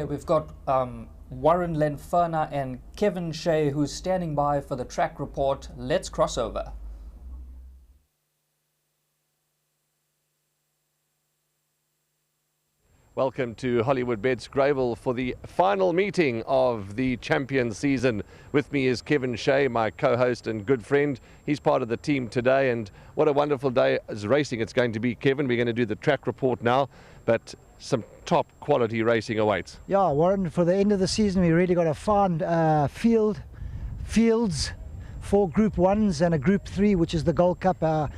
We've got Warren Lenferna and Kevin Shea, who's standing by for the track report. Let's cross over. Welcome to Hollywoodbets Greyville for the final meeting of the champion season. With me is Kevin Shea, my co-host and good friend. He's part of the team today, and what a wonderful day as racing it's going to be, Kevin. We're going to do the track report now, but some top quality racing awaits. Yeah, Warren, for the end of the season, we really got a fine fields, 4 Group 1s and a Group 3, which is the Gold Cup, our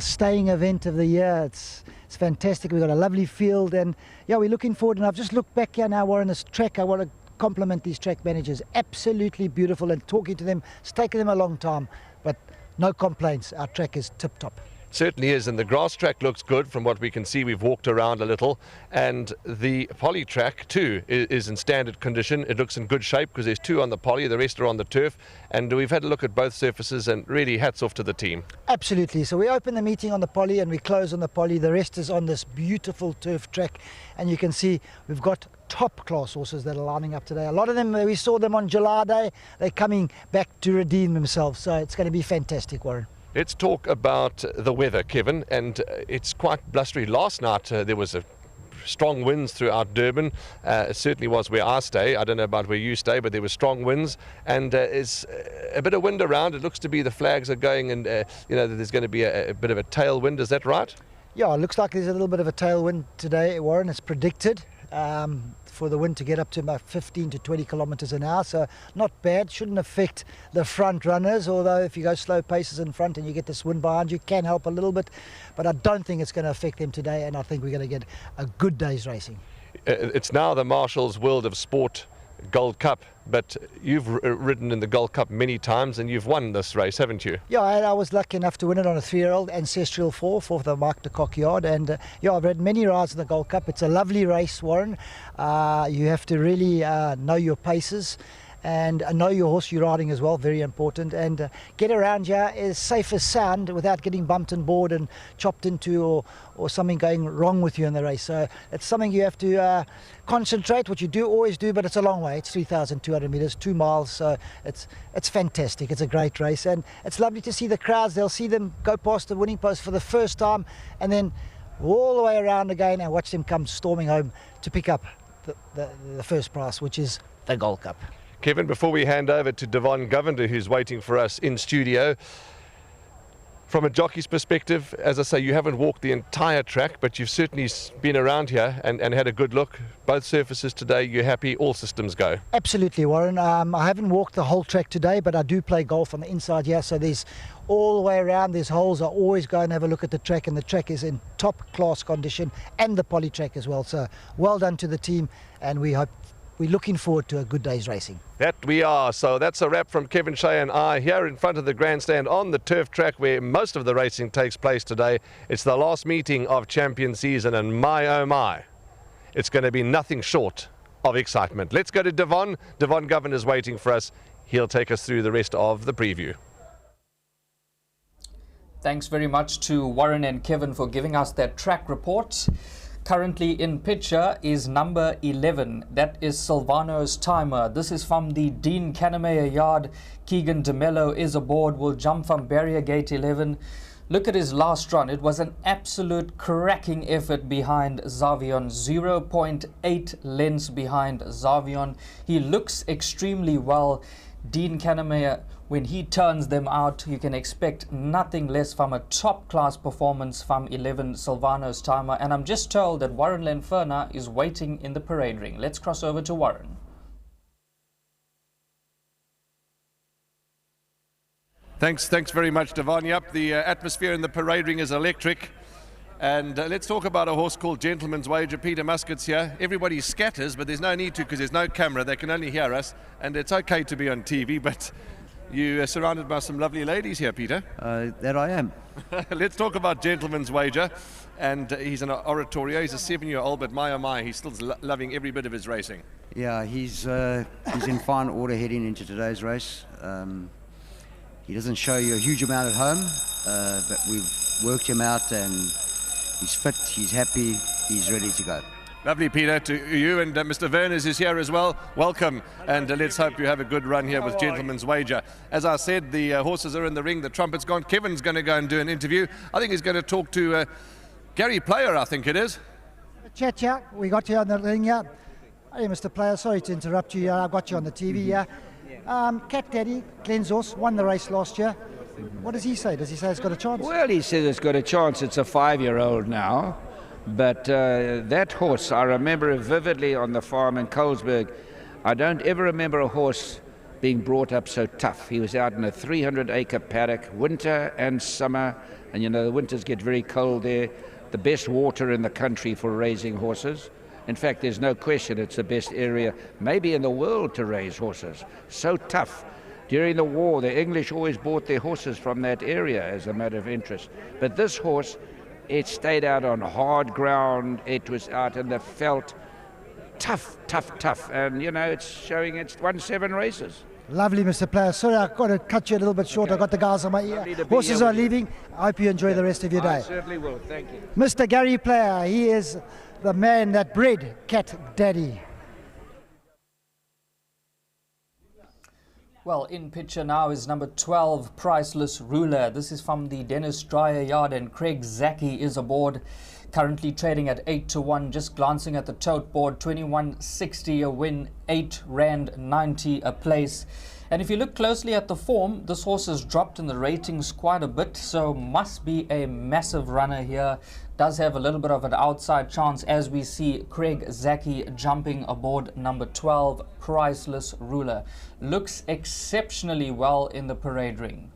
staying event of the year. It's fantastic. We've got a lovely field, and yeah, we're looking forward. And I've just looked back here now, Warren, this track. I want to compliment these track managers. Absolutely beautiful, and talking to them, it's taken them a long time, but no complaints. Our track is tip-top. Certainly is, and the grass track looks good from what we can see. We've walked around a little, and the poly track too is in standard condition. It looks in good shape because there's 2 on the poly, the rest are on the turf, and we've had a look at both surfaces, and really hats off to the team. Absolutely. So we open the meeting on the poly and we close on the poly. The rest is on this beautiful turf track, and you can see we've got top class horses that are lining up today. A lot of them, we saw them on July Day. They're coming back to redeem themselves, so it's going to be fantastic, Warren. Let's talk about the weather, Kevin, and it's quite blustery. Last night there was a strong winds throughout Durban. It certainly was where I stay. I don't know about where you stay, but there were strong winds, and there's a bit of wind around. It looks to be the flags are going, and you know, there's going to be a bit of a tailwind. Is that right? Yeah, it looks like there's a little bit of a tailwind today, Warren. It's predicted for the wind to get up to about 15 to 20 kilometers an hour, so not bad. Shouldn't affect the front runners, although if you go slow paces in front and you get this wind behind you, can help a little bit, but I don't think it's going to affect them today, and I think we're going to get a good day's racing. It's now the Marshall's World of Sport Gold Cup, but you've ridden in the Gold Cup many times and you've won this race, haven't you? Yeah, I was lucky enough to win it on a 3-year-old Ancestral 4 for the Mark de Kock yard, and yeah, I've ridden many rides in the Gold Cup. It's a lovely race, Warren. You have to really know your paces and know your horse you're riding as well, very important, and get around here as safe as sound without getting bumped and bored and chopped into or something going wrong with you in the race. So it's something you have to concentrate, what you do always do, but it's a long way. It's 3,200 meters, 2 miles, so it's fantastic. It's a great race, and it's lovely to see the crowds. They'll see them go past the winning post for the first time and then all the way around again and watch them come storming home to pick up the first prize, which is the Gold Cup. Kevin, before we hand over to Devon Govender, who's waiting for us in studio, from a jockey's perspective, as I say, you haven't walked the entire track, but you've certainly been around here and had a good look. Both surfaces today, you're happy, all systems go? Absolutely, Warren. I haven't walked the whole track today, but I do play golf on the inside here, so there's all the way around, there's holes. I always go and have a look at the track, and the track is in top class condition, and the poly track as well. So well done to the team, and we're looking forward to a good day's racing. That we are. So that's a wrap from Kevin Shea and I here in front of the grandstand on the turf track where most of the racing takes place today. It's the last meeting of champion season, and my oh my, it's going to be nothing short of excitement. Let's go to Devon. Devon Govern is waiting for us. He'll take us through the rest of the preview. Thanks very much to Warren and Kevin for giving us that track report. Currently in picture is number 11. That is Silvano's Timer. This is from the Dean Cannemeyer yard. Keegan De Miller is aboard. Will jump from barrier gate 11. Look at his last run. It was an absolute cracking effort behind Zavion. 0.8 lengths behind Zavion. He looks extremely well. Dean Cannemeyer, when he turns them out, you can expect nothing less from a top-class performance from 11 Silvano's Timer. And I'm just told that Warren Lenferna is waiting in the parade ring. Let's cross over to Warren. Thanks very much, Devon. Yep, the atmosphere in the parade ring is electric. And let's talk about a horse called Gentleman's Wager. Peter Muscat's here. Everybody scatters, but there's no need to because there's no camera. They can only hear us. And it's okay to be on TV, but you are surrounded by some lovely ladies here, Peter. That I am. Let's talk about Gentleman's Wager. And he's an oratorio. He's a 7-year-old, but my oh my, he's still loving every bit of his racing. Yeah, he's in fine order heading into today's race. He doesn't show you a huge amount at home, but we've worked him out and he's fit, he's happy, he's ready to go. Lovely, Peter, to you, and Mr. Verners is here as well. Welcome, and let's hope you have a good run here with Gentleman's Wager. As I said, the horses are in the ring, the trumpet's gone. Kevin's going to go and do an interview. I think he's going to talk to Gary Player, I think it is. Chat, yeah, we got you on the ring, yeah. Hey, Mr. Player, sorry to interrupt you. I've got you on the TV, yeah. Cat Daddy, Glenn's horse, won the race last year. What does he say? Does he say it's got a chance? Well, he says it's got a chance. It's a 5-year-old now. But that horse, I remember it vividly on the farm in Colesberg. I don't ever remember a horse being brought up so tough. He was out in a 300-acre paddock, winter and summer. And, you know, the winters get very cold there. The best water in the country for raising horses. In fact, there's no question it's the best area, maybe in the world, to raise horses. So tough. During the war, the English always bought their horses from that area as a matter of interest. But this horse, it stayed out on hard ground. It was out in the veld. Tough, tough, tough. And, you know, it's showing it's won 7 races. Lovely, Mr. Player. Sorry, I've got to cut you a little bit short. I've got the guys on my ear. Horses are leaving. I hope you enjoy the rest of your day. I certainly will. Thank you. Mr. Gary Player, he is the man that bred Cat Daddy. Well, in picture now is number 12, Priceless Ruler. This is from the Dennis Dreyer yard, and Craig Zaki is aboard. Currently trading at 8-1, just glancing at the tote board, 21.60 a win, 8 Rand 90 a place. And if you look closely at the form, this horse has dropped in the ratings quite a bit, so must be a massive runner here. Does have a little bit of an outside chance as we see Craig Zaki jumping aboard number 12, Priceless Ruler. Looks exceptionally well in the parade ring.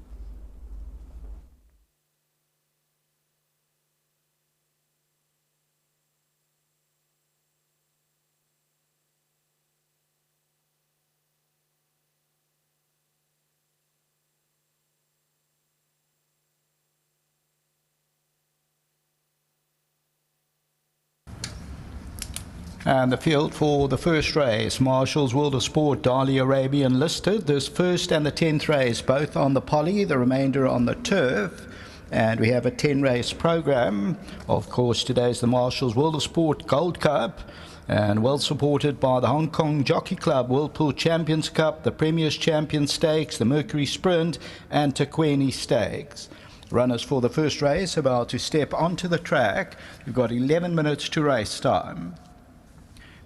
And the field for the first race, Marshall's World of Sport, Dali Arabian listed. This first and the 10th race, both on the poly, the remainder on the turf. And we have a 10-race program. Of course, today's the Marshall's World of Sport Gold Cup, and well supported by the Hong Kong Jockey Club Whirlpool Champions Cup, the Premier's Champion Stakes, the Mercury Sprint, and Taquini Stakes. Runners for the first race about to step onto the track. We've got 11 minutes to race time.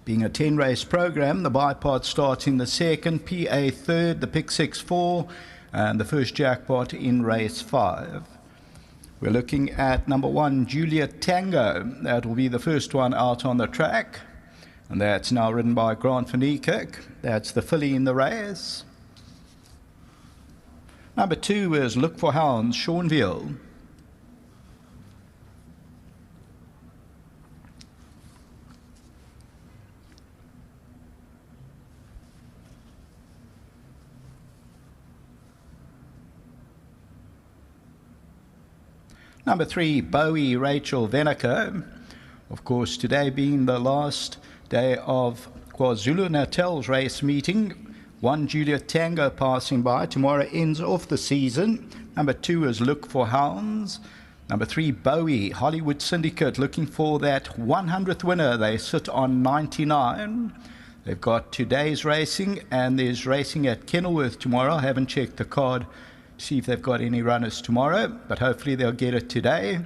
Being a 10-race program, the bipod starts in the second, PA third, the pick 6-4, and the first jackpot in race 5. We're looking at number 1, Juliet Tango. That will be the first one out on the track, and that's now ridden by Grant van Niekerk. That's the filly in the race. Number 2 is Look for Hounds, Seanville. Number 3, Bowie Rachel Venaco. Of course, today being the last day of KwaZulu-Natal's race meeting. 1, Juliet Tango passing by. Tomorrow ends off the season. Number 2 is Look for Hounds. Number 3, Bowie, Hollywood Syndicate, looking for that 100th winner. They sit on 99. They've got today's racing, and there's racing at Kenilworth tomorrow. I haven't checked the card, see if they've got any runners tomorrow, but hopefully they'll get it today.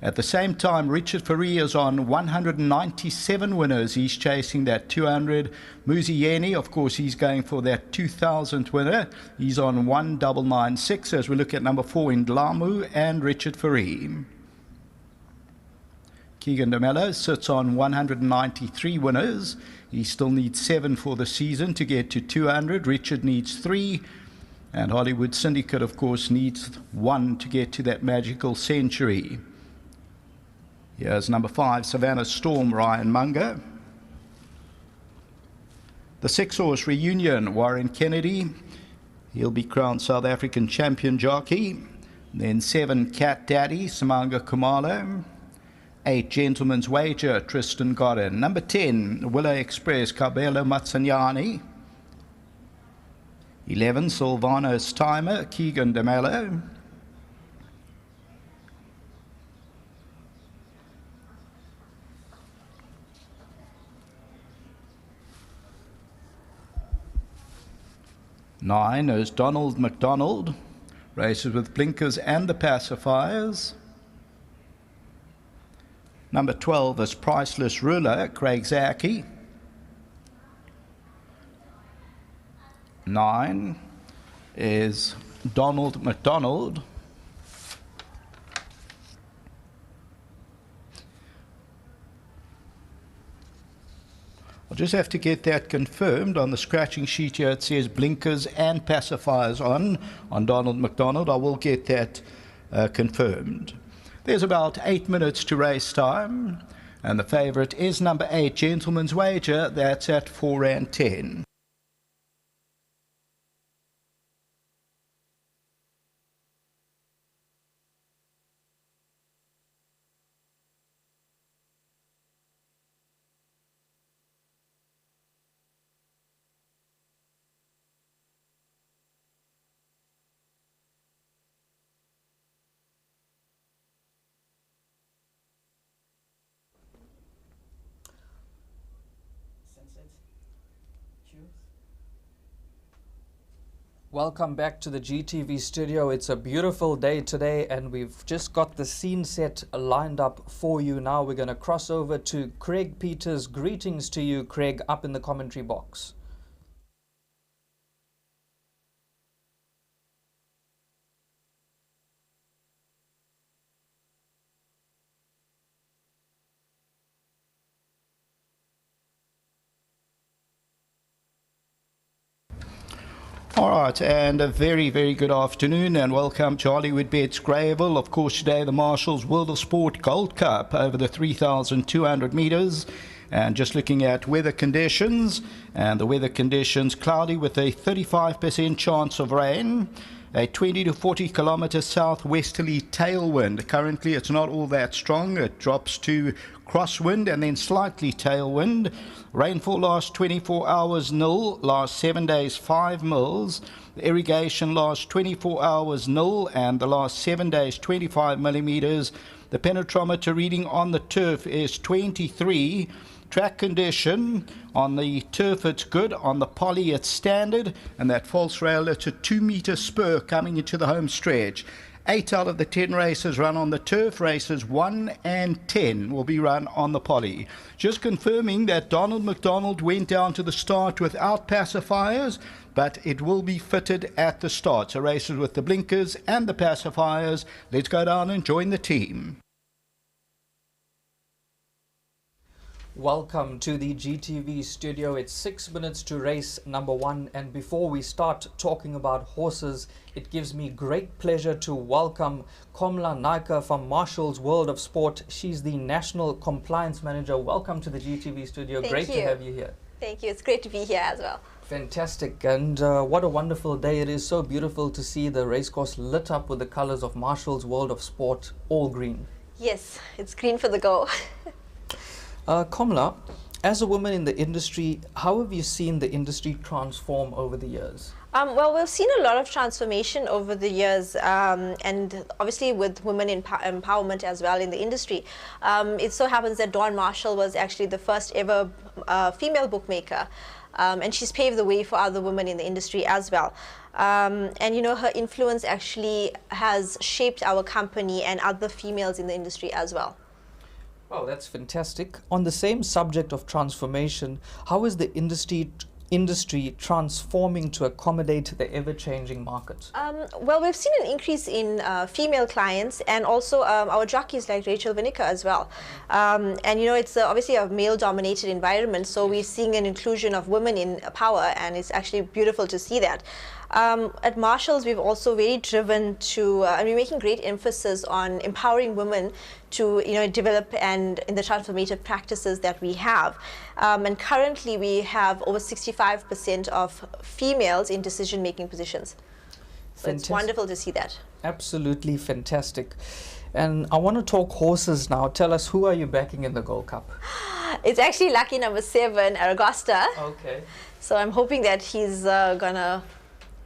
At the same time, Richard Fourie is on 197 winners. He's chasing that 200. Muzieni, of course, he's going for that 2,000th winner. He's on 1996 as we look at number 4 in Glamu and Richard Fourie. Keegan De Miller sits on 193 winners. He still needs 7 for the season to get to 200. Richard needs 3. And Hollywood Syndicate, of course, needs 1 to get to that magical century. Here's number 5, Savannah Storm, Ryan Munger. The 6-horse Reunion, Warren Kennedy. He'll be crowned South African champion jockey. Then 7, Cat Daddy, Samanga Kumalo. 8, Gentleman's Wager, Tristan Godden. Number 10, Willow Express, Cabello Mazzaniani. 11, Silvano's Timer, Keegan De Miller. 9 is Donald McDonald, races with blinkers and the pacifiers. Number 12 is Priceless Ruler, Craig Zaki. 9 is Donald McDonald. I'll just have to get that confirmed. On the scratching sheet here it says blinkers and pacifiers on Donald McDonald. I will get that confirmed. There's about 8 minutes to race time, and the favourite is number 8, Gentleman's Wager. That's at R4.10. Welcome back to the GTV studio. It's a beautiful day today, and we've just got the scene set lined up for you. Now we're going to cross over to Craig Peters. Greetings to you, Craig, up in the commentary box. All right, and a very, very good afternoon, and welcome to Hollywoodbets Greyville. Of course, today the Marshall's World of Sport Gold Cup over the 3,200 metres. And just looking at weather conditions, and the weather conditions cloudy with a 35% chance of rain, a 20 to 40 kilometre southwesterly tailwind. Currently it's not all that strong. It drops to crosswind and then slightly tailwind. Rainfall last 24 hours nil, last 7 days 5 mils. The irrigation last 24 hours nil, and the last 7 days 25 millimetres. The penetrometer reading on the turf is 23. Track condition on the turf it's good, on the poly it's standard, and that false rail it's a 2 metre spur coming into the home stretch. 8 out of the 10 races run on the turf. Races 1 and 10 will be run on the poly. Just confirming that Donald McDonald went down to the start without pacifiers, but it will be fitted at the start. So races with the blinkers and the pacifiers. Let's go down and join the team. Welcome to the GTV studio. It's 6 minutes to race number 1, and before we start talking about horses, it gives me great pleasure to welcome Komla Naika from Marshall's World of Sport. She's the National Compliance Manager. Welcome to the GTV studio. Great to have you here. Thank you. It's great to be here as well. Fantastic, and what a wonderful day. It is so beautiful to see the racecourse lit up with the colors of Marshall's World of Sport, all green. Yes, it's green for the go. Komla, as a woman in the industry, how have you seen the industry transform over the years? Well, we've seen a lot of transformation over the years, and obviously with women empowerment as well in the industry. It so happens that Dawn Marshall was actually the first ever female bookmaker, and she's paved the way for other women in the industry as well. And you know, her influence actually has shaped our company and other females in the industry as well. Well, that's fantastic. On the same subject of transformation, how is the industry transforming to accommodate the ever-changing market? Well, we've seen an increase in female clients, and also our jockeys like Rachel Vinica as well. And you know, it's obviously a male-dominated environment, so we're seeing an inclusion of women in power, and it's actually beautiful to see that. At Marshall's, we've also very driven to, and we're making great emphasis on empowering women to, you know, develop and in the transformative practices that we have. And currently, we have over 65% of females in decision-making positions. So it's wonderful to see that. Absolutely fantastic. And I want to talk horses now. Tell us, who are you backing in the Gold Cup? It's actually lucky number 7, Aragosta. Okay. So I'm hoping that he's gonna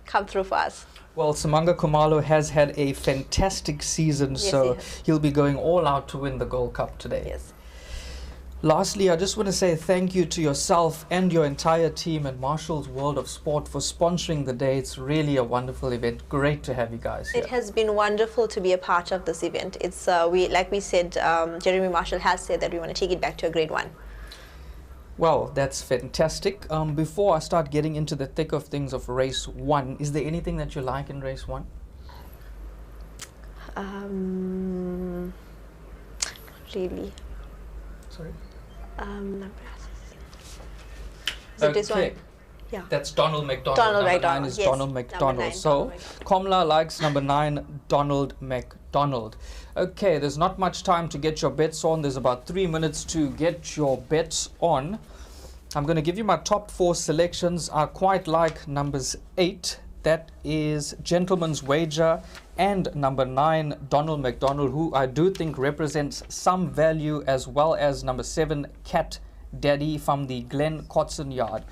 come through for us. Well, Samanga Kumalo has had a fantastic season, yes, so he'll be going all out to win the Gold Cup today. Yes. Lastly, I just want to say thank you to yourself and your entire team at Marshall's World of Sport for sponsoring the day. It's really a wonderful event. Great to have you guys here. It has been wonderful to be a part of this event. It's like we said, Jeremy Marshall has said that we want to take it back to a grade 1. Well, that's fantastic. Before I start getting into the thick of things of race 1, is there anything that you like in race 1? Not really. Sorry? Is it this one? Okay. Yeah. That's Donald McDonald. Donald Number McDonald, 9 is yes. Donald Number McDonald. 9, So, Donald McDonald. Komla likes number 9, Donald McDonald. Okay, there's not much time to get your bets on. There's about 3 minutes to get your bets on. I'm going to give you my top 4 selections. I quite like numbers 8. That is Gentleman's Wager, and number 9, Donald McDonald, who I do think represents some value, as well as number 7, Cat Daddy from the Glen Cotson Yard.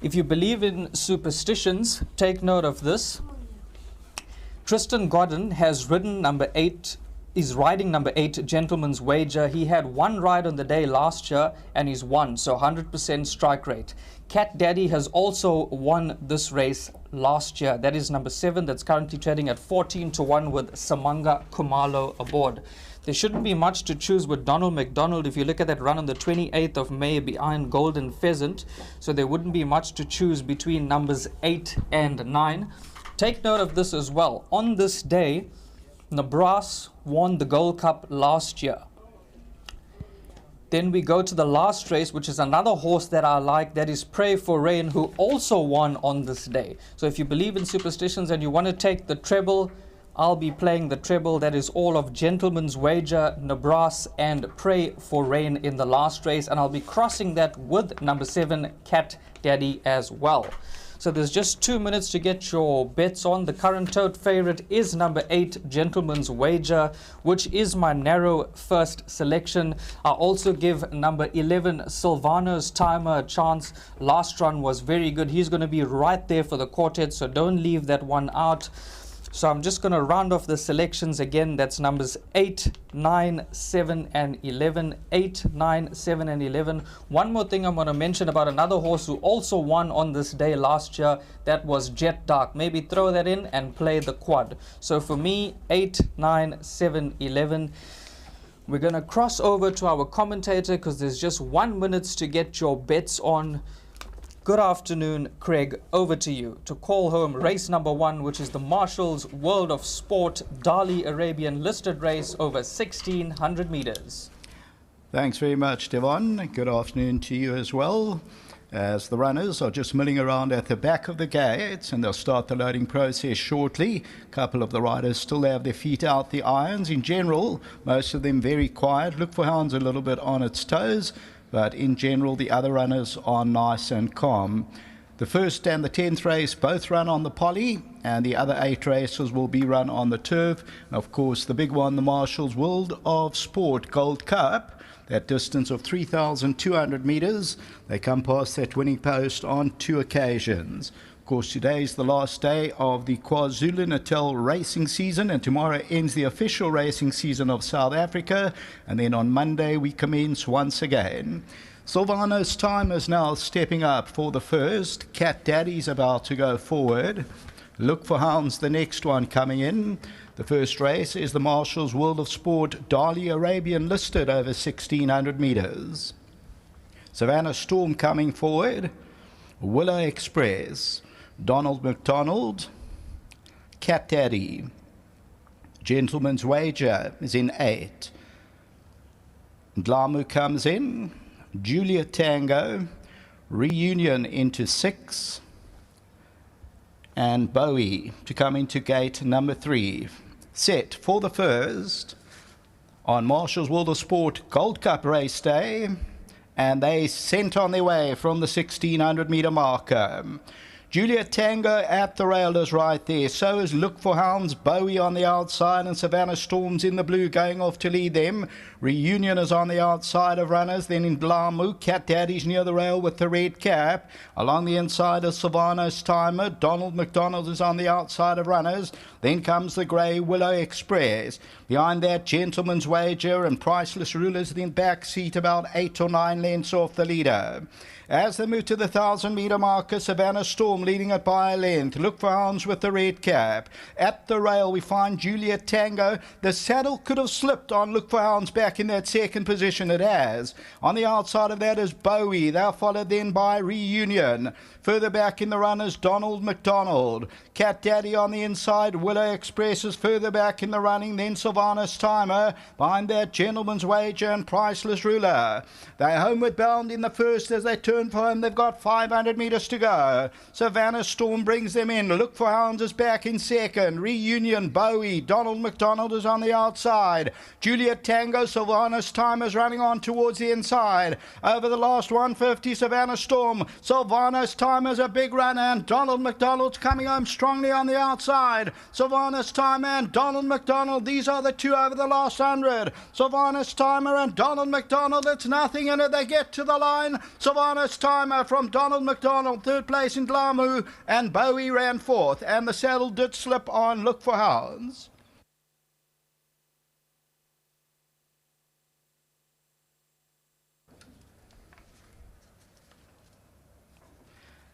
If you believe in superstitions, take note of this. Tristan Godden has ridden number 8, is riding number 8, Gentleman's Wager. He had 1 ride on the day last year and he's won, so 100% strike rate. Cat Daddy has also won this race last year. That is number 7, that's currently trading at 14 to 1 with Samanga Kumalo aboard. There shouldn't be much to choose with Donald McDonald if you look at that run on the 28th of May behind Golden Pheasant. So there wouldn't be much to choose between numbers 8 and 9. Take note of this as well. On this day, Nebraska won the Gold Cup last year. Then we go to the last race, which is another horse that I like. That is Pray for Rain, who also won on this day. So if you believe in superstitions and you want to take the treble, I'll be playing the treble. That is all of Gentleman's Wager, Nebraska, and Pray for Rain in the last race. And I'll be crossing that with number 7, Cat Daddy as well. So there's just 2 minutes to get your bets on. The current tote favorite is number 8, Gentleman's Wager, which is my narrow first selection. I also give number 11, Silvano's Timer, a chance. Last run was very good. He's going to be right there for the quartet, so don't leave that one out. So I'm just going to round off the selections again. That's numbers 8, 9, 7, and 11. 8, 9, 7, and 11. One more thing I'm going to mention about another horse who also won on this day last year. That was Jet Dark. Maybe throw that in and play the quad. So for me, 8, 9, 7, 11. We're going to cross over to our commentator because there's just 1 minute to get your bets on. Good afternoon, Craig. Over to you to call home race number 1, which is the Marshall's World of Sport Dali Arabian listed race over 1,600 meters. Thanks very much, Devon. Good afternoon to you as well. As the runners are just milling around at the back of the gates, and they'll start the loading process shortly. A couple of the riders still have their feet out the irons. In general, most of them very quiet. Look for Hounds a little bit on its toes. But in general, the other runners are nice and calm. The first and the 10th race both run on the poly, and the other 8 races will be run on the turf. And of course, the big one, the Marshall's World of Sport Gold Cup, that distance of 3,200 meters. They come past that winning post on 2 occasions. Of course, today is the last day of the KwaZulu-Natal racing season, and tomorrow ends the official racing season of South Africa, and then on Monday we commence once again. Silvano's Time is now stepping up for the first. Cat Daddy's about to go forward. Look for Hounds, the next one coming in. The first race is the Marshall's World of Sport Dali Arabian listed over 1,600 meters. Savannah Storm coming forward. Willow Express, Donald McDonald, Cat Daddy. Gentleman's Wager is in 8. Dlamu comes in. Julia Tango. Reunion into 6. And Bowie to come into gate number 3. Set for the first on Marshall's World of Sport Gold Cup race day. And they sent on their way from the 1,600 meter marker. Juliet Tango at the rail is right there. So is Look for Hounds, Bowie on the outside, and Savannah Storms in the blue going off to lead them. Reunion is on the outside of runners. Then in Glamu, Cat Daddy's near the rail with the red cap. Along the inside is Savannah's Timer. Donald McDonald is on the outside of runners. Then comes the Grey Willow Express. Behind that, Gentleman's Wager and Priceless Rulers in the back seat, about 8 or 9 lengths off the leader. As they move to the 1,000-metre marker, Savannah Storm leading it by a length. Look for Hounds with the red cap. At the rail, we find Juliet Tango. The saddle could have slipped on Look for Hounds back in that second position. It has. On the outside of that is Bowie. They're followed then by Reunion. Further back in the run is Donald McDonald. Cat Daddy on the inside. Willow Express is further back in the running. Then Savannah's Timer. Behind that, Gentleman's Wager and Priceless Ruler. They're homeward bound in the first as they turn for home. They've got 500 metres to go. Savannah Storm brings them in. Look for Hounds is back in second. Reunion, Bowie. Donald McDonald is on the outside. Juliet Tango, Savannah's Timer is running on towards the inside. Over the last 150, Savannah Storm. Savannah's Timer's a big runner, and Donald McDonald's coming home strongly on the outside. Savannah's Timer and Donald McDonald, these are the two over the last 100. Savannah's Timer and Donald McDonald, it's nothing in it. They get to the line. Savannah's Timer from Donald McDonald, third place in Glamu, and Bowie ran fourth, and the saddle did slip on Look for Hounds.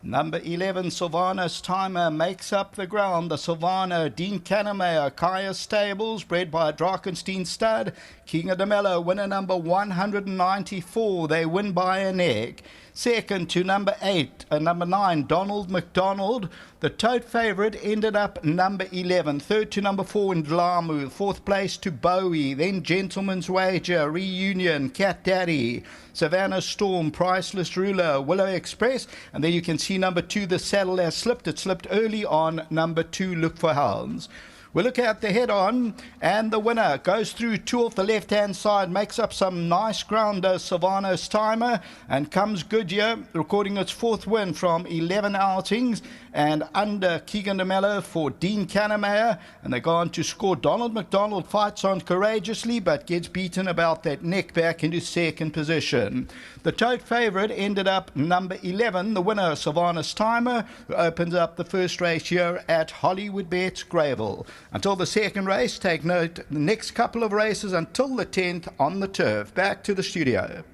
Number 11, Sylvana's Timer, makes up the ground. The Sylvana, Dean Cannemeyer, Kaya Stables, bred by Drakenstein Stud. Keegan De Miller, winner number 194. They win by a neck. Second to number 9, Donald McDonald. The tote favourite ended up number 11. Third to number 4 in Glamu. Fourth place to Bowie. Then Gentleman's Wager, Reunion, Cat Daddy, Savannah Storm, Priceless Ruler, Willow Express. And there you can see number 2, the saddle has slipped. It slipped early on number 2, Look for Hounds. We'll look at the head-on, and the winner goes through 2 off the left-hand side, makes up some nice ground, Savannah's Timer, and comes good here, recording its 4th win from 11 outings, and under Keegan De Miller for Dean Cannemeyer, and they go on to score. Donald McDonald fights on courageously, but gets beaten about that neck back into second position. The tote favourite ended up number 11, the winner, Savannah's Timer, who opens up the first race here at Hollywoodbets, Greyville. Until the second race, take note, the next couple of races until the 10th on the turf. Back to the studio.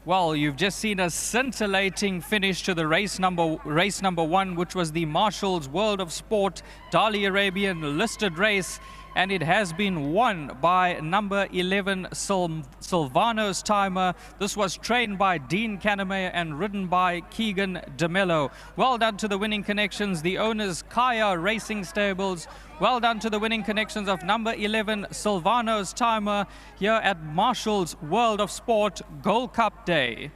Well, you've just seen a scintillating finish to the race number 1, which was the Marshall's World of Sport Dali Arabian listed race, and it has been won by number 11 Silvano's Timer. This was trained by Dean Cannemeyer and ridden by Keegan De Miller. Well done to the winning connections, the owners Kaya Racing Stables. Well done to the winning connections of number 11 Silvano's Timer here at Marshall's World of Sport Gold Cup Day.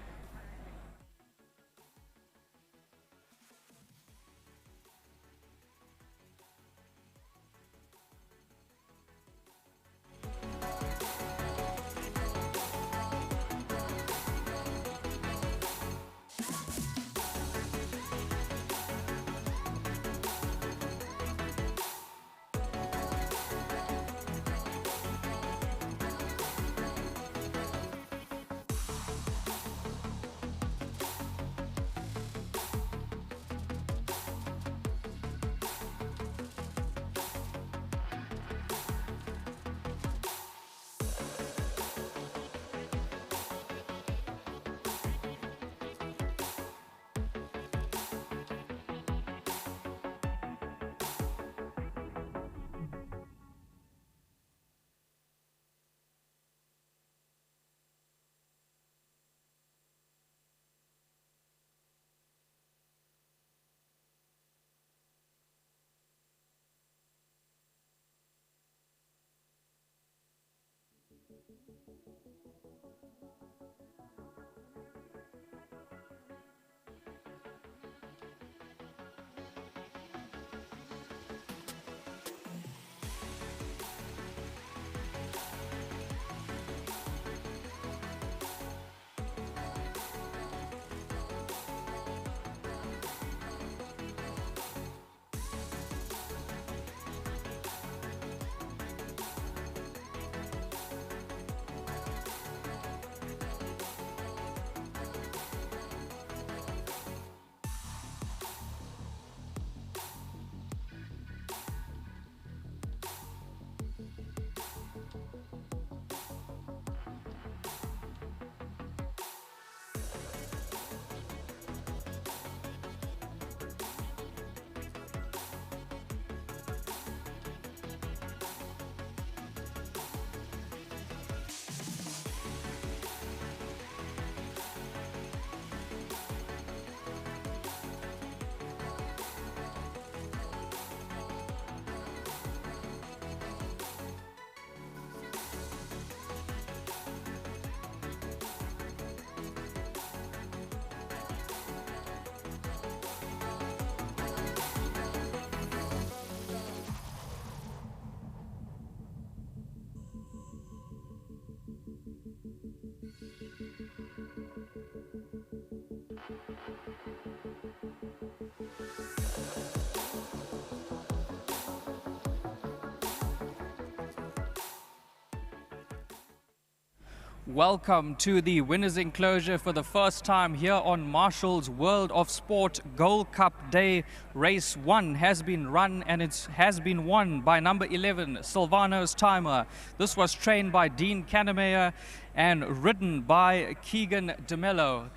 Welcome to the Winners Enclosure for the first time here on Marshall's World of Sport Gold Cup Day. Race 1 has been run and it has been won by number 11, Silvano's Timer. This was trained by Dean Kannemeyer and ridden by Keegan De Miller.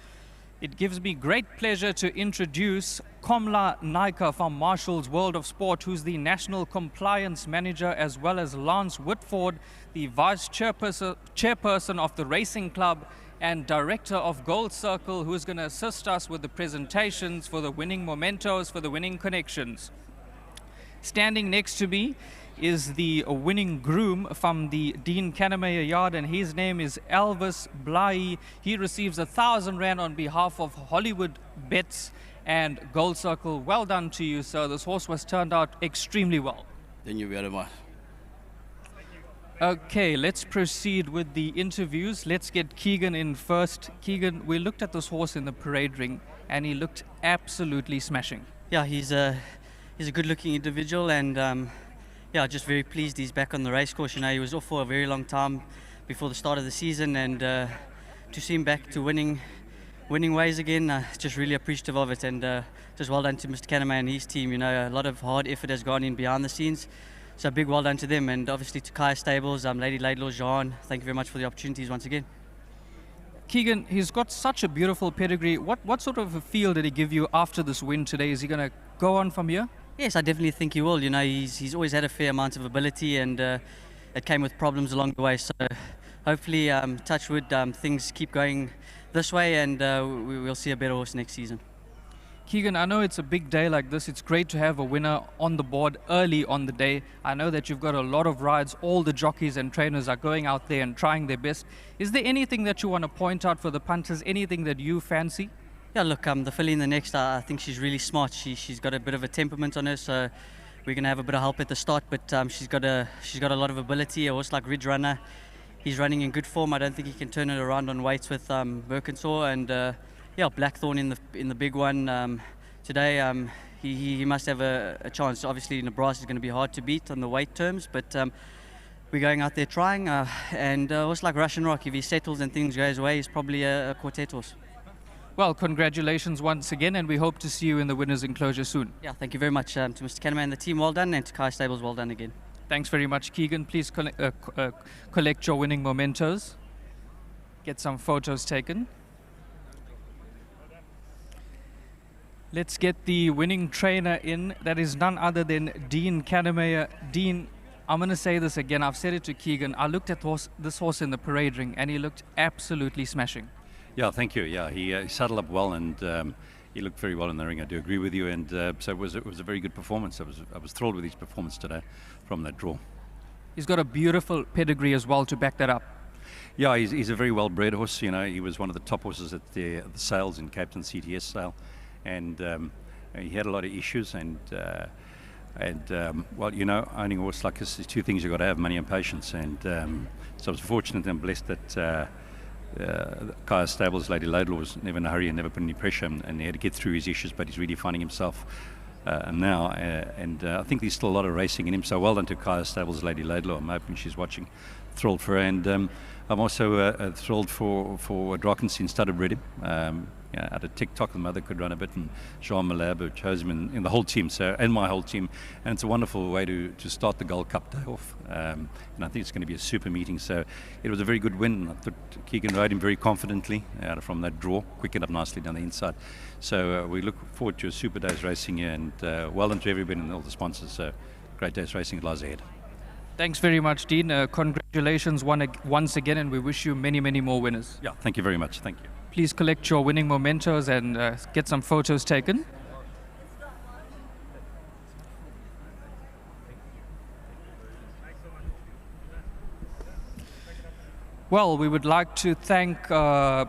It gives me great pleasure to introduce Komla Naika from Marshall's World of Sport, who's the National Compliance Manager, as well as Lance Whiteford, the Vice Chairperson of the Racing Club and Director of Gold Circle, who's going to assist us with the presentations for the winning mementos, for the winning connections. Standing next to me is the winning groom from the Dean Kannemeyer yard, and his name is Elvis Blai. He receives 1,000 Rand on behalf of Hollywoodbets and Gold Circle. Well done to you, sir. This horse was turned out extremely well. Thank you very much. Okay, let's proceed with the interviews. Let's get Keegan in first. Keegan, we looked at this horse in the parade ring and he looked absolutely smashing. Yeah, he's a good-looking individual, and yeah, just very pleased he's back on the racecourse. You know, he was off for a very long time before the start of the season, and to see him back to winning ways again, just really appreciative of it. And just well done to Mr. Kannemeyer and his team. You know, a lot of hard effort has gone in behind the scenes, so big well done to them, and obviously to Kaya Stables, Lady Laidlaw, Jean. Thank you very much for the opportunities once again. Keegan, he's got such a beautiful pedigree. What sort of a feel did he give you after this win today? Is he going to go on from here? Yes, I definitely think he will. You know, he's always had a fair amount of ability, and it came with problems along the way. So hopefully, touch wood, things keep going this way, and we'll see a better horse next season. Keegan, I know it's a big day like this. It's great to have a winner on the board early on the day. I know that you've got a lot of rides. All the jockeys and trainers are going out there and trying their best. Is there anything that you want to point out for the punters? Anything that you fancy? Yeah, look, the filly in the next, I think she's really smart. She's got a bit of a temperament on her, so we're going to have a bit of help at the start. But she's got a lot of ability. A horse like Ridge Runner, he's running in good form. I don't think he can turn it around on weights with Birkensaw. And yeah, Blackthorn in the big one today. He must have a chance. Obviously, Nebraska is going to be hard to beat on the weight terms, but we're going out there trying. And a horse like Russian Rock, if he settles and things go his way, he's probably a quartet horse. Well, congratulations once again, and we hope to see you in the Winners Enclosure soon. Yeah, thank you very much to Mr. Kannemeyer and the team. Well done, and to Kai Stables, well done again. Thanks very much, Keegan. Please collect your winning mementos. Get some photos taken. Let's get the winning trainer in. That is none other than Dean Kannemeyer. Dean, I'm going to say this again. I've said it to Keegan. I looked at this horse in the parade ring, and he looked absolutely smashing. Yeah, thank you. Yeah, he settled up well, and he looked very well in the ring. I do agree with you, and so it was a very good performance. I was thrilled with his performance today from that draw. He's got a beautiful pedigree as well to back that up. Yeah, he's a very well-bred horse. You know, he was one of the top horses at the sales in Cape Town CTS sale, and he had a lot of issues. Well, you know, owning a horse like this is two things you've got to have: money and patience. And so I was fortunate and blessed that Kaya Stables' Lady Laidlaw was never in a hurry and never put any pressure, and he had to get through his issues, but he's really finding himself now, and I think there's still a lot of racing in him. So well done to Kaya Stables' Lady Laidlaw. I'm hoping she's watching. Thrilled for her, and I'm also thrilled for Drakensteen Studded bred him. Out of TikTok, the mother could run a bit, and Jean Malab chose him in the whole team, and my whole team, and it's a wonderful way to start the Gold Cup day off, and I think it's going to be a super meeting. So it was a very good win. I thought Keegan rode him very confidently out from that draw, quickened up nicely down the inside. So we look forward to a super day's racing here, and well done to everybody and all the sponsors. So great day's racing lies ahead. Thanks very much, Dean. Congratulations once again, and we wish you many, many more winners. Yeah, thank you very much. Thank you. Please collect your winning mementos and get some photos taken. Well, we would like to thank Komla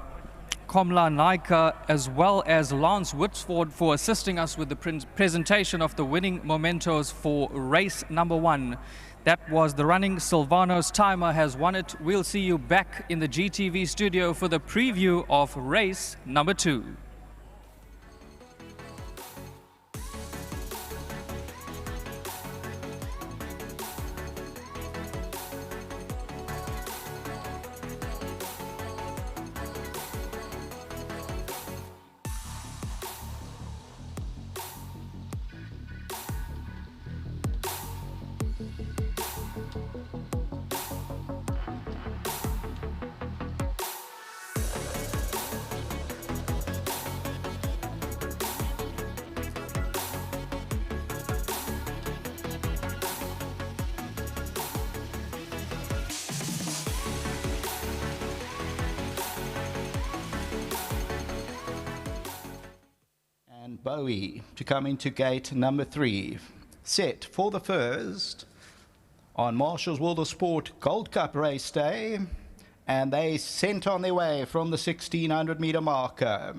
Naika as well as Lance Whiteford for assisting us with the presentation of the winning mementos for race number 1. That was the running. Silvano's Timer has won it. We'll see you back in the GTV studio for the preview of race number 2. Bowie to come into gate number 3. Set for the first on Marshall's World of Sport Gold Cup race day, and they sent on their way from the 1600 meter marker.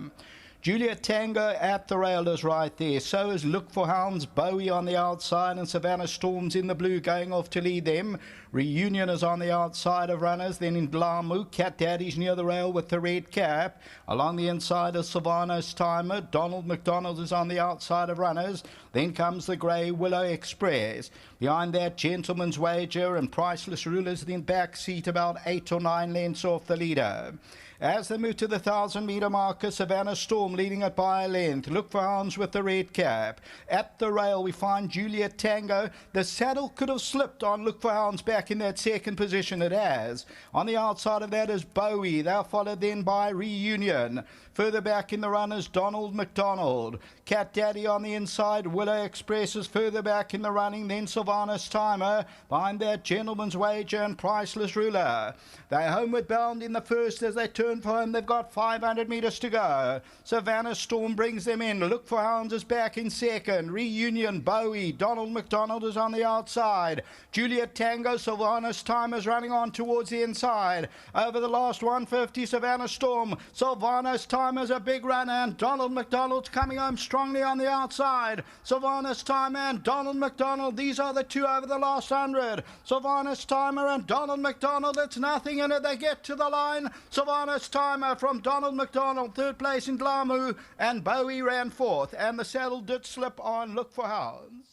Juliet Tango at the rail is right there. So is Look for Hounds, Bowie on the outside, and Savannah Storms in the blue going off to lead them. Reunion is on the outside of runners. Then in Blamu, Cat Daddy's near the rail with the red cap. Along the inside is Savannah's Timer. Donald McDonald is on the outside of runners. Then comes the Grey Willow Express. Behind that, Gentleman's Wager and Priceless Rulers in back seat about 8 or 9 lengths off the leader. As they move to the 1,000 meter marker, Savannah Storm leading it by a length. Look for Hounds with the red cap. At the rail, we find Juliet Tango. The saddle could have slipped on Look for Hounds back in that second position. It has. On the outside of that is Bowie. They're followed then by Reunion. Further back in the runners, Donald McDonald. Cat Daddy on the inside. Willow Express is further back in the running. Then Savannah's Timer. Behind that, Gentleman's Wager and Priceless Ruler. They're homeward bound in the first as they turn for home. They've got 500 metres to go. Savannah Storm brings them in. Look for Hounds is back in second. Reunion, Bowie. Donald McDonald is on the outside. Juliet Tango, Savannah's Time is running on towards the inside. Over the last 150, Savannah Storm. Savannah's Time is a big runner, and Donald McDonald's coming home strongly on the outside. Savannah's Time and Donald McDonald. These are the two over the last 100. Savannah's Timer and Donald McDonald. It's nothing in it. They get to the line. Savannah's Timer from Donald McDonald, third place in Glamu, and Bowie ran fourth, and the saddle did slip on Look for Hounds.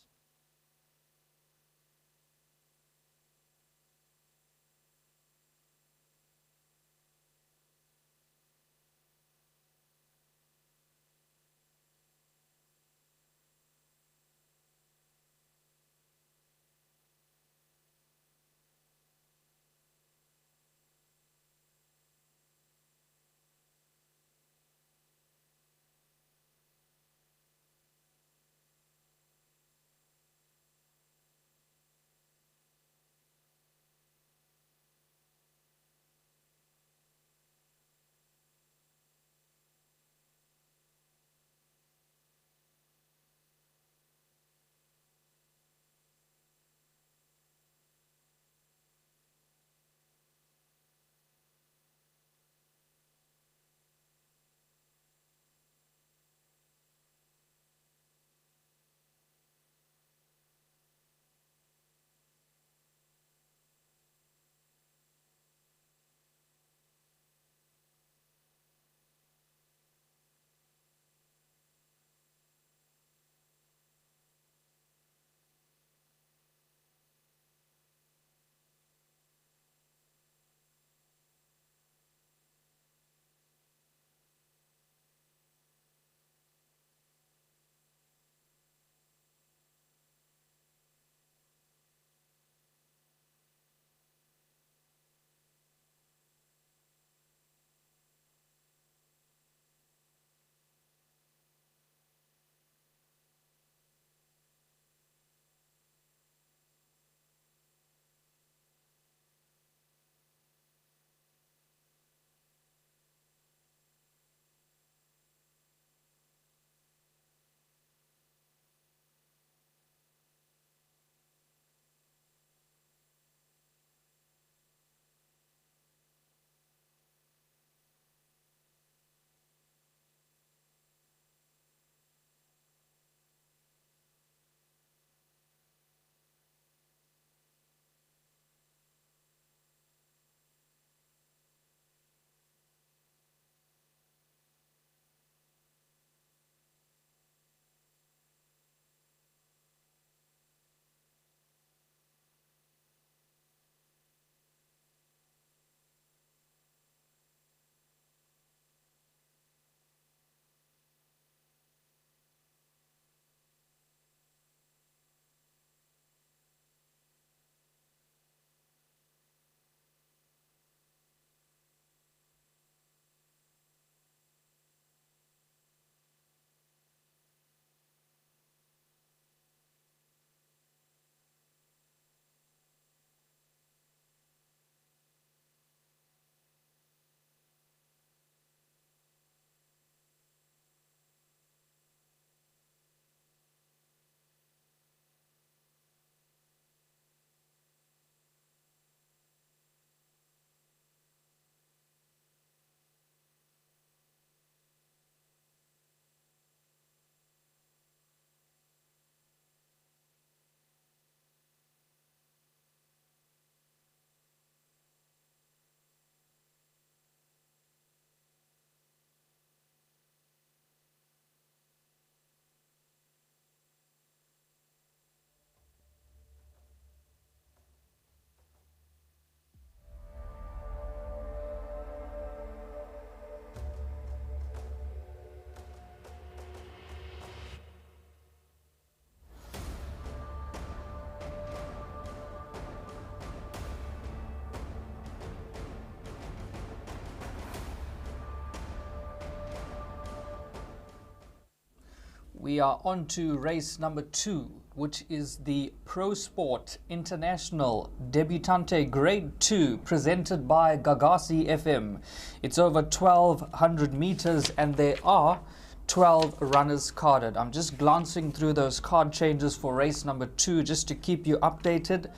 We are on to race number 2, which is the Pro Sport International Debutante Grade 2, presented by Gagasi FM. It's over 1,200 meters and there are 12 runners carded. I'm just glancing through those card changes for race number 2 just to keep you updated.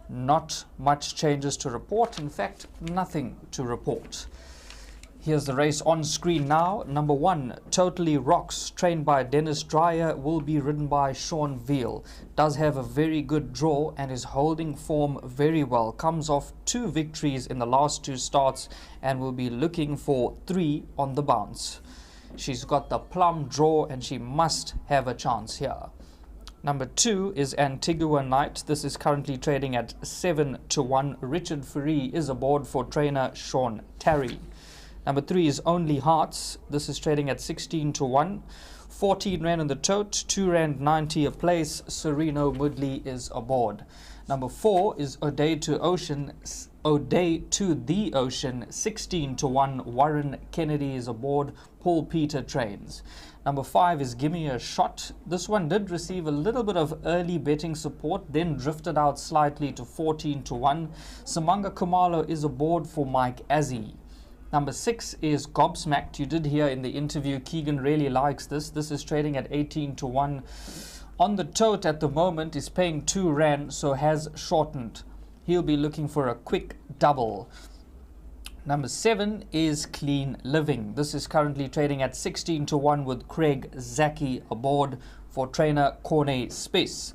Not much changes to report. In fact, nothing to report. Here's the race on screen now. Number 1, Totally Rocks, trained by Dennis Dreyer, will be ridden by Sean Veal. Does have a very good draw and is holding form very well. Comes off 2 victories in the last 2 starts and will be looking for 3 on the bounce. She's got the plum draw and she must have a chance here. Number 2 is Antigua Knight. This is currently trading at 7 to 1. Richard Fourie is aboard for trainer Sean Tarry. Number 3 is Only Hearts. This is trading at 16 to 1. 14 rand on the tote, 2 rand 90 a place. Sereno Moodley is aboard. Number 4 is O'Day to the Ocean, 16 to 1. Warren Kennedy is aboard. Paul Peter trains. Number 5 is Gimme a Shot. This one did receive a little bit of early betting support, then drifted out slightly to 14 to 1. Samanga Kumalo is aboard for Mike Azzi. Number 6 is Gobsmacked. You did hear in the interview Keegan really likes this. This is trading at 18 to 1. On the tote at the moment is paying 2 rand, so has shortened. He'll be looking for a quick double. Number 7 is Clean Living. This is currently trading at 16 to 1 with Craig Zaki aboard for trainer Corne Space.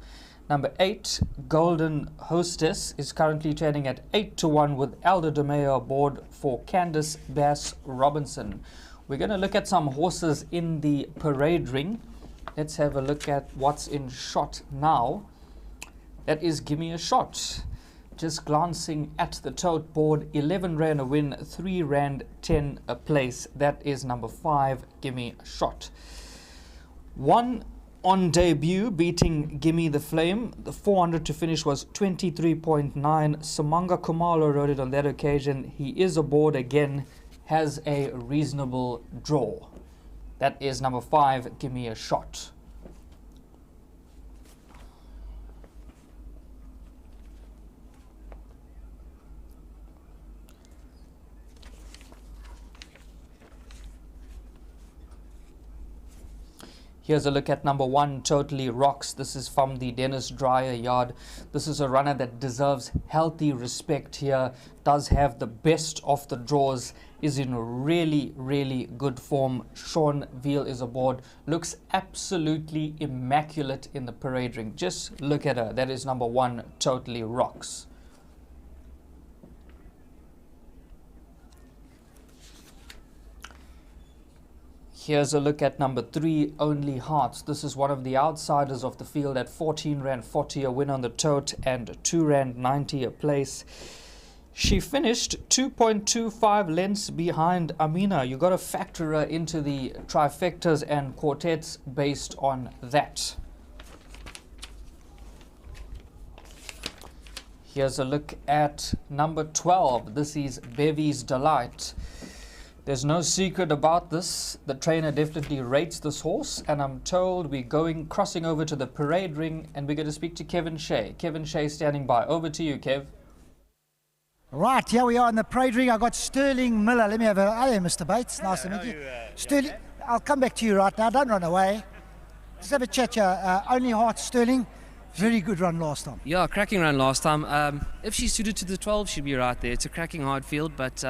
Number 8, Golden Hostess, is currently trading at 8 to 1 with Aldo De Meo aboard for Candice Bass Robinson. We're going to look at some horses in the parade ring. Let's have a look at what's in shot now. That is Gimme a Shot. Just glancing at the tote board, 11 rand a win, 3 rand 10 a place. That is number 5, Gimme a Shot. 1 on debut, beating Gimme the Flame. The 400 to finish was 23.9. Samanga Kumalo rode it on that occasion. He is aboard again, has a reasonable draw. That is number 5, Gimme a Shot. Here's a look at number 1, Totally Rocks. This is from the Dennis Dreyer yard. This is a runner that deserves healthy respect here. Does have the best of the draws. Is in really, really good form. Sean Veal is aboard. Looks absolutely immaculate in the parade ring. Just look at her. That is number 1, Totally Rocks. Here's a look at number 3, Only Hearts. This is one of the outsiders of the field at 14 rand 40 a win on the tote and 2 rand 90 a place. She finished 2.25 lengths behind Amina. You got to factor her into the trifectas and quartets based on that. Here's a look at number 12. This is Bevy's Delight. There's no secret about this. The trainer definitely rates this horse, and I'm told we're crossing over to the parade ring, and we're going to speak to Kevin Shea. Kevin Shea standing by. Over to you, Kev. Right, here we are in the parade ring. I got Sterling Miller. Let me have a... Hello, Mr. Bates. Nice to meet you. Sterling, I'll come back to you right now. Don't run away. Just have a chat here. Only Hearts, Sterling. Very good run last time. Yeah, cracking run last time. If she's suited to the 12, she'd be right there. It's a cracking hard field, but...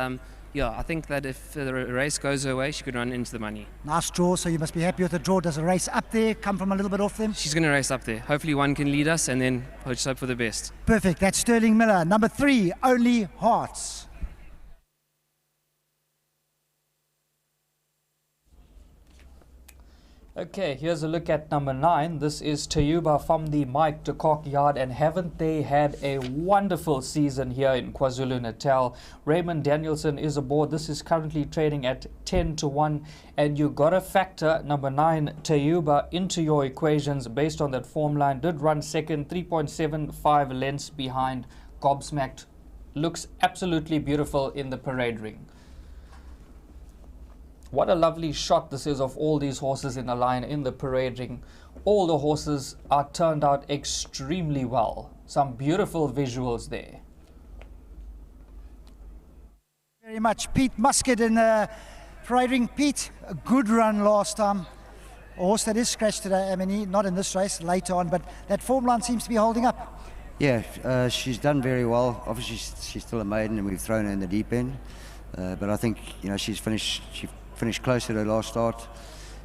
yeah, I think that if the race goes her way, she could run into the money. Nice draw, so you must be happy with the draw. Does a race up there come from a little bit off them? She's going to race up there. Hopefully one can lead us and then just hope for the best. Perfect. That's Sterling Miller. Number 3, Only Hearts. Okay, here's a look at number 9. This is Tayuba from the Mike de Kock yard, and haven't they had a wonderful season here in KwaZulu-Natal? Raymond Danielson is aboard. This is currently trading at 10 to 1, and you got to factor number 9 Tayuba into your equations based on that form line. Did run second, 3.75 lengths behind Gobsmacked. Looks absolutely beautiful in the parade ring. What a lovely shot this is of all these horses in a line in the parade ring. All the horses are turned out extremely well. Some beautiful visuals there. Very much. Pete Musket in the parade ring. Pete, a good run last time. A horse that is scratched today. I mean, not in this race, later on, but that form line seems to be holding up. Yeah, she's done very well. Obviously, she's still a maiden, and we've thrown her in the deep end. But I think she finished close to her last start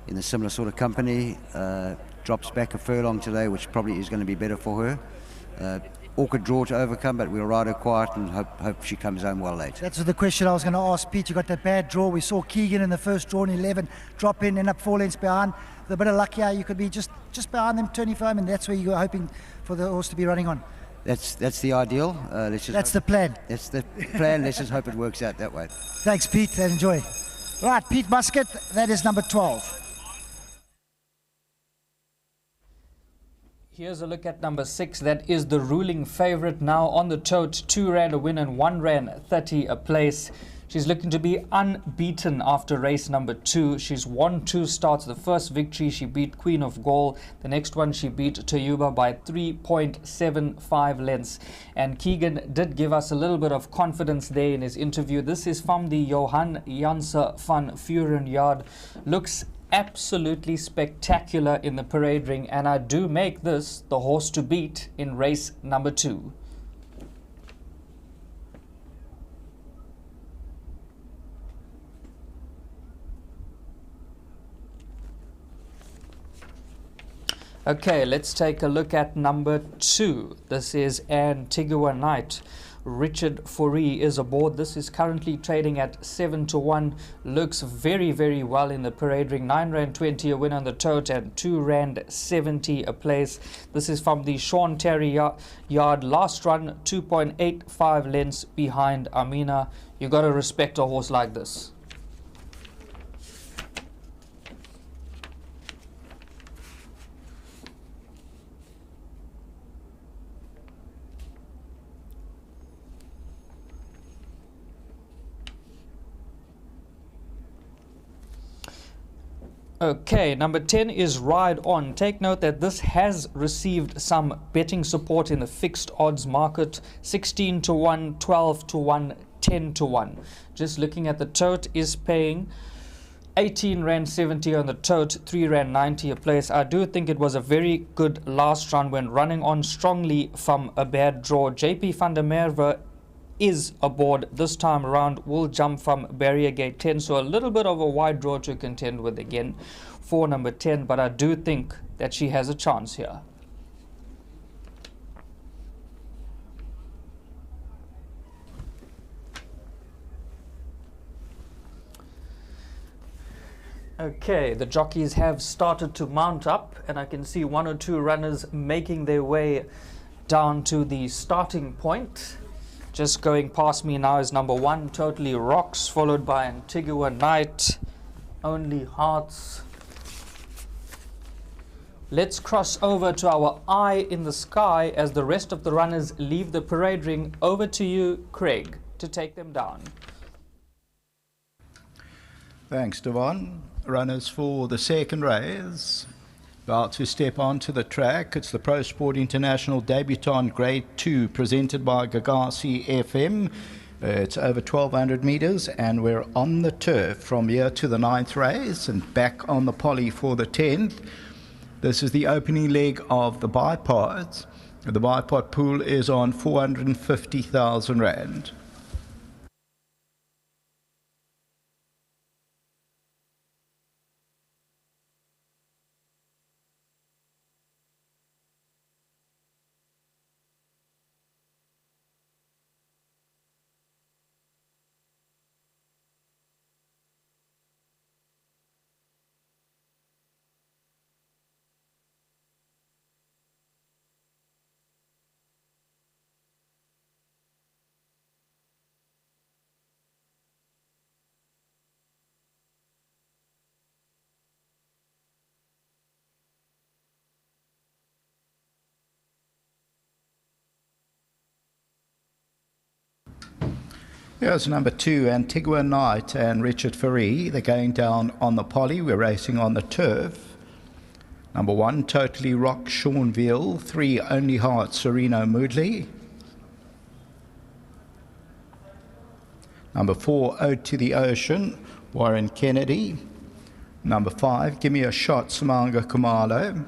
in a similar sort of company. Drops back a furlong today, which probably is going to be better for her. Awkward draw to overcome, but we'll ride her quiet and hope she comes home well late. That's the question I was going to ask, Pete. You got that bad draw. We saw Keegan in the first draw in 11, drop in, end up 4 lengths behind. With a bit of luck here, you could be just behind them, turning for home, and that's where you're hoping for the horse to be running on. That's the ideal. That's the plan. That's the plan. Let's just hope it works out that way. Thanks, Pete, and enjoy. Right, Pete Musket, that is number 12. Here's a look at number 6. That is the ruling favourite now on the tote. 2 rand a win and 1 rand 30 a place. She's looking to be unbeaten after race number 2. She's won 2 starts. The first victory, she beat Queen of Gaul. The next one, she beat Toyuba by 3.75 lengths. And Keegan did give us a little bit of confidence there in his interview. This is from the Johan Janse van Vuren yard. Looks absolutely spectacular in the parade ring, and I do make this the horse to beat in race number 2. Okay, let's take a look at number 2. This is Antigua Night. Richard Fourie is aboard. This is currently trading at 7 to 1. Looks very, very well in the parade ring. 9 rand 20 a win on the tote and 2 rand 70 a place. This is from the Sean Terry yard. Last run 2.85 lengths behind Amina. You got to respect a horse like this. Okay, number 10 is Ride On. Take note that this has received some betting support in the fixed odds market. 16 to 1, 12 to 1, 10 to 1. Just looking at the tote is paying 18 rand 70 on the tote, 3 rand 90 a place. I do think it was a very good last run when running on strongly from a bad draw. JP van der Merwe is aboard this time around, will jump from barrier gate 10, so a little bit of a wide draw to contend with again for number 10, but I do think that she has a chance here. Okay, the jockeys have started to mount up, and I can see 1 or 2 runners making their way down to the starting point. Just going past me now is number 1, Totally Rocks, followed by Antigua Night, Only Hearts. Let's cross over to our Eye in the Sky as the rest of the runners leave the parade ring. Over to you, Craig, to take them down. Thanks, Devon. Runners for the second race. About to step onto the track. It's the Pro Sport International Debutant Grade 2 presented by Gagasi FM. It's over 1,200 metres and we're on the turf from here to the 9th race and back on the poly for the 10th. This is the opening leg of the bipod. The bipod pool is on 450,000 rand. Here's number 2, Antigua Knight and Richard Ferry. They're going down on the poly. We're racing on the turf. Number 1, Totally Rock, Seanville. 3, Only Heart, Sereno Moodley. Number 4, Ode to the Ocean, Warren Kennedy. Number 5, Give Me a Shot, Samanga Kumalo.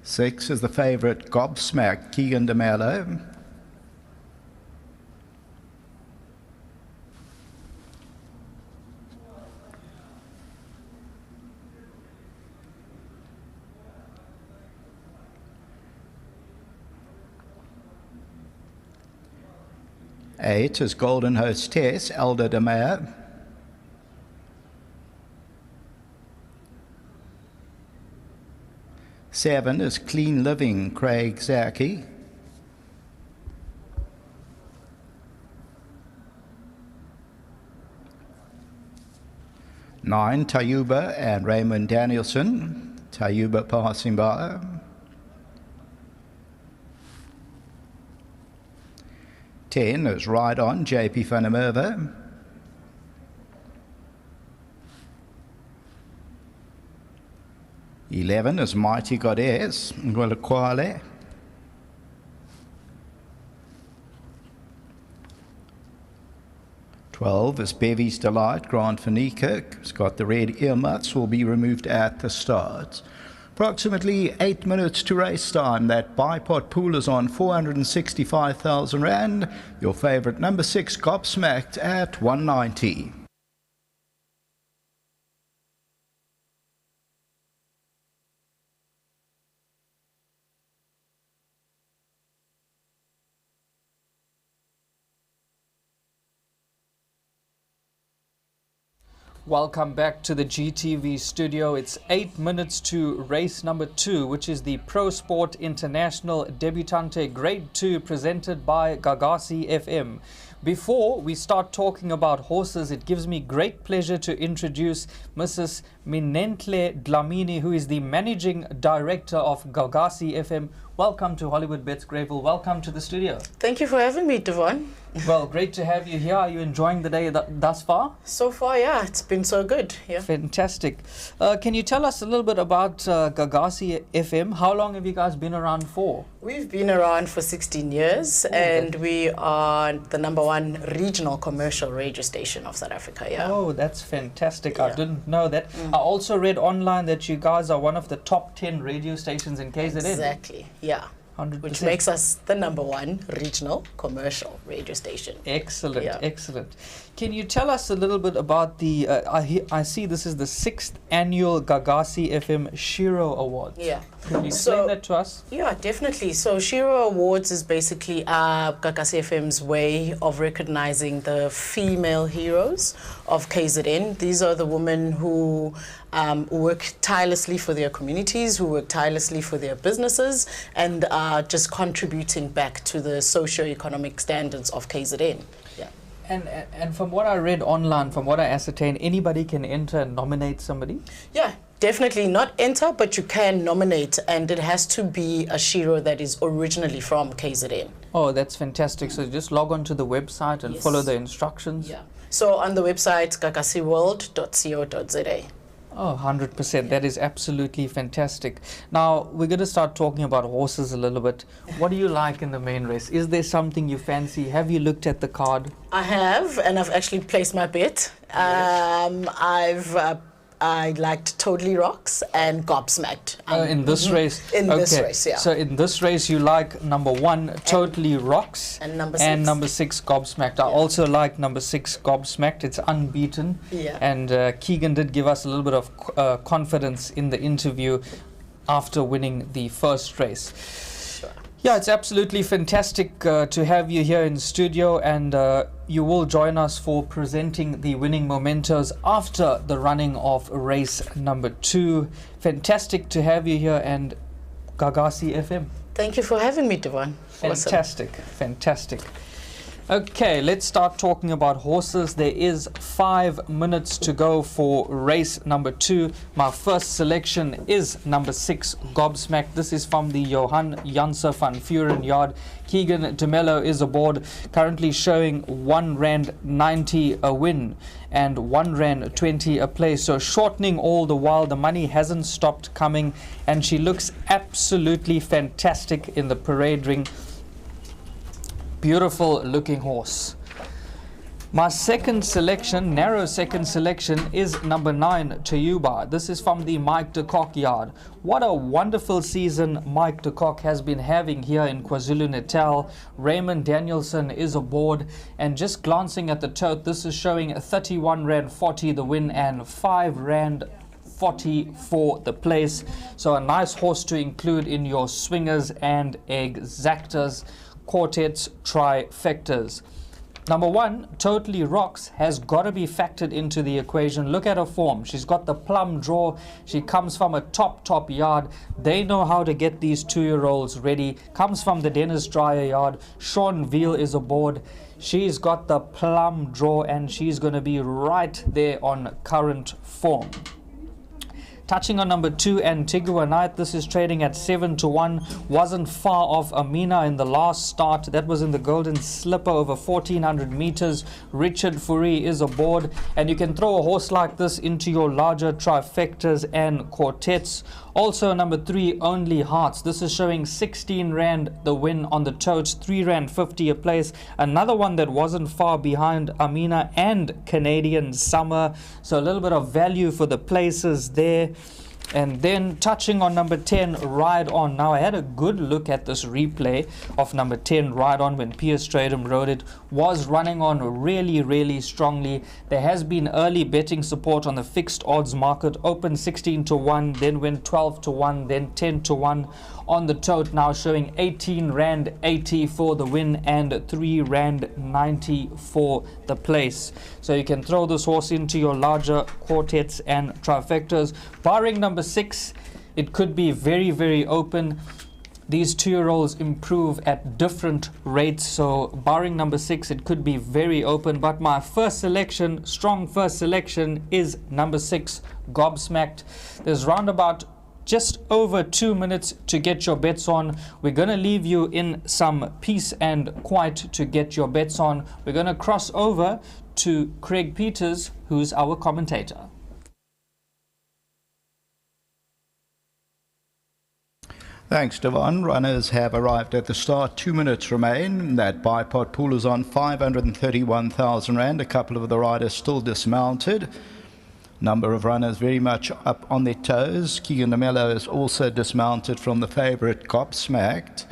Six is the favourite Gobsmack, Keegan De Miller. Eight is Golden Hostess, Elder De Meyer. Seven is Clean Living, Craig Zaki. Nine, Tayuba and Raymond Danielson. Tayuba passing by. 10 is Ride On, JP van der Merwe. 11 is Mighty Goddess, Ngwalakwale. 12 is Bevy's Delight, Grant van Niekerk. It's got the red earmuffs, will be removed at the start. Approximately 8 minutes to race time. That bipod pool is on 465,000 Rand. Your favourite number 6, Gobsmacked at 190. Welcome back to the GTV studio. It's 8 minutes to race number 2, which is the Pro Sport International Debutante Grade 2 presented by Gagasi FM. Before we start talking about horses, it gives me great pleasure to introduce Mrs. Minentle Dlamini, who is the Managing Director of Gagasi FM. Welcome to Hollywoodbets, Greyville. Welcome to the studio. Thank you for having me, Devon. Well, great to have you here. Are you enjoying the day thus far? So far, yeah, it's been so good. Yeah. Fantastic. Can you tell us a little bit about Gagasi FM? How long have you guys been around for? We've been around for 16 years, and we are the #1 regional commercial radio station of South Africa. Yeah. Oh, that's fantastic. Yeah. I didn't know that. I also read online that you guys are one of the top 10 radio stations in KZN. Exactly. Yeah. 100%. Which makes us the #1 regional commercial radio station. Excellent, yeah. Excellent. Can you tell us a little bit about the, I see this is the 6th annual Gagasi FM Shiro Awards. Yeah. Can you explain that to us? Yeah, definitely. So Shiro Awards is basically Gagasi FM's way of recognizing the female heroes of KZN. These are the women who work tirelessly for their communities, who work tirelessly for their businesses, and are just contributing back to the socio-economic standards of KZN. Yeah. And from what I read online, from what I ascertained, anybody can enter and nominate somebody? Yeah, definitely not enter, but you can nominate, and it has to be a Shiro that is originally from KZN. Oh, that's fantastic. So just log on to the website and follow the instructions? Yeah. So on the website, gagasiworld.co.za. Oh, 100%. That is absolutely fantastic. Now, we're going to start talking about horses a little bit. What do you like in the main race? Is there something you fancy? Have you looked at the card? I have, and I've actually placed my bet. I liked Totally Rocks and Gobsmacked. In this race? In this race, yeah. So in this race, you like #1, Totally Rocks. And number 6. And number 6, Gobsmacked. I also like number 6, Gobsmacked. It's unbeaten. Yeah. And Keegan did give us a little bit of confidence in the interview after winning the first race. Yeah, it's absolutely fantastic to have you here in studio, and you will join us for presenting the winning mementos after the running of race number 2. Fantastic to have you here, and Gagasi FM. Thank you for having me, Devon. Fantastic, fantastic. Okay, let's start talking about horses. There is 5 minutes to go for race number 2. My first selection is number 6, Gobsmack. This is from the Johan Janse van Vuren yard. Keegan De Miller is aboard, currently showing R1.90 a win and R1.20 a place. So shortening all the while, the money hasn't stopped coming, and she looks absolutely fantastic in the parade ring. Beautiful looking horse. My second selection, narrow second selection, is number 9, Tayuba. This is from the Mike de Kock yard. What a wonderful season Mike de Kock has been having here in KwaZulu-Natal. Raymond Danielson is aboard, and just glancing at the tote, this is showing R31.40 the win and R5.40 for the place. So a nice horse to include in your swingers and exactas, quartets, trifectas. Number 1, Totally Rocks, has got to be factored into the equation. Look at her form. She's got the plum draw. She comes from a top yard. They know how to get these 2-year-olds ready. Comes from the Dennis Dreyer yard. Sean Veal is aboard. She's got the plum draw, and she's going to be right there on current form. Touching on number 2, Antigua Night. This is trading at 7-1. Wasn't far off Amina in the last start. That was in the Golden Slipper over 1400 meters. Richard Fourie is aboard, and you can throw a horse like this into your larger trifectas and quartets. Also number 3, Only Hearts. This is showing 16 Rand the win on the totes, R3.50 a place. Another one that wasn't far behind Amina and Canadian Summer. So a little bit of value for the places there. And then touching on number 10, Ride On. Now I had a good look at this replay of number 10, Ride On, when Piers Stradum rode it. Was running on really strongly. There has been early betting support on the fixed odds market. Opened 16-1, then went 12-1, then 10-1 on the tote, now showing R18.80 for the win and R3.90 for the place. So you can throw this horse into your larger quartets and trifectas. Barring number 6, it could be very open. These 2-year-olds improve at different rates, so barring number 6, it could be very open. But my first selection, strong first selection, is number 6, Gobsmacked. There's roundabout just over 2 minutes to get your bets on. We're going to leave you in some peace and quiet to get your bets on. We're going to cross over to Craig Peters, who's our commentator. Thanks, Devon. Runners have arrived at the start. 2 minutes remain. That bipod pool is on 531,000 Rand. A couple of the riders still dismounted. Number of runners very much up on their toes. Keegan De Miller is also dismounted from the favourite Gobsmacked.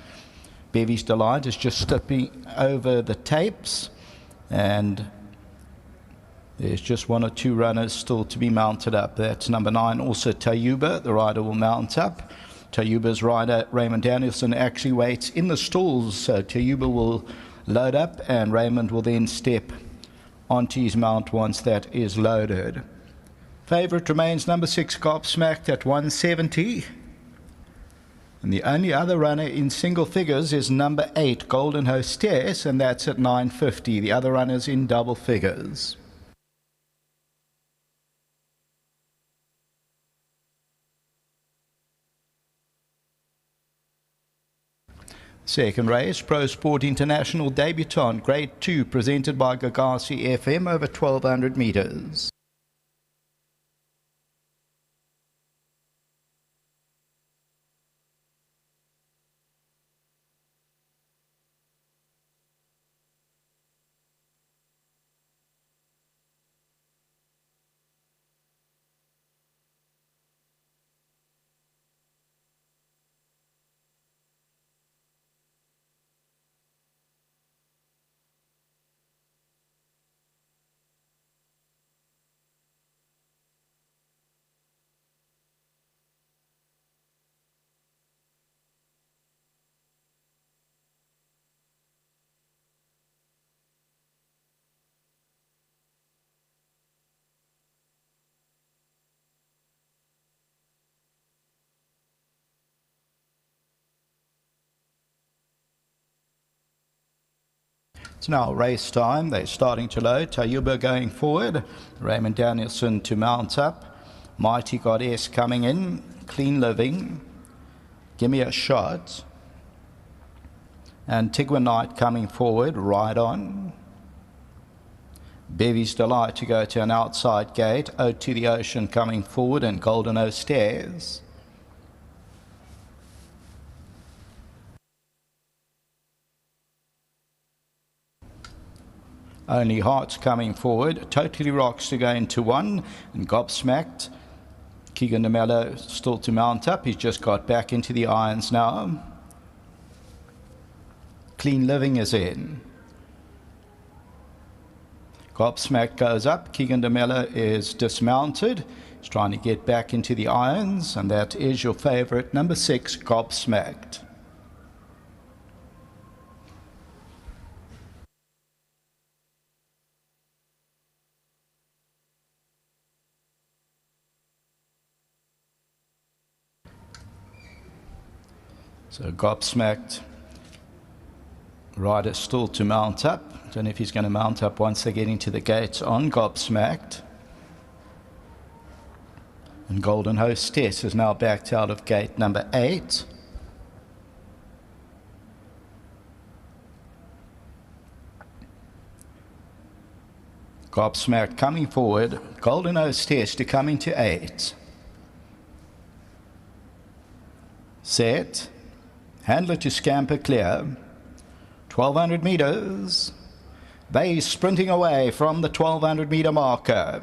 Bevy's Delight is just stepping over the tapes, and there's just 1 or 2 runners still to be mounted up. That's number 9, also Tayuba. The rider will mount up. Tayuba's rider, Raymond Danielson, actually waits in the stalls, so Tayuba will load up and Raymond will then step onto his mount once that is loaded. Favourite remains number 6, Gobsmacked, at 170. And the only other runner in single figures is number 8, Golden Hostess, and that's at 950. The other runners in double figures. Second race, Pro Sport International Debutant, Grade 2, presented by Gagasi FM, over 1200 metres. It's now race time. They're starting to load. Tayuba going forward. Raymond Danielson to mount up. Mighty Goddess coming in. Clean Living. Give Me a Shot. Antigua Knight coming forward. Right On. Bevy's Delight to go to an outside gate. Ode to the Ocean coming forward, and Golden O Stairs. Only Hearts coming forward. Totally Rocks to go into one, and Gobsmacked. Keegan De Miller still to mount up. He's just got back into the irons now. Clean Living is in. Gobsmacked goes up. Keegan De Miller is dismounted. He's trying to get back into the irons, and that is your favourite, number 6, Gobsmacked. So Gobsmacked, rider still to mount up. Don't know if he's going to mount up once they get into the gates on Gobsmacked. And Golden Hostess is now backed out of gate number 8. Gobsmacked coming forward. Golden Hostess to come into 8. Set. Handler to scamper clear. 1,200 metres. They sprinting away from the 1,200 metre marker.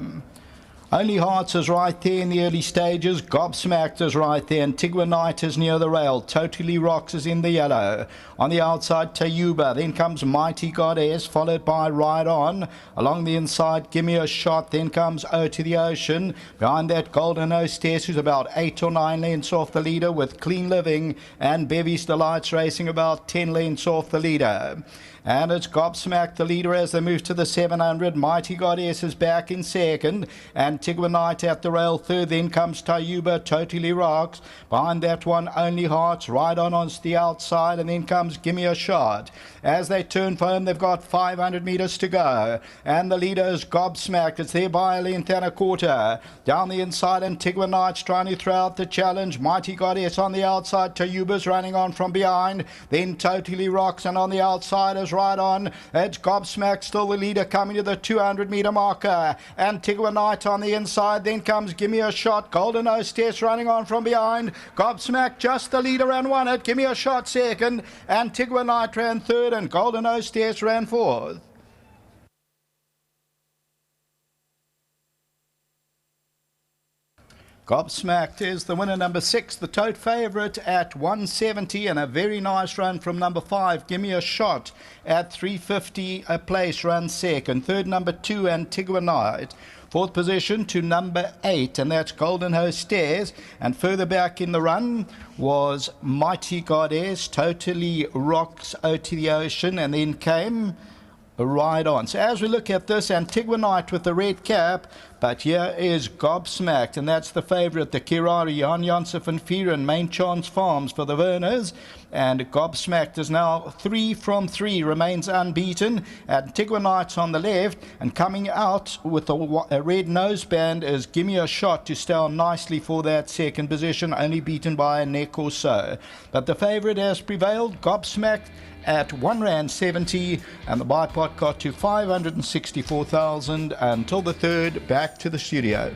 Only Hearts is right there in the early stages. Gobsmacked is right there. Antigua Knight is near the rail. Totally Rocks is in the yellow. On the outside, Tayuba. Then comes Mighty Goddess, followed by Ride On. Along the inside, Give Me a Shot. Then comes O to the Ocean. Behind that, Golden Hostess, who's about 8 or 9 lengths off the leader, with Clean Living and Bevy's Delights racing about 10 lengths off the leader. And it's Gobsmacked, the leader, as they move to the 700. Mighty Goddess is back in second. Antigua Knight at the rail third. Then comes Tayuba, Totally Rocks. Behind that one, Only Hearts. Ride On the outside. And then comes Give Me a Shot. As they turn for home, they've got 500 metres to go. And the leader is Gobsmacked. It's there by a length and a quarter. Down the inside, Antigua Knight's trying to throw out the challenge. Mighty Goddess on the outside. Tayuba's running on from behind. Then Totally Rocks. And on the outside is Right On. It's Gobsmacked, still the leader, coming to the 200 metre marker. Antigua Knight on the inside. Then comes Give Me a Shot. Golden Hostess running on from behind. Gobsmacked just the leader and won it. Give Me a Shot second. Antigua Knight ran third, and Golden Hostess ran fourth. Gobsmacked is the winner, number 6, the tote favourite at 170, and a very nice run from number 5, Give Me a Shot, at 350 a place, run second. Third, number 2, Antigua Knight. Fourth position to number 8, and that's Golden Hostess. And further back in the run was Mighty Goddess, Totally Rocks, O to the Ocean, and then came Ride On. So as we look at this, Antigua Knight with the red cap, but here is Gobsmacked, and that's the favourite, the Kirari, Jan Janssen van Vieren, Main Chance Farms for the Werners. And Gobsmacked is now 3 from 3, remains unbeaten. Antigua Knight's on the left, and coming out with a red noseband is Give Me a Shot to stay on nicely for that second position, only beaten by a neck or so. But the favourite has prevailed, Gobsmacked, at R1.70, and the buy pot got to 564,000. Until the third, back to the studio.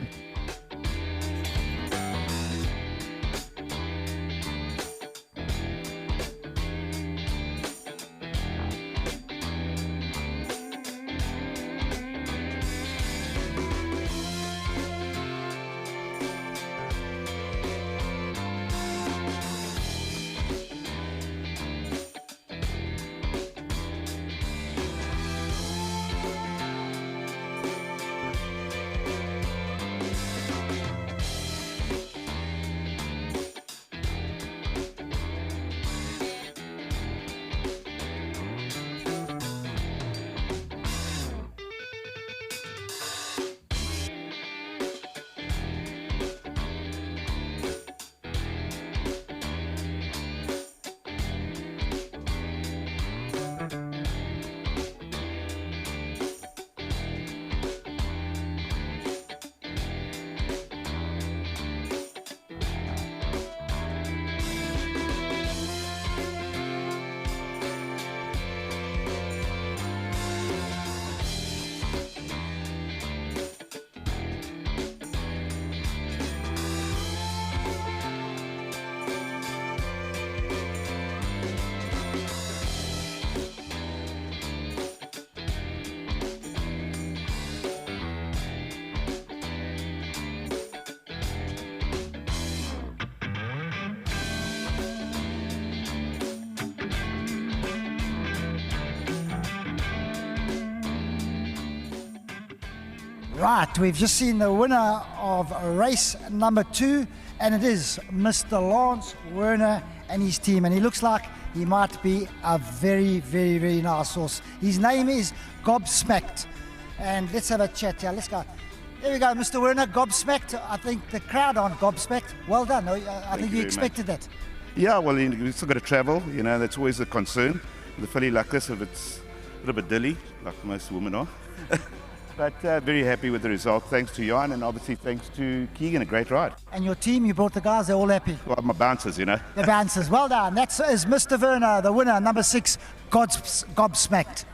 Right, we've just seen the winner of race number 2, and it is Mr. Lance Werner and his team, and he looks like he might be a very, very, very nice horse. His name is Gobsmacked, and let's have a chat here. Let's go. There we go, Mr. Werner, Gobsmacked. I think the crowd aren't gobsmacked. Well done. I think you expected that. Yeah, well, we've still got to travel. That's always a concern. The filly like this, if it's a little bit dilly, like most women are. But very happy with the result. Thanks to Jan, and obviously thanks to Keegan, a great ride. And your team, you brought the guys, they're all happy. Well, my bouncers, The bouncers, well done. That is Mr. Werner, the winner, number 6, Gobsmacked.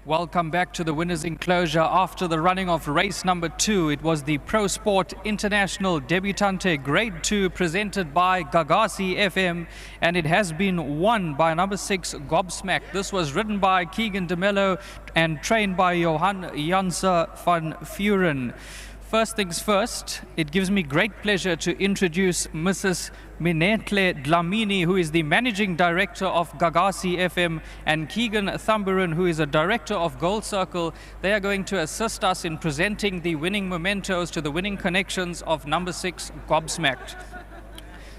Welcome back to the Winners' Enclosure. After the running of race number 2, it was the Pro Sport International Debutante Grade 2 presented by Gagasi FM, and it has been won by number 6 Gobsmacked. This was ridden by Keegan De Miller and trained by Johan Janse van Vuren. First things first, it gives me great pleasure to introduce Mrs. Minetle Dlamini, who is the Managing Director of Gagasi FM, and Keegan Thumburin, who is a Director of Gold Circle. They are going to assist us in presenting the winning mementos to the winning connections of number 6 Gobsmacked.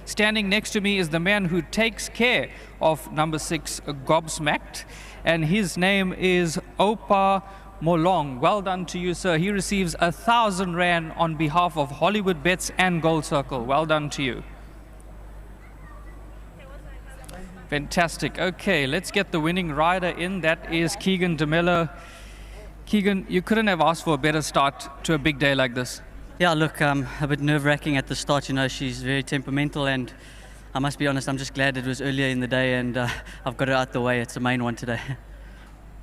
Standing next to me is the man who takes care of number 6 Gobsmacked, and his name is Opa Molong. Well done to you, sir. He receives 1,000 Rand on behalf of Hollywoodbets and Gold Circle. Well done to you. Fantastic. Okay, let's get the winning rider in. That is Keegan De Miller. Keegan, you couldn't have asked for a better start to a big day like this. Yeah, look, a bit nerve-wracking at the start. She's very temperamental, and I must be honest, I'm just glad it was earlier in the day, and I've got it out the way. It's the main one today.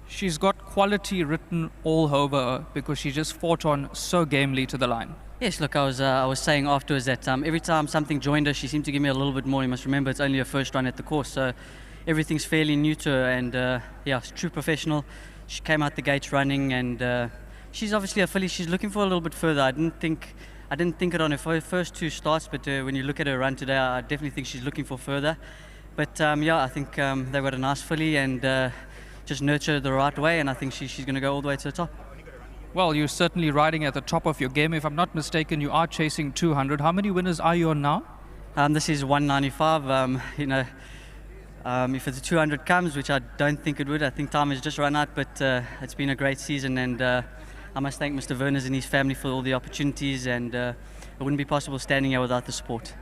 She's got quality written all over her because she just fought on so gamely to the line. Yes, look, I was saying afterwards that every time something joined her, she seemed to give me a little bit more. You must remember, it's only her first run at the course, so everything's fairly new to her, and yeah, she's a true professional. She came out the gates running, and she's obviously a filly. She's looking for a little bit further. I I didn't think it on her first 2 starts, but when you look at her run today, I definitely think she's looking for further. But yeah, I think they've got a nice filly and just nurture the right way, and I think she's going to go all the way to the top. Well, you're certainly riding at the top of your game. If I'm not mistaken, you are chasing 200. How many winners are you on now? This is 195. You know, if it's a 200 comes, which I don't think it would, I think time has just run out, but it's been a great season, and I must thank Mr. Werners and his family for all the opportunities, and it wouldn't be possible standing here without the support.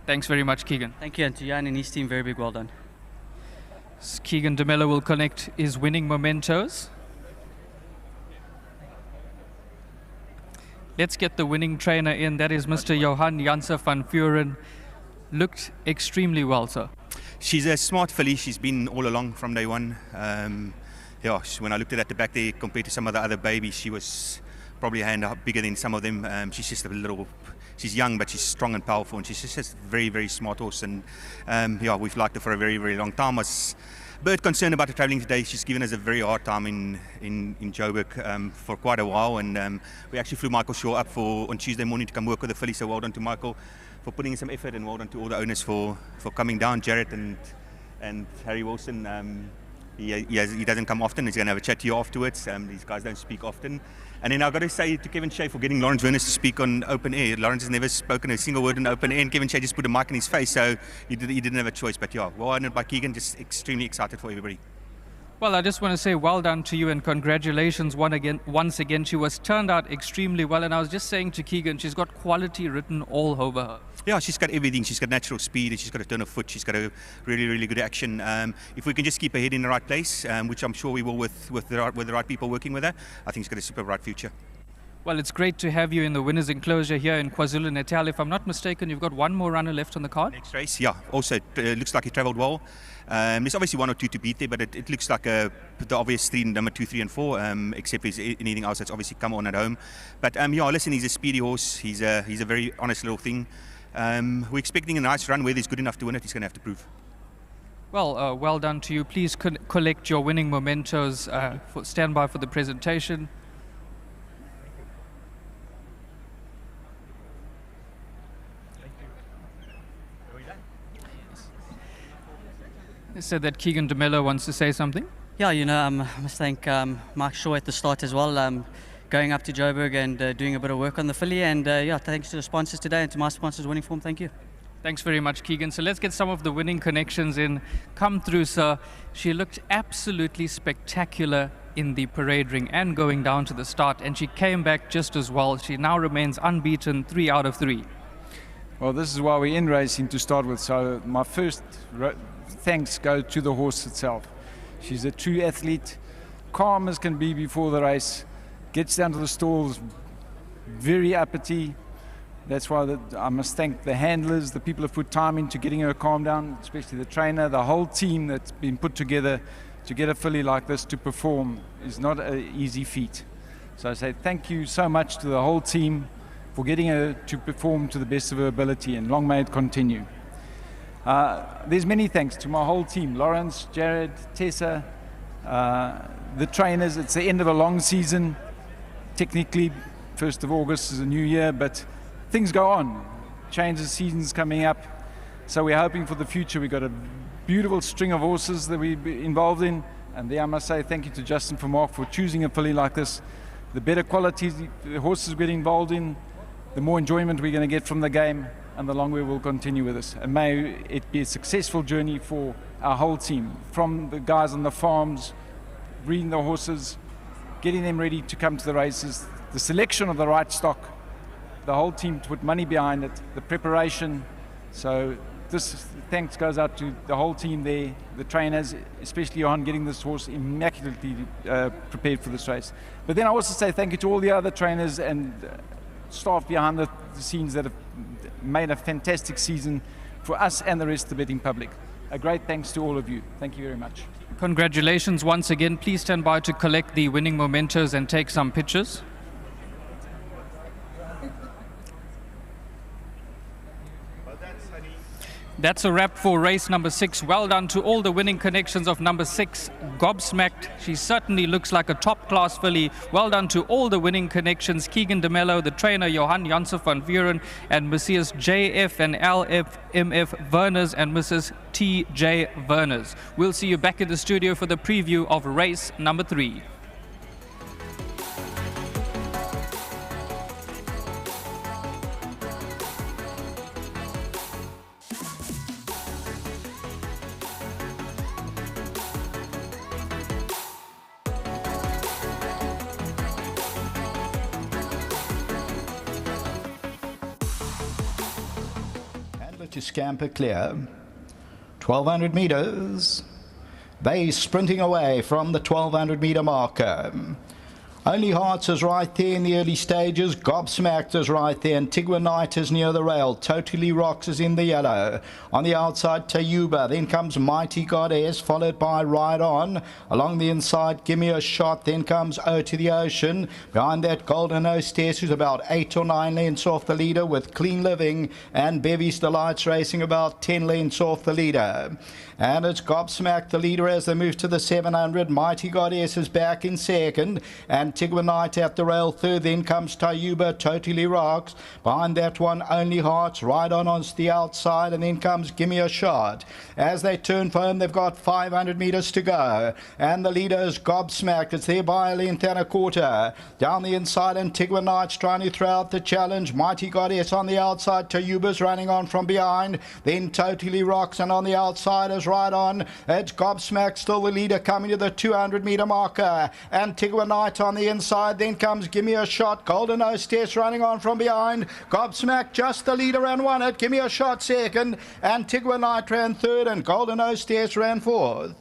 Thanks very much, Keegan. Thank you, and to Jan and his team, very big well done. Keegan De Miller will collect his winning mementos. Let's get the winning trainer in. That is Mr. Johan Janse van Vuren. Looked extremely well, sir. She's a smart filly. She's been all along from day one. Yeah, when I looked at the back there compared to some of the other babies, she was probably a hand bigger than some of them. She's just a little, she's young, but she's strong and powerful, and she's just a very, very smart horse. And yeah, we've liked her for a very, very long time. I was a bit concerned about her travelling today. She's given us a very hard time in Joburg for quite a while, and we actually flew Michael Shaw up on Tuesday morning to come work with the filly. So well done to Michael for putting in some effort, and well done to all the owners for coming down. Jared and Harry Wilson. He doesn't come often. He's going to have a chat to you afterwards. These guys don't speak often. And then I've got to say to Kevin Shea for getting Lawrence Werners to speak on open air. Lawrence has never spoken a single word in open air, and Kevin Shea just put a mic in his face, so he didn't have a choice. But yeah, well honored by Keegan, just extremely excited for everybody. Well, I just want to say well done to you and congratulations once again. She was turned out extremely well, and I was just saying to Keegan, she's got quality written all over her. Yeah, she's got everything. She's got natural speed, and she's got a turn of foot. She's got a really, really good action. If we can just keep her head in the right place, which I'm sure we will with the right people working with her, I think she's got a super bright future. Well, it's great to have you in the winners' enclosure here in KwaZulu-Natal. If I'm not mistaken, you've got one more runner left on the card? Next race, yeah. Also, it looks like he travelled well. There's obviously 1 or 2 to beat there, but it looks like the obvious 3, number 2, 3 and 4, except if there's anything else that's obviously come on at home. But yeah, listen, he's a speedy horse. He's a very honest little thing. We're expecting a nice run. Whether he's good enough to win it, he's going to have to prove. Well, well done to you. Please collect your winning mementos. Stand by for the presentation. They said that Keegan De Miller wants to say something. Yeah, you know, I must thank Mike Shaw at the start as well, going up to Joburg and doing a bit of work on the filly. And yeah, thanks to the sponsors today and to my sponsors, Winning Form. Thank you. Thanks very much, Keegan. So let's get some of the winning connections in. Come through, sir. She looked absolutely spectacular in the parade ring and going down to the start, and she came back just as well. She now remains unbeaten, 3 out of 3. Well, this is why we're in racing to start with. So my first thanks go to the horse itself. She's a true athlete, calm as can be before the race, gets down to the stalls, very uppity. That's why I must thank the handlers, the people who put time into getting her calm down, especially the trainer, the whole team that's been put together to get a filly like this to perform is not an easy feat. So I say thank you so much to the whole team for getting her to perform to the best of her ability, and long may it continue. There's many thanks to my whole team, Lawrence, Jared, Tessa, the trainers. It's the end of a long season. Technically, 1st of August is a new year, but things go on. Change of seasons coming up. So we're hoping for the future. We've got a beautiful string of horses that we're involved in. And there I must say thank you to Justin Vermaak for choosing a filly like this. The better quality the horses we get involved in, the more enjoyment we're going to get from the game, and the longer we'll continue with this. And may it be a successful journey for our whole team, from the guys on the farms, breeding the horses, getting them ready to come to the races, the selection of the right stock, the whole team to put money behind it, the preparation. So this thanks goes out to the whole team there, the trainers, especially Johan, getting this horse immaculately prepared for this race. But then I also say thank you to all the other trainers and staff behind the scenes that have made a fantastic season for us and the rest of the betting public. A great thanks to all of you. Thank you very much. Congratulations once again. Please stand by to collect the winning mementos and take some pictures. That's a wrap for race number 6. Well done to all the winning connections of number 6, Gobsmacked. She certainly looks like a top-class filly. Well done to all the winning connections, Keegan De Miller, the trainer Johan Janssen van Vuren, and Messias JF and LFMF Werners and Mrs. TJ Werners. We'll see you back in the studio for the preview of race number 3. To scamper clear. 1200 meters. They sprinting away from the 1200 meter marker. Only Hearts is right there in the early stages. Gobsmacked is right there. Antigua Knight is near the rail. Totally Rocks is in the yellow. On the outside, Tayuba. Then comes Mighty Goddess, followed by Ride On. Along the inside, Give Me a Shot. Then comes O to the Ocean. Behind that, Golden Hostess, who's about 8 or 9 lengths off the leader, with Clean Living and Bevy's Delights racing about 10 lengths off the leader. And it's Gobsmacked, the leader, as they move to the 700. Mighty Goddess is back in second. Antigua Knight at the rail third. Then comes Tayuba, Totally Rocks. Behind that one, Only Hearts. Ride On the outside. And then comes Give Me a Shot. As they turn for home, they've got 500 meters to go. And the leader is Gobsmacked. It's there by a length and a quarter. Down the inside, Antigua Knight's trying to throw out the challenge. Mighty Goddess on the outside. Tayuba's running on from behind. Then Totally Rocks. And on the outside is Ride On. It's Gobsmacked, still the leader, coming to the 200 meter marker. Antigua Knight on the inside. Then comes Give Me a Shot. Golden Hostess running on from behind. Gobsmacked just the leader and won it. Give Me a Shot second. Antigua Knight ran third and Golden Hostess ran fourth.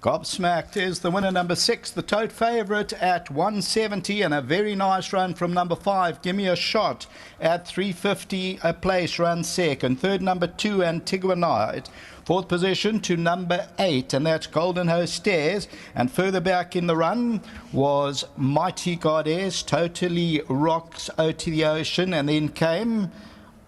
Gobsmacked is the winner, number 6, the tote favourite at 170, and a very nice run from number 5, Give Me a Shot, at 350 a place, run second. Third, number 2, Antigua Knight. Fourth position to number 8, and that's Golden Hostess. And further back in the run was Mighty Goddess, Totally Rocks, O to the Ocean, and then came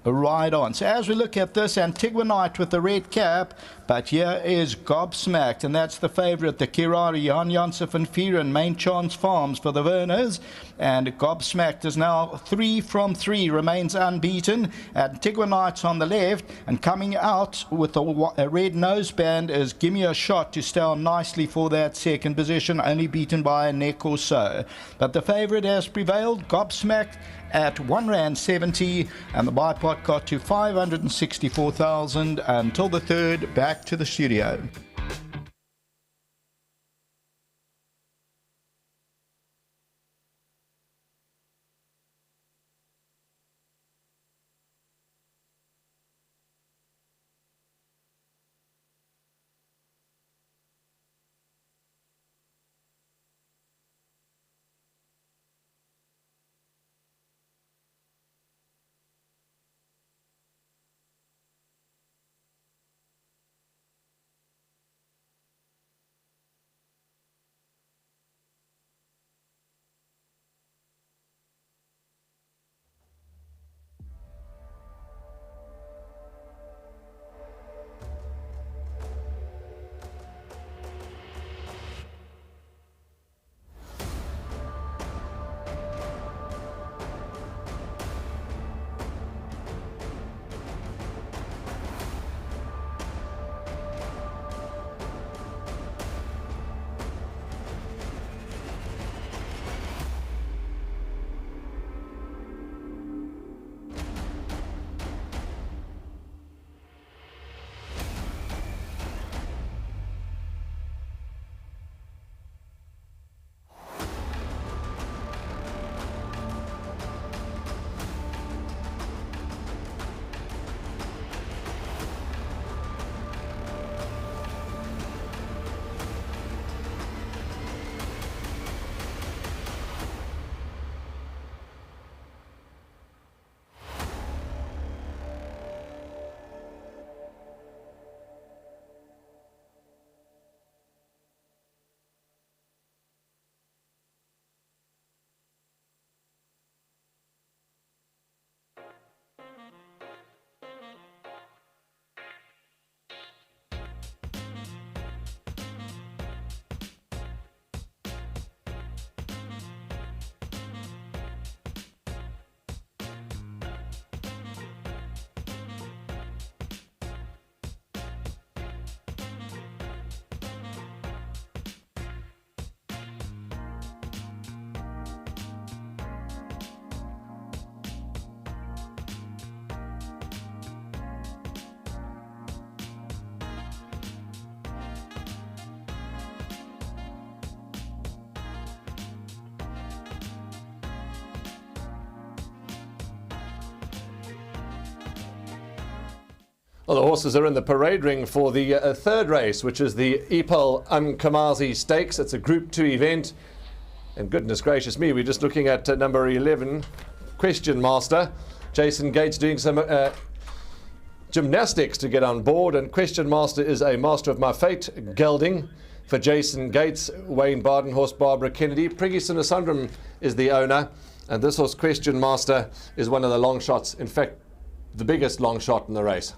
Ride On. So as we look at this, Antigua Knight with the red cap, but here is Gobsmacked, and that's the favourite, the Kirari, Jan Janssen van Vuren, Main Chance Farms for the Werners. And Gobsmacked is now 3 from 3, remains unbeaten. Antigua Knight's on the left, and coming out with a red noseband is Give Me a Shot to stay on nicely for that second position, only beaten by a neck or so. But the favourite has prevailed, Gobsmacked, at R1.70, and the buy pot got to 564,000 until the third. Back to the studio. Well, the horses are in the parade ring for the third race, which is the Untitled Stakes. It's a Group 2 event. And goodness gracious me, we're just looking at number 11, Question Master. Jason Gates doing some gymnastics to get on board. And Question Master is a master of my fate, gelding. For Jason Gates, Wayne Barden, horse Barbara Kennedy. Priggy Sinasundram is the owner. And this horse, Question Master, is one of the long shots. In fact, the biggest long shot in the race.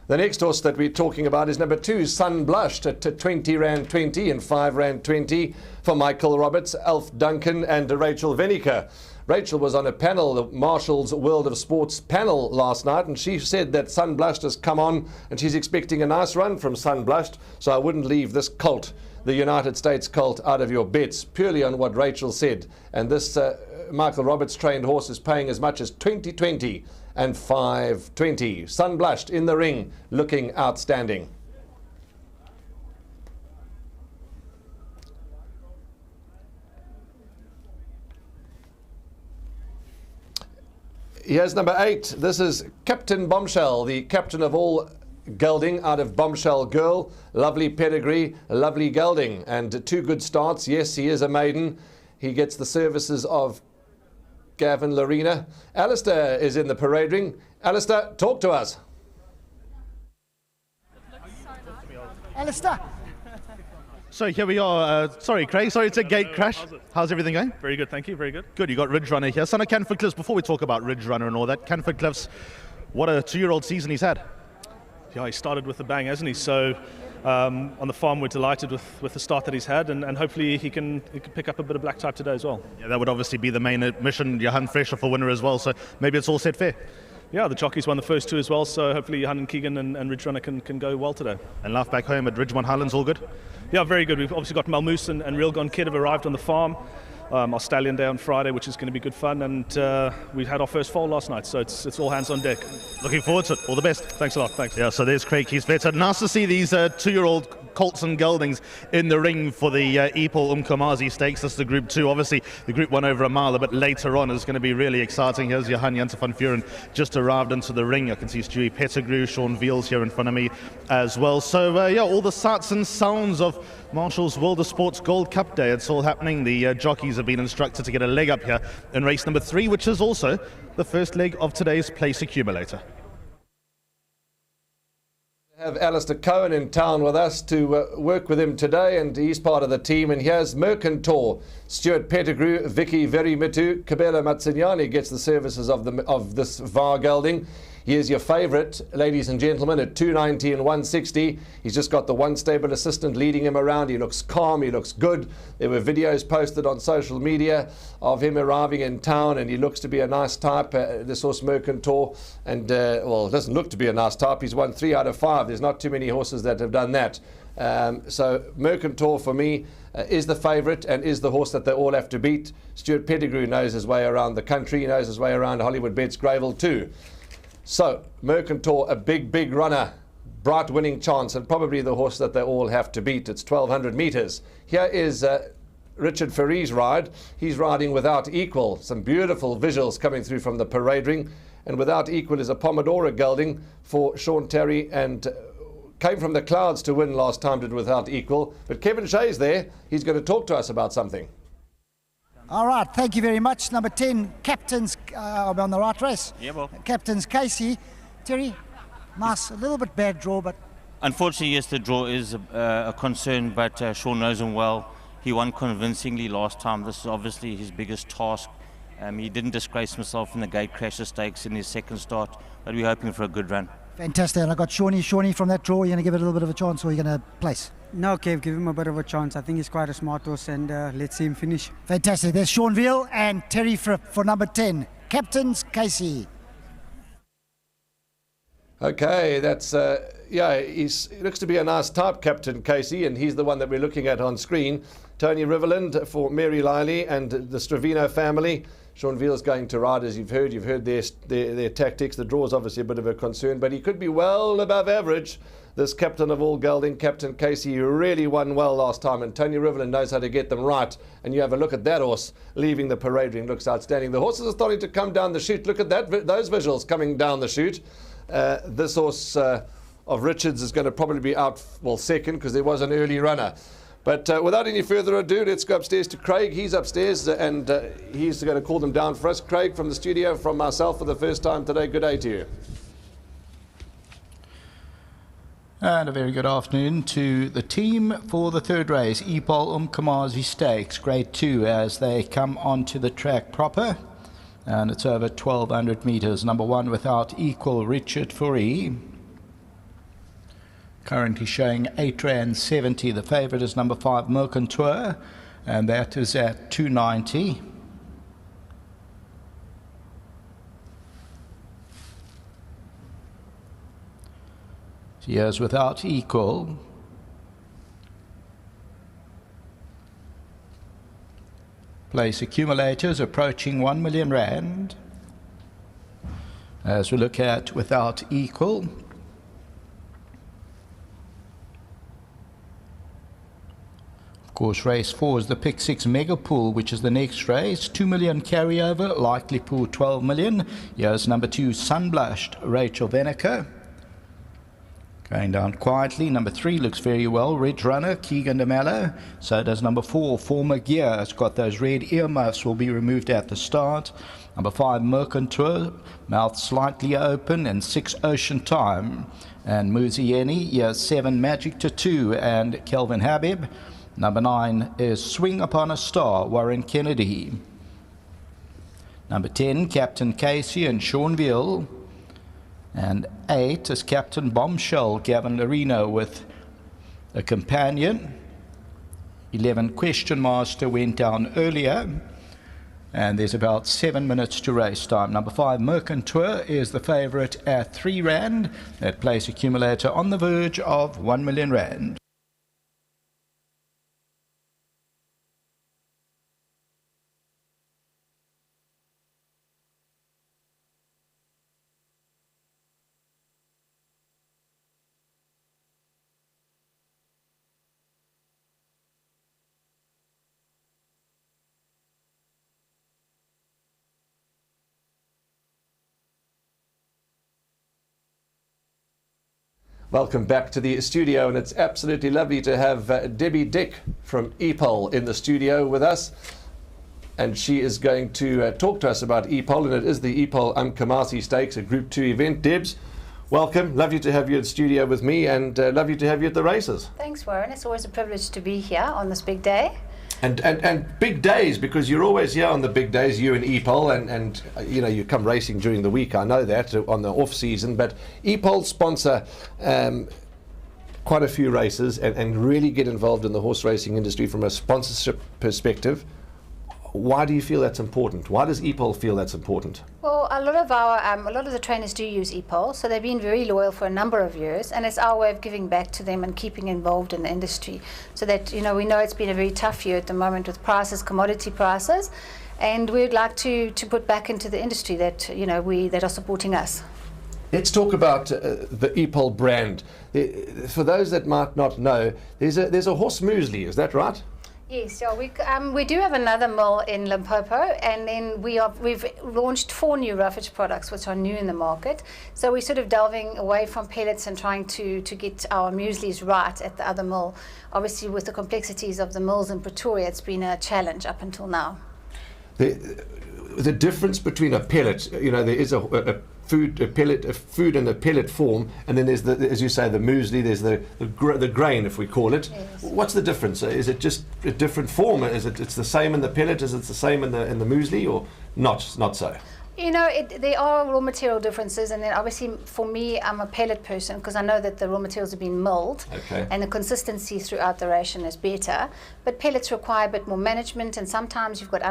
The next horse that we're talking about is number 2, Sun Blushed, at 20 Rand 20 and 5 Rand 20 for Michael Roberts, Alf Duncan and Rachel Venica. Rachel was on a panel, the Marshall's World of Sports panel last night, and she said that Sun Blushed has come on and she's expecting a nice run from Sun Blushed, so I wouldn't leave this colt, the United States colt, out of your bets, purely on what Rachel said. And this Michael Roberts trained horse is paying as much as 20.20 and 5.20. Sun Blushed in the ring, looking outstanding. Here's number 8. This is Captain Bombshell, the captain of all gelding out of Bombshell Girl. Lovely pedigree, lovely gelding, and 2 good starts. Yes, he is a maiden. He gets the services of Gavin Lorena. Alistair is in the parade ring. Alistair, talk to us. Alistair. So here we are. Sorry, Craig. Sorry, it's a gate crash. How's everything going? Very good, thank you. Very good. Good. You got Ridge Runner here. Son of Canford Cliffs. Before we talk about Ridge Runner and all that, Canford Cliffs, what a 2-year-old season he's had. Yeah, he started with a bang, hasn't he? So on the farm, we're delighted with the start that he's had, and hopefully he can pick up a bit of black type today as well. Yeah, that would obviously be the main mission. Johan Fresher for winner as well. So maybe it's all set fair. Yeah, the jockeys won the first 2 as well, so hopefully Johan and Keegan and Ridge Runner can go well today. And life back home at Ridgemont Highlands, all good? Yeah, very good. We've obviously got Malmoose and Real Gone Kid have arrived on the farm. Our Stallion Day on Friday, which is going to be good fun, and we had our first foal last night, so it's all hands on deck. Looking forward to it. All the best. Thanks a lot. Thanks. Yeah, so there's Craig Keith-Vetter. Nice to see these 2-year-old colts and geldings in the ring for the Untitled Stakes. That's the Group 2. Obviously, the Group 1 over a mile a bit later on is going to be really exciting. Here's Johan Janssen van Vuren just arrived into the ring. I can see Stewie Pettigrew, Sean Veals here in front of me as well. So, yeah, all the sights and sounds of Marshall's World of Sports Gold Cup Day. It's all happening. The jockeys have been instructed to get a leg up here in race number 3, which is also the first leg of today's place accumulator. Have Alistair Cohen in town with us to work with him today, and he's part of the team. And here's Mercantor, Stuart Pettigrew, Vicky Verimitu, Kabela Matsinyani gets the services of this VAR gelding. Here's your favourite, ladies and gentlemen, at 290 and 160. He's just got the one stable assistant leading him around. He looks calm, he looks good. There were videos posted on social media of him arriving in town, and he looks to be a nice type, this horse Mercantor. And, well, it doesn't look to be a nice type. He's won 3 out of 5. There's not too many horses that have done that. So Mercantor, for me, is the favourite and is the horse that they all have to beat. Stuart Pettigrew knows his way around the country. He knows his way around Hollywoodbets, Greyville too. So, Mercantor, a big runner, bright winning chance, and probably the horse that they all have to beat. It's 1,200 metres. Here is Richard Ferrie's ride. He's riding Without Equal. Some beautiful visuals coming through from the parade ring. And Without Equal is a Pomodoro gelding for Sean Terry, and came from the clouds to win last time, did Without Equal. But Kevin Shea's there. He's going to talk to us about something. All right, thank you very much. Number 10, Captain's, on the right race. Yeah, well. Captain's Casey. Terry, nice, a little bit bad draw, but... Unfortunately, yes, the draw is a concern, but Sean knows him well. He won convincingly last time. This is obviously his biggest task. He didn't disgrace himself in the gate crasher stakes in his second start, but we're hoping for a good run. Fantastic, and I got Shawnee from that draw. You're going to give it a little bit of a chance, or you're going to place? No, Kev, give him a bit of a chance. I think he's quite a smart horse, and let's see him finish. Fantastic. There's Sean Veal and Terry Fripp for number 10. Captain's Casey. Okay, that's, yeah, he looks to be a nice type, Captain Casey, and he's the one that we're looking at on screen. Tony Riverland for Mary Liley and the Stravino family. Sean Veal's going to ride, as you've heard their tactics. The draw is obviously a bit of a concern, but he could be well above average. This captain of all gelding, Captain Casey, who really won well last time, and Tony Riverland knows how to get them right. And you have a look at that horse leaving the parade ring, looks outstanding. The horses are starting to come down the chute. Look at those visuals coming down the chute. This horse of Richards is going to probably be out, well, second, because there was an early runner. But without any further ado, let's go upstairs to Craig. He's upstairs, and he's going to call them down for us. Craig, from the studio, from myself for the first time today, good day to you. And a very good afternoon to the team for the third race, Epol Umkomazi Stakes, Grade 2, as they come onto the track proper. And it's over 1,200 metres. Number 1 without equal, Richard Fourie. Currently showing R8.70. The favourite is number 5, Mercantour, and that is at 290. Here's without equal. Place accumulators approaching 1 million rand. As we look at without equal. Of course, race 4 is the Pick 6 Mega Pool, which is the next race. 2 million carryover, likely pool 12 million. Here's number 2, Sunblushed, Rachel Veneker. Going down quietly. Number 3 looks very well. Red Runner, Keegan De Miller. So does number 4, Former Gear. It's got those red earmuffs, will be removed at the start. Number 5, Mercantour, mouth slightly open. And 6, Ocean Time. And Muzieni. Here's 7, Magic Tattoo and Kelvin Habib. Number 9 is Swing Upon a Star, Warren Kennedy. Number 10, Captain Casey and Sean Veal. And 8 is Captain Bombshell, Gavin Larino, with a companion. 11, Question Master, went down earlier. And there's about 7 minutes to race time. Number 5, Mercantour, is the favourite at 3 rand. That place accumulator on the verge of 1 million rand. Welcome back to the studio, and it's absolutely lovely to have Debbie Dick from Epol in the studio with us. And she is going to talk to us about Epol, and it is the Epol Umkomazi Stakes, a Group 2 event. Debs, welcome. Lovely to have you in the studio with me, and lovely to have you at the races. Thanks, Warren. It's always a privilege to be here on this big day. And big days, because you're always here on the big days, you and Epol, and you know, you come racing during the week, I know that, on the off season, but Epol sponsor quite a few races and really get involved in the horse racing industry from a sponsorship perspective. Why do you feel that's important? Why does Epol feel that's important? Well, a lot of the trainers do use Epol, so they've been very loyal for a number of years, and it's our way of giving back to them and keeping involved in the industry. So that, you know, we know it's been a very tough year at the moment with prices, commodity prices, and we'd like to put back into the industry that, you know, that are supporting us. Let's talk about the Epol brand. For those that might not know, there's a horse muesli, is that right? Yes, yeah, we do have another mill in Limpopo, and then we've launched 4 new roughage products which are new in the market. So we're sort of delving away from pellets and trying to get our mueslis right at the other mill. Obviously, with the complexities of the mills in Pretoria, it's been a challenge up until now. The difference between a pellet, you know, there is a food in a pellet form, and then there's the, as you say, the muesli. There's the grain, if we call it. Yes. What's the difference? Is it just a different form? It's the same in the pellet? Is it the same in the muesli, or not so? You know, there are raw material differences, and then obviously for me, I'm a pellet person because I know that the raw materials have been milled, and the consistency throughout the ration is better. But pellets require a bit more management, and sometimes you've got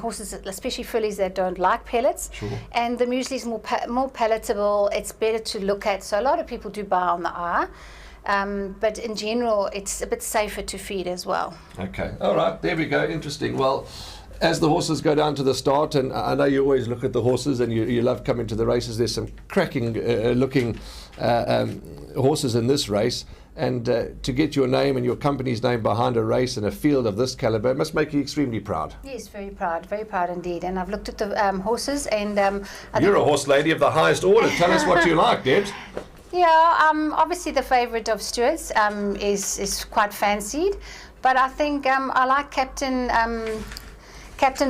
horses, especially fillies, that don't like pellets. Sure. And the muesli is more palatable. It's better to look at, so a lot of people do buy on the eye. But in general, it's a bit safer to feed as well. Okay, all right, there we go. Interesting. Well, as the horses go down to the start, and I know you always look at the horses and you love coming to the races, there's some cracking looking horses in this race. And to get your name and your company's name behind a race in a field of this caliber must make you extremely proud. Yes, very proud indeed. And I've looked at the horses, and you're a horse lady of the highest order. Tell us what you like, Debs. Yeah, obviously the favourite of Stuart's is quite fancied, but I think I like Captain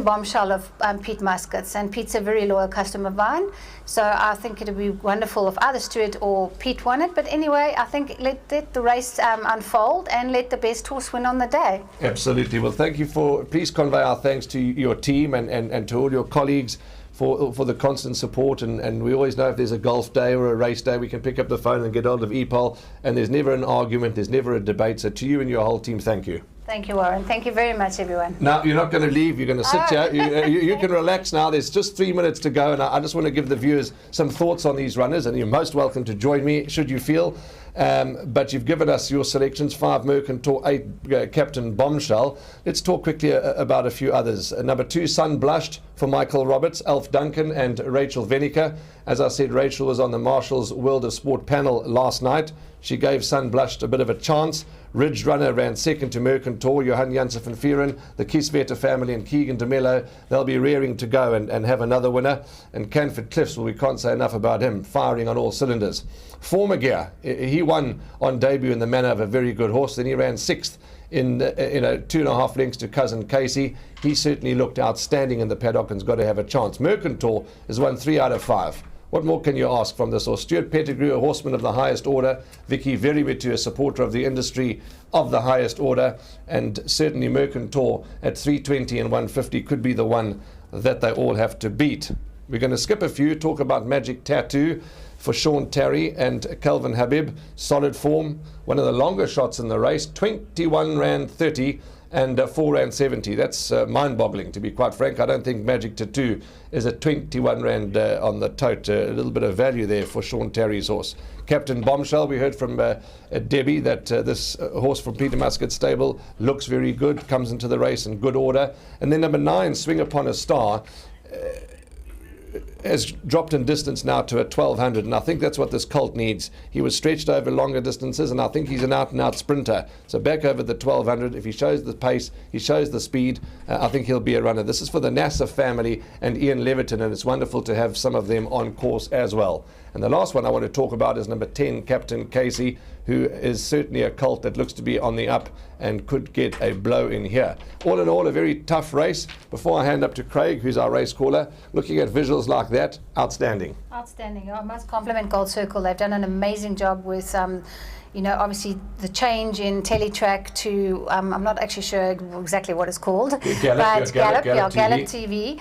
Bombshell of Pete Muscat's, and Pete's a very loyal customer of mine, so I think it would be wonderful if either Stuart or Pete won it. But anyway, I think let the race unfold and let the best horse win on the day. Absolutely. Well, thank you please convey our thanks to your team and to all your colleagues for the constant support, and we always know if there's a golf day or a race day, we can pick up the phone and get hold of EPOL, and there's never an argument, there's never a debate. So to you and your whole team, thank you. Thank you, Warren. Thank you very much, everyone. Now, you're not going to leave. You're going to sit here. You can relax now. There's just 3 minutes to go, and I just want to give the viewers some thoughts on these runners, and you're most welcome to join me, should you feel. But you've given us your selections, 5 Mercantor, 8 Captain Bombshell. Let's talk quickly about a few others. Number 2, Sun Blushed for Michael Roberts, Alf Duncan and Rachel Venica. As I said, Rachel was on the Marshall's World of Sport panel last night. She gave Sun Blushed a bit of a chance. Ridge Runner ran second to Mercantor, Johan Janssen van Vieren, the Kieswetter family and Keegan De Miller. They'll be rearing to go and have another winner. And Canford Cliffs, well, we can't say enough about him, firing on all cylinders. Former Gear, he won on debut in the manner of a very good horse. Then he ran 6th in 2.5 lengths to Cousin Casey. He certainly looked outstanding in the paddock and's got to have a chance. Mercantor has won 3 out of 5. What more can you ask from this horse? Stuart Pettigrew, a horseman of the highest order. Vicky Veribitu, a supporter of the industry of the highest order. And certainly Mercantor at 320 and 150 could be the one that they all have to beat. We're going to skip a few, talk about Magic Tattoo for Sean Terry and Calvin Habib. Solid form, one of the longer shots in the race. 21 Rand 30 and 4 Rand 70. That's mind-boggling, to be quite frank. I don't think Magic Tattoo is at 21 Rand on the tote. A little bit of value there for Sean Terry's horse. Captain Bombshell, we heard from Debbie that this horse from Peter Muscat's stable looks very good, comes into the race in good order. And then number 9, Swing Upon a Star, has dropped in distance now to a 1200, and I think that's what this colt needs. He was stretched over longer distances, and I think he's an out-and-out sprinter. So back over the 1200, if he shows the pace, he shows the speed, I think he'll be a runner. This is for the Nasser family and Ian Leviton, and it's wonderful to have some of them on course as well. And the last one I want to talk about is number 10, Captain Casey, who is certainly a colt that looks to be on the up and could get a blow in here. All in all, a very tough race. Before I hand up to Craig, who's our race caller, looking at visuals like that, outstanding. Outstanding. I must compliment Gold Circle. They've done an amazing job with, obviously the change in teletrack to, I'm not actually sure exactly what it's called, Gallup TV.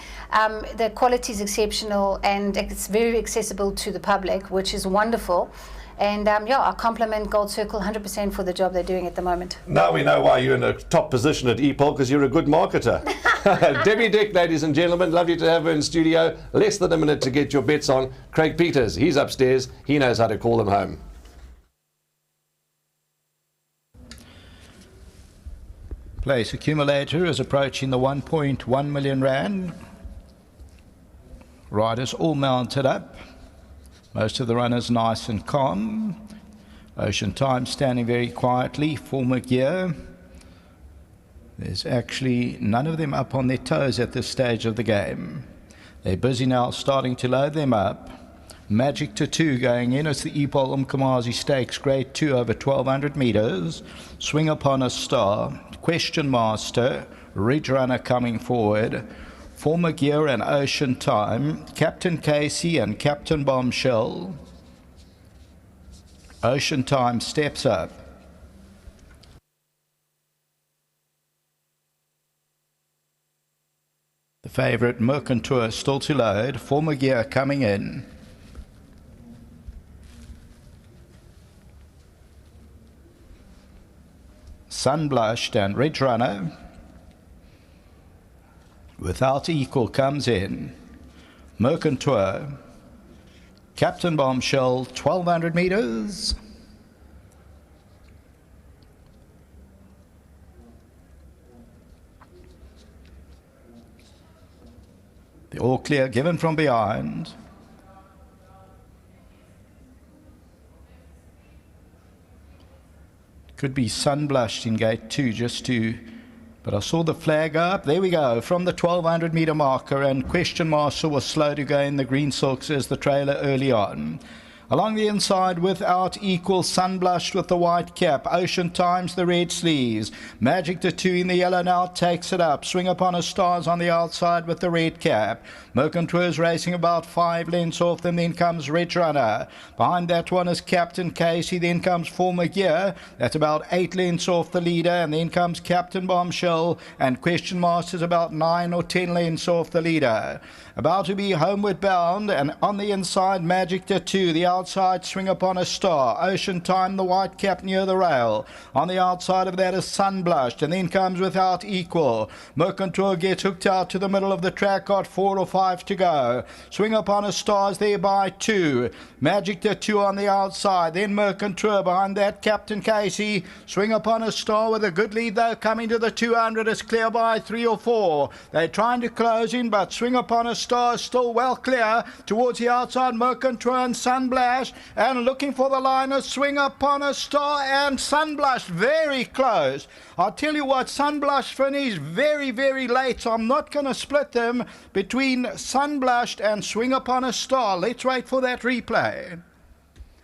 The quality is exceptional and it's very accessible to the public, which is wonderful. And I compliment Gold Circle 100% for the job they're doing at the moment. Now we know why you're in a top position at EPOL, because you're a good marketer. Debbie Dick, ladies and gentlemen, lovely to have her in studio. Less than a minute to get your bets on. Craig Peters, he's upstairs. He knows how to call them home. Place accumulator is approaching the 1.1 million rand. Riders all mounted up. Most of the runners nice and calm. Ocean Time standing very quietly. Former Gear. There's actually none of them up on their toes at this stage of the game. They're busy now starting to load them up. Magic Tattoo going in. It's the EPOL Umkamazi Stakes Grade 2 over 1200 meters. Swing Upon a Star. Question Master. Ridge Runner coming forward. Former Gear and Ocean Time, Captain Casey and Captain Bombshell. Ocean Time steps up. The favourite Mercantor still to load. Former Gear coming in. Sun Blushed and Ridge Runner. Without Equal comes in. Mercantor. Captain Bombshell, 1200 meters. The all clear given from behind. Could be Sunblushed in gate 2 just to... But I saw the flag up. There we go, from the 1200 meter marker, and Question Marshal was slow to go in the green silks as the trailer early on. Along the inside, Without Equal, Sunblushed with the white cap. Ocean Times, the red sleeves. Magic Tattoo in the yellow now takes it up. Swing Upon a Stars on the outside with the red cap. Mercantour's racing about 5 lengths off them. Then comes Red Runner. Behind that one is Captain Casey. Then comes Former Gear. That's about 8 lengths off the leader. And then comes Captain Bombshell. And Question Master's about 9 or 10 lengths off the leader. About to be homeward bound, and on the inside, Magic Tattoo. The outside, Swing Upon a Star. Ocean Time, the white cap near the rail. On the outside of that is Sunblushed, and then comes Without Equal. Mercantour gets hooked out to the middle of the track, got 4 or 5 to go. Swing Upon a Star's there by 2. Magic Tattoo on the outside, then Mercantour behind that, Captain Casey. Swing Upon a Star with a good lead though, coming to the 200 is clear by 3 or 4. They're trying to close in, but Swing Upon a Star is still well clear towards the outside. Mercantour and Sunblush, and looking for the line is Swing Upon a Star and Sunblush very close. I'll tell you what, Sunblush finished very, very late, so I'm not going to split them between Sunblushed and Swing Upon a Star. Let's wait for that replay.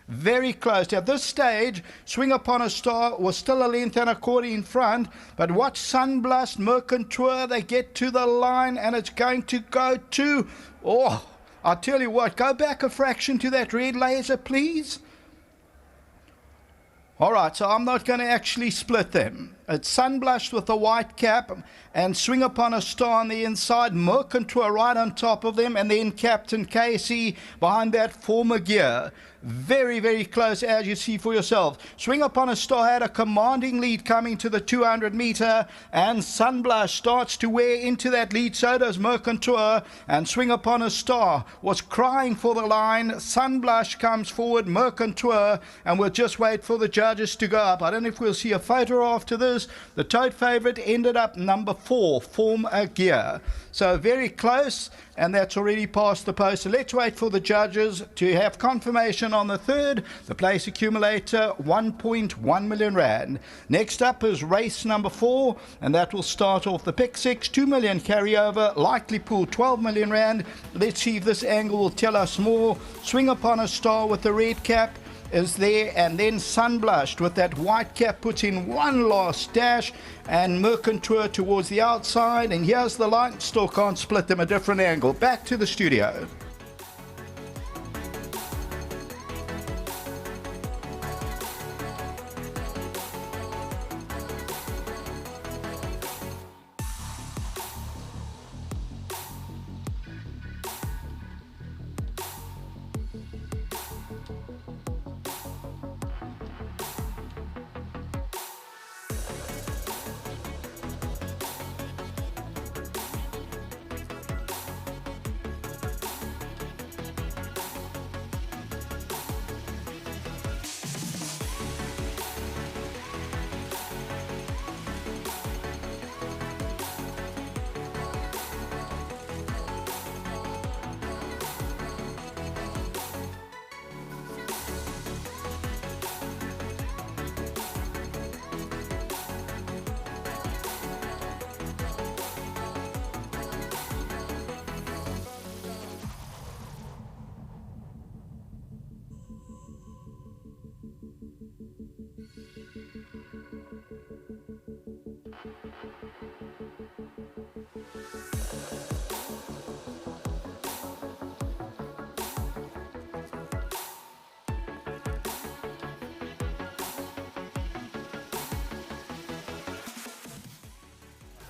Very close. At this stage, Swing Upon a Star was still a length and a quarter in front, but watch Sunblushed, Mercantour, they get to the line, and it's going to go to... Oh, I'll tell you what, go back a fraction to that red laser, please. All right, so I'm not going to actually split them. It's Sunblushed with the white cap and Swing Upon a Star on the inside, Mercantour right on top of them, and then Captain Casey behind that, Former Gear. Very, very close, as you see for yourself. Swing Upon a Star had a commanding lead coming to the 200 meter, and Sunblush starts to wear into that lead. So does Mercantour, and Swing Upon a Star was crying for the line. Sunblush comes forward, Mercantour, and we'll just wait for the judges to go up. I don't know if we'll see a photo after this. The tote favorite ended up number 4, Former Gear. So very close, and that's already past the post. So let's wait for the judges to have confirmation on the third. The place accumulator, 1.1 million rand. Next up is race number 4, and that will start off the pick 6, 2 million carryover, likely pool 12 million rand. Let's see if this angle will tell us more. Swing Upon a Star with the red cap is there, and then Sunblushed with that white cap puts in one last dash, and Mercantour towards the outside, and here's the line. Still can't split them, a different angle. Back to the studio.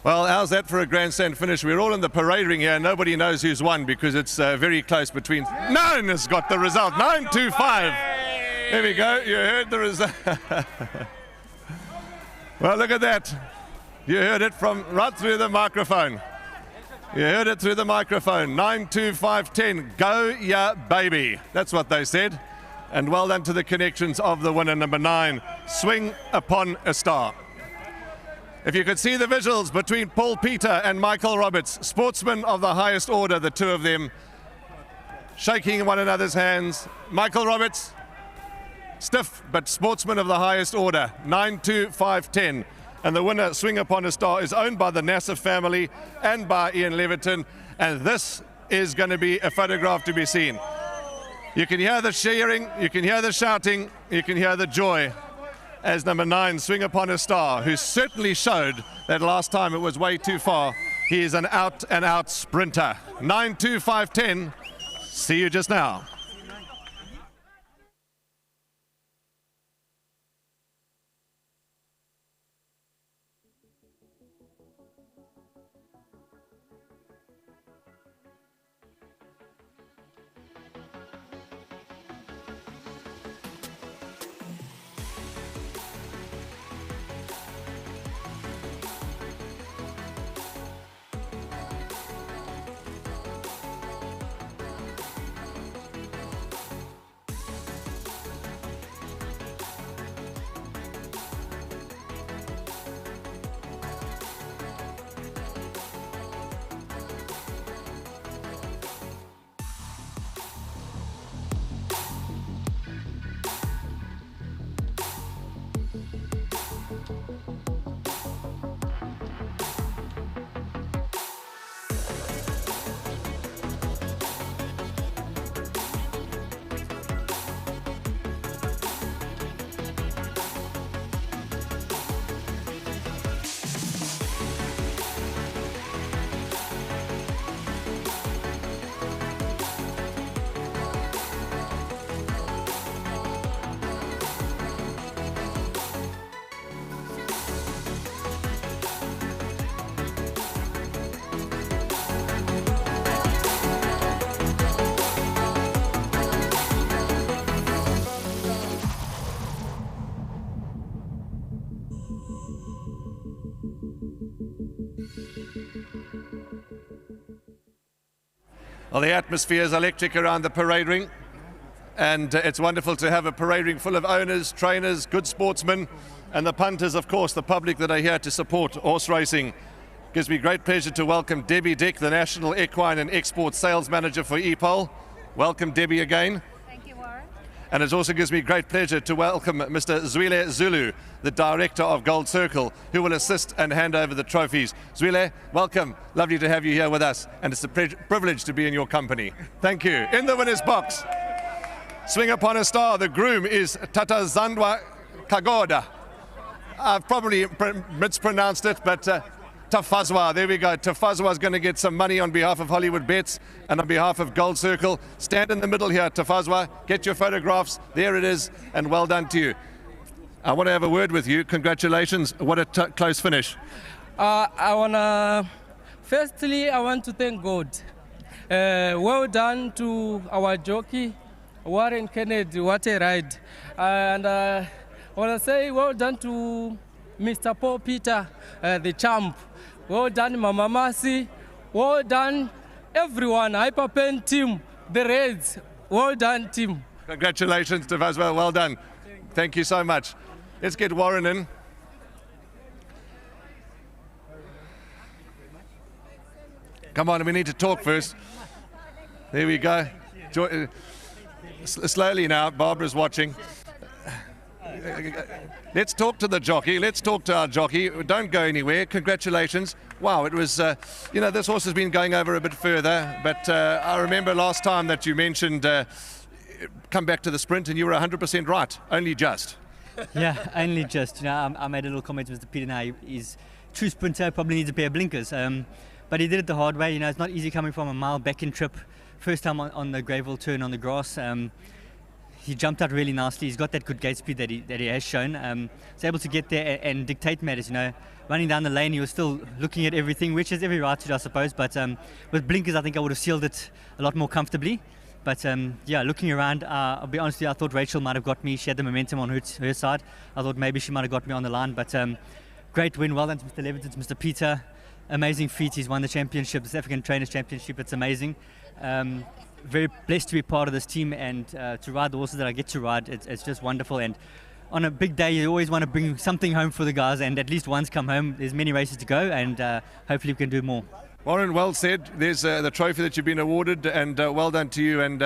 Well, how's that for a grandstand finish? We're all in the parade ring here. Nobody knows who's won because it's very close between... Nine has got the result. 9-2-5. There we go. You heard the result. Well, look at that. You heard it from right through the microphone. You heard it through the microphone. 9-2-5-10. Go, ya baby. That's what they said. And well done to the connections of the winner, number 9, Swing Upon a Star. If you could see the visuals between Paul Peter and Michael Roberts, sportsmen of the highest order, the two of them, shaking one another's hands. Michael Roberts, stiff but sportsman of the highest order, 92510. And the winner, Swing Upon a Star, is owned by the Nassif family and by Ian Leverton. And this is going to be a photograph to be seen. You can hear the cheering, you can hear the shouting, you can hear the joy as number 9, Swing Upon a Star, who certainly showed that last time it was way too far. He is an out-and-out sprinter. 92510. See you just now. Well, the atmosphere is electric around the parade ring, and it's wonderful to have a parade ring full of owners, trainers, good sportsmen, and the punters, of course, the public that are here to support horse racing. Gives me great pleasure to welcome Debbie Dick, the National Equine and Export Sales Manager for EPOL. Welcome, Debbie, again. Thank you, Warren. And it also gives me great pleasure to welcome Mr. Zwile Zulu, the Director of Gold Circle, who will assist and hand over the trophies. Zwile, welcome. Lovely to have you here with us, and it's a privilege to be in your company. Thank you. In the winner's box, Swing Upon a Star. The groom is Tatazandwa Kagoda. I've probably mispronounced it, but Tafazwa, there we go. Tafazwa is going to get some money on behalf of Hollywoodbets and on behalf of Gold Circle. Stand in the middle here, Tafazwa. Get your photographs. There it is, and well done to you. I want to have a word with you. Congratulations. What a close finish. Firstly, I want to thank God. Well done to our jockey, Warren Kennedy. What a ride. And I want to say well done to Mr. Paul Peter, the champ. Well done, Mama Mercy. Well done, everyone. Hyperpen team, the Reds. Well done, team. Congratulations to Vaswell. Well done. Thank you so much. Let's get Warren in. Come on, we need to talk first. There we go. Slowly now, Barbara's watching. Let's talk to the jockey. Let's talk to our jockey. Don't go anywhere. Congratulations. Wow, it was, this horse has been going over a bit further, but I remember last time that you mentioned come back to the sprint and you were 100% right, only just. Yeah, only just. I made a little comment to Mr. Peter now. He's true sprinter, probably needs a pair of blinkers. But he did it the hard way. It's not easy coming from a mile back-in trip. First time on the Greyville turn on the grass. He jumped out really nicely. He's got that good gate speed that he has shown. He's able to get there and dictate matters. Running down the lane, he was still looking at everything, which is every right to, I suppose. But with blinkers, I think I would have sealed it a lot more comfortably. But looking around, I'll be honest with you, I thought Rachel might have got me. She had the momentum on her side. I thought maybe she might have got me on the line. But great win. Well done to Mr. Leverton, to Mr. Peter. Amazing feat. He's won the championship, the South African Trainers Championship. It's amazing. Very blessed to be part of this team and to ride the horses that I get to ride. It's just wonderful. And on a big day, you always want to bring something home for the guys, and at least once come home. There's many races to go, and hopefully we can do more. Warren, well said. There's the trophy that you've been awarded, and well done to you. And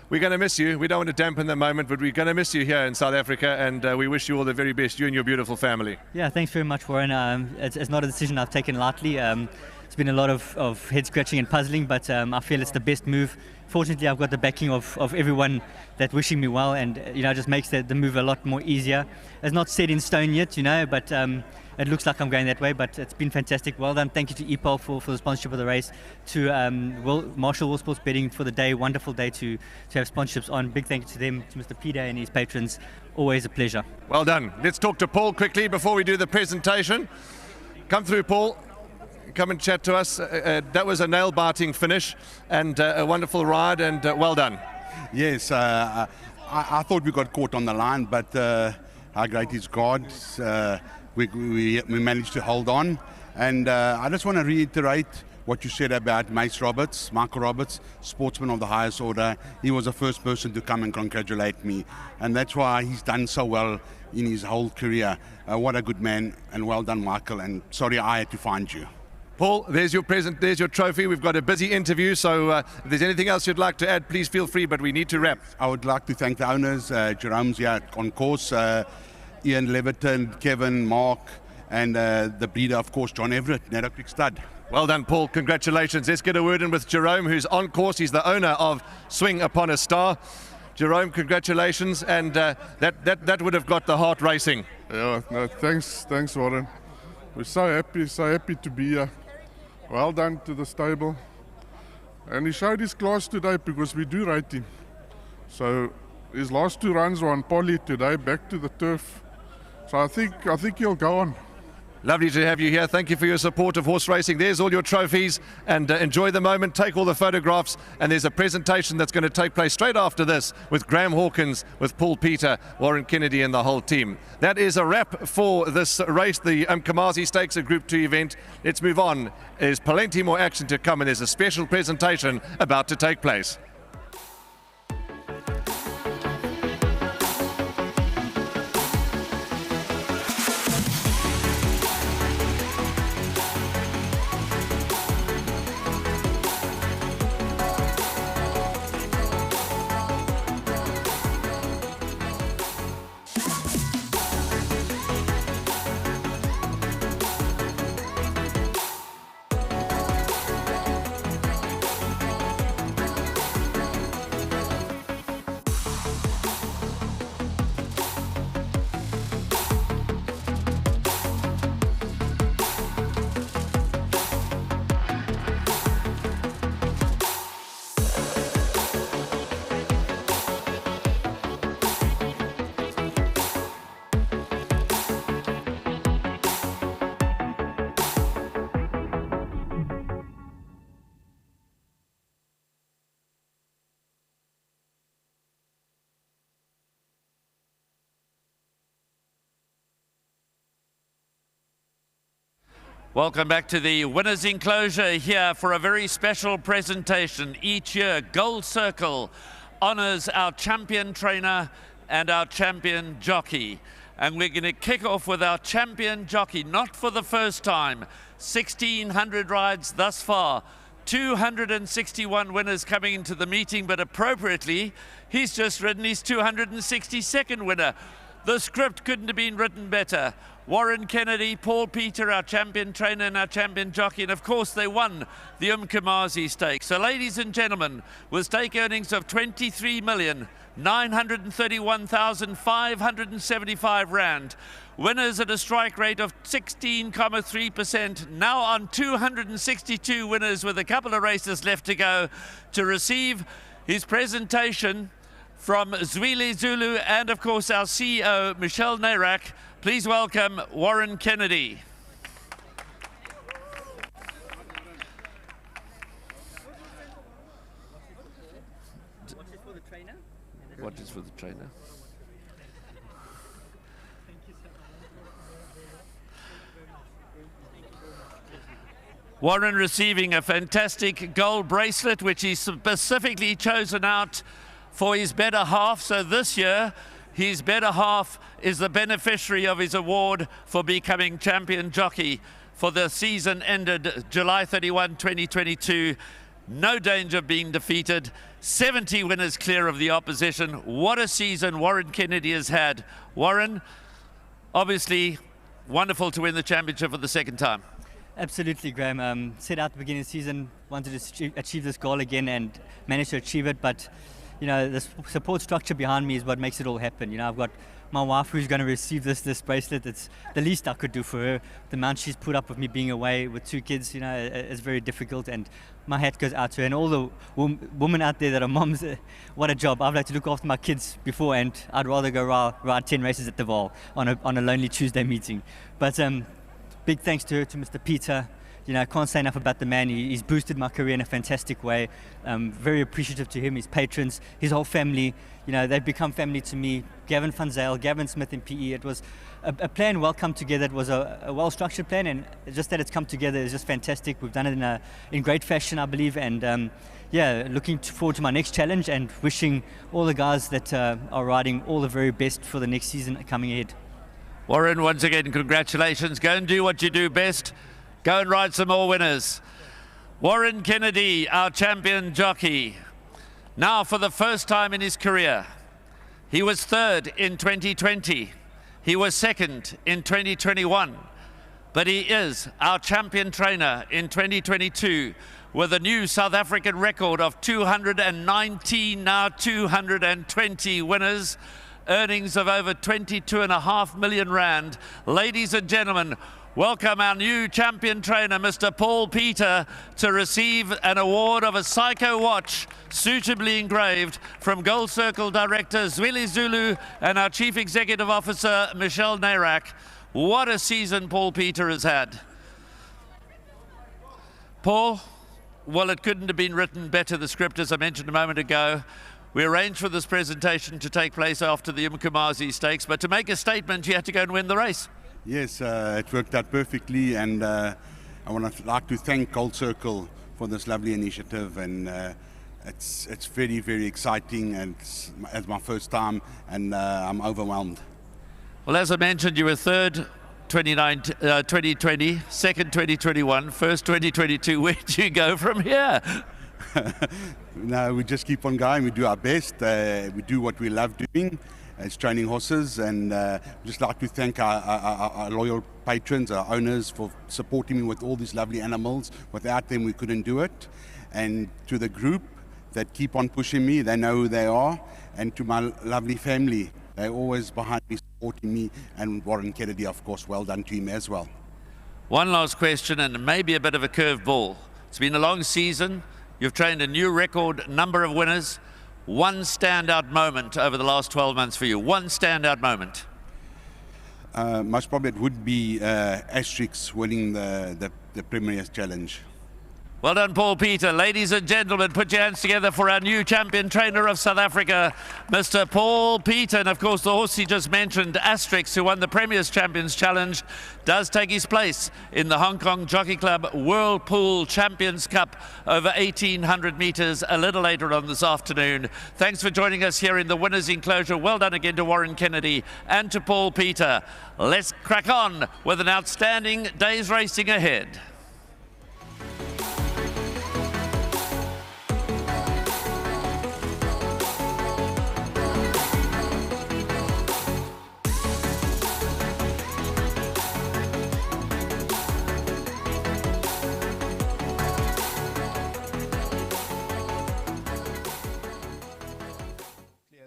we're going to miss you. We don't want to dampen the moment, but we're going to miss you here in South Africa, and we wish you all the very best, you and your beautiful family. Yeah, thanks very much, Warren. It's not a decision I've taken lightly. It's been a lot of head scratching and puzzling, but I feel it's the best move. Fortunately, I've got the backing of everyone that's wishing me well, and it just makes the move a lot more easier. It's not set in stone yet, but it looks like I'm going that way. But it's been fantastic. Well done. Thank you to EPOL for the sponsorship of the race, to Marshall World Sports Betting for the day. Wonderful day to have sponsorships on. Big thank you to them, to Mr. Peter and his patrons. Always a pleasure. Well done. Let's talk to Paul quickly before we do the presentation. Come through, Paul. Come and chat to us. That was a nail-biting finish and a wonderful ride, and well done. Yes, I thought we got caught on the line, but how great is God. We managed to hold on, and I just want to reiterate what you said about Michael Roberts, sportsman of the highest order. He was the first person to come and congratulate me, and that's why he's done so well in his whole career. What a good man, and well done, Michael, and sorry I had to find you. Paul, there's your present, there's your trophy. We've got a busy interview, so if there's anything else you'd like to add, please feel free, but we need to wrap. I would like to thank the owners, Jerome's here on course, Ian Leverton, Kevin, Mark, and the breeder, of course, John Everett, Narrow Creek Stud. Well done, Paul. Congratulations. Let's get a word in with Jerome, who's on course. He's the owner of Swing Upon a Star. Jerome, congratulations, and that would have got the heart racing. Yeah, no, thanks, Warren. We're so happy to be here. Well done to the stable. And he showed his class today because we do rate him. So his last 2 runs were on poly today, back to the turf. So I think he'll go on. Lovely to have you here. Thank you for your support of horse racing. There's all your trophies, and enjoy the moment. Take all the photographs, and there's a presentation that's going to take place straight after this with Graham Hawkins, with Paul Peter, Warren Kennedy, and the whole team. That is a wrap for this race, the Gagasi Stakes, a Group 2 event. Let's move on. There's plenty more action to come, and there's a special presentation about to take place. Welcome back to the Winners Enclosure here for a very special presentation. Each year, Gold Circle honors our champion trainer and our champion jockey. And we're going to kick off with our champion jockey, not for the first time. 1,600 rides thus far. 261 winners coming into the meeting, but appropriately, he's just ridden his 262nd winner. The script couldn't have been written better. Warren Kennedy, Paul Peter, our champion trainer and our champion jockey, and of course they won the Gagasi Stakes. So ladies and gentlemen, with stake earnings of 23,931,575 rand, winners at a strike rate of 16.3%, now on 262 winners with a couple of races left to go, to receive his presentation from Zweli Zulu and of course our CEO Michelle Narak. Please welcome Warren Kennedy. What is for the trainer? Warren receiving a fantastic gold bracelet, which he's specifically chosen out for his better half. So this year, his better half is the beneficiary of his award for becoming champion jockey for the season ended July 31, 2022. No danger of being defeated. 70 winners clear of the opposition. What a season Warren Kennedy has had. Warren, obviously wonderful to win the championship for the second time. Absolutely, Graham. Set out at the beginning of the season, wanted to achieve this goal again and managed to achieve it. But, you know, the support structure behind me is what makes it all happen. You know, I've got my wife who's going to receive this bracelet. It's the least I could do for her. The amount she's put up with me being away with 2 kids, you know, is very difficult. And my hat goes out to her and all the women out there that are moms. What a job. I've had to look after my kids before, and I'd rather go ride 10 races at the Val on a lonely Tuesday meeting. But big thanks to Mr. Peter. You know, I can't say enough about the man. He's boosted my career in a fantastic way. Very appreciative to him, his patrons, his whole family. You know, they've become family to me. Gavin Van Zyl, Gavin Smith in PE. It was a plan well come together. It was a well-structured plan, and just that it's come together is just fantastic. We've done it in great fashion, I believe, and yeah, looking forward to my next challenge and wishing all the guys that are riding all the very best for the next season coming ahead. Warren, once again, congratulations. Go and do what you do best. Go and ride some more winners. Warren Kennedy, our champion jockey. Now, for the first time in his career, he was third in 2020. He was second in 2021. But he is our champion trainer in 2022 with a new South African record of 219, now 220 winners. Earnings of over 22.5 million rand. Ladies and gentlemen, welcome our new champion trainer, Mr. Paul Peter, to receive an award of a Psycho watch, suitably engraved, from Gold Circle Director Zweli Zulu and our Chief Executive Officer, Michelle Narak. What a season Paul Peter has had. Paul, well, it couldn't have been written better, the script, as I mentioned a moment ago. We arranged for this presentation to take place after the Mkumasi Stakes, but to make a statement, you had to go and win the race. Yes, it worked out perfectly, and I would like to thank Gold Circle for this lovely initiative, and it's very, very exciting, and it's my first time, and I'm overwhelmed. Well, as I mentioned, you were third 2020, second 2021, first 2022. Where do you go from here? No, we just keep on going. We do our best. We do what we love doing. It's training horses, and just like to thank our loyal patrons, our owners, for supporting me with all these lovely animals. Without them, we couldn't do it. And to the group that keep on pushing me, they know who they are. And to my lovely family, they're always behind me, supporting me. And Warren Kennedy, of course, well done to him as well. One last question, and maybe a bit of a curveball. It's been a long season. You've trained a new record number of winners. One standout moment over the last 12 months for you. One standout moment. Most probably it would be Asterix winning the Premier's Challenge. Well done, Paul Peter. Ladies and gentlemen, put your hands together for our new champion trainer of South Africa, Mr. Paul Peter. And of course, the horse he just mentioned, Asterix, who won the Premier's Champions Challenge, does take his place in the Hong Kong Jockey Club Whirlpool Champions Cup over 1,800 meters a little later on this afternoon. Thanks for joining us here in the Winners' Enclosure. Well done again to Warren Kennedy and to Paul Peter. Let's crack on with an outstanding day's racing ahead.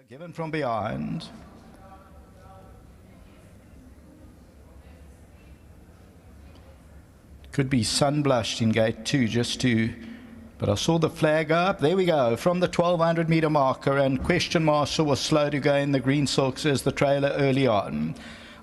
Given from behind. Could be sun-blushed in gate 2 but I saw the flag up. There we go, from the 1,200 meter marker, and Question Marshal was slow to go in the green silks as the trailer early on.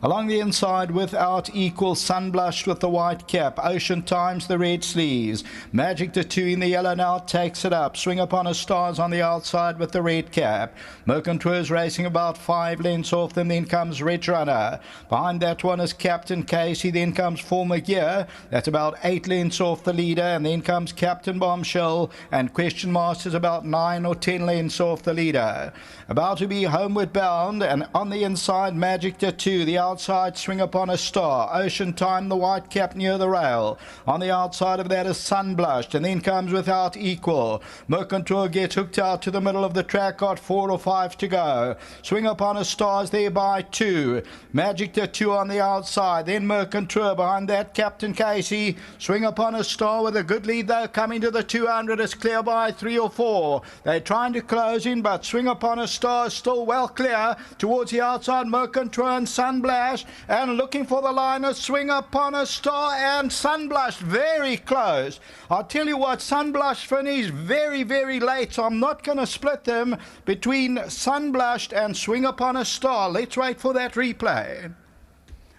Along the inside, Without Equal, Sunblushed with the white cap. Ocean Times, the red sleeves. Magic Tattoo in the yellow now takes it up. Swing Upon a Star's on the outside with the red cap. Mercantour's racing about 5 lengths off them. Then comes Red Runner. Behind that one is Captain Casey. Then comes Former Gear. That's about 8 lengths off the leader. And then comes Captain Bombshell. And Question Master's about 9 or 10 lengths off the leader. About to be homeward bound. And on the inside, Magic Tattoo. The outside, Swing Upon a Star. Ocean Time, the white cap near the rail. On the outside of that is Sunblushed, and then comes Without Equal. Mercantour gets hooked out to the middle of the track, got 4 or 5 to go. Swing Upon a Star's there by 2. Magic Tattoo on the outside, then Mercantour behind that, Captain Casey. Swing Upon a Star with a good lead though, coming to the 200 is clear by 3 or 4. They're trying to close in, but Swing Upon a Star is still well clear towards the outside. Mercantour and Sunblush, and looking for the line of Swing Upon a Star and Sunblush very close. I'll tell you what, Sunblush finished very, very late, so I'm not going to split them between Sunblushed and Swing Upon a Star. Let's wait for that replay.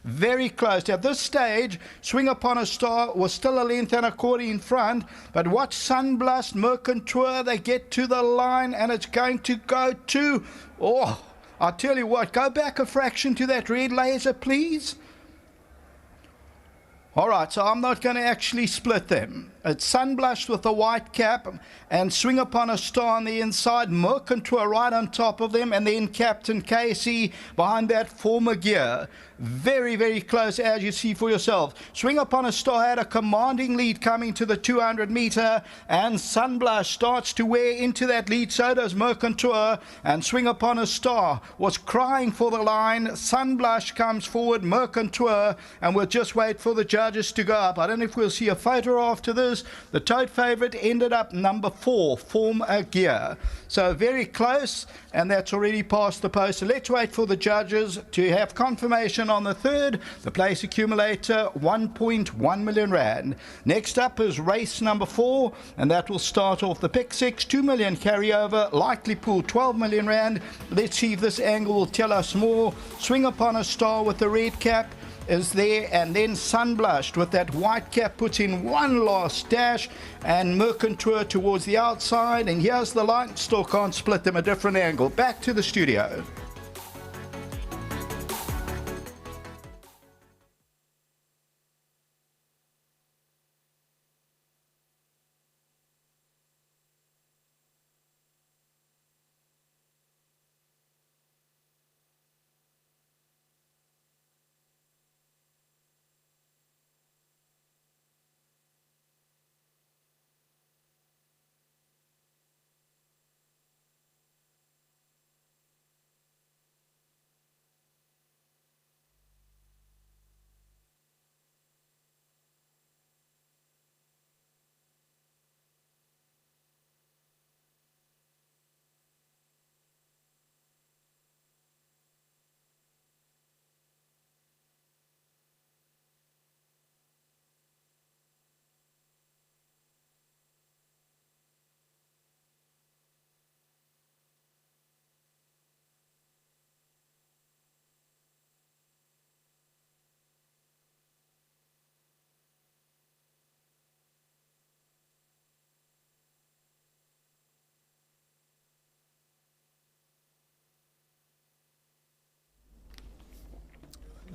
Very close. At this stage, Swing Upon a Star was still a length and a quarter in front, but watch Sunblushed, Mercantour, they get to the line and it's going to go to... Oh, I'll tell you what, go back a fraction to that red laser, please. All right, so I'm not going to actually split them. It's Sunblushed with the white cap and Swing Upon a Star on the inside, Mercantour right on top of them, and then Captain Casey behind that, Former Gear. Very, very close, as you see for yourself. Swing Upon a Star had a commanding lead coming to the 200 meter, and Sunblush starts to wear into that lead. So does Mercantour, and Swing Upon a Star was crying for the line. Sunblush comes forward, Mercantour, and we'll just wait for the judges to go up. I don't know if we'll see a photo after this. The tote favorite ended up number 4, Former Gear. So very close, and that's already past the post. So let's wait for the judges to have confirmation on the third. The place accumulator, 1.1 million rand. Next up is race number 4, and that will start off the pick 6, 2 million carryover, likely pool 12 million rand. Let's see if this angle will tell us more. Swing Upon a Star with the red cap is there, and then Sunblushed with that white cap puts in one last dash, and Mercantour towards the outside, and here's the line. Still can't split them, a different angle. Back to the studio.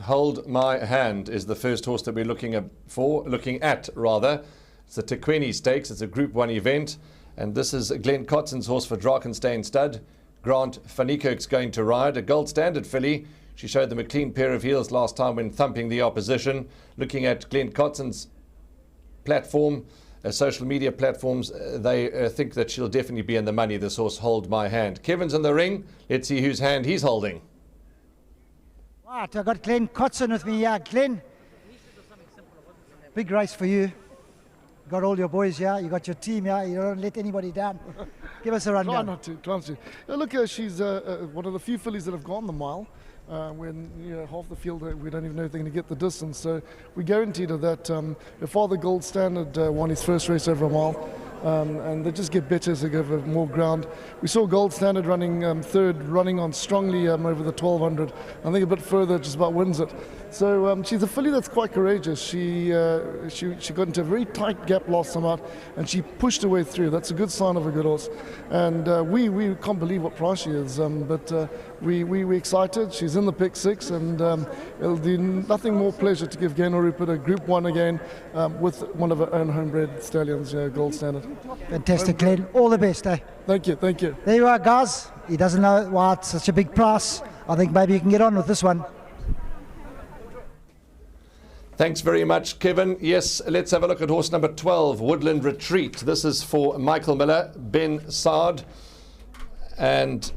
Hold My Hand is the first horse that we're looking at. It's the Taquini Stakes. It's a Group 1 event, and this is Glenn Cotson's horse for Drakenstein Stud. Grant van Niekerk's going to ride a gold standard filly. She showed them a clean pair of heels last time when thumping the opposition. Looking at Glenn Cotson's platform, social media platforms, they think that she'll definitely be in the money, this horse, Hold My Hand. Kevin's in the ring. Let's see whose hand he's holding. Right, I've got Glenn Kotson with me here. Glenn, big race for you. You got all your boys here, you got your team here, you don't let anybody down. Give us a rundown. Try not to, try not to. Yeah, look, she's one of the few fillies that have gone the mile. When half the field, we don't even know if they're going to get the distance. So we guaranteed her that her father Gold Standard won his first race over a mile. and they just get better as they go for more ground. We saw Gold Standard running third, running on strongly over the 1200. I think a bit further, just about wins it. So she's a filly that's quite courageous. She got into a very tight gap last time out, and she pushed her way through. That's a good sign of a good horse. And we can't believe what price she is, but we're excited. She's in the pick 6, and it'll do nothing more pleasure to give Gaynor Rupert a Group 1 again with one of her own homebred stallions, Gold Standard. Fantastic, Glenn. All the best, eh? Thank you, thank you. There you are, guys. He doesn't know why it's such a big price. I think maybe you can get on with this one. Thanks very much, Kevin. Yes, let's have a look at horse number 12, Woodland Retreat. This is for Michael Miller, Ben Sard, and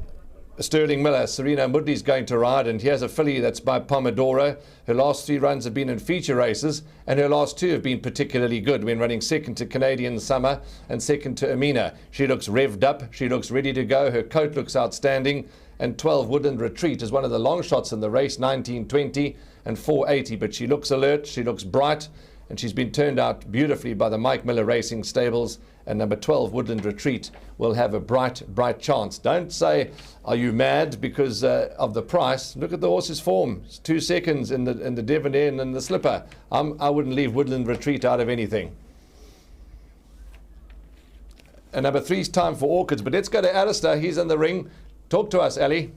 Sterling Miller. Serena Mudley's going to ride, and here's a filly that's by Pomodoro. Her last 3 runs have been in feature races, and her last 2 have been particularly good when running second to Canadian Summer and second to Amina. She looks revved up. She looks ready to go. Her coat looks outstanding. And 12 Woodland Retreat is one of the long shots in the race, 1920 and 480. But she looks alert. She looks bright. And she's been turned out beautifully by the Mike Miller Racing Stables. And number 12, Woodland Retreat, will have a bright chance. Don't say, are you mad because of the price? Look at the horse's form. It's 2 seconds in the Debonair and in the Slipper. I wouldn't leave Woodland Retreat out of anything. And number 3's Time for Orchids. But let's go to Alistair. He's in the ring. Talk to us, Ali.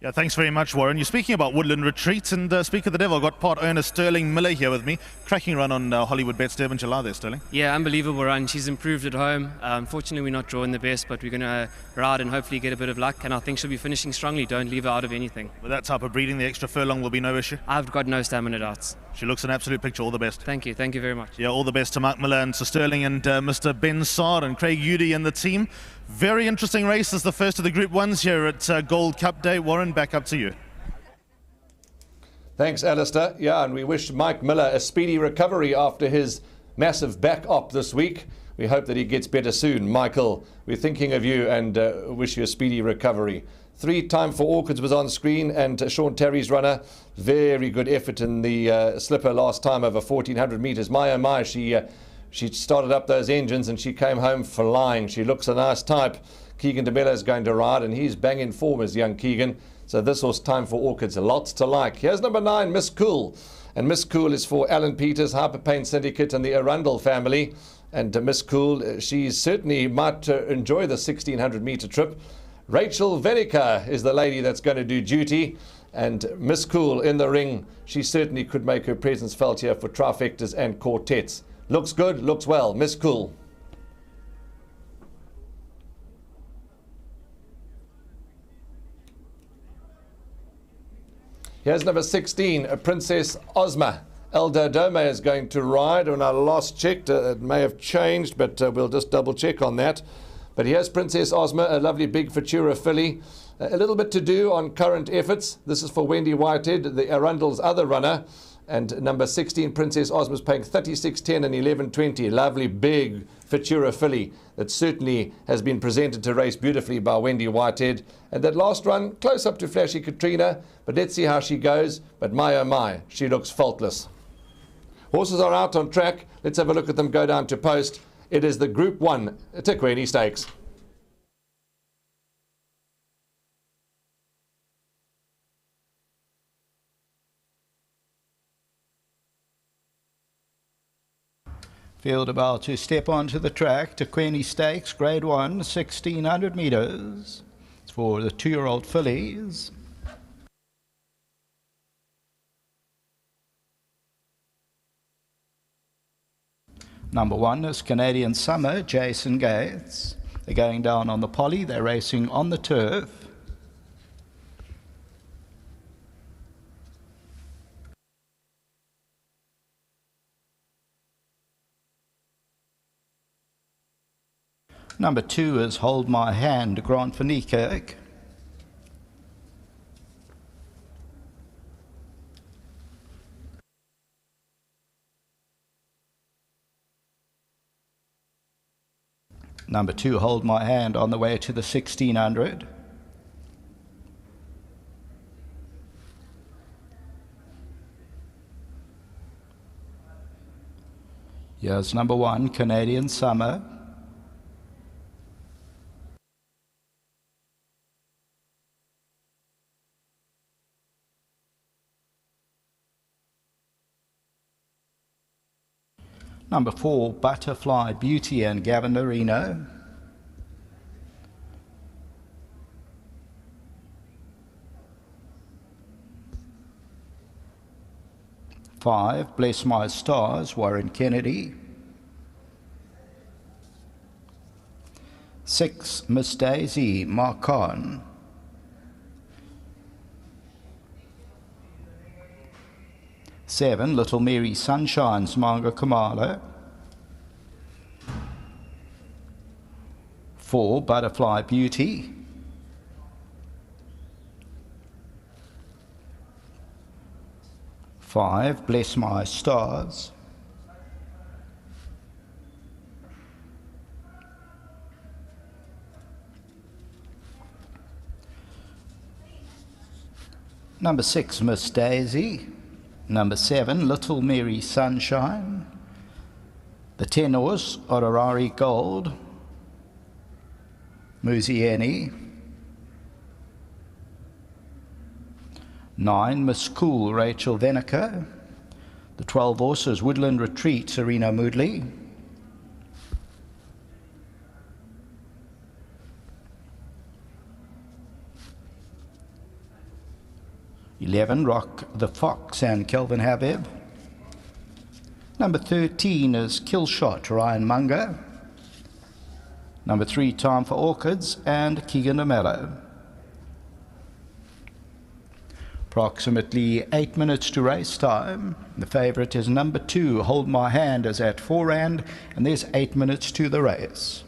Yeah, thanks very much, Warren. You're speaking about Woodland Retreat, and speak of the devil, I've got part owner Sterling Miller here with me. Cracking run on Hollywoodbets Durban July there, Sterling. Yeah, unbelievable run. She's improved at home. Unfortunately, we're not drawing the best, but we're going to ride and hopefully get a bit of luck, and I think she'll be finishing strongly. Don't leave her out of anything. With that type of breeding, the extra furlong will be no issue? I've got no stamina doubts. She looks an absolute picture. All the best. Thank you very much. Yeah, all the best to Mark Miller and to Sterling and Mr. Ben Sard and Craig Udy and the team. Very interesting race as the first of the Group 1s here at Gold Cup Day. Warren, back up to you. Thanks, Alistair. Yeah, and we wish Mike Miller a speedy recovery after his massive back op this week. We hope that he gets better soon. Michael, we're thinking of you and wish you a speedy recovery. 3 Time for Orchids was on screen, and Sean Terry's runner. Very good effort in the slipper last time over 1,400 metres. My, she started up those engines and she came home flying. She looks a nice type. Keegan De Miller is going to ride, and he's banging form as young Keegan. So this horse, Time for Orchids, lots to like. Here's number 9, Miss Cool. And Miss Cool is for Alan Peters, Hyperpain Syndicate and the Arundel family. And Miss Cool, she certainly might enjoy the 1,600 metre trip. Rachel Venica is the lady that's going to do duty. And Miss Cool in the ring, she certainly could make her presence felt here for trifectas and quartets. Looks good, looks well. Miss Cool. Here's number 16, Princess Ozma. Elder Dome is going to ride. When I last checked, it may have changed, but we'll just double check on that. But here's Princess Ozma, a lovely big Futura filly. A little bit to do on current efforts. This is for Wendy Whitehead, the Arundel's other runner. And number 16, Princess Ozma's paying 36.10 and 11.20. Lovely big Futura filly that certainly has been presented to race beautifully by Wendy Whitehead. And that last run, close up to Flashy Katrina, but let's see how she goes. But my oh my, she looks faultless. Horses are out on track. Let's have a look at them go down to post. It is the Group 1 Taquini Stakes. Field about to step onto the track. Taquini Stakes, Grade 1, 1,600 metres. It's for the 2-year-old fillies. Number 1 is Canadian Summer, Jason Gates. They're going down on the poly. They're racing on the turf. Number 2 is Hold My Hand, Grant van Niekerk. Number 2, Hold My Hand, on the way to the 1,600. Here's number 1, Canadian Summer. Number 4, Butterfly Beauty and Gavin Marino. 5, Bless My Stars, Warren Kennedy. 6, Miss Daisy, Mark Khan. 7, Little Mary Sunshine, Smanga Kamala. 4, Butterfly Beauty. 5, Bless My Stars. 6, Miss Daisy. 7, Little Mary Sunshine. The 10 horse, Ororari Gold, Muzieni. 9, Miss Cool, Rachel Veneker. The 12 horses, Woodland Retreat, Serena Moodley. 11, Rock the Fox and Kelvin Habib. Number 13 is Killshot, Ryan Munger. Number 3, Time for Orchids and Keegan De Miller. Approximately 8 minutes to race time. The favourite is number 2, Hold My Hand, is at £4, and there's 8 minutes to the race.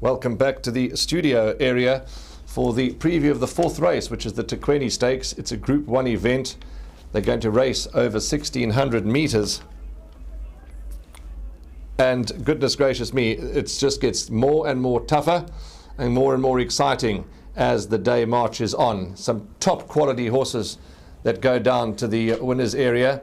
Welcome back to the studio area for the preview of the 4th race, which is the Taquini Stakes. It's a Group 1 event. They're going to race over 1,600 metres. And goodness gracious me, it just gets more and more tougher and more exciting as the day marches on. Some top quality horses that go down to the winners area.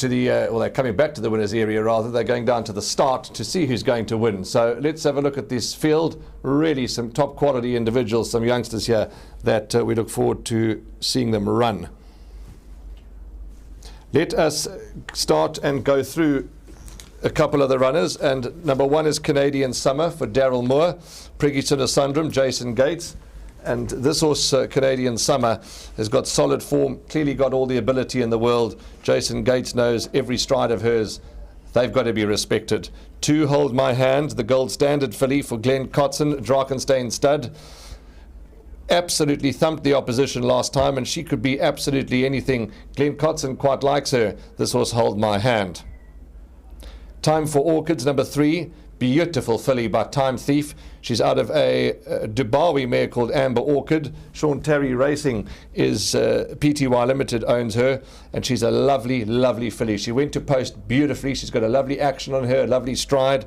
Well, they're coming back to the winners area rather. They're going down to the start to see who's going to win. So let's have a look at this field. Really some top quality individuals, some youngsters here that we look forward to seeing them run. Let us start and go through a couple of the runners. And number 1 is Canadian Summer for Daryl Moore, Priggy Sunasundram, Jason Gates. And this horse, Canadian Summer, has got solid form, clearly got all the ability in the world. Jason Gates knows every stride of hers. They've got to be respected. 2, Hold My Hand, the gold standard filly for Glenn Kotson, Drakenstein stud. Absolutely thumped the opposition last time, and she could be absolutely anything. Glenn Kotson quite likes her. This horse, Hold My Hand. Time for Orchids, number 3. Beautiful filly by Time Thief. She's out of a Dubawi mare called Amber Orchid. Sean Terry Racing is PTY Limited owns her, and she's a lovely, lovely filly. She went to post beautifully. She's got a lovely action on her, a lovely stride.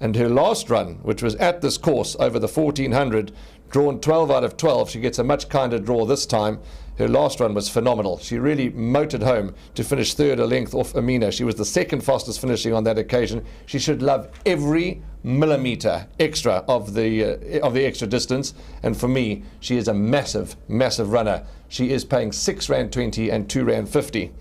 And her last run, which was at this course over the 1400, drawn 12 out of 12. She gets a much kinder draw this time. Her last run was phenomenal. She really motored home to finish 3rd a length off Amina. She was the 2nd fastest finishing on that occasion. She should love every millimetre extra of the extra distance. And for me, she is a massive, massive runner. She is paying R6.20 and R2.50.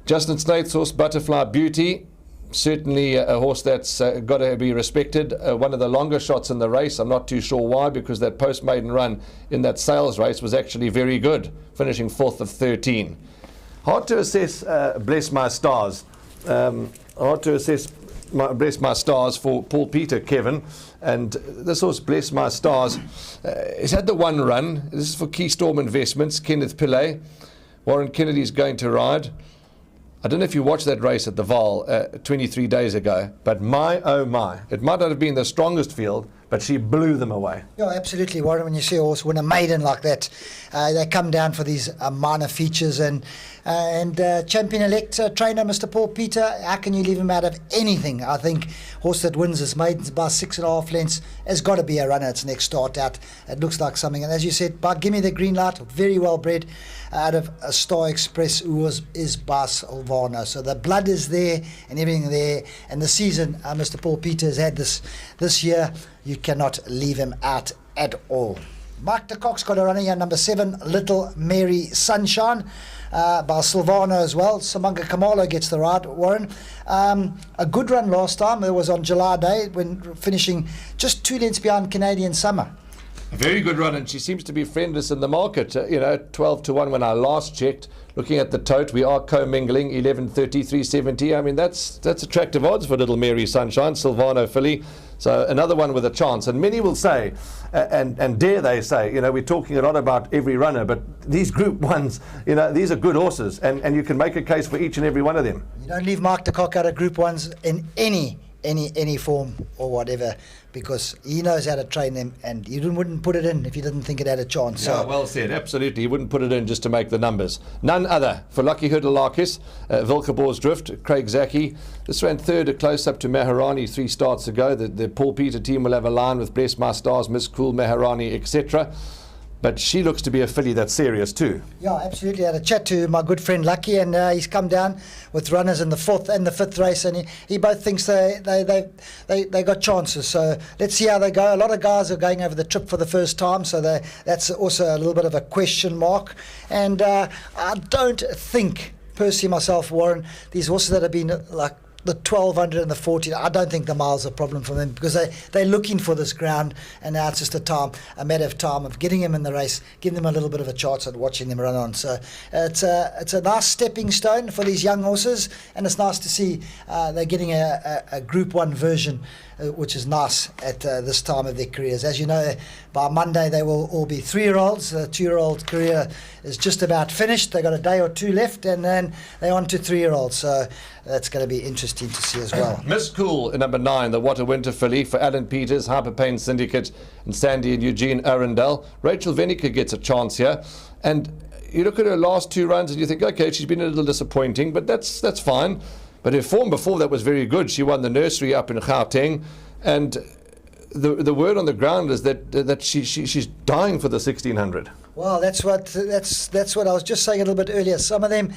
Justin Snaith's horse, Butterfly Beauty. Certainly a horse that's got to be respected. One of the longer shots in the race. I'm not too sure why, because that post-maiden run in that sales race was actually very good, finishing 4th of 13. Hard to assess Bless My Stars. Hard to assess Bless My Stars for Paul Peter, Kevin. And this horse, Bless My Stars, has had the one run. This is for Keystorm Investments, Kenneth Pillay. Warren Kennedy's going to ride. I don't know if you watched that race at the Val 23 days ago, but my, oh my. It might not have been the strongest field, but she blew them away. Yeah, absolutely, Warren. When you see a horse win a maiden like that, they come down for these minor features. And champion-elect trainer Mr. Paul Peter, how can you leave him out of anything? I think horse that wins his maidens by 6.5 lengths has got to be a runner its next start out. It looks like something. And as you said, give me the green light. Very well bred out of Star Express, who is by Silvano. So the blood is there and everything there. And the season Mr. Paul Peter has had this year, you cannot leave him out at all. Mark de Kock's got a runner here, number 7, Little Mary Sunshine, by Silvano as well. Samanga Kamalo gets the ride, Warren. A good run last time. It was on July Day, when finishing just 2 lengths behind Canadian Summer. A very good run, and she seems to be friendless in the market. 12 to 1 when I last checked. Looking at the tote, we are co-mingling 11.30, 3.70. I mean, that's attractive odds for Little Mary Sunshine, Silvano filly. So another one with a chance. And many will say, and dare they say, we're talking a lot about every runner, but these Group 1s, these are good horses, and you can make a case for each and every one of them. You don't leave Mark de Kock out of Group 1s in any form or whatever, because he knows how to train them, and you wouldn't put it in if you didn't think it had a chance. Yeah, well said, absolutely. You wouldn't put it in just to make the numbers. None other for Lucky Hurdalakis, Vilkabor's Drift, Craig Zaki. This ran third, a close-up to Maharani 3 starts ago. The Paul Peter team will have a line with Bless My Stars, Miss Cool, Maharani, etc. But she looks to be a filly that's serious too. Yeah, absolutely. I had a chat to my good friend Lucky, and he's come down with runners in the 4th and the 5th race, and he both thinks they got chances. So let's see how they go. A lot of guys are going over the trip for the first time, so that's also a little bit of a question mark. And I don't think, personally myself, Warren, these horses that have been like the 1200 and the 14, I don't think the mile's a problem for them, because they're looking for this ground, and now it's just a matter of time of getting them in the race, giving them a little bit of a chance and watching them run on. So it's a nice stepping stone for these young horses, and it's nice to see they're getting a Group 1 version, which is nice at this time of their careers. As you know, by Monday they will all be 3-year-olds. The 2-year-old career is just about finished. They've got a day or 2 left, and then they're on to 3-year-olds. So that's going to be interesting to see as well. Miss Cool, number 9, the What a Winter filly for Alan Peters, Hyperpain Syndicate, and Sandy and Eugene Arundel. Rachel Venica gets a chance here, and you look at her last 2 runs and you think, okay, she's been a little disappointing, but that's fine. But her form before that was very good. She won the nursery up in Gauteng, and the word on the ground is that she's dying for the 1600. Well, that's what I was just saying a little bit earlier. Some of them,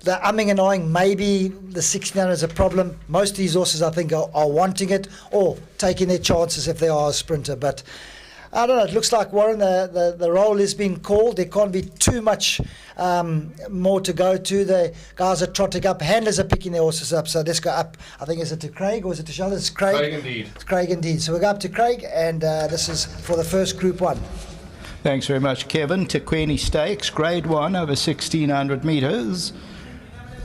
they're umming and ahhing. Maybe the 1600 is a problem. Most of these horses, I think, are wanting it or taking their chances if they are a sprinter. But I don't know. It looks like, Warren, the roll is being called. There can't be too much more to go to. The guys are trotting up. Handlers are picking their horses up. So let's go up. I think, is it to Craig or is it to Charlotte? It's Craig. Craig indeed. It's Craig indeed. So we'll go up to Craig, and this is for the first Group 1. Thanks very much, Kevin. Taquini Stakes, Grade 1 over 1600 metres.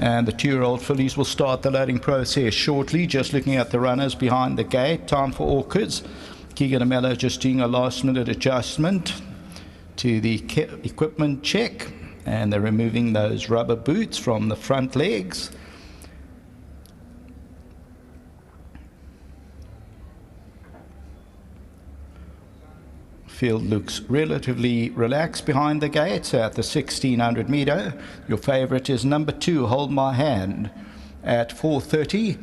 And the 2-year-old fillies will start the loading process shortly. Just looking at the runners behind the gate. Time for Orchids. Keegan De Miller just doing a last-minute adjustment to the equipment check, and they're removing those rubber boots from the front legs. Field looks relatively relaxed behind the gate at the 1600 metre. Your favourite is number 2, Hold My Hand, at 4.30.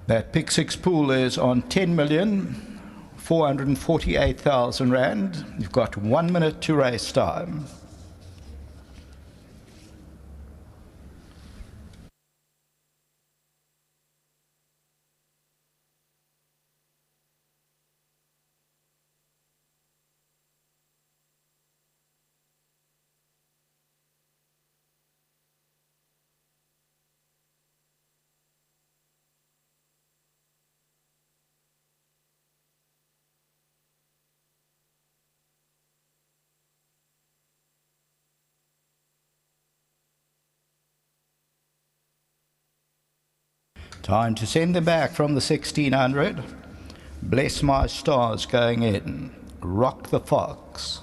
That pick 6 pool is on 10,448,000 rand. You've got 1 minute to race time. Time to send them back from the 1600. Bless My Stars going in. Rock the Fox.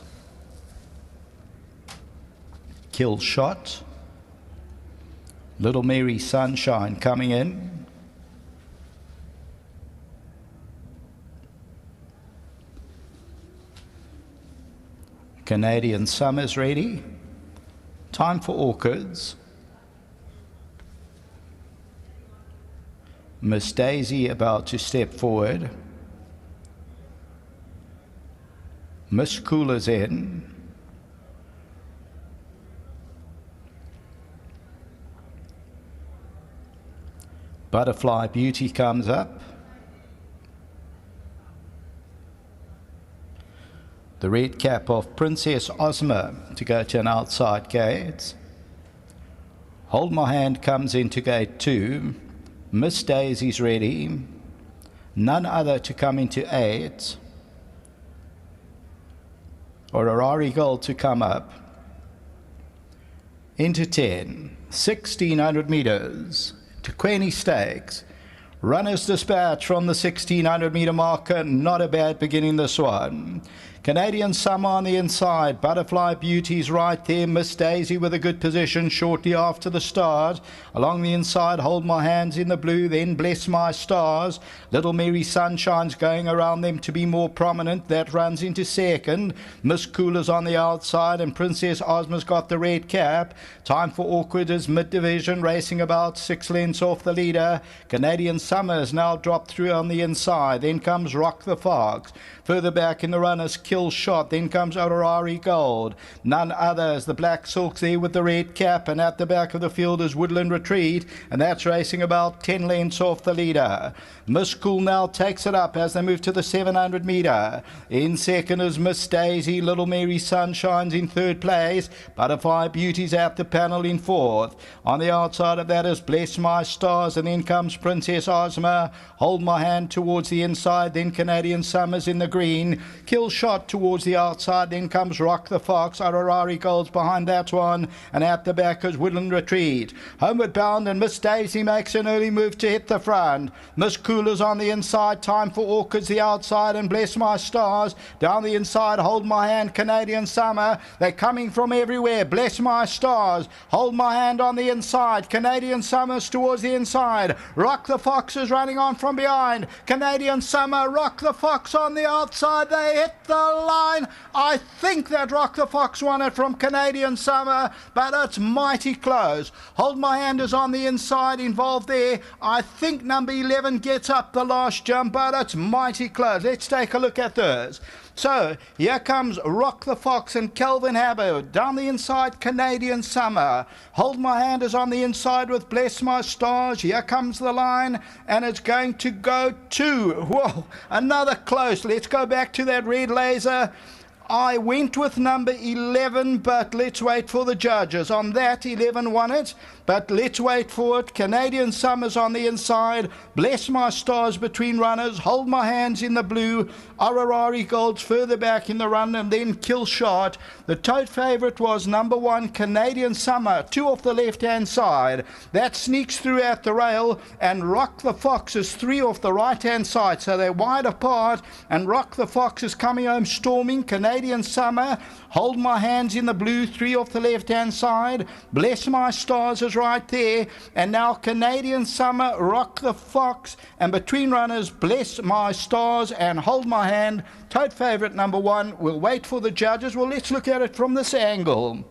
Kill Shot. Little Mary Sunshine coming in. Canadian Summers ready. Time for Orchids. Miss Daisy about to step forward. Miss Cooler's in. Butterfly Beauty comes up. The red cap of Princess Ozma to go to an outside gate. Hold My Hand comes into gate 2. Miss Daisy's ready. None other to come into 8. Ororari Gold to come up. Into 10. 1600 meters. Taquini Stakes. Runners dispatch from the 1600 meter marker. Not a bad beginning this one. Canadian Summer on the inside. Butterfly Beauty's right there. Miss Daisy with a good position shortly after the start. Along the inside, Hold My Hands in the blue. Then Bless My Stars. Little Mary Sunshine's going around them to be more prominent. That runs into second. Miss Cooler's on the outside and Princess Ozma's got the red cap. Time for Awkward is mid-division, racing about 6 lengths off the leader. Canadian Summer's now dropped through on the inside. Then comes Rock the Fox. Further back in the runners, Kill Shot. Then comes Ororari Gold. None others. The Black Silks there with the red cap. And at the back of the field is Woodland Retreat. And that's racing about 10 lengths off the leader. Miss Cool now takes it up as they move to the 700 meter. In second is Miss Daisy. Little Mary Sunshine's in third place. Butterfly Beauty's at the panel in fourth. On the outside of that is Bless My Stars. And then comes Princess Ozma. Hold My Hand towards the inside. Then Canadian Summers in the green. Kill Shot towards the outside. Then comes Rock the Fox. Ororari Gold's behind that one. And at the back is Woodland Retreat. Homeward Bound and Miss Daisy makes an early move to hit the front. Miss Cooler's on the inside. Time for Orchids the outside. And Bless My Stars. Down the inside. Hold My Hand. Canadian Summer. They're coming from everywhere. Bless My Stars. Hold My Hand on the inside. Canadian Summers towards the inside. Rock the Fox is running on from behind. Canadian Summer. Rock the Fox on the outside. They hit the line. I think that Rock the Fox won it from Canadian Summer, but it's mighty close. Hold My Hand is on the inside, involved there. I think number 11 gets up the last jump, but it's mighty close. Let's take a look at this. So here comes Rock the Fox and Kelvin Habbo. Down the inside, Canadian Summer. Hold My Hand is on the inside with Bless My Stars. Here comes the line, and it's going to go to, whoa, another close. Let's go back to that red laser. I went with number 11, but let's wait for the judges. On that, 11 won it, but let's wait for it. Canadian Summers on the inside. Bless My Stars between runners. Hold My Hands in the blue. Ororari Gold's further back in the run, and then Kill Shot. The tote favourite was number 1, Canadian Summer, 2 off the left-hand side. That sneaks through at the rail, and Rock the Fox is 3 off the right-hand side, so they're wide apart, and Rock the Fox is coming home storming. Canadian Summer, Hold My Hands in the blue, 3 off the left-hand side. Bless My Stars is right there, and now Canadian Summer, Rock the Fox, and between runners, Bless My Stars and Hold My Hand. Tote favourite number 1. We'll wait for the judges. Well, let's look at it from this angle.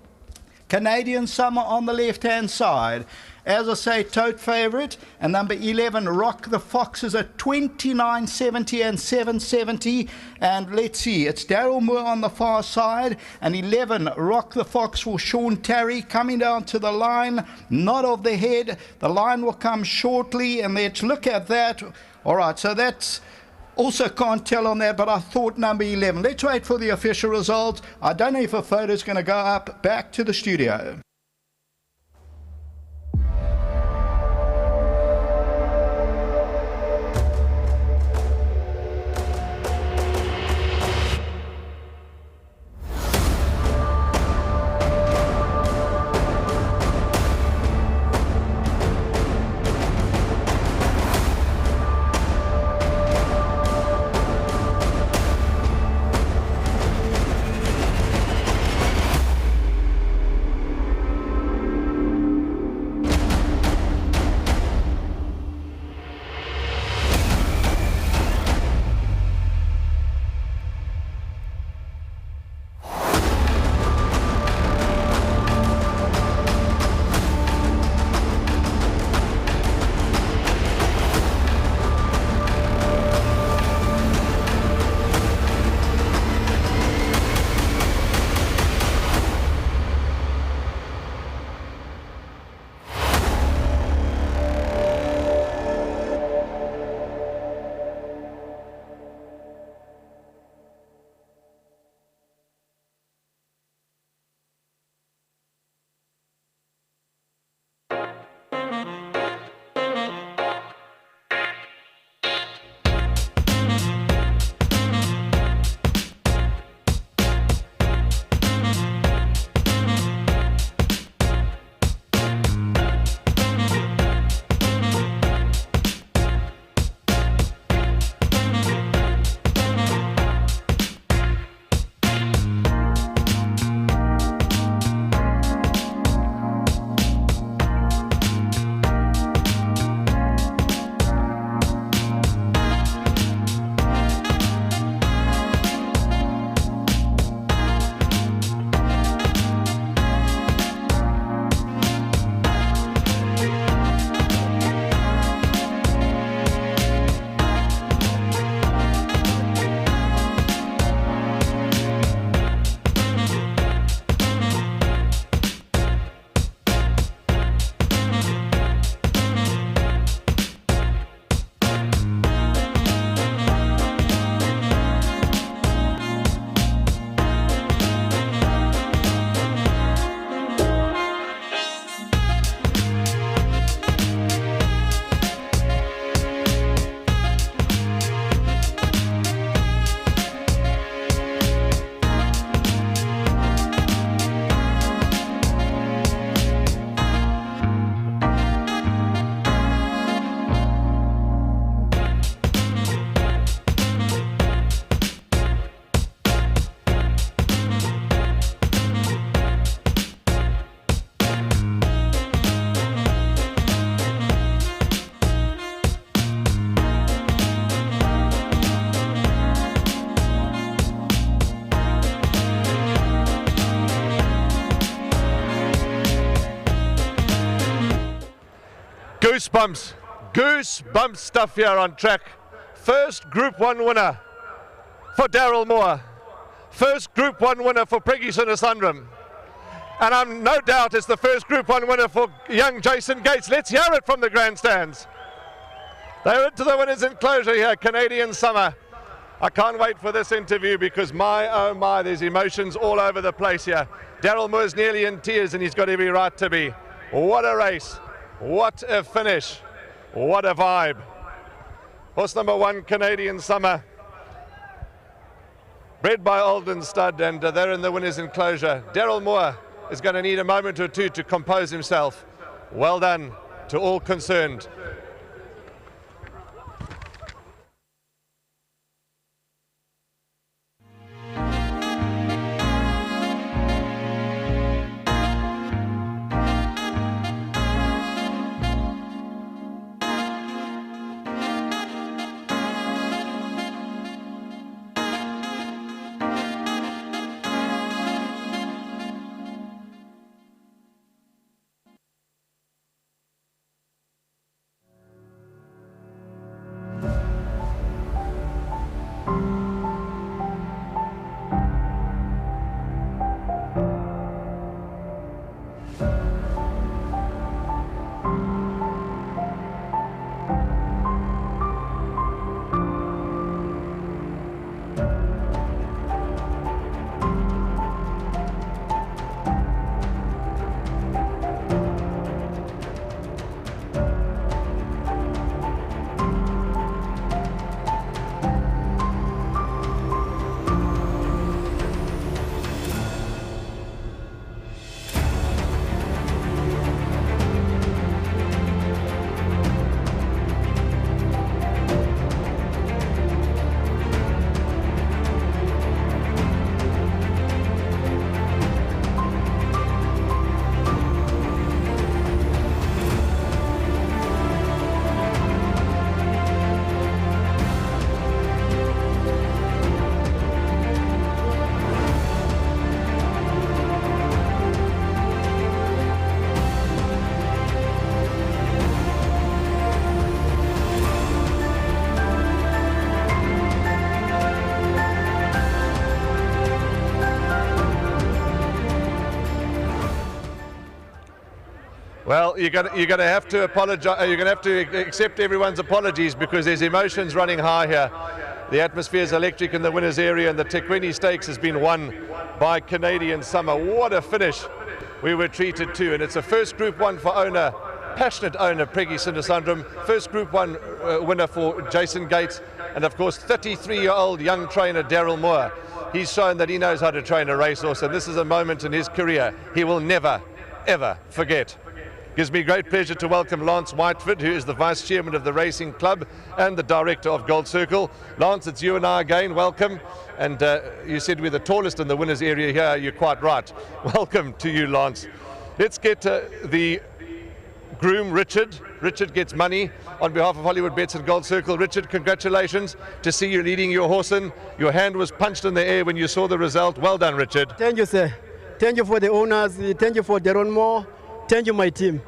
Canadian Summer on the left-hand side. As I say, tote favourite, and number 11, Rock the Fox, is at 29.70 and 7.70. And let's see, it's Daryl Moore on the far side, and 11, Rock the Fox for Sean Terry, coming down to the line, nod of the head. The line will come shortly, and let's look at that. All right, so that's also can't tell on that, but I thought number 11. Let's wait for the official results. I don't know if a photo's going to go up. Back to the studio. Goosebumps. Goosebumps stuff here on track. First Group 1 winner for Daryl Moore. First Group 1 winner for Preggy Sunasundram. And I'm no doubt it's the first Group 1 winner for young Jason Gates. Let's hear it from the grandstands. They're into the winners' enclosure here, Canadian Summer. I can't wait for this interview because my, oh my, there's emotions all over the place here. Daryl Moore's nearly in tears and he's got every right to be. What a race. What a finish. What a vibe. Horse number 1, Canadian Summer. Bred by Alden Stud, and they're in the winners' enclosure. Daryl Moore is going to need a moment or two to compose himself. Well done to all concerned. Well, you're going to have to apologize. You're going to have to accept everyone's apologies because there's emotions running high here. The atmosphere is electric in the winners' area, and the Taquini Stakes has been won by Canadian Summer. What a finish we were treated to, and it's a first Group 1 for owner, passionate owner Preggy Sunasundram, first Group 1 winner for Jason Gates, and of course 33-year-old young trainer Daryl Moore. He's shown that he knows how to train a racehorse, and this is a moment in his career he will never, ever forget. Gives me great pleasure to welcome Lance Whiteford, who is the Vice Chairman of the Racing Club and the Director of Gold Circle. Lance, it's you and I again. Welcome. And you said we're the tallest in the winners area here. You're quite right. Welcome to you, Lance. Let's get the groom, Richard. Richard gets money on behalf of Hollywoodbets and Gold Circle. Richard, congratulations to see you leading your horse in. Your hand was punched in the air when you saw the result. Well done, Richard. Thank you, sir. Thank you for the owners. Thank you for Daryl Moore. Thank you, my team.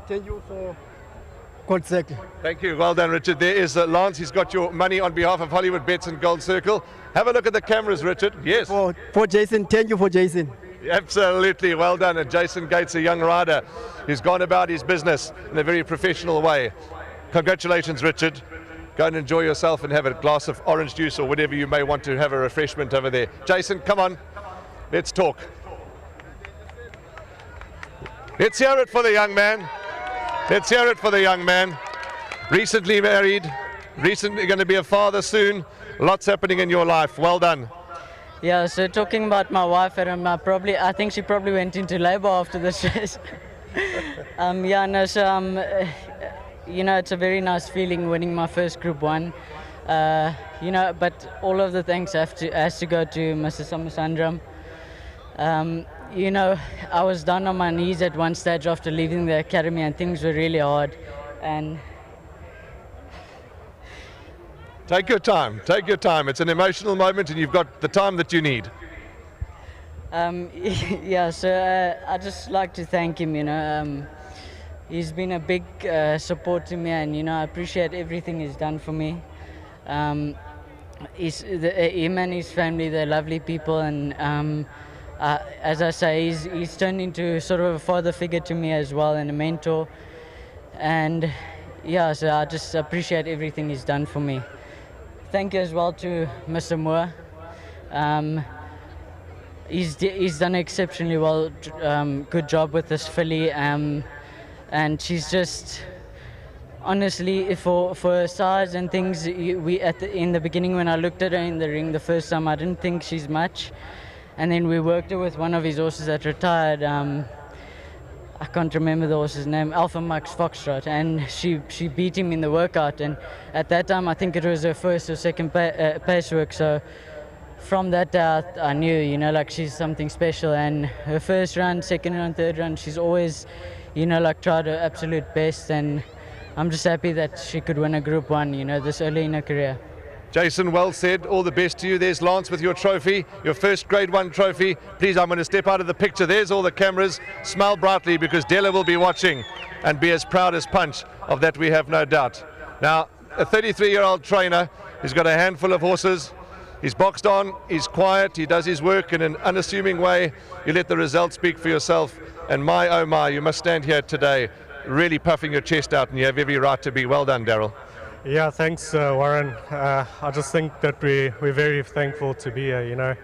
Thank you for Gold Circle. Thank you. Well done, Richard. There is Lance. He's got your money on behalf of Hollywoodbets and Gold Circle. Have a look at the cameras, Richard. Yes. For Jason. Thank you for Jason. Absolutely. Well done. And Jason Gates, a young rider who's gone about his business in a very professional way. Congratulations, Richard. Go and enjoy yourself and have a glass of orange juice or whatever you may want to have a refreshment over there. Jason, come on. Let's talk. Let's hear it for the young man. Let's hear it for the young man. Recently married, recently going to be a father soon. Lots happening in your life. Well done. Yeah, so talking about my wife, and I think she probably went into labor after this race. Yeah, no, so you know, it's a very nice feeling winning my first Group 1. You know, but all of the thanks has to go to Mr. Sunasundram. You know, I was down on my knees at one stage after leaving the academy, and things were really hard. And take your time. Take your time. It's an emotional moment, and you've got the time that you need. Yeah, so I just like to thank him. You know, He's been a big support to me, and I appreciate everything he's done for me. Him and his family, they're lovely people, and as I say, he's turned into sort of a father figure to me as well, and a mentor. And yeah, so I just appreciate everything he's done for me. Thank you as well to Mr. Moore. He's done exceptionally well, good job with this filly, and she's just, honestly, for her size and things, in the beginning when I looked at her in the ring the first time, I didn't think she's much, and then we worked her with one of his horses that retired. I can't remember the horse's name, Alpha Max Foxtrot, and she beat him in the workout, and at that time I think it was her first or second pace work, so from that day I knew, like she's something special, and her first run, second run, third run, she's always, like tried her absolute best, and I'm just happy that she could win a Group 1, this early in her career. Jason, well said. All the best to you. There's Lance with your trophy, your first Grade 1 trophy. Please, I'm going to step out of the picture. There's all the cameras. Smile brightly because Della will be watching and be as proud as Punch. Of that we have no doubt. Now, a 33-year-old trainer who's got a handful of horses. He's boxed on, he's quiet, he does his work in an unassuming way. You let the results speak for yourself. And my, oh my, you must stand here today really puffing your chest out, and you have every right to be. Well done, Daryl. Yeah, thanks, Warren. I just think that we're very thankful to be here,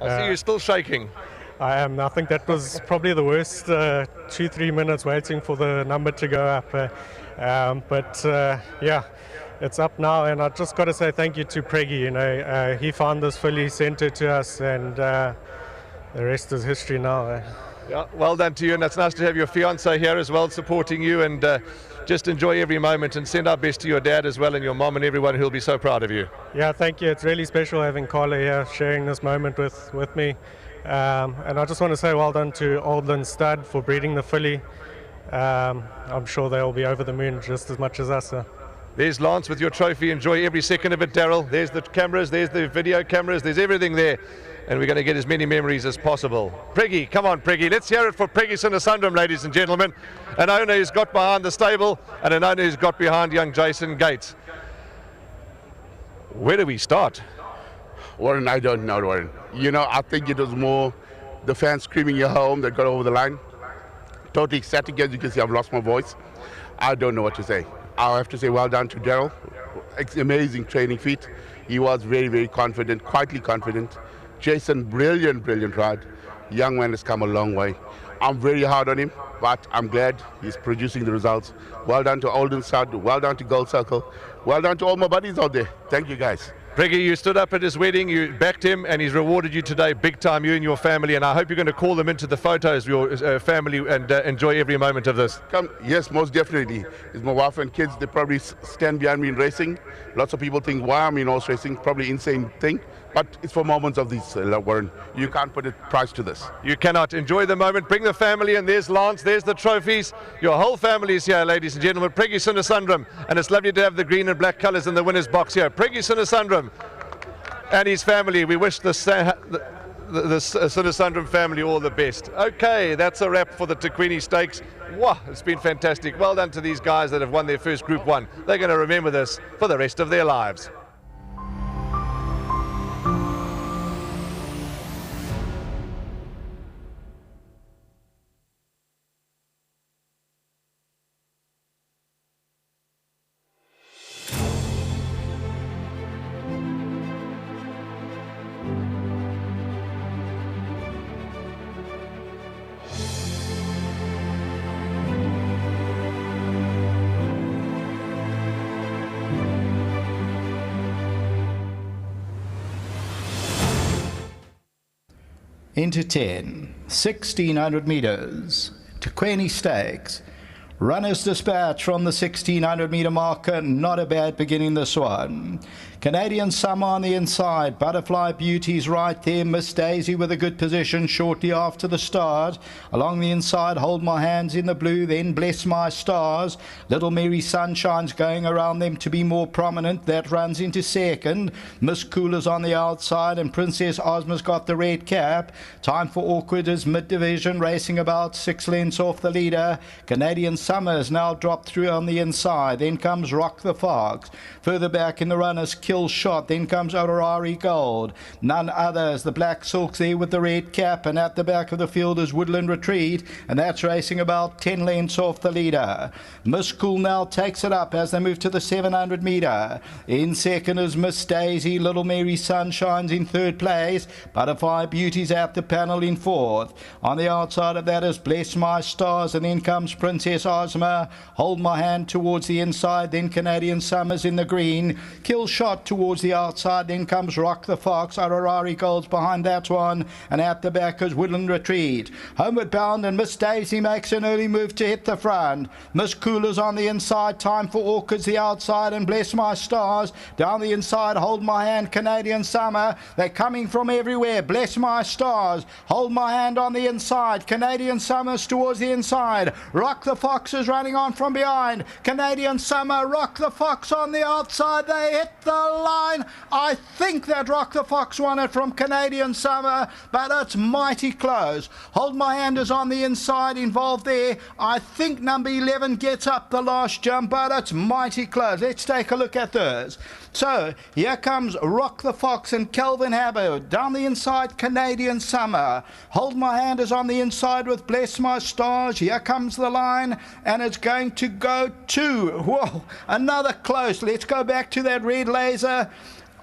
I see you're still shaking. I am. I think that was probably the worst 2-3 minutes waiting for the number to go up. Yeah, it's up now, and I just got to say thank you to Preggy. He found this filly, sent it to us, and the rest is history now. Yeah, well done to you, and it's nice to have your fiancé here as well, supporting you, and just enjoy every moment, and send our best to your dad as well, and your mom and everyone who'll be so proud of you. Yeah, thank you. It's really special having Carla here sharing this moment with me. And I just want to say well done to Oldland Stud for breeding the filly. I'm sure they'll be over the moon just as much as us. There's Lance with your trophy. Enjoy every second of it, Daryl. There's the cameras, there's the video cameras, there's everything there. And we're going to get as many memories as possible. Preggy, come on, Preggy. Let's hear it for Preggy Sinasundram, ladies and gentlemen. An owner who's got behind the stable and an owner who's got behind young Jason Gates. Where do we start? Warren, I don't know, Warren. I think it was more the fans screaming your home that got over the line. Totally ecstatic, as you can see, I've lost my voice. I don't know what to say. I'll have to say well done to Daryl. Amazing training feat. He was very, very confident, quietly confident. Jason, brilliant ride. Young man has come a long way. I'm very hard on him, but I'm glad he's producing the results. Well done to Olden Stud, well done to Gold Circle, well done to all my buddies out there. Thank you, guys. Preggy, you stood up at his wedding, you backed him, and he's rewarded you today big time, you and your family, and I hope you're going to call them into the photos, your family, and enjoy every moment of this. Yes, most definitely. It's my wife and kids, they probably stand behind me in racing. Lots of people think, why I'm in horse racing? Probably insane thing. But it's for moments of these, Warren. You can't put a price to this. You cannot. Enjoy the moment. Bring the family, and there's Lance, there's the trophies. Your whole family is here, ladies and gentlemen. Preggy Sinasundram, and it's lovely to have the green and black colours in the winner's box here. Preggy Sinasundram and his family. We wish the Sinasundram family all the best. Okay, that's a wrap for the Taquini Stakes. Wow, it's been fantastic. Well done to these guys that have won their first Group 1. They're going to remember this for the rest of their lives. Into 10, 1600 meters, Taquini Stakes. Runners dispatch from the 1600 meter marker, not a bad beginning this one. Canadian Summer on the inside. Butterfly Beauty's right there. Miss Daisy with a good position shortly after the start. Along the inside, Hold My Hands in the blue, then Bless My Stars. Little Mary Sunshine's going around them to be more prominent. That runs into second. Miss Cooler's on the outside, and Princess Ozma's got the red cap. Time for Awkward is mid-division, racing about 6 lengths off the leader. Canadian Summer's now dropped through on the inside. Then comes Rock the Fox. Further back in the runners, Kill Shot. Then comes Orari Gold. None others. The Black Silks there with the red cap, and at the back of the field is Woodland Retreat, and that's racing about 10 lengths off the leader. Miss Cool now takes it up as they move to the 700 metre. In second is Miss Daisy. Little Mary Sunshine's in third place. Butterfly Beauty's at the panel in fourth. On the outside of that is Bless My Stars, and then comes Princess Ozma. Hold My Hand towards the inside, then Canadian Summers in the green. Kill Shot towards the outside, then comes Rock the Fox. Orari Gold's behind that one, and at the back is Woodland Retreat. Homeward Bound, and Miss Daisy makes an early move to hit the front. Miss Cooler's on the inside. Time for Orchids the outside, and Bless My Stars down the inside. Hold My Hand, Canadian Summer. They're coming from everywhere. Bless My Stars, Hold My Hand on the inside. Canadian Summers towards the inside. Rock the Fox is running on from behind. Canadian Summer, Rock the Fox on the outside. They hit the line. I think that Rock the Fox won it from Canadian Summer, but it's mighty close. Hold My Hand is on the inside, involved there. I think number 11 gets up the last jump, but it's mighty close. Let's take a look at those. So here comes Rock the Fox and Kelvin Habbo. Down the inside, Canadian Summer. Hold My Hand is on the inside with Bless My Stars. Here comes the line, and it's going to go to, whoa, another close. Let's go back to that red laser.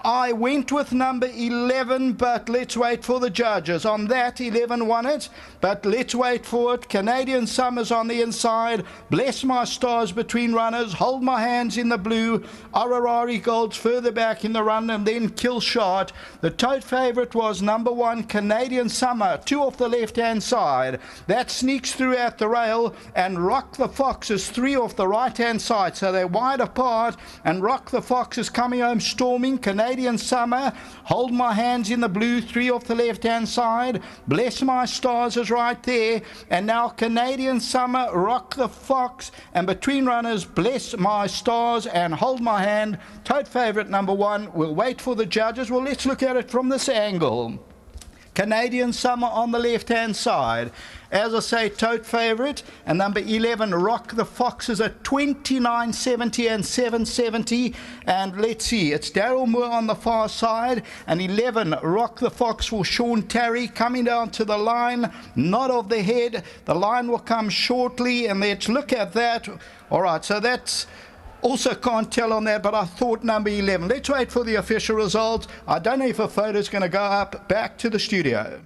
I went with number 11, but let's wait for the judges. On that, 11 won it, but let's wait for it. Canadian Summers on the inside. Bless My Stars between runners. Hold My Hands in the blue. Orari Gold's further back in the run, and then Kill Shot. The tote favourite was number 1, Canadian Summer, 2 off the left-hand side. That sneaks through at the rail, and Rock the Fox is 3 off the right-hand side, so they're wide apart, and Rock the Fox is coming home storming. Canadian Summer, Hold My Hands in the blue, 3 off the left-hand side. Bless My Stars is right there, and now Canadian Summer, Rock the Fox, and between runners, Bless My Stars and Hold My Hand. Tote favourite number 1. We'll wait for the judges. Well, let's look at it from this angle. Canadian Summer on the left-hand side. As I say, tote favourite, and number 11, Rock the Fox, is at 29.70 and 7.70. And let's see, it's Daryl Moore on the far side, and 11, Rock the Fox for Sean Terry, coming down to the line, nod of the head. The line will come shortly, and let's look at that. All right, so that's... Also can't tell on that, but I thought number 11. Let's wait for the official result. I don't know if a photo's going to go up. Back to the studio.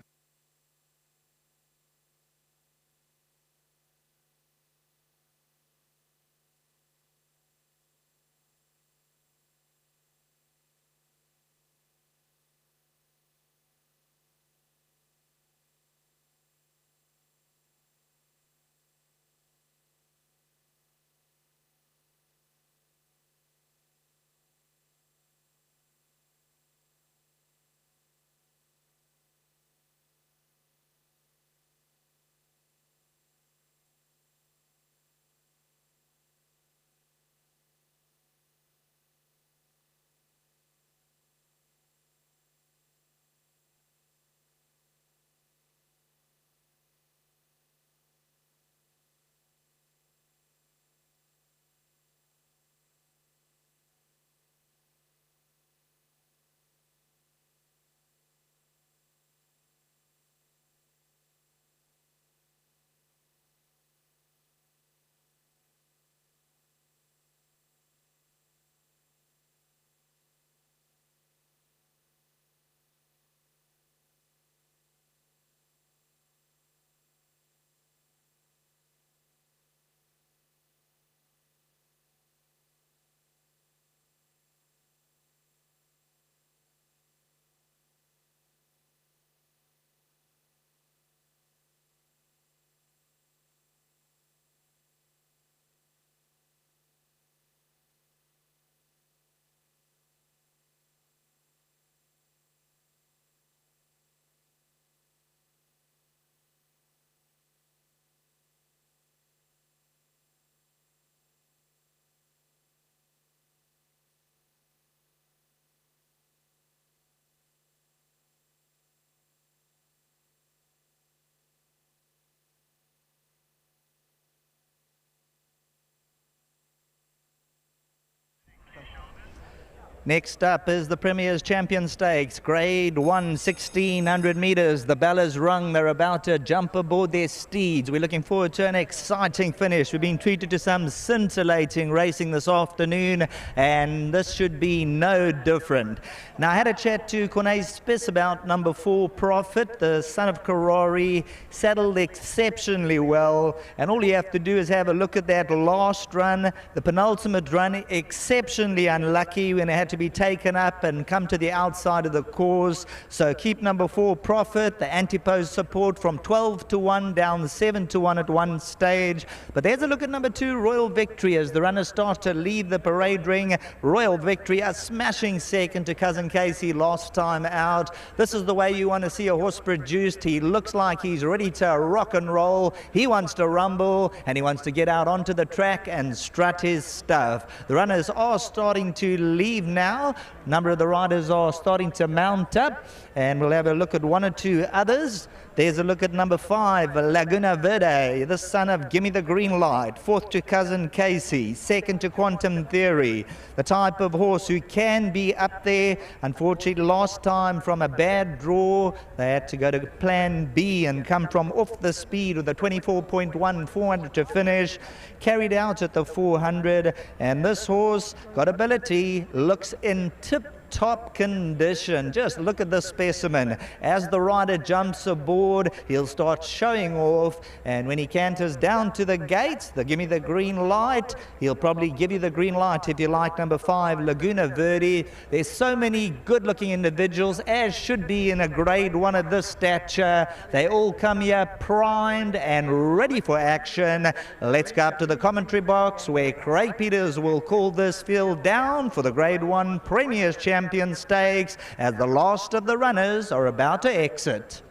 Next up is the Premier's Champion Stakes, Grade 1, 1600 metres. The bell is rung. They're about to jump aboard their steeds. We're looking forward to an exciting finish. We've been treated to some scintillating racing this afternoon, and this should be no different. Now, I had a chat to Corne Spiss about number 4, Profit, the son of Karori, saddled exceptionally well, and all you have to do is have a look at that last run, the penultimate run, exceptionally unlucky when it had to be taken up and come to the outside of the course. So keep number 4, Profit, the antipode support from 12 to 1 down 7 to 1 at one stage. But there's a look at number 2, Royal Victory, as the runners start to leave the parade ring. Royal Victory, a smashing second to Cousin Casey last time out. This is the way you want to see a horse produced. He looks like he's ready to rock and roll. He wants to rumble and he wants to get out onto the track and strut his stuff. The runners are starting to leave now. A number of the riders are starting to mount up, and we'll have a look at one or two others. There's a look at number 5, Laguna Verde, the son of Gimme the Green Light. 4th to Cousin Casey, 2nd to Quantum Theory. The type of horse who can be up there. Unfortunately, last time from a bad draw, they had to go to plan B and come from off the speed with a 24.1, 400 to finish. Carried out at the 400, and this horse got ability, looks in tip-top condition. Just look at this specimen. As the rider jumps aboard, he'll start showing off, and when he canters down to the gate, they'll give me the green light. He'll probably give you the green light if you like number 5, Laguna Verde. There's so many good-looking individuals, as should be in a Grade 1 of this stature. They all come here primed and ready for action. Let's go up to the commentary box where Craig Peters will call this field down for the Grade 1 Premier's Champion Stakes as the last of the runners are about to exit.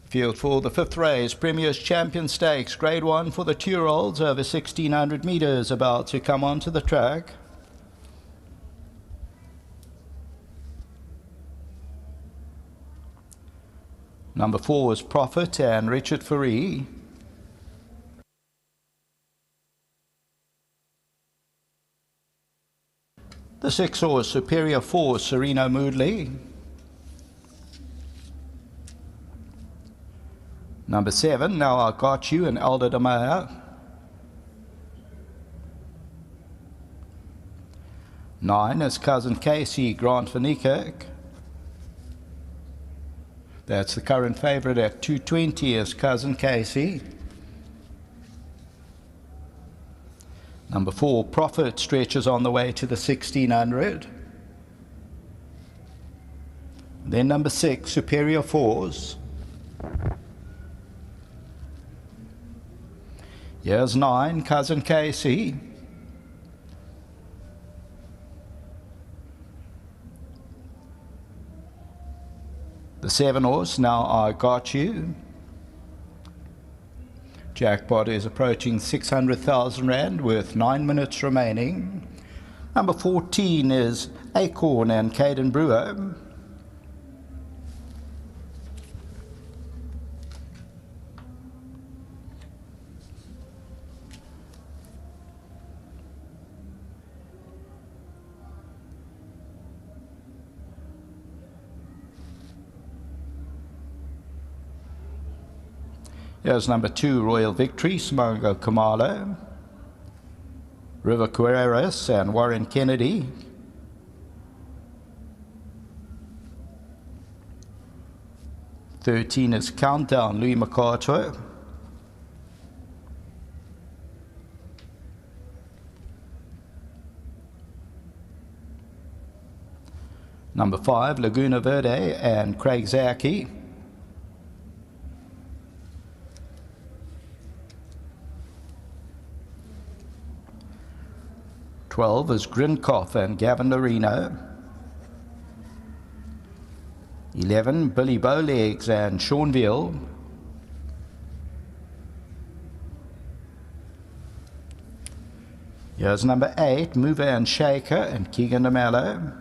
Field for the 5th race, Premier's Champion Stakes, Grade 1 for the 2-year-olds over 1600 metres, about to come onto the track. Number 4 is Profit and Richard Faree. The 6 horse, Superior Force, Sereno Moodley. Number 7, Now I Got You, and Elder De Meyer. 9 is Cousin Casey, Grant van Niekerk. That's the current favourite at 220 is Cousin Casey. Number 4, Profit, stretches on the way to the 1600. Then number 6, Superior Force. Here's 9, Cousin Casey. The 7 horse, Now I Got You. Jackpot is approaching 600,000 Rand with 9 minutes remaining. Number 14 is Acorn and Caden Brewer. Here's number 2, Royal Victory, Simongo Kamala, River Carreras and Warren Kennedy. "13 is Countdown, Louis MacArthur. Number 5, Laguna Verde and Craig Zaki. "12 is Grinkoff and Gavin Lorino. 11, Billy Bowlegs and Seanville. Here's number 8, Mover and Shaker and Keegan De Miller.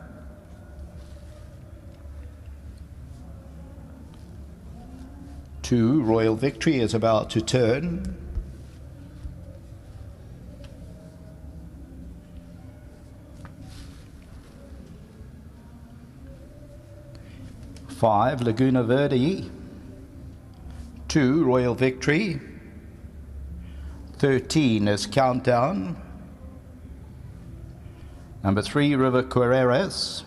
"2, Royal Victory is about to turn. 5, Laguna Verde. 2, Royal Victory. 13 is Countdown. Number 3, River Carreras.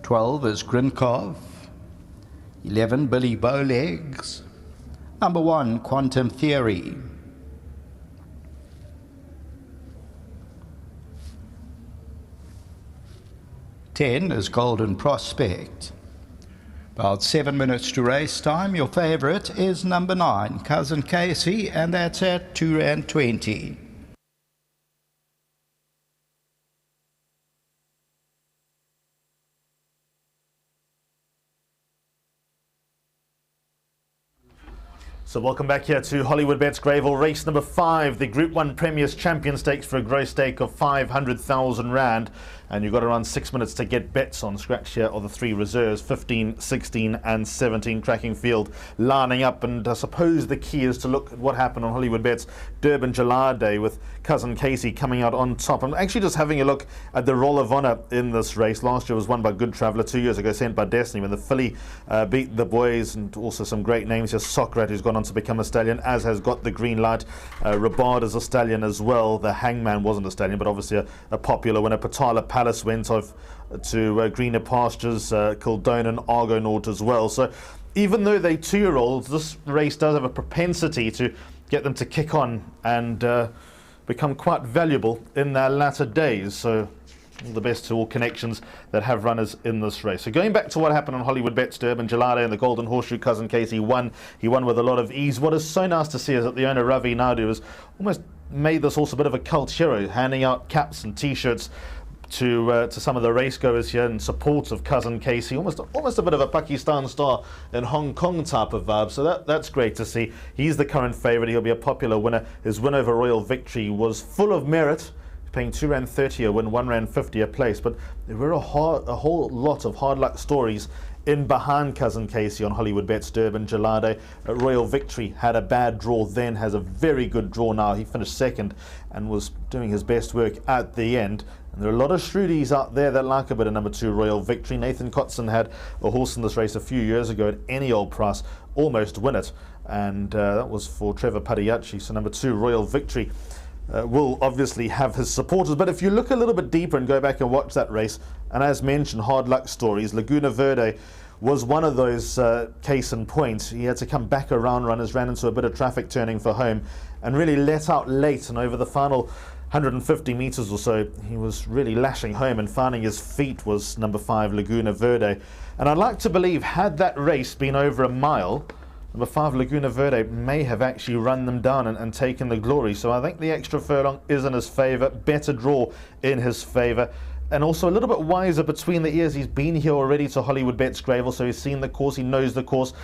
12 is Grinkov. 11, Billy Bowlegs. Number 1, Quantum Theory. 10 is Golden Prospect. About 7 minutes to race time. Your favourite is number 9, Cousin Casey, and that's at £2.20. So welcome back here to Hollywoodbets Greyville, race number 5, the Group 1 Premier's Champion Stakes for a gross stake of 500,000 Rand. And you've got around 6 minutes to get bets on. Scratch here are the 3 reserves, 15, 16 and 17 tracking field lining up. And I suppose the key is to look at what happened on Hollywoodbets Durban July Day with Cousin Casey coming out on top. I'm actually just having a look at the Roll of Honour in this race. Last year was won by Good Traveller, 2 years ago sent by Destiny when the filly beat the boys, and also some great names here. Socrat, who's gone on to become a stallion, as has got the green light. Rabard is a stallion as well. The Hangman wasn't a stallion, but obviously a popular winner. Patala Palace went off to greener pastures, Kildone and Argonaut as well. So even though they're 2-year-olds, this race does have a propensity to get them to kick on and become quite valuable in their latter days. So all the best to all connections that have runners in this race. So going back to what happened on Hollywoodbets Durban July Day and the Golden Horseshoe, Cousin Casey won. He won with a lot of ease. What is so nice to see is that the owner, Ravi Naidu, has almost made this also a bit of a cult hero, handing out caps and T-shirts to some of the racegoers here in support of Cousin Casey. Almost a bit of a Pakistan star in Hong Kong type of vibe. So that's great to see. He's the current favourite. He'll be a popular winner. His win over Royal Victory was full of merit, paying £2.30 a win, £1.50 a place. But there were a whole lot of hard luck stories in behind Cousin Casey on Hollywoodbets Durban July Day. Royal Victory had a bad draw then, has a very good draw now. He finished second and was doing his best work at the end. And there are a lot of shrewdies out there that like a bit of number 2 Royal Victory. Nathan Kotson had a horse in this race a few years ago at any old price, almost win it. And that was for Trevor Padiachi. So number 2 Royal Victory will obviously have his supporters. But if you look a little bit deeper and go back and watch that race, and as mentioned, hard luck stories, Laguna Verde was one of those case in point. He had to come back around runners, ran into a bit of traffic turning for home, and really let out late. And over the final 150 metres or so, he was really lashing home, and finding his feet was number 5 Laguna Verde. And I'd like to believe, had that race been over a mile, number 5 Laguna Verde may have actually run them down and taken the glory. So I think the extra furlong is in his favour, better draw in his favour, and also a little bit wiser between the ears. He's been here already to Hollywoodbets Greyville, so he's seen the course, he knows the course,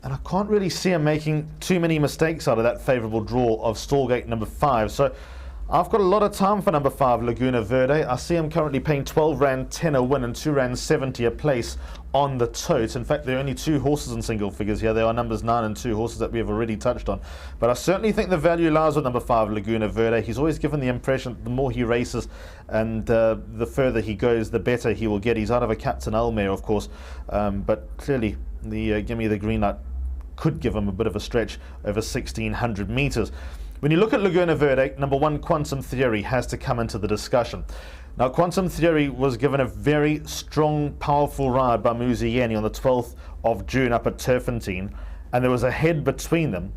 and I can't really see him making too many mistakes out of that favourable draw of Stallgate number 5. So I've got a lot of time for number 5 Laguna Verde. I see him currently paying £12.10 a win and £2.70 a place on the tote. In fact, there are only 2 horses in single figures here. There are numbers 9 and 2 horses that we have already touched on. But I certainly think the value lies with number 5 Laguna Verde. He's always given the impression that the more he races and the further he goes, the better he will get. He's out of a Captain Elmere, of course, but clearly the Gimme the Green Light could give him a bit of a stretch over 1,600 metres. When you look at Laguna Verde, number 1 Quantum Theory has to come into the discussion. Now, Quantum Theory was given a very strong, powerful ride by Muzieni on the 12th of June up at Turfentine, and there was a head between them,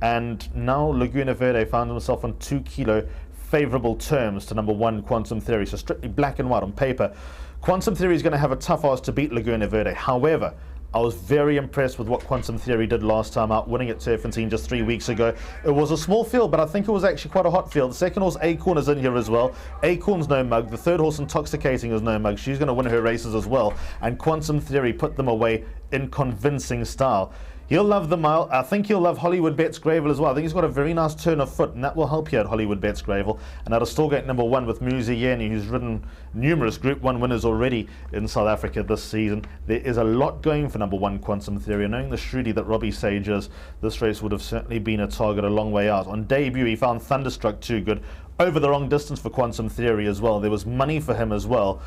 and now Laguna Verde found himself on 2 kilo favourable terms to number 1 Quantum Theory. So strictly black and white on paper, Quantum Theory is going to have a tough ask to beat Laguna Verde. However, I was very impressed with what Quantum Theory did last time out, winning at Turfentine just 3 weeks ago. It was a small field, but I think it was actually quite a hot field. The second horse, Acorn, is in here as well. Acorn's no mug. The third horse, Intoxicating, is no mug. She's going to win her races as well. And Quantum Theory put them away in convincing style. He'll love the mile. I think he'll love Hollywoodbets Greyville as well. I think he's got a very nice turn of foot, and that will help you at Hollywoodbets Greyville. And at a Stallgate number 1 with Muzieni, who's ridden numerous Group 1 winners already in South Africa this season. There is a lot going for number 1 Quantum Theory. And knowing the shrewdy that Robbie Sage is, this race would have certainly been a target a long way out. On debut, he found Thunderstruck too good. Over the wrong distance for Quantum Theory as well. There was money for him as well.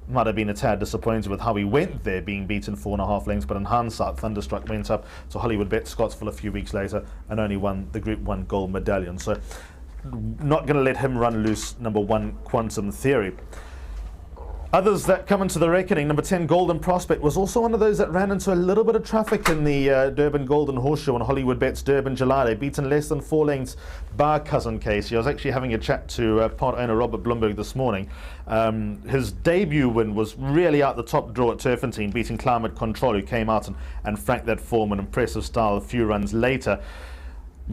might have been a tad disappointed with how he went there, being beaten 4.5 lengths, but in hindsight, Thunderstruck went up to Hollywoodbets Scottsville a few weeks later and only won the Group 1 gold medallion. So not going to let him run loose, number 1 Quantum Theory. Others that come into the reckoning, number 10 Golden Prospect was also one of those that ran into a little bit of traffic in the Durban Golden Horseshoe on Hollywoodbets Durban July. They beaten less than 4 lengths by Cousin Casey. I was actually having a chat to part owner Robert Bloomberg this morning. His debut win was really out the top draw at Turfentine, beating Climate Control, who came out and franked that form in impressive style a few runs later.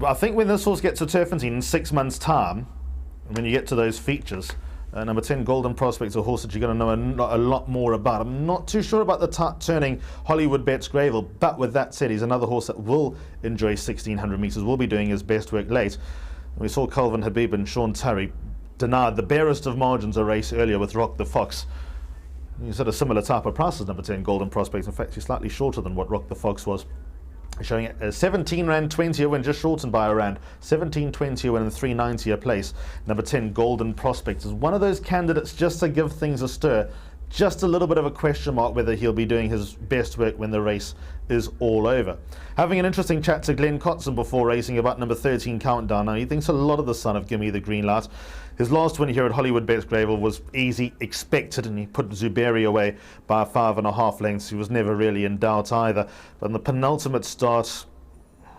I think when this horse gets to Turfentine in 6 months' time, when you get to those features, number 10 Golden Prospect is a horse that you're going to know a lot more about. I'm not too sure about the turning Hollywoodbets Greyville, but with that said, he's another horse that will enjoy 1600 metres, will be doing his best work late. We saw Calvin Habib and Sean Turry denied the barest of margins a race earlier with Rock the Fox. He's at a similar type of price as number 10 Golden Prospect. In fact, he's slightly shorter than what Rock the Fox was. Showing a 17 rand 20 a win, just shortened by a rand. 17.20 a win and 3.90 a place. Number 10 Golden Prospect is one of those candidates just to give things a stir. Just a little bit of a question mark whether he'll be doing his best work when the race is all over. Having an interesting chat to Glenn Cotson before racing about number 13 Countdown. Now he thinks a lot of the son of Gimme the Green Light. His last win here at Hollywoodbets Greyville was easy, expected, and he put Zuberi away by 5.5 lengths. He was never really in doubt either. But in the penultimate start,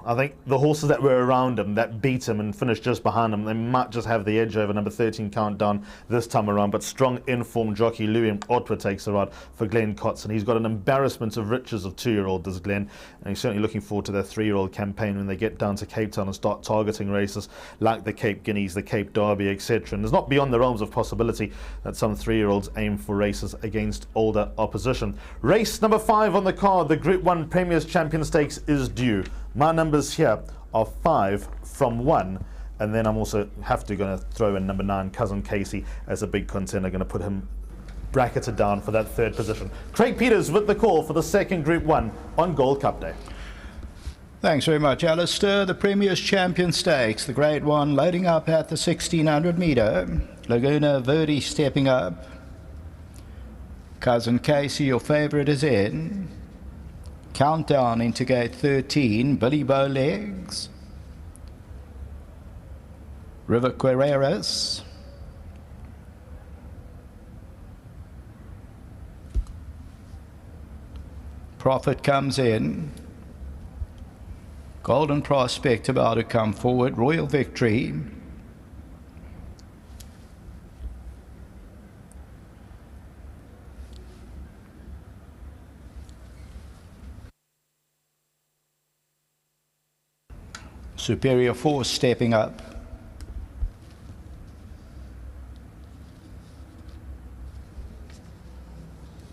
I think the horses that were around him, that beat him and finished just behind him, they might just have the edge over number 13 Countdown this time around. But strong informed jockey Louis Otwa takes the ride for Glenn Cotson. He's got an embarrassment of riches of 2-year-old, does Glenn, and he's certainly looking forward to their 3-year-old campaign when they get down to Cape Town and start targeting races like the Cape Guineas, the Cape Derby, etc. And it's not beyond the realms of possibility that some 3-year-olds aim for races against older opposition. Race number 5 on the card, the Group 1 Premier's Champion Stakes, is due. My numbers here are 5 from 1, and then I'm also going to throw in number 9 Cousin Casey as a big contender. Going to put him bracketed down for that 3rd position. Craig Peters with the call for the 2nd Group 1 on Gold Cup Day. Thanks very much, Alistair. The Premier's Champion Stakes, the Grade 1, loading up at the 1600 metre. Laguna Verde stepping up. Cousin Casey, your favourite, is in. Countdown into gate 13, Billy Bowlegs, River Quereras, Prophet comes in, Golden Prospect about to come forward, Royal Victory, Superior Force stepping up.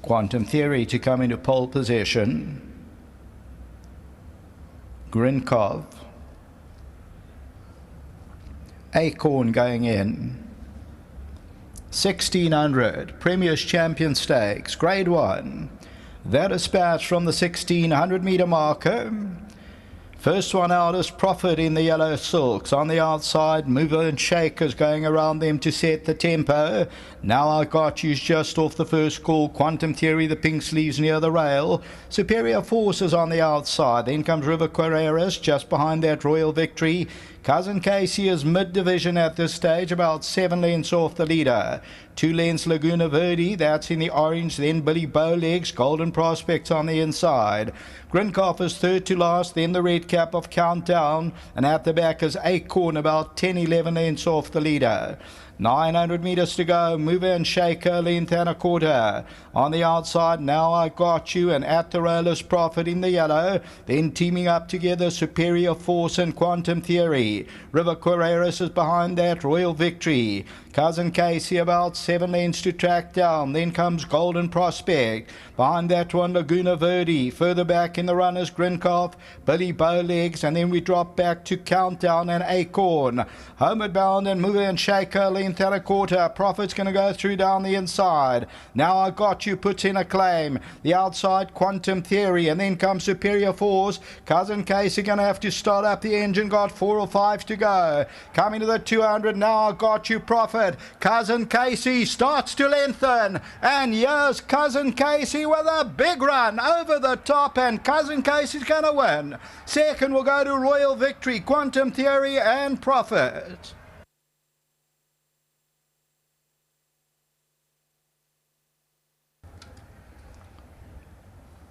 Quantum Theory to come into pole position. Grinkov. Acorn going in. 1600 Premier's Champion Stakes, Grade 1. That dispatch from the 1600 metre marker. First one out is Prophet in the yellow silks. On the outside, Mover and Shakers going around them to set the tempo. Now I Got You's just off the first call. Quantum Theory, the pink sleeves near the rail. Superior Forces on the outside. Then comes River Quereras just behind that, Royal Victory. Cousin Casey is mid-division at this stage, about 7 lengths off the leader. 2 lengths Laguna Verde, that's in the orange. Then Billy Bowlegs, Golden Prospect on the inside. Grinkov is 3rd to last, then the red cap of Countdown. And at the back is Acorn, about 10-11 lengths off the leader. 900 metres to go. Mover and Shaker, length and a quarter. On the outside, Now I Got You, and at the rail is Prophet in the yellow. Then teaming up together, Superior Force and Quantum Theory. River Quereras is behind that, Royal Victory. Cousin Casey about 7 lengths to track down. Then comes Golden Prospect. Behind that one, Laguna Verde. Further back in the run is Grinkov, Billy Bowlegs, and then we drop back to Countdown and Acorn. Homeward Bound and Mover and Shaker, length length and a quarter. Profit's going to go through down the inside. Now I Got You puts in a claim. The outside, Quantum Theory, and then comes Superior Force. Cousin Casey going to have to start up the engine. Got 4 or 5 to go. Coming to the 200. Now I Got You Profit. Cousin Casey starts to lengthen. And here's Cousin Casey with a big run over the top. And Cousin Casey's going to win. Second will go to Royal Victory, Quantum Theory and Profit.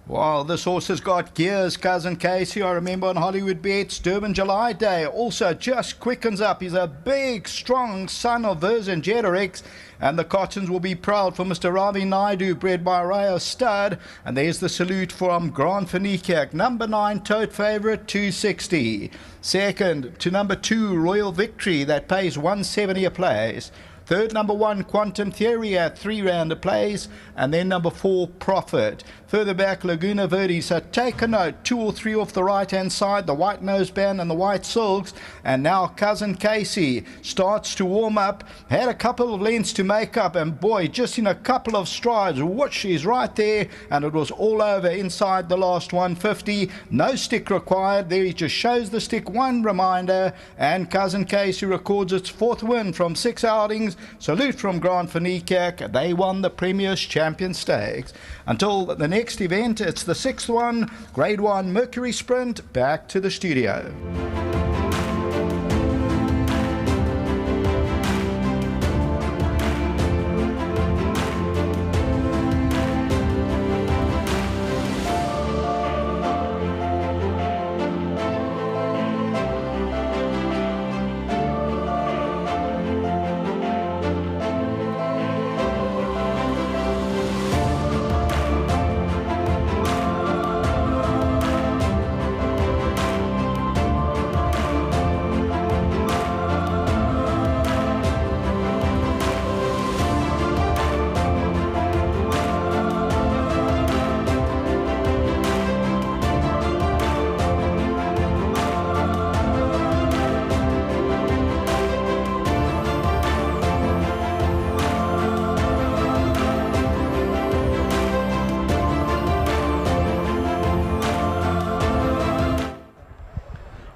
Well, this horse has got gears, Cousin Casey. I remember on Hollywoodbets, Durban July Day. Also just quickens up. He's a big, strong son of Vercingetorix. And the Cottons will be proud for Mr. Ravi Naidu, bred by Rayo Stud. And there's the salute from Grand Finikiak. Number 9, tote favourite, 260. Second to number 2, Royal Victory. That pays 170 a place. Third, number 1, Quantum Theory at 3 rand a place. And then number 4, Profit. Further back, Laguna Verde. So take a note, 2 or 3 off the right-hand side, the white noseband and the white silks. And now Cousin Casey starts to warm up. Had a couple of lengths to make up. And boy, just in a couple of strides, whoosh, she's right there. And it was all over inside the last 150. No stick required. There he just shows the stick. One reminder. And Cousin Casey records its 4th win from 6 outings. Salute from Grand Finikiak. They won the Premier's Champion Stakes. Until the next event, it's the 6th one, Grade 1 Mercury Sprint. Back to the studio.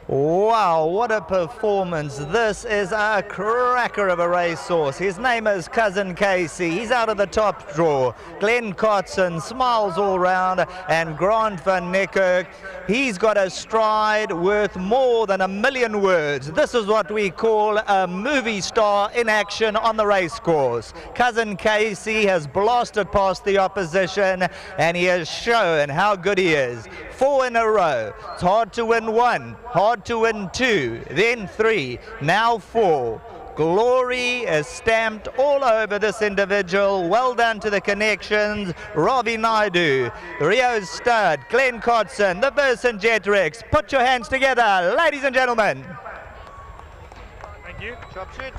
Wow, what a performance. This is a cracker of a racehorse. His name is Cousin Casey. He's out of the top draw. Glenn Cotson smiles all round, and Grant van Niekerk, he's got a stride worth more than 1,000,000 words. This is what we call a movie star in action on the racecourse. Cousin Casey has blasted past the opposition, and he has shown how good he is. 4 in a row. It's hard to win 1, hard to win 2, then 3, now 4. Glory is stamped all over this individual. Well done to the connections. Ravi Naidu, Rio Stud, Glenn Cotson, the Vercingetorix. Put your hands together, ladies and gentlemen. Thank you. Chop shoot.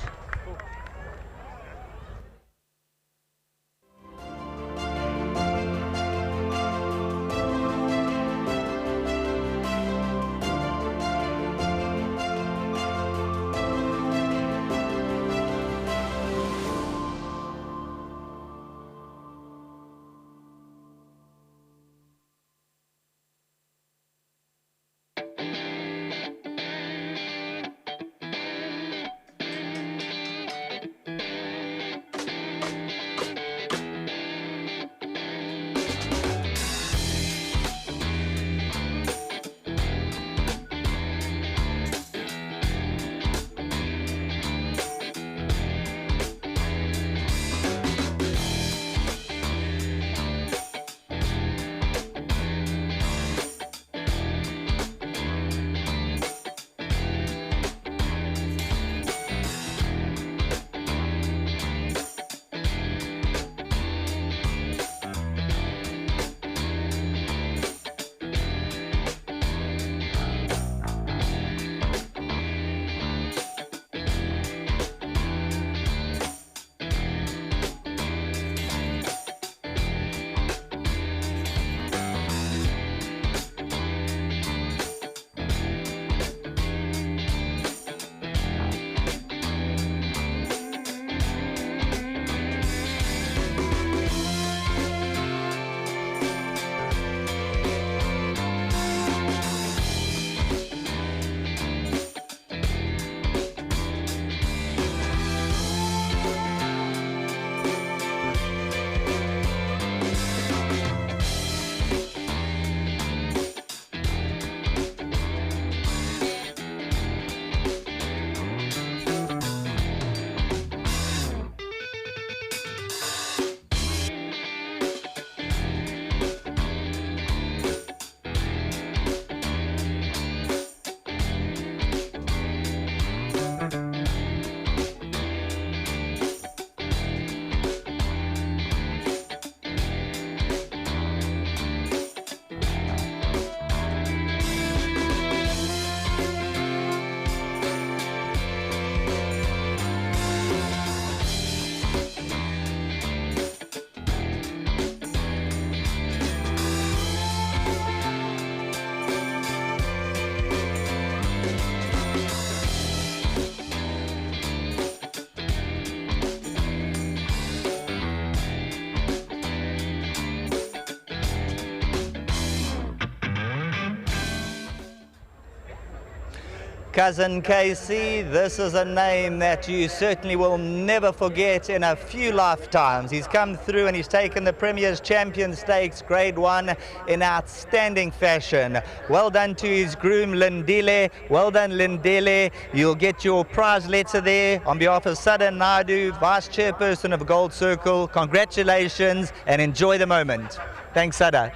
Cousin Casey, this is a name that you certainly will never forget in a few lifetimes. He's come through and he's taken the Premier's Champion Stakes Grade 1 in outstanding fashion. Well done to his groom Lindile. Well done Lindile. You'll get your prize letter there on behalf of Sada Naidu, Vice Chairperson of Gold Circle. Congratulations and enjoy the moment. Thanks Sada.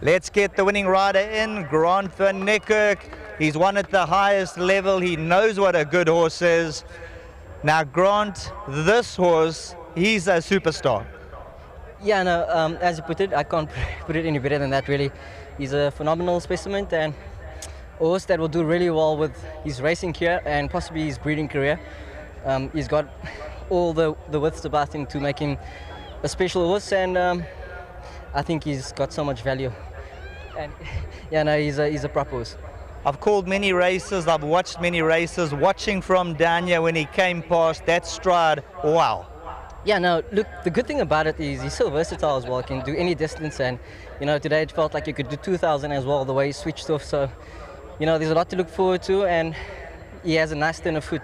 Let's get the winning rider in, Grant van Niekerk. He's won at the highest level. He knows what a good horse is. Now, Grant, this horse, he's a superstar. Yeah, no, as you put it, I can't put it any better than that, really. He's a phenomenal specimen and a horse that will do really well with his racing career and possibly his breeding career. He's got all the widths about him to make him a special horse, and I think he's got so much value. And yeah, no, he's a proper horse. I've called many races, I've watched many races, watching from down here when he came past that stride, wow. Yeah, no, look, the good thing about it is he's so versatile as well. He can do any distance, and, you know, today it felt like you could do 2,000 as well, the way he switched off. So, you know, there's a lot to look forward to, and he has a nice turn of foot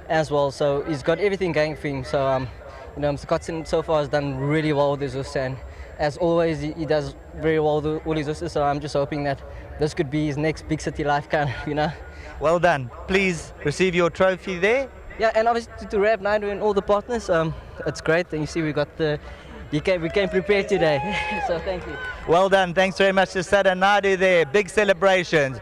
as well. So he's got everything going for him. So, you know, Mr. Kotzen so far has done really well with his horse, and as always, he does very well with all his horses. So I'm just hoping that this could be his next big city life kind of, you know. Well done. Please receive your trophy there. Yeah, and obviously to Rav Naidu and all the partners, it's great. And you see we came prepared today. So thank you. Well done. Thanks very much to Sada Naidu there. Big celebrations.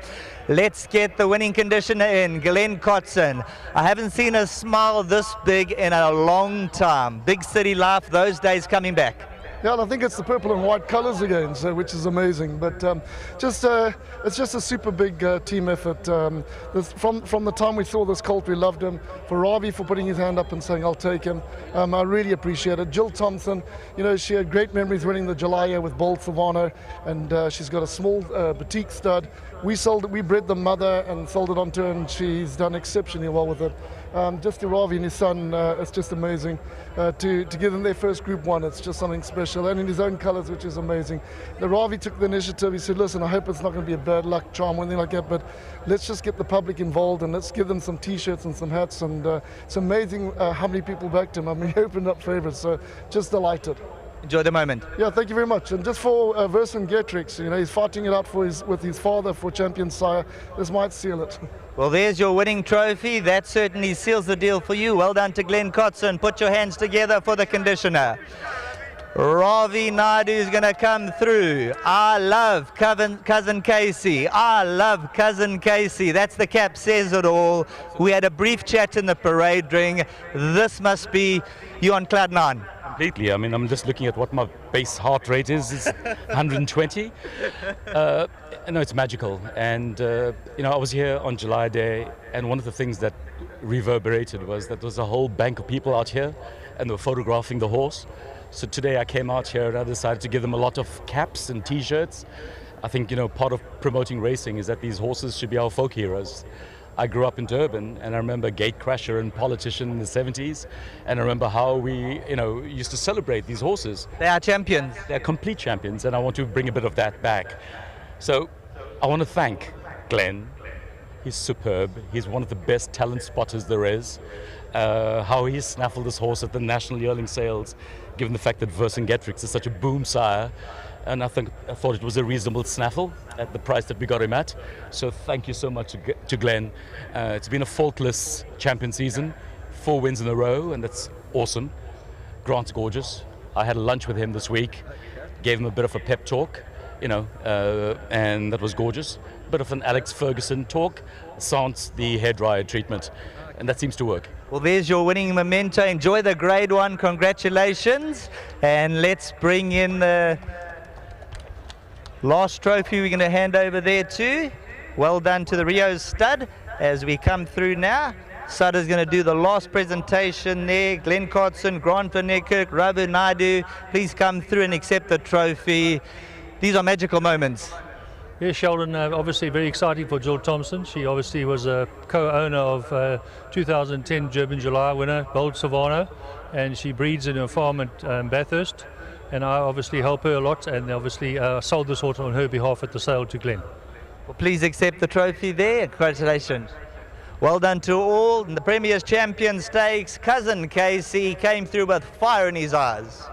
Let's get the winning conditioner in, Glenn Kotzen. I haven't seen a smile this big in a long time. Big city life, those days coming back. Yeah, and I think it's the purple and white colours again, so which is amazing. But it's just a super big team effort. From the time we saw this colt, we loved him. For Ravi for putting his hand up and saying, "I'll take him," I really appreciate it. Jill Thompson, you know, she had great memories winning the July with Bold Savannah, and she's got a small boutique stud. We bred the mother and sold it on to her, and she's done exceptionally well with it. Just to Ravi and his son, it's just amazing to give them their first Group 1. It's just something special, and in his own colours, which is amazing. Ravi took the initiative. He said, "Listen, I hope it's not going to be a bad luck charm or anything like that, but let's just get the public involved and let's give them some T-shirts and some hats." And it's amazing how many people backed him. I mean, he opened up favourites, so just delighted. Enjoy the moment. Yeah, thank you very much. And just for Vercingetorix, you know, he's fighting it out with his father for Champion Sire. This might seal it. Well, there's your winning trophy. That certainly seals the deal for you. Well done to Glenn Kotzen. Put your hands together for the conditioner. Ravi Naidu is going to come through. I love Cousin Casey. I love Cousin Casey. That's the cap says it all. We had a brief chat in the parade ring. This must be you on cloud 9. Completely. I mean, I'm just looking at what my base heart rate is. It's 120. No, it's magical. And, you know, I was here on July Day, and one of the things that reverberated was that there was a whole bank of people out here, and they were photographing the horse. So today I came out here and I decided to give them a lot of caps and T-shirts. I think, you know, part of promoting racing is that these horses should be our folk heroes. I grew up in Durban, and I remember Gatecrasher and Politician in the 70s, and I remember how we, you know, used to celebrate these horses. They are champions. They're complete champions, and I want to bring a bit of that back. So I want to thank Glenn. He's superb. He's one of the best talent spotters there is. How he snaffled this horse at the National Yearling Sales, given the fact that Vercingetorix is such a boom sire. And I thought it was a reasonable snaffle at the price that we got him at. So thank you so much to Glenn. It's been a faultless champion season, 4 wins in a row, and that's awesome. Grant's gorgeous. I had a lunch with him this week, gave him a bit of a pep talk, you know, and that was gorgeous. Bit of an Alex Ferguson talk, sans the hairdryer treatment, and that seems to work. Well, there's your winning memento. Enjoy the Grade 1. Congratulations. And let's bring in the last trophy we're going to hand over there too. Well done to the Rio stud as we come through now. Stud is going to do the last presentation there. Glenn Kotzen, Grant van Niekerk, Ravi Naidu, please come through and accept the trophy. These are magical moments. Yes, Sheldon, obviously very exciting for Jill Thompson. She obviously was a co-owner of 2010 Durban July winner, Bold Savannah, and she breeds in her farm at Bathurst. And I obviously help her a lot, and obviously sold this horse on her behalf at the sale to Glenn. Well, please accept the trophy there. Congratulations. Well done to all. And the Premier's Champion Stakes, Cousin Casey came through with fire in his eyes.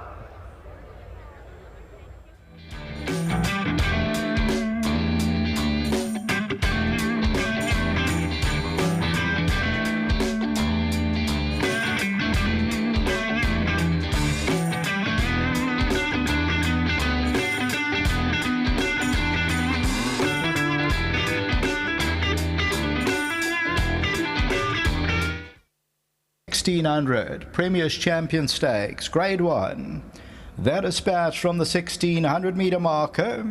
Premier's Champion Stakes, Grade 1. That dispatch from the 1600 metre marker.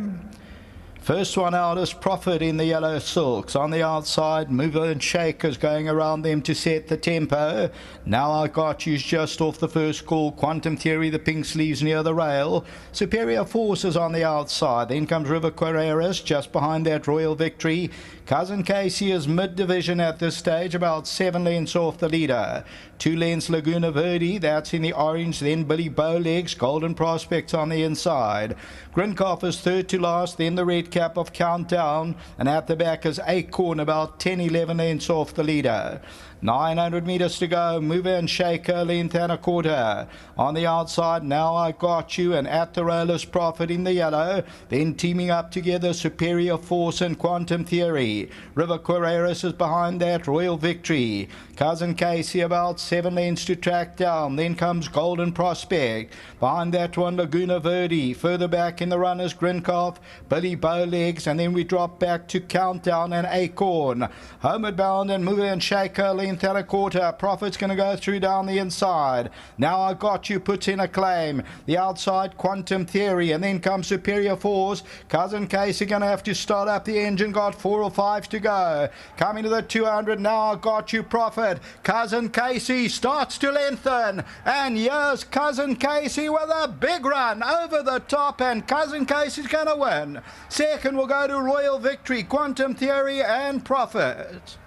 First one out is Profit in the yellow silks. On the outside, Mover and Shakers going around them to set the tempo. Now I Got You's just off the first call. Quantum Theory, the pink sleeves near the rail. Superior Forces on the outside. Then comes River Carreras just behind that Royal Victory. Cousin Casey is mid-division at this stage, about 7 lengths off the leader. 2 lengths Laguna Verde, that's in the orange. Then Billy Bowlegs, Golden Prospects on the inside. Grinkoff is third to last, then the red cap of Countdown. And at the back is Acorn, about 10-11 lengths off the leader. 900 metres to go. Mover and Shaker, length and a quarter. On the outside, Now I Got You, and At the Rollers Profit in the yellow. Then teaming up together, Superior Force and Quantum Theory. River Carreras is behind that, Royal Victory. Cousin Casey about 7 lengths to track down. Then comes Golden Prospect. Behind that one, Laguna Verde. Further back in the runners, Grinkoff, Billy Bowlegs, and then we drop back to Countdown and Acorn. Homeward Bound and Mover and Shaker, length and a quarter. Profit's going to go through down the inside. Now I Got You puts in a claim. The outside, Quantum Theory, and then comes Superior Force. Cousin Casey going to have to start up the engine. Got 4 or 5 to go. Coming to the 200. Now I Got You, Profit. Cousin Casey starts to lengthen, and here's Cousin Casey with a big run over the top, and Cousin Casey's going to win. Second will go to Royal Victory, Quantum Theory and Profit.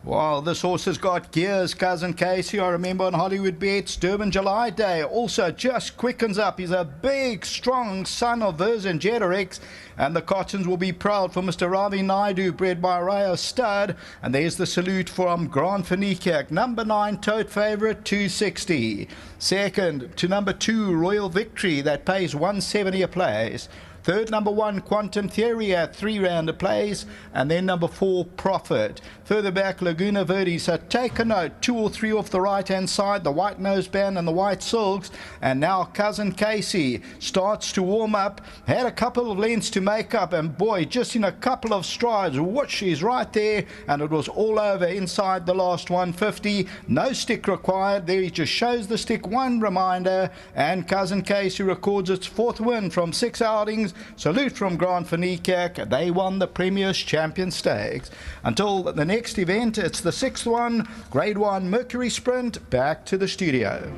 Wow, this horse has got gears, Cousin Casey. I remember on Hollywoodbets, Durban July Day. Also just quickens up. He's a big, strong son of Vercingetorix. And the Cottons will be proud for Mr. Ravi Naidu, bred by Raya Stud. And there's the salute from Grand Finikiak. Number 9, tote favourite, 260. Second to number 2, Royal Victory. That pays 170 a place. Third, number 1, Quantum Theory at 3 rand a place. And then number 4, Profit. Further back, Laguna Verde. So take a note, 2 or 3 off the right-hand side, the white noseband and the white silks. And now Cousin Casey starts to warm up. Had a couple of lengths to make up. And boy, just in a couple of strides, whoosh, she's right there. And it was all over inside the last 150. No stick required. There he just shows the stick. One reminder. And Cousin Casey records its 4th win from 6 outings. Salute from Grand Finikiak. They won the Premier's Champion Stakes. Until the next event, it's the 6th one, Grade 1 Mercury Sprint. Back to the studio.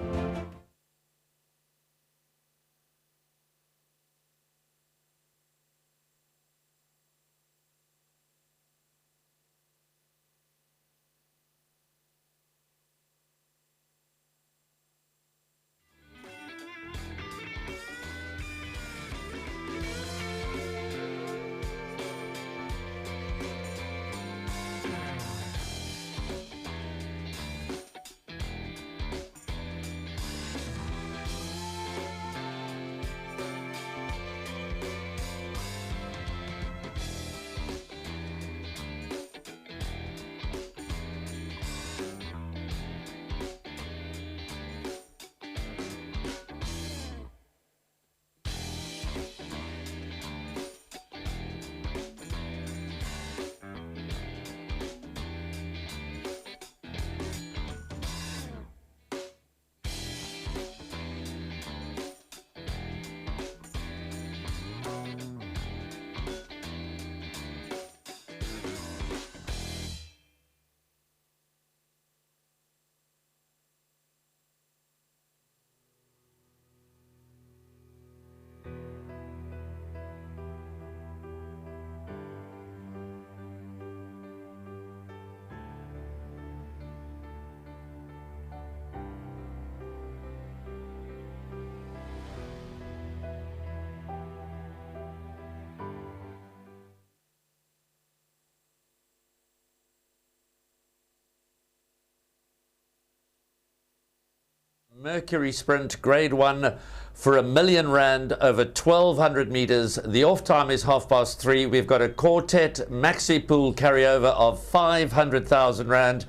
Mercury Sprint Grade 1 for R1 million over 1,200 metres. The off time is 3:30. We've got a quartet maxi pool carryover of R500,000.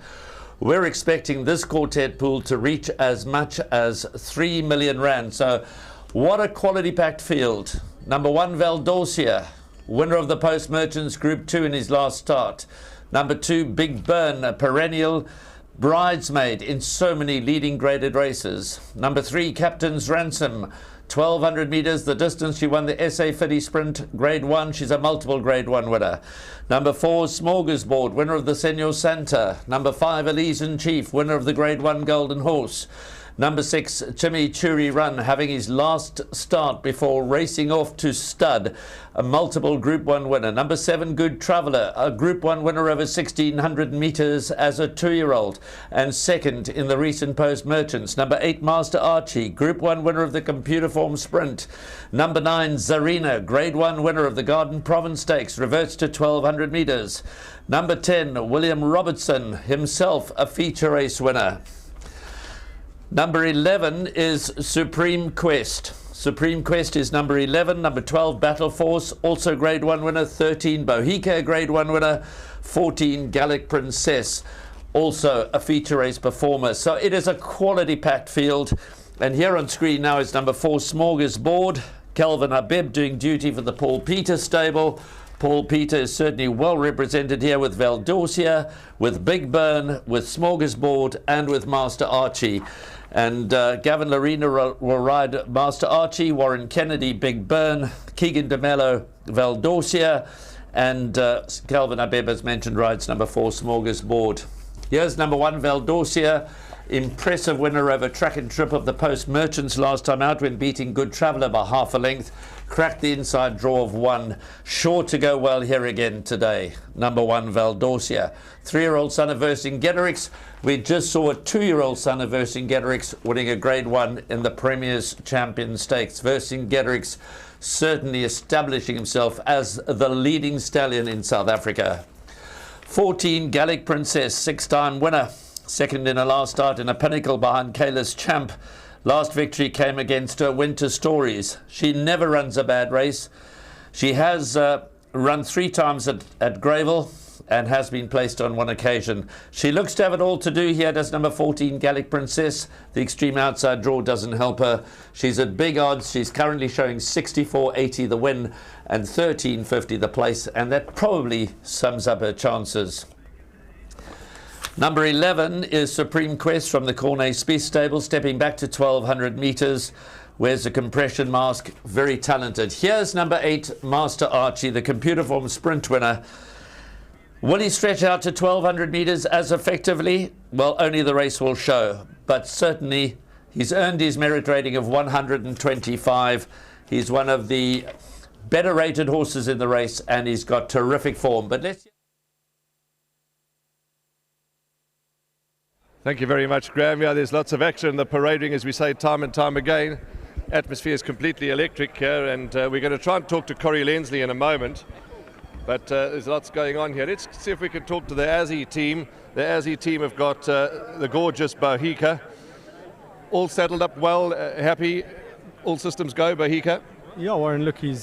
We're expecting this quartet pool to reach as much as R3 million. So what a quality packed field. Number 1, Valdorcia, winner of the Post Merchants Group 2 in his last start. Number 2, Big Burn, a perennial bridesmaid in so many leading graded races. Number 3, Captain's Ransom, 1,200 metres, the distance. She won the SA Filly Sprint Grade 1. She's a multiple Grade 1 winner. Number 4, Smorgasbord, winner of the Senor Santa. Number 5, Elysian Chief, winner of the Grade 1 Golden Horse. Number 6, Chimichurri Run, having his last start before racing off to stud, a multiple Group 1 winner. Number 7, Good Traveller, a Group 1 winner over 1,600 metres as a 2-year-old, and second in the recent Post Merchants. Number 8, Master Archie, Group 1 winner of the Computer Form Sprint. Number 9, Zarina, Grade 1 winner of the Garden Province Stakes, reverts to 1,200 metres. Number 10, William Robertson, himself a feature race winner. Number 11 is Supreme Quest. Supreme Quest is number 11. Number 12, Battle Force, also Grade 1 winner. 13, Bohica, Grade 1 winner. 14, Gallic Princess, also a feature race performer. So it is a quality packed field. And here on screen now is number 4, Smorgasbord, Kelvin Habib doing duty for the Paul Peter stable. Paul Peter is certainly well represented here with Valdorcia, with Big Burn, with Smorgasbord, and with Master Archie. And Gavin Lorena will ride Master Archie, Warren Kennedy, Big Burn, Keegan De Miller, Valdorcia, and Kelvin Habib, as mentioned, rides number 4, Smorgasbord. Here's number 1, Valdorcia. Impressive winner over track and trip of the Post Merchants last time out when beating Good Traveller by half a length. Cracked the inside draw of 1. Sure to go well here again today. Number 1, Valdorcia. 3-year-old son of Vercingetorix. We just saw a 2-year-old son of Vercingetorix winning a Grade 1 in the Premier's Champion Stakes. Vercingetorix certainly establishing himself as the leading stallion in South Africa. 14, Gallic Princess, 6-time winner. Second in her last start in a pinnacle behind Kalis Champ. Last victory came against Winter Stories. She never runs a bad race. She has run 3 times at Greyville and has been placed on 1 occasion. She looks to have it all to do here, does number 14, Gallic Princess. The extreme outside draw doesn't help her. She's at big odds. She's currently showing 64.80 the win and 13.50 the place, and that probably sums up her chances. Number 11 is Supreme Quest from the Cornet Spies stable, stepping back to 1,200 metres. Wears a compression mask, very talented. Here's number 8, Master Archie, the Computer Form Sprint winner. Will he stretch out to 1,200 metres as effectively? Well, only the race will show. But certainly, he's earned his merit rating of 125. He's one of the better rated horses in the race, and he's got terrific form. But let's... Thank you very much, Graham. Yeah, there's lots of action in the parade ring, as we say time and time again. Atmosphere is completely electric here, and we're going to try and talk to Corey Lensley in a moment. But there's lots going on here. Let's see if we can talk to the Aussie team. The Aussie team have got the gorgeous Bohica. All settled up well, happy. All systems go, Bohica. Yeah, Warren, look, he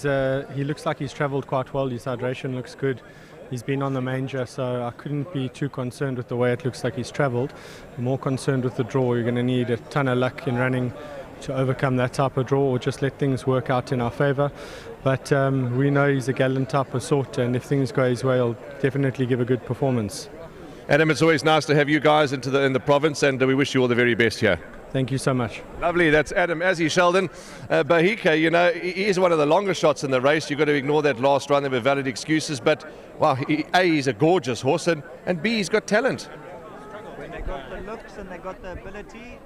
looks like he's travelled quite well. His hydration looks good. He's been on the manger, so I couldn't be too concerned with the way it looks like he's travelled. I'm more concerned with the draw. You're going to need a ton of luck in running to overcome that type of draw, or just let things work out in our favour. But we know he's a gallant type of sort, and if things go his way, he'll definitely give a good performance. Adam, it's always nice to have you guys in the province, and we wish you all the very best here. Thank you so much. Lovely. That's Adam Azzy Sheldon. Bohica, you know, he is one of the longer shots in the race. You've got to ignore that last run. There were valid excuses, but wow, A, he's a gorgeous horse, and B, he's got talent. When they got the looks and they got the ability,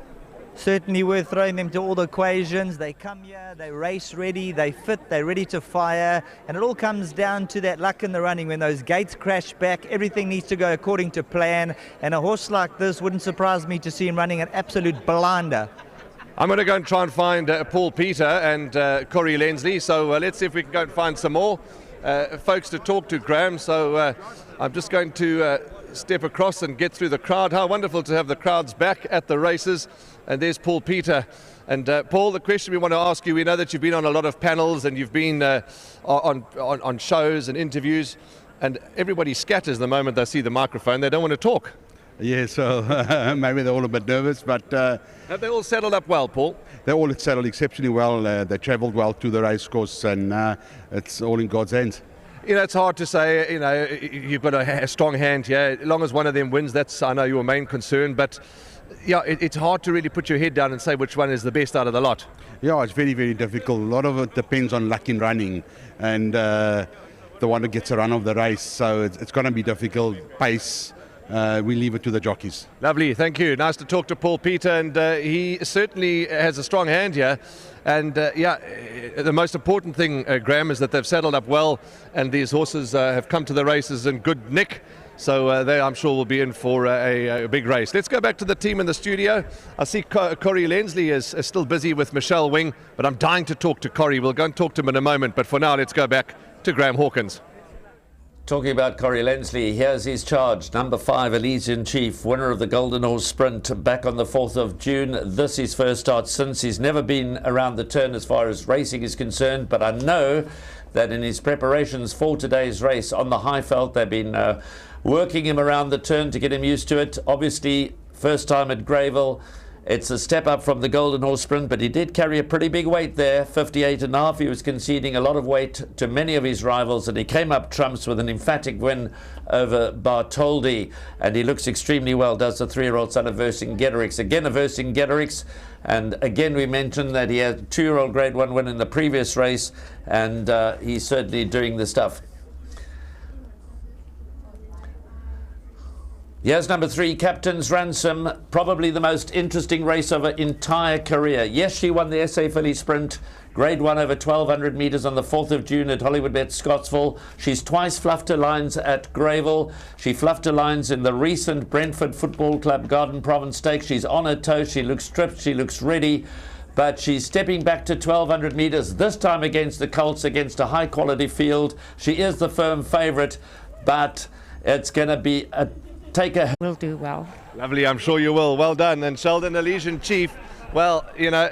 certainly worth throwing them to all the equations. They come here, they race ready, they fit, they're ready to fire, and it all comes down to that luck in the running. When those gates crash back, everything needs to go according to plan, and a horse like this wouldn't surprise me to see him running an absolute blinder. I'm going to go and try and find Paul Peter and Corey Lensley, so let's see if we can go and find some more folks to talk to, Graham. So I'm just going to step across and get through the crowd. How wonderful to have the crowds back at the races. And there's Paul Peter. And Paul, the question we want to ask you, we know that you've been on a lot of panels and you've been on shows and interviews, and everybody scatters the moment they see the microphone. They don't want to talk. Yeah, so maybe they're all a bit nervous, but... have they all settled up well, Paul? They all settled exceptionally well. They travelled well to the racecourse, and it's all in God's hands. You know, it's hard to say. You know, you've got a strong hand here. As long as one of them wins, that's, I know, your main concern. But yeah, it's hard to really put your head down and say which one is the best out of the lot. Yeah, it's very, very difficult. A lot of it depends on luck in running and the one that gets a run of the race. So it's going to be difficult. Pace. We leave it to the jockeys. Lovely, thank you. Nice to talk to Paul Peter, and he certainly has a strong hand here. And yeah, the most important thing, Graham, is that they've settled up well, and these horses have come to the races in good nick. So they, I'm sure, will be in for a big race. Let's go back to the team in the studio. I see Corey Lensley is still busy with Michelle Wing, but I'm dying to talk to Corey. We'll go and talk to him in a moment, but for now, let's go back to Graham Hawkins. Talking about Corey Lensley, here's his charge. Number 5, Elysian Chief, winner of the Golden Horse Sprint back on the 4th of June. This is first start since. He's never been around the turn as far as racing is concerned, but I know that in his preparations for today's race on the Highveld, they've been working him around the turn to get him used to it. Obviously, first time at Greyville. It's a step up from the Golden Horse Sprint, but he did carry a pretty big weight there, 58.5. He was conceding a lot of weight to many of his rivals, and he came up trumps with an emphatic win over Bartholdi. And he looks extremely well, does the 3-year-old son of Vercingetorix. Again, a Vercingetorix. And again, we mentioned that he had a 2-year-old Grade 1 win in the previous race, and he's certainly doing the stuff. Here's number 3, Captain's Ransom, probably the most interesting race of her entire career. Yes, she won the SA Filly Sprint, Grade 1 over 1,200 metres on the 4th of June at Hollywoodbets Scottsville. She's twice fluffed her lines at Greyville. She fluffed her lines in the recent Brentford Football Club Garden Province Stakes. She's on her toes, she looks stripped, she looks ready. But she's stepping back to 1,200 metres, this time against the Colts, against a high-quality field. She is the firm favourite, but it's going to be a We'll do well. Lovely, I'm sure you will. Well done. And Sheldon, Elysian Chief, well, you know,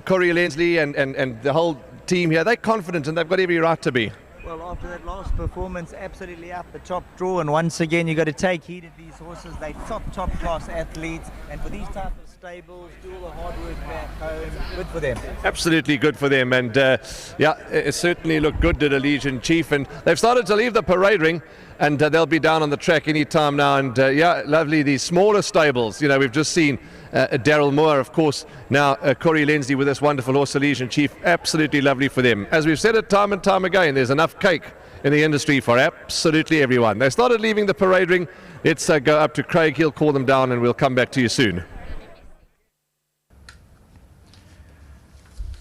Corey Lensley and the whole team here, they're confident and they've got every right to be. Well, after that last performance, absolutely up the top draw, and once again, you've got to take heed of these horses. They're top class athletes, and for these type of stables, do all the hard work back home. Good for them. Absolutely good for them, and yeah, it certainly looked good, did Elysian Chief, and they've started to leave the parade ring, and they'll be down on the track any time now. And yeah, lovely, these smaller stables. You know, we've just seen Daryl Moore, of course, now Corey Lensley with this wonderful horse, Elysian Chief. Absolutely lovely for them. As we've said it time and time again, there's enough cake in the industry for absolutely everyone. They started leaving the parade ring. Let's go up to Craig. He'll call them down, and we'll come back to you soon.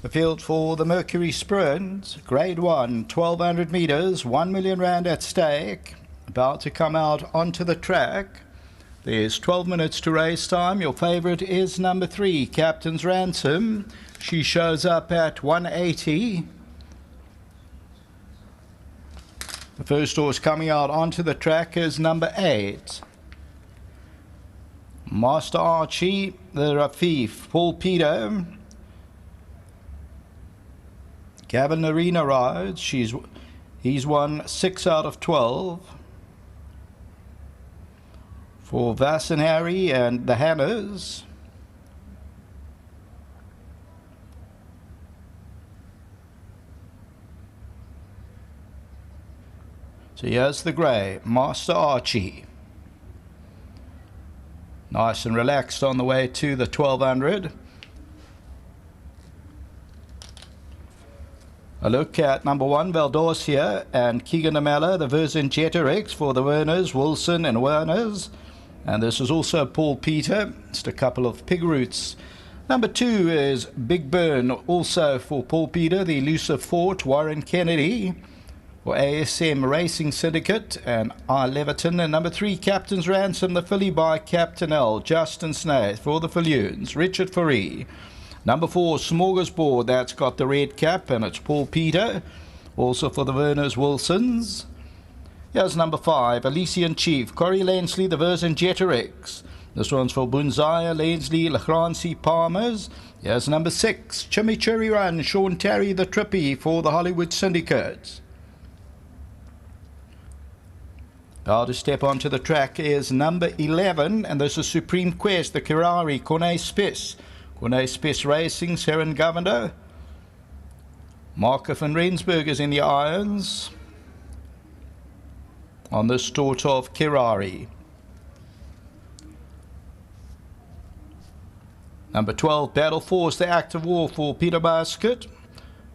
The field for the Mercury Sprint, Grade 1, 1,200 metres, 1 million rand at stake. About to come out onto the track. There's 12 minutes to race time. Your favourite is number 3, Captain's Ransom. She shows up at 180. The first horse coming out onto the track is number 8. Master Archie, the Rafif, Paul Peter. Gavin Arena rides. He's won 6 out of 12. For Vass and Harry and the Hannahs. So here's the grey, Master Archie. Nice and relaxed on the way to the 1,200. A look at number 1, Valdorcia and Keegan De Miller, the Vercingetorix for the Werners, Wilson and Werners. And this is also Paul Peter, just a couple of pig roots. Number 2 is Big Burn, also for Paul Peter, the Elusive Fort, Warren Kennedy, for ASM Racing Syndicate, and I. Leverton. And number 3, Captain's Ransom, the filly by Captain L, Justin Snaith, for the Fillions, Richard Faree. Number 4, Smorgasbord, that's got the red cap, and it's Paul Peter, also for the Werners Wilsons. Here's number 5, Elysian Chief, Corey Lensley, the Vercingetorix. This one's for Bunzaya, Lensley, Lachransi, Palmers. Here's number 6, Chimichurri Run, Sean Terry, the Trippy for the Hollywood Syndicate. Now to step onto the track is number 11, and this is Supreme Quest, the Kirari, Corne Spiss. Corne Spiss Racing, Seren Governor. Marco van Rensburg is in the irons on the start of Kirari. Number 12, Battle Force, the Active War for Peter Basket.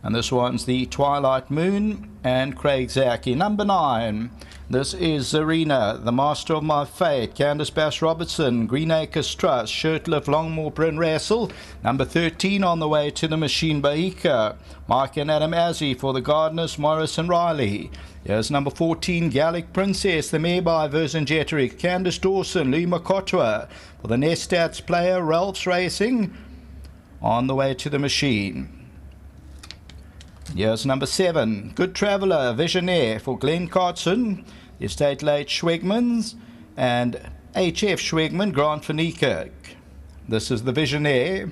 And this one's the Twilight Moon and Craig Zaki. Number 9, this is Zarina, the Master of My Fate, Candice Bass Robertson, Greenacres Trust, Shirtlift Longmore Bryn Rassel. Number 13 on the way to the Machine Bahika, Mike and Adam Azzi for the Gardeners, Morris and Riley. Here's number 14, Gallic Princess, the mare by Vercingetorix, Candice Dawson, Lee Makotwa for the Nestats player, Ralph's Racing, on the way to the Machine. Here's number 7, Good Traveller, Visionaire for Glenn Cartson, Estate Late Schwegmans, and HF Schwegman, Grant van Niekerk. This is the Visionaire,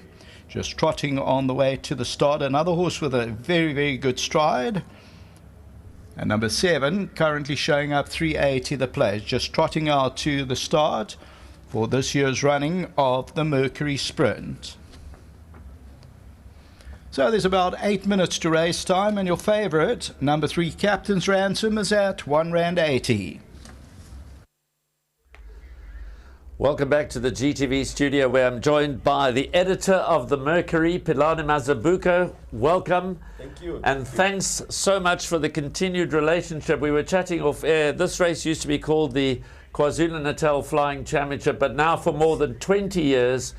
just trotting on the way to the start. Another horse with a very, very good stride. And number 7, currently showing up 380 the place, just trotting out to the start for this year's running of the Mercury Sprint. So there's about 8 minutes to race time, and your favourite, number 3, Captain's Ransom, is at R1.80. Welcome back to the GTV studio, where I'm joined by the editor of the Mercury, Pilani Mazabuko. Welcome. Thank you. And thanks so much for the continued relationship. We were chatting off air. This race used to be called the KwaZulu-Natal Flying Championship, but now for more than 20 years,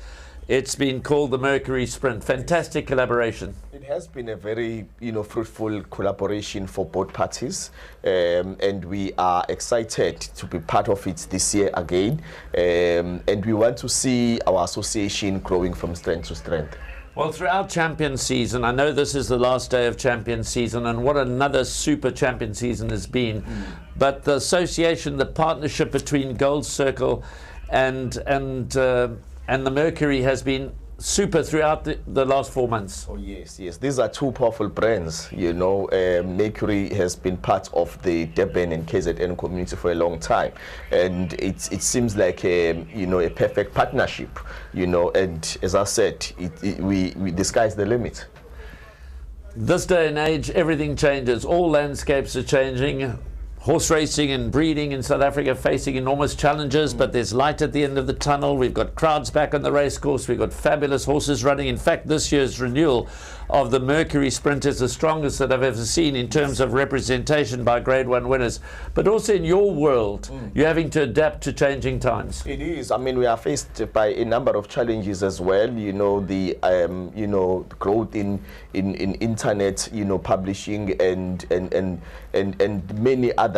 it's been called the Mercury Sprint. Fantastic collaboration. It has been a very, fruitful collaboration for both parties, and we are excited to be part of it this year again, and we want to see our association growing from strength to strength. Well, throughout champion season, I know this is the last day of champion season, and what another super champion season has been. But the association, the partnership between Gold Circle and the Mercury has been super throughout the last 4 months. Oh yes, yes. These are two powerful brands. Mercury has been part of the Durban and KZN community for a long time, and it seems like a perfect partnership. And as I said, the sky's the limit. This day and age, everything changes. All landscapes are changing. Horse racing and breeding in South Africa facing enormous challenges, but there's light at the end of the tunnel. We've got crowds back on the racecourse. We've got fabulous horses running. In fact, this year's renewal of the Mercury Sprint is the strongest that I've ever seen in terms of representation by Grade 1 winners. But also in your world, you're having to adapt to changing times. It is. I mean, we are faced by a number of challenges as well. The growth in internet, publishing and many other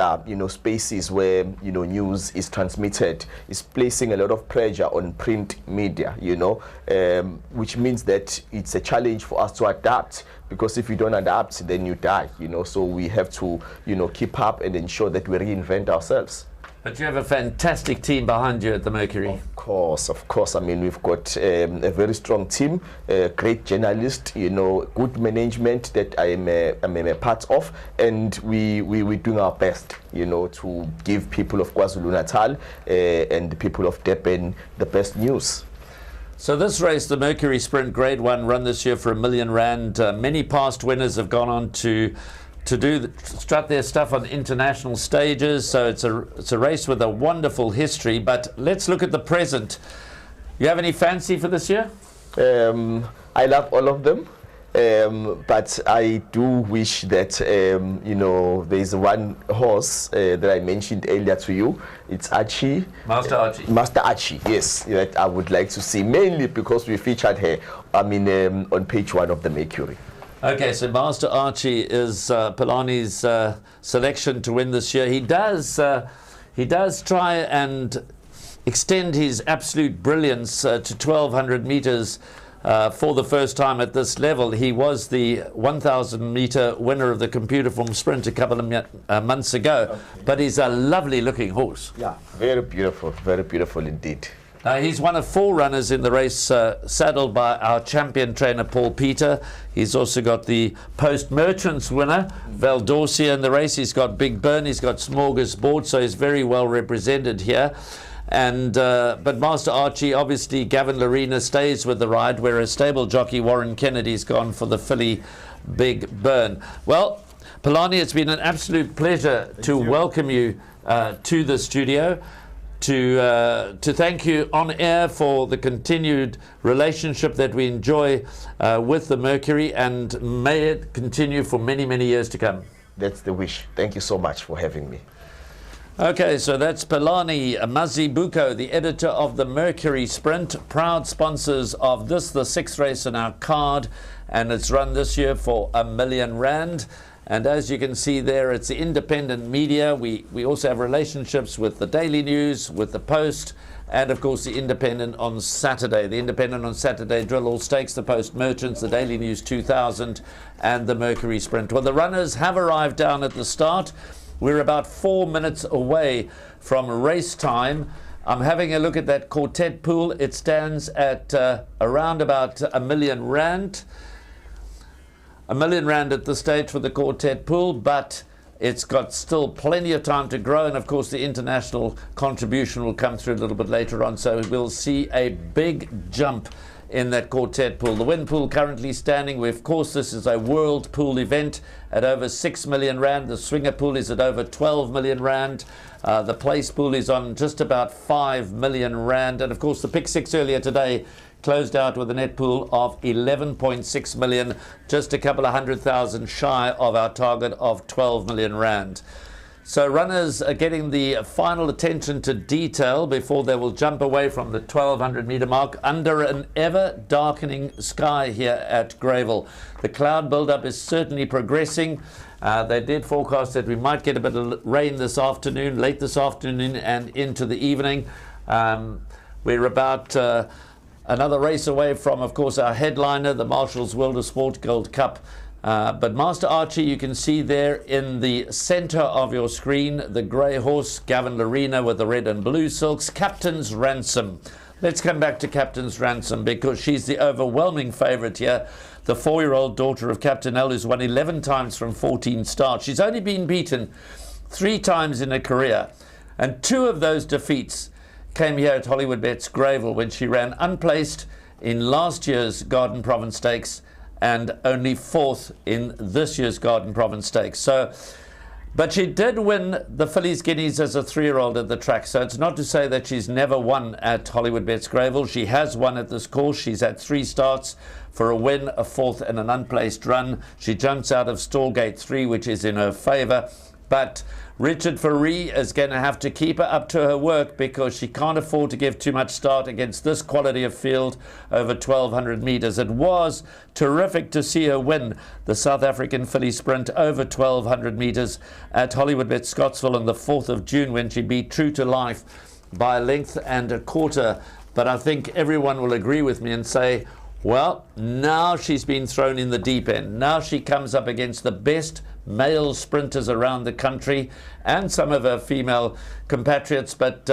spaces where news is transmitted is placing a lot of pressure on print media, which means that it's a challenge for us to adapt, because if you don't adapt, then you die. So we have to keep up and ensure that we reinvent ourselves. But you have a fantastic team behind you at the Mercury. Of course. I mean, we've got a very strong team, great journalists, good management that I'm a part of, and we're doing our best, to give people of KwaZulu-Natal and the people of Durban the best news. So this race, the Mercury Sprint Grade 1, run this year for R1 million. Many past winners have gone on to strut their stuff on international stages. So it's a race with a wonderful history. But let's look at the present. You have any fancy for this year? I love all of them. But I do wish that, there's one horse that I mentioned earlier to you. It's Archie. Master Archie. Master Archie, yes. That I would like to see, mainly because we featured her, on page 1 of the Mercury. Okay, so Master Archie is Pilani's selection to win this year. He does try and extend his absolute brilliance to 1,200 meters for the first time at this level. He was the 1,000 meter winner of the computer form sprint a couple of months ago, but he's a lovely looking horse. Yeah, very beautiful indeed. He's one of 4 runners in the race, saddled by our champion trainer Paul Peter. He's also got the Post Merchants winner Valdorcia in the race. He's got Big Burn, he's got Smorgasbord, so he's very well represented here. And but Master Archie, obviously Gavin Lorena stays with the ride, whereas stable jockey Warren Kennedy's gone for the filly Big Burn. Well, Polani, it's been an absolute pleasure to welcome you to the studio, to thank you on air for the continued relationship that we enjoy with the Mercury, and may it continue for many, many years to come. That's the wish. Thank you so much for having me. Okay, so that's Polani Mazibuko, the editor of the Mercury Sprint, proud sponsors of this, the 6th race in our card, and it's run this year for R1 million. And as you can see there, it's the independent media. We also have relationships with the Daily News, with the Post, and of course the Independent on Saturday. The Independent on Saturday drill all stakes, the Post Merchants, the Daily News 2000, and the Mercury Sprint. Well, the runners have arrived down at the start. We're about 4 minutes away from race time. I'm having a look at that quartet pool. It stands at around about R1 million. R1 million at this stage for the quartet pool, but it's got still plenty of time to grow, and of course the international contribution will come through a little bit later on, so we'll see a big jump in that quartet pool. The win pool currently standing, of course this is a world pool event, at over R6 million. The swinger pool is at over R12 million. The place pool is on just about R5 million, and of course the pick 6 earlier today closed out with a net pool of 11.6 million, just a couple of 100,000 shy of our target of 12 million rand. So runners are getting the final attention to detail before they will jump away from the 1200 meter mark under an ever darkening sky here at Greyville. The cloud buildup is certainly progressing. They did forecast that we might get a bit of rain this afternoon, late this afternoon and into the evening. We're about another race away from, of course, our headliner, the Marshall's World of Sport Gold Cup. But Master Archie, you can see there in the center of your screen, the grey horse, Gavin Lorena with the red and blue silks, Captain's Ransom. Let's come back to Captain's Ransom because she's the overwhelming favourite here. The 4-year-old daughter of Captain L, who's won 11 times from 14 starts. She's only been beaten 3 times in her career, and 2 of those defeats came here at Hollywoodbets Greyville when she ran unplaced in last year's Garden Province Stakes and only 4th in this year's Garden Province Stakes. So, but she did win the Fillies Guineas as a 3-year-old at the track, so it's not to say that she's never won at Hollywoodbets Greyville. She has won at this course. She's had 3 starts for a win, a 4th and an unplaced run. She jumps out of Stallgate 3, which is in her favour, but Richard Fourie is going to have to keep her up to her work because she can't afford to give too much start against this quality of field over 1200 metres. It was terrific to see her win the South African filly sprint over 1200 metres at Hollywoodbets Scottsville on the 4th of June when she beat True to Life by a length and a quarter. But I think everyone will agree with me and say, well, now she's been thrown in the deep end. Now she comes up against the best male sprinters around the country and some of her female compatriots, but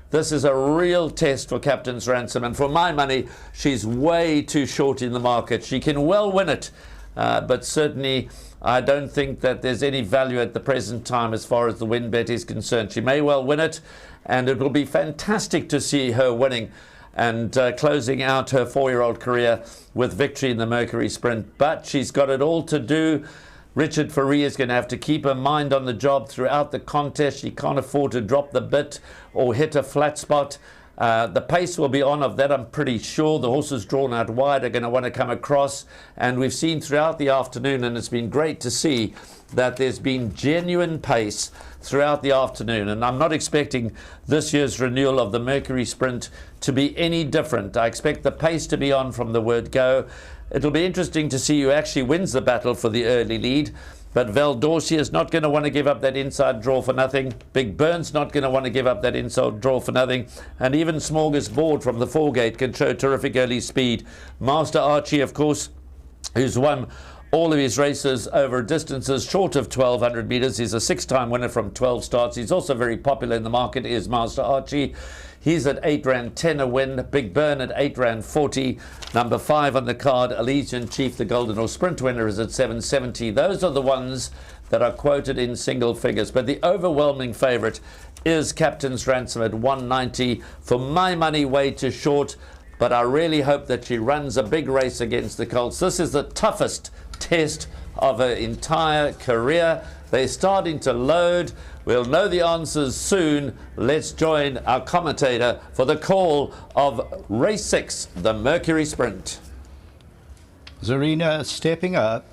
this is a real test for Captain's Ransom, and for my money she's way too short in the market. She can well win it, but certainly I don't think that there's any value at the present time as far as the win bet is concerned. She may well win it, and it will be fantastic to see her winning and closing out her 4-year-old career with victory in the Mercury Sprint. But she's got it all to do. Richard Fourie is going to have to keep her mind on the job throughout the contest. She can't afford to drop the bit or hit a flat spot. The pace will be on, of that I'm pretty sure. The horses drawn out wide are going to want to come across, and we've seen throughout the afternoon, and it's been great to see that there's been genuine pace throughout the afternoon, and I'm not expecting this year's renewal of the Mercury Sprint to be any different. I expect the pace to be on from the word go. It'll be interesting to see who actually wins the battle for the early lead. but Valdorcia is not going to want to give up that inside draw for nothing. Big Burn's not going to want to give up that inside draw for nothing. And even Smorgasbord from the 4-gate can show terrific early speed. Master Archie, of course, who's won all of his races over distances short of 1,200 metres. He's a 6-time winner from 12 starts. He's also very popular in the market, is Master Archie. He's at R8.10 a win. Big Burn at R8.40. Number 5 on the card, Elysian Chief, the Golden or Sprint winner, is at 770. Those are the ones that are quoted in single figures. But the overwhelming favourite is Captain's Ransom at 190. For my money, way too short. But I really hope that she runs a big race against the Colts. This is the toughest test of her entire career. They're starting to load. We'll know the answers soon. Let's join our commentator for the call of race 6, the Mercury Sprint. Zarina stepping up.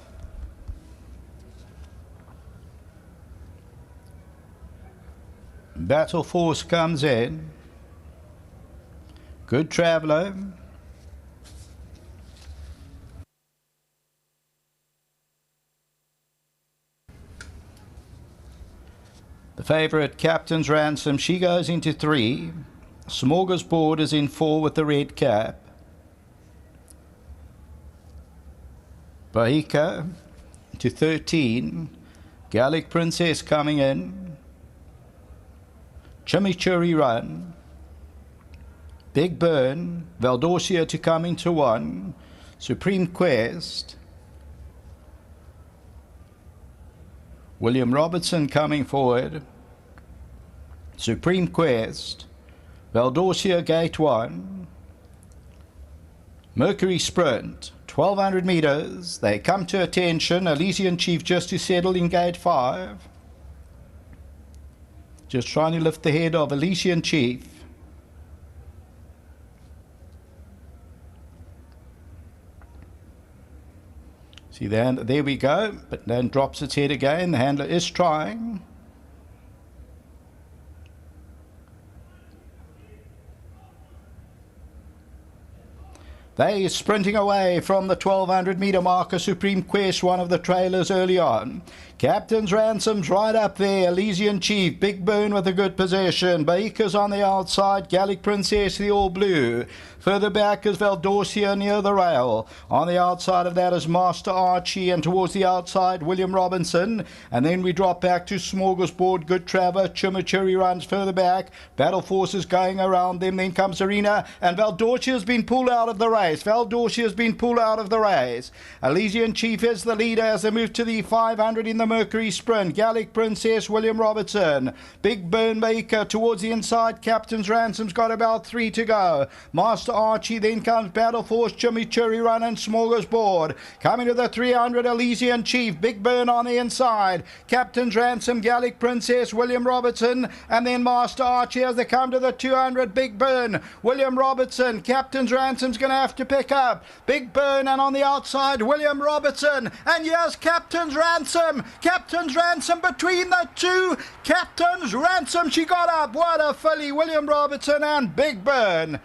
Battle Force comes in. Good Traveller. The favourite, Captain's Ransom, she goes into 3. Smorgasbord is in 4 with the red cap. Bahika to 13. Gallic Princess coming in. Chimichurri Run. Big Burn. Valdorcia to come into 1. Supreme Quest. William Robertson coming forward. Supreme Quest. Valdorcia Gate 1. Mercury Sprint. 1,200 metres. They come to attention. Elysian Chief just to settle in Gate 5. Just trying to lift the head of Elysian Chief. See, there we go, but then drops its head again. The handler is trying. They sprinting away from the 1,200 metre marker. Supreme Quest, one of the trailers early on. Captain's Ransom's right up there. Elysian Chief, Big Burn with a good possession. Bahika's on the outside. Gallic Princess, the all blue. Further back is Valdorcia near the rail. On the outside of that is Master Archie, and towards the outside, William Robinson. And then we drop back to Smorgasbord, Good Traver. Chimichurri runs further back. Battle Force is going around them. Then comes Arena, and Valdorcia has been pulled out of the race. Valdorcia has been pulled out of the race. Elysian Chief is the leader as they move to the 500 in the Mercury Sprint. Gallic Princess, William Robertson. Big Burn Baker towards the inside. Captain's Ransom's got about 3 to go. Master Archie, then comes Battle Force, Chimichurri Run and Smorgasbord. Coming to the 300, Elysian Chief, Big Burn on the inside. Captain's Ransom, Gallic Princess, William Robertson, and then Master Archie as they come to the 200, Big Burn, William Robertson. Captain's Ransom's going to have to pick up. Big Burn, and on the outside, William Robertson. And here's Captain's Ransom. Captain's Ransom between the two. Captain's Ransom, she got up. What a filly, William Robertson and Big Burn.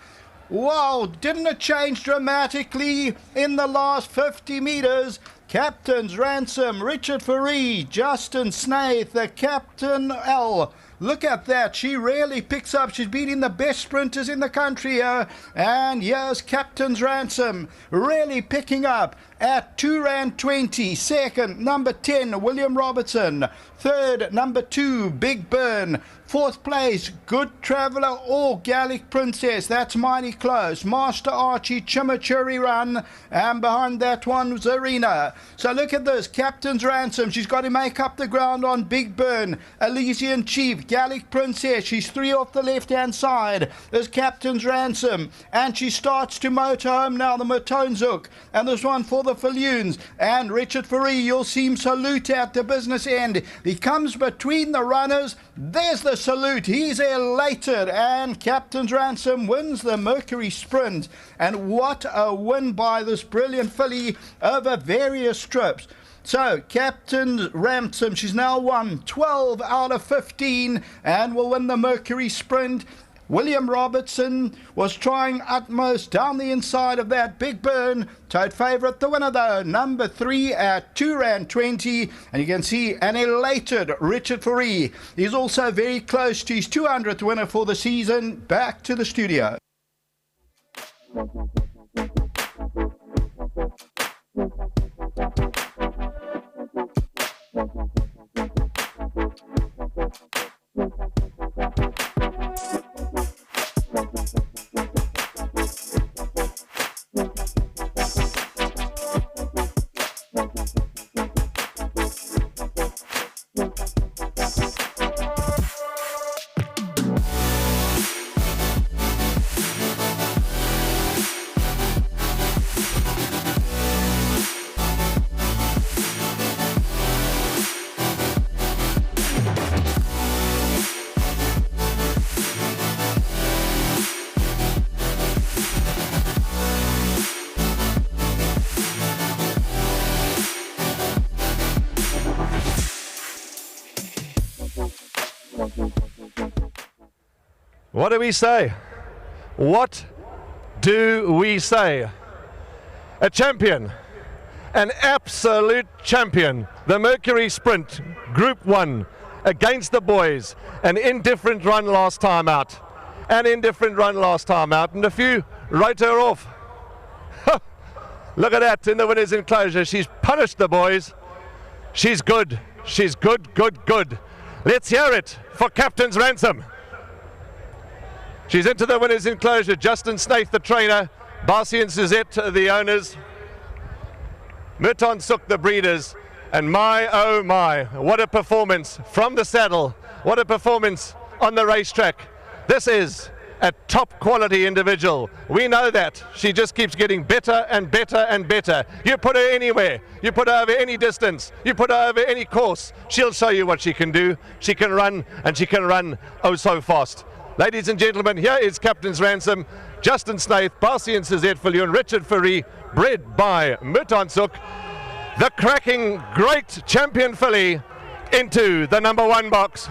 Wow, didn't it change dramatically in the last 50 metres? Captain's Ransom, Richard Faree, Justin Snaith, the Captain L. Look at that, she really picks up. She's beating the best sprinters in the country here. And here's Captain's Ransom, really picking up at R2.20. Second, number 10, William Robertson. Third, number 2, Big Burn. Fourth place, Good Traveller or Gallic Princess. That's mighty close. Master Archie, Chimichurri Run. And behind that one was Arena. So look at this. Captain's Ransom. She's got to make up the ground on Big Burn. Elysian Chief, Gallic Princess. She's 3 off the left-hand side. There's Captain's Ransom. And she starts to motor home now, the Matone's Hook. And this one for the Falloons. And Richard Faree, you'll see him salute at the business end. He comes between the runners. There's the salute. He's elated. And Captain's Ransom wins the Mercury Sprint. And what a win by this brilliant filly over various strips. So, Captain Ransom, she's now won 12 out of 15 and will win the Mercury Sprint. William Robertson was trying utmost down the inside of that big burn. Tote favourite, the winner though, number 3 at R2.20. And you can see an elated Richard Fourie. He's also very close to his 200th winner for the season. Back to the studio. What do we say? What do we say? A champion, an absolute champion. The Mercury Sprint, Group 1, against the boys. An indifferent run last time out. And a few wrote her off. Look at that in the winner's enclosure. She's punished the boys. She's good. She's good, good, good. Let's hear it for Captain's Ransom. She's into the winner's enclosure. Justin Snaith, the trainer. Barsi and Suzette, the owners. Murton Sook, the breeders. And my, oh my, what a performance from the saddle. What a performance on the racetrack. This is a top quality individual. We know that. She just keeps getting better and better and better. You put her anywhere. You put her over any distance. You put her over any course. She'll show you what she can do. She can run, and she can run oh so fast. Ladies and gentlemen, here is Captain's Ransom, Justin Snaith, Barsi and Suzette Fillion, Richard Fourie, bred by Murton Sook, the cracking great champion filly into the number 1 box.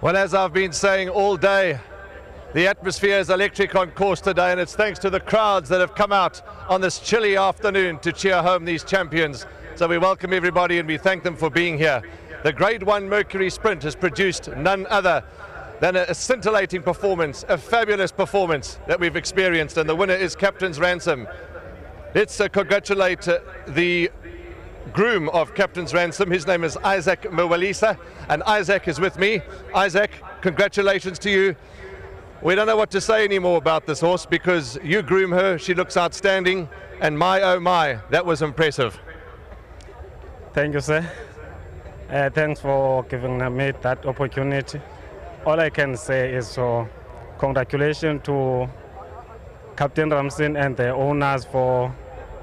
Well, as I've been saying all day, the atmosphere is electric on course today, and it's thanks to the crowds that have come out on this chilly afternoon to cheer home these champions. So we welcome everybody and we thank them for being here. The Grade 1 Mercury Sprint has produced none other than a scintillating performance, a fabulous performance that we've experienced, and the winner is Captain's Ransom. Let's congratulate the groom of Captain's Ransom. His name is Isaac Mwalisa, and Isaac is with me. Isaac, congratulations to you. We don't know what to say anymore about this horse because you groom her, she looks outstanding, and my oh my, that was impressive. Thank you, sir. Thanks for giving me that opportunity. All I can say is congratulations to Captain Ramsden and the owners for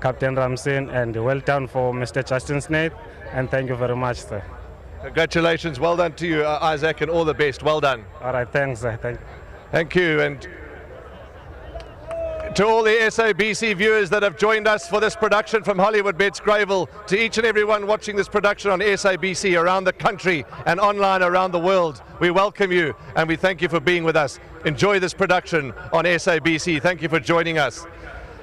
Captain Ramsden, and well done for Mr. Justin Snaith, and thank you very much, sir. Congratulations, well done to you, Isaac, and all the best. Well done. All right, thanks, sir. Thank you. Thank you, and to all the SABC viewers that have joined us for this production from Hollywoodbets Greyville, to each and everyone watching this production on SABC around the country and online around the world, we welcome you and we thank you for being with us. Enjoy this production on SABC. Thank you for joining us.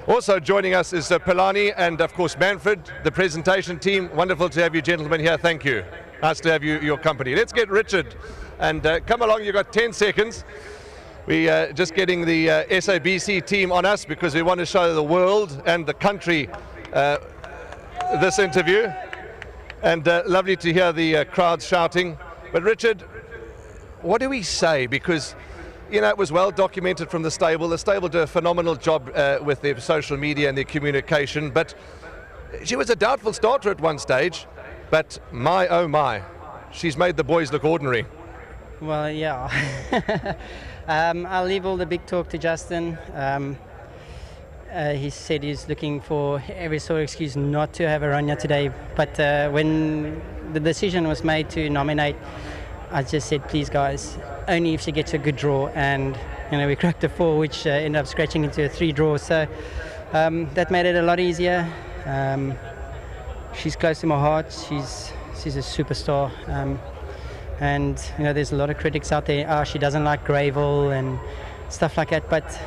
Also joining us is Pelani and of course Manfred, the presentation team. Wonderful to have you gentlemen here. Thank you. Nice to have you, your company. Let's get Richard and come along. You've got 10 seconds. We just getting the SABC team on us because we want to show the world and the country this interview. And lovely to hear the crowds shouting. But Richard, what do we say? Because you know, it was well documented from the stable. The stable did a phenomenal job with their social media and their communication, but she was a doubtful starter at one stage, but my oh my, she's made the boys look ordinary. Well, yeah. I'll leave all the big talk to Justin. He said he's looking for every sort of excuse not to have a run yet today, but when the decision was made to nominate, I just said, please guys, only if she gets a good draw, and you know, we cracked a 4 which ended up scratching into a 3 draw, so that made it a lot easier. She's close to my heart. She's a superstar, and you know, there's a lot of critics out there, she doesn't like Greyville and stuff like that, but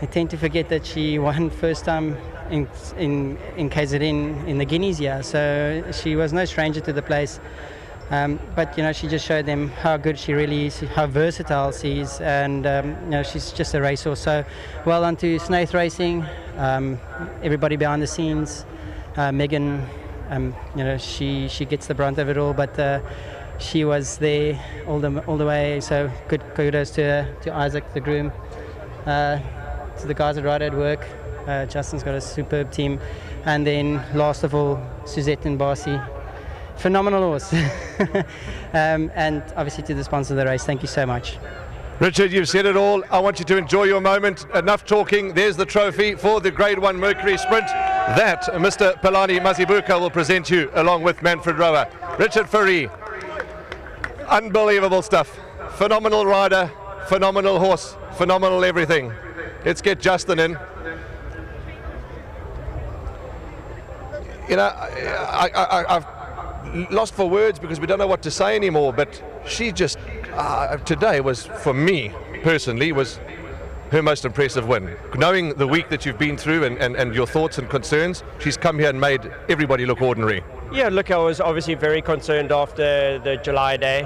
I tend to forget that she won first time in KZN in the Guineas year, so she was no stranger to the place. But you know, she just showed them how good she really is, how versatile she is, and you know, she's just a racehorse. So well done to Snaith Racing, everybody behind the scenes. Megan, you know, she gets the brunt of it all, but she was there all the way. So good kudos to Isaac, the groom, to the guys that ride at work. Justin's got a superb team, and then last of all, Suzette and Barcy. Phenomenal horse. And obviously to the sponsor of the race, thank you so much. Richard, you've said it all. I want you to enjoy your moment. Enough talking. There's the trophy for the Grade 1 Mercury Sprint that Mr. Pelani Mazibuka will present you along with Manfred Rower. Richard Furry, unbelievable stuff. Phenomenal rider, phenomenal horse, phenomenal everything. Let's get Justin in. You know, I've lost for words because we don't know what to say anymore, but she just today was, for me personally, was her most impressive win. Knowing the week that you've been through and your thoughts and concerns, she's come here and made everybody look ordinary. Yeah, look, I was obviously very concerned after the July day.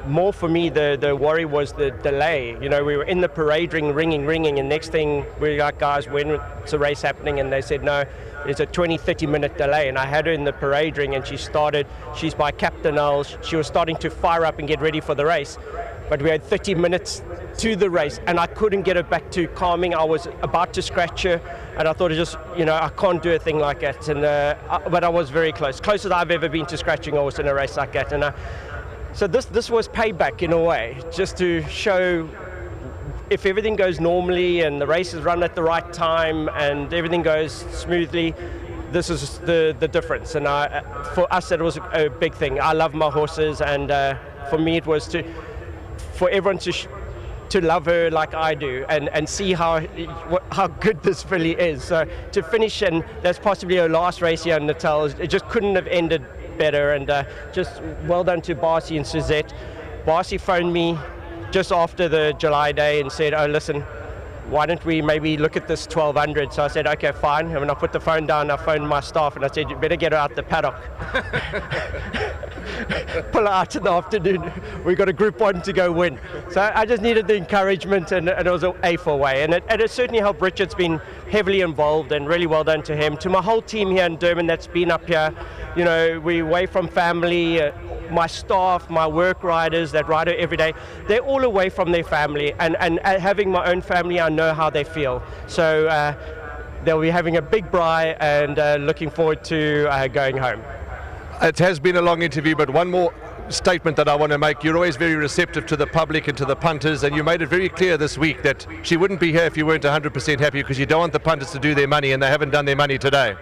More for me, the worry was the delay. You know, we were in the parade ring, ringing, and next thing we're like, guys, when's the race happening? And they said, no, it's a 20-30 minute delay. And I had her in the parade ring, and she's by Captain Earls. She was starting to fire up and get ready for the race. But we had 30 minutes to the race, and I couldn't get her back to calming. I was about to scratch her, and I thought, I can't do a thing like that. And but I was very close, closest I've ever been to scratching a horse in a race like that. And so this was payback in a way, just to show if everything goes normally and the race is run at the right time and everything goes smoothly, this is the difference. And for us, it was a big thing. I love my horses, and for me, it was for everyone to love her like I do, and see how good this filly is. So to finish, and that's possibly her last race here in Natal, it just couldn't have ended better. And just well done to Barcy and Suzette. Barcy phoned me just after the July day and said, oh, listen, why don't we maybe look at this 1200? So I said, okay, fine. And when I put the phone down, I phoned my staff and I said, you better get her out the paddock. Pull her out in the afternoon. We got a Group 1 to go win. So I just needed the encouragement, and it was an A for way. And it certainly helped. Richard's been heavily involved, and really well done to him. To my whole team here in Durban that's been up here, you know, we're away from family. My staff, my work riders that ride her every day, they're all away from their family. And having my own family, I know how they feel. So they'll be having a big braai and looking forward to going home. It has been a long interview, but one more statement that I want to make. You're always very receptive to the public and to the punters, and you made it very clear this week that she wouldn't be here if you weren't 100% happy, because you don't want the punters to do their money, and they haven't done their money today.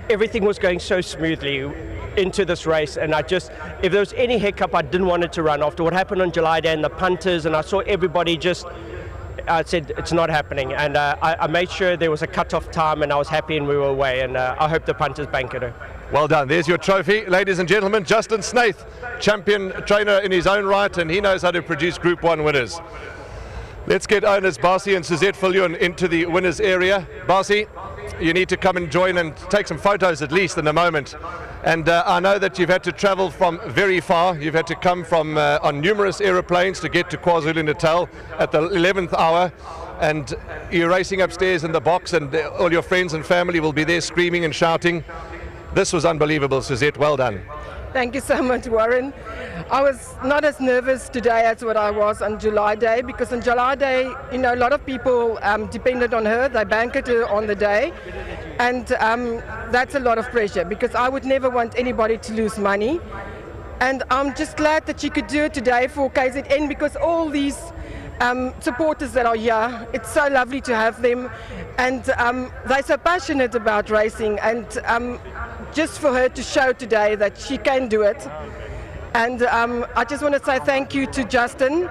Everything was going so smoothly into this race, and if there was any hiccup, I didn't want it to run. After what happened on July Day and the punters, and I saw everybody I said it's not happening, and I made sure there was a cut-off time, and I was happy and we were away, and I hope the punters bankered her. Well done. There's your trophy, ladies and gentlemen. Justin Snaith, champion trainer in his own right, and he knows how to produce Group 1 winners. Let's get owners Barcy and Suzette Viljoen into the winners area. Barcy, you need to come and join and take some photos at least in a moment. And I know that you've had to travel from very far. You've had to come from on numerous aeroplanes to get to KwaZulu-Natal at the 11th hour. And you're racing upstairs in the box, and all your friends and family will be there screaming and shouting. This was unbelievable, Suzette. Well done. Thank you so much, Warren. I was not as nervous today as what I was on July Day, because on July Day, you know, a lot of people depended on her. They bankered her on the day, and that's a lot of pressure, because I would never want anybody to lose money. And I'm just glad that she could do it today for KZN, because all these supporters that are here, it's so lovely to have them, and they're so passionate about racing, and just for her to show today that she can do it. And I just want to say thank you to Justin.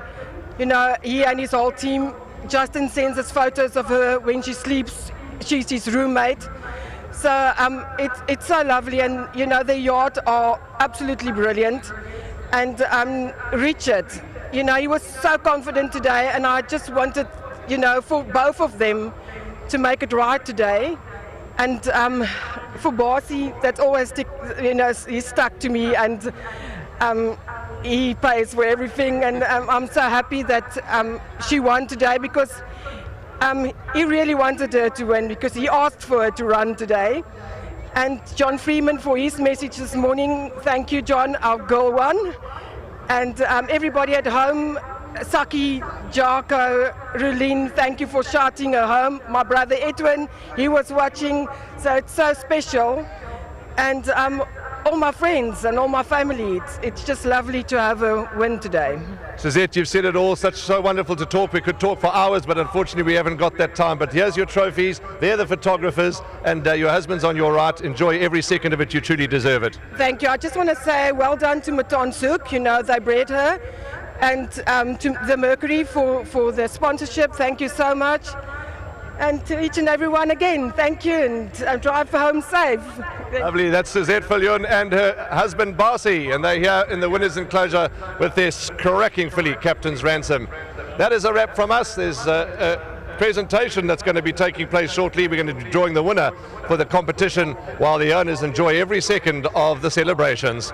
You know, he and his whole team. Justin sends us photos of her when she sleeps. She's his roommate. So it's so lovely, and you know, the yacht are absolutely brilliant. And Richard, you know, he was so confident today, and I just wanted, you know, for both of them to make it right today. And for Barcy, that's always, you know, he's stuck to me, and he pays for everything. And I'm so happy that she won today, because he really wanted her to win, because he asked for her to run today. And John Freeman for his message this morning. Thank you, John. Our girl won. And everybody at home, Saki, Jarko, Rulin, thank you for shouting her home. My brother Edwin, he was watching, so it's so special. And all my friends and all my family, it's just lovely to have a win today. Suzette, you've said it all, so wonderful to talk. We could talk for hours, but unfortunately we haven't got that time. But here's your trophies, they're the photographers, and your husband's on your right. Enjoy every second of it, you truly deserve it. Thank you. I just want to say well done to Matan Sook, you know, they bred her. And to the Mercury for the sponsorship, thank you so much. And to each and everyone again, thank you, and drive home safe. Lovely, that's Suzette Viljoen and her husband Barcy, and they're here in the winners' enclosure with their cracking filly, Captain's Ransom. That is a wrap from us. There's a presentation that's going to be taking place shortly. We're going to be drawing the winner for the competition while the owners enjoy every second of the celebrations.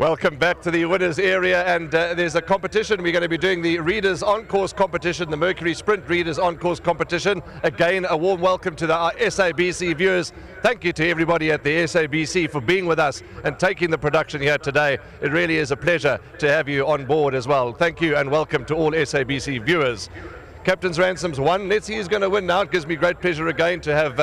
Welcome back to the winners area, and there's a competition. We're going to be doing the Readers On-Course competition, the Mercury Sprint Readers On-Course competition. Again, a warm welcome to our SABC viewers. Thank you to everybody at the SABC for being with us and taking the production here today. It really is a pleasure to have you on board as well. Thank you and welcome to all SABC viewers. Captain's Ransom's won. Let's see who's going to win now. It gives me great pleasure again to have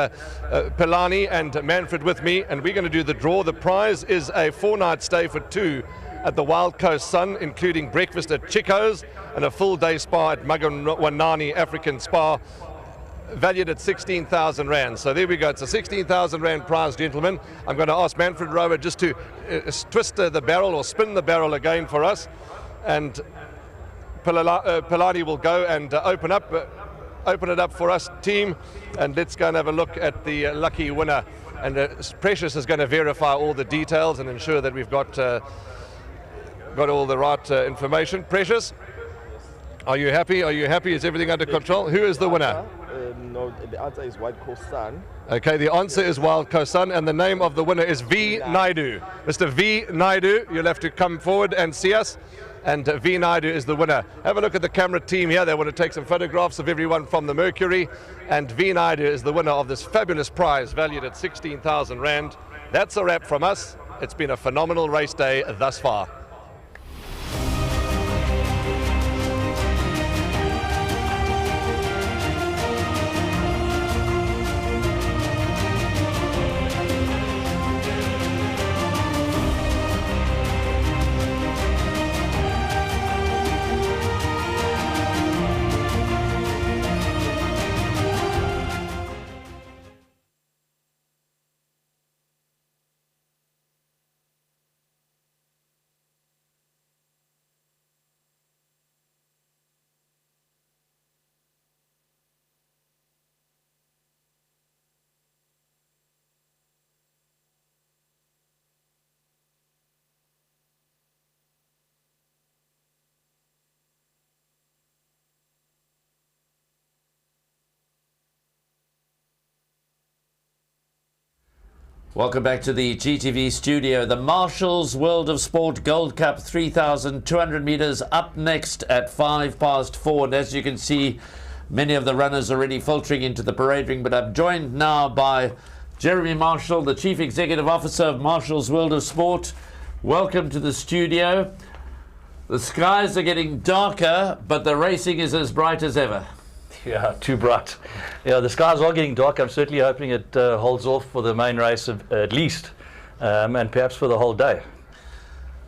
Pelani and Manfred with me, and we're going to do the draw. The prize is a 4-night stay for 2 at the Wild Coast Sun, including breakfast at Chico's and a full-day spa at Magawanani African Spa, valued at 16,000 Rand. So there we go. It's a 16,000 Rand prize, gentlemen. I'm going to ask Manfred Rower just to twist the barrel or spin the barrel again for us, and Pelani will go and open it up for us, team, and let's go and have a look at the lucky winner. And Precious is going to verify all the details and ensure that we've got all the right information. Precious, are you happy? Are you happy? Is everything under control? Who is the winner? No, the answer is Wild Coast Sun. Okay, the answer is Wild Coast Sun, and the name of the winner is V. Naidu. Mr. V. Naidu, you'll have to come forward and see us. And V. Naidu is the winner. Have a look at the camera team here. They want to take some photographs of everyone from the Mercury. And V. Naidu is the winner of this fabulous prize valued at 16,000 Rand. That's a wrap from us. It's been a phenomenal race day thus far. Welcome back to the GTV studio. The Marshall's World of Sport Gold Cup 3,200 meters up next at 4:05. And as you can see, many of the runners already filtering into the parade ring. But I'm joined now by Jeremy Marshall, the Chief Executive Officer of Marshall's World of Sport. Welcome to the studio. The skies are getting darker, but the racing is as bright as ever. Yeah, too bright. Yeah, the skies are getting dark. I'm certainly hoping it holds off for the main race at least, and perhaps for the whole day.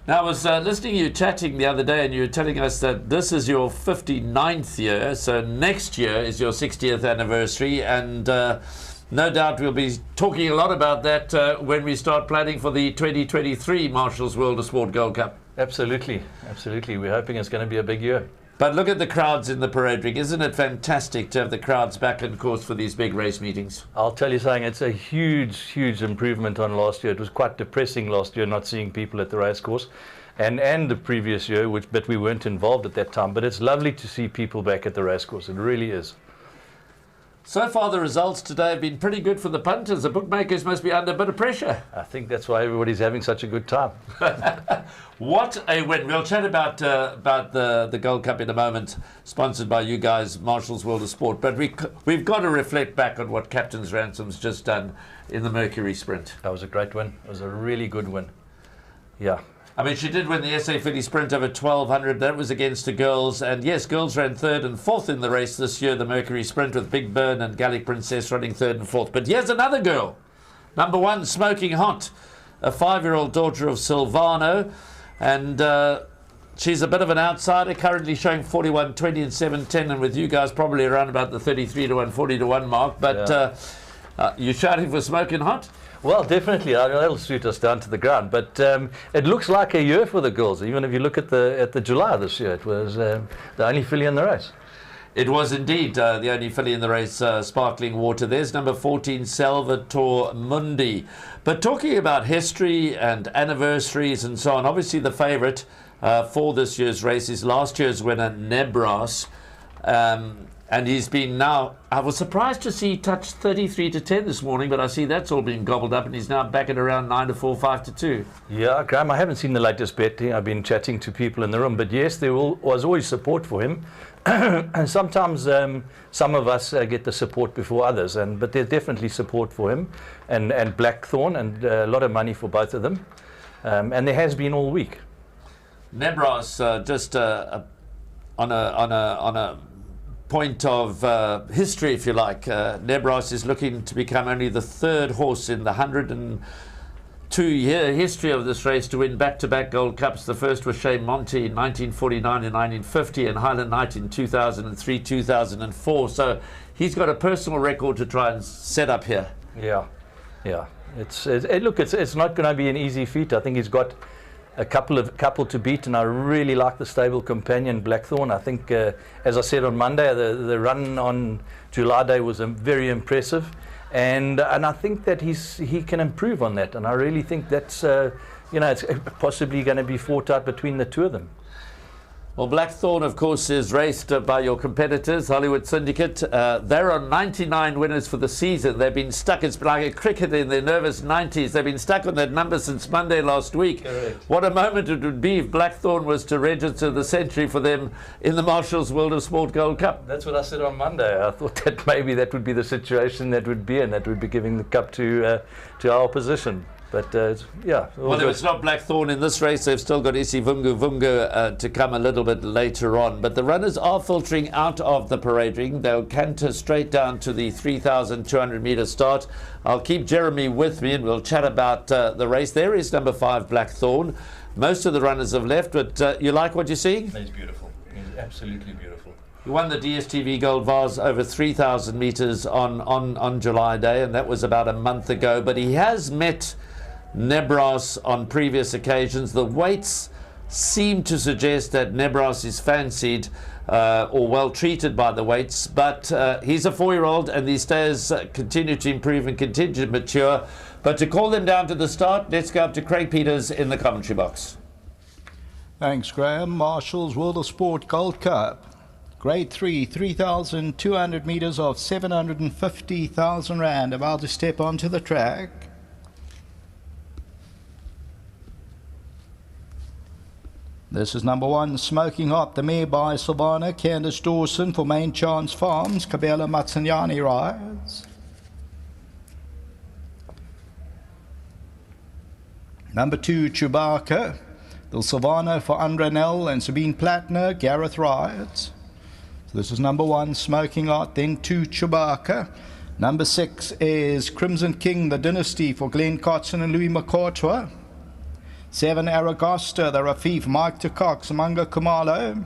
Now, I was listening to you chatting the other day, and you were telling us that this is your 59th year, so next year is your 60th anniversary, and no doubt we'll be talking a lot about that when we start planning for the 2023 Marshall's World of Sport Gold Cup. Absolutely, absolutely. We're hoping it's going to be a big year. But look at the crowds in the parade ring. Isn't it fantastic to have the crowds back in course for these big race meetings? I'll tell you something, it's a huge, huge improvement on last year. It was quite depressing last year not seeing people at the racecourse, and the previous year, but we weren't involved at that time. But it's lovely to see people back at the racecourse. It really is. So far, the results today have been pretty good for the punters. The bookmakers must be under a bit of pressure. I think that's why everybody's having such a good time. What a win. We'll chat about the Gold Cup in a moment, sponsored by you guys, Marshall's World of Sport. But we've got to reflect back on what Captain's Ransom's just done in the Mercury Sprint. That was a great win. It was a really good win. Yeah. I mean, she did win the SA Filly Sprint over 1,200. That was against the girls. And yes, girls ran 3rd and 4th in the race this year, the Mercury Sprint, with Big Burn and Gallic Princess running 3rd and 4th. But here's another girl. Number 1, Smoking Hot, a 5-year-old daughter of Silvano. And she's a bit of an outsider, currently showing 41.20 and 7.10. And with you guys, probably around about the 33 to 1, 40 to 1 mark. But yeah. You're shouting for Smoking Hot? Well, definitely. I mean, that'll suit us down to the ground. But it looks like a year for the girls. Even if you look at the July this year, it was the only filly in the race. It was indeed the only filly in the race, Sparkling Water. There's number 14, Salvatore Mundi. But talking about history and anniversaries and so on, obviously the favourite for this year's race is last year's winner, Nebras. And he's been now, I was surprised to see he touched 33 to 10 this morning, but I see that's all been gobbled up and he's now back at around 9 to 4, 5 to 2. Yeah, Graham, I haven't seen the latest betting. I've been chatting to people in the room, but yes, there was always support for him. And sometimes some of us get the support before others, but there's definitely support for him and Blackthorn, and a lot of money for both of them. And there has been all week. Nebras, just on a point of history, if you like, Nebras is looking to become only the third horse in the 102-year history of this race to win back-to-back Gold Cups. The first was Shane Monty in 1949 and 1950, and Highland Knight in 2003, 2004. So he's got a personal record to try and set up here. Yeah. Look, it's not going to be an easy feat. I think he's got a couple to beat, and I really like the stable companion Blackthorn. I think, as I said on Monday, the run on July Day was very impressive, and I think that he can improve on that. And I really think that's it's possibly going to be fought out between the two of them. Well, Blackthorn, of course, is raced by your competitors, Hollywood Syndicate. They're on 99 winners for the season. They've been stuck. It's like a cricket in their nervous 90s. They've been stuck on that number since Monday last week. Correct. What a moment it would be if Blackthorn was to register the century for them in the Marshall's World of Sport Gold Cup. That's what I said on Monday. I thought that maybe that would be the situation that would be, and that would be giving the cup to our opposition. But yeah. Well, it's not Blackthorn in this race. They've still got Isivungu to come a little bit later on. But the runners are filtering out of the parade ring. They'll canter straight down to the 3,200 meter start. I'll keep Jeremy with me and we'll chat about the race. There is number 5, Blackthorn. Most of the runners have left, but you like what you're seeing? He's beautiful. He's absolutely beautiful. He won the DSTV Gold Vase over 3,000 meters on July Day, and that was about a month ago. But he has met Nebras on previous occasions. The weights seem to suggest that Nebras is fancied or well treated by the weights, but he's a 4-year-old and these stayers continue to improve and continue to mature. But to call them down to the start, let's go up to Craig Peters in the commentary box. Thanks, Graham. Marshall's World of Sport Gold Cup. Grade 3, 3,200 metres of 750,000 Rand. About to step onto the track. This is number 1, Smoking Hot, the mare by Silvana, Candice Dawson for Main Chance Farms. Kabela Matsanyani rides. Number 2, Chewbacca, the Silvana for Andranel and Sabine Plattner, Gareth rides. So this is number 1, Smoking Hot, then 2, Chewbacca. Number 6 is Crimson King, the Dynasty for Glenn Cotson and Louis McCartwa. 7, Aragosta, the Rafif, Mike Tucox, Manga Kumalo.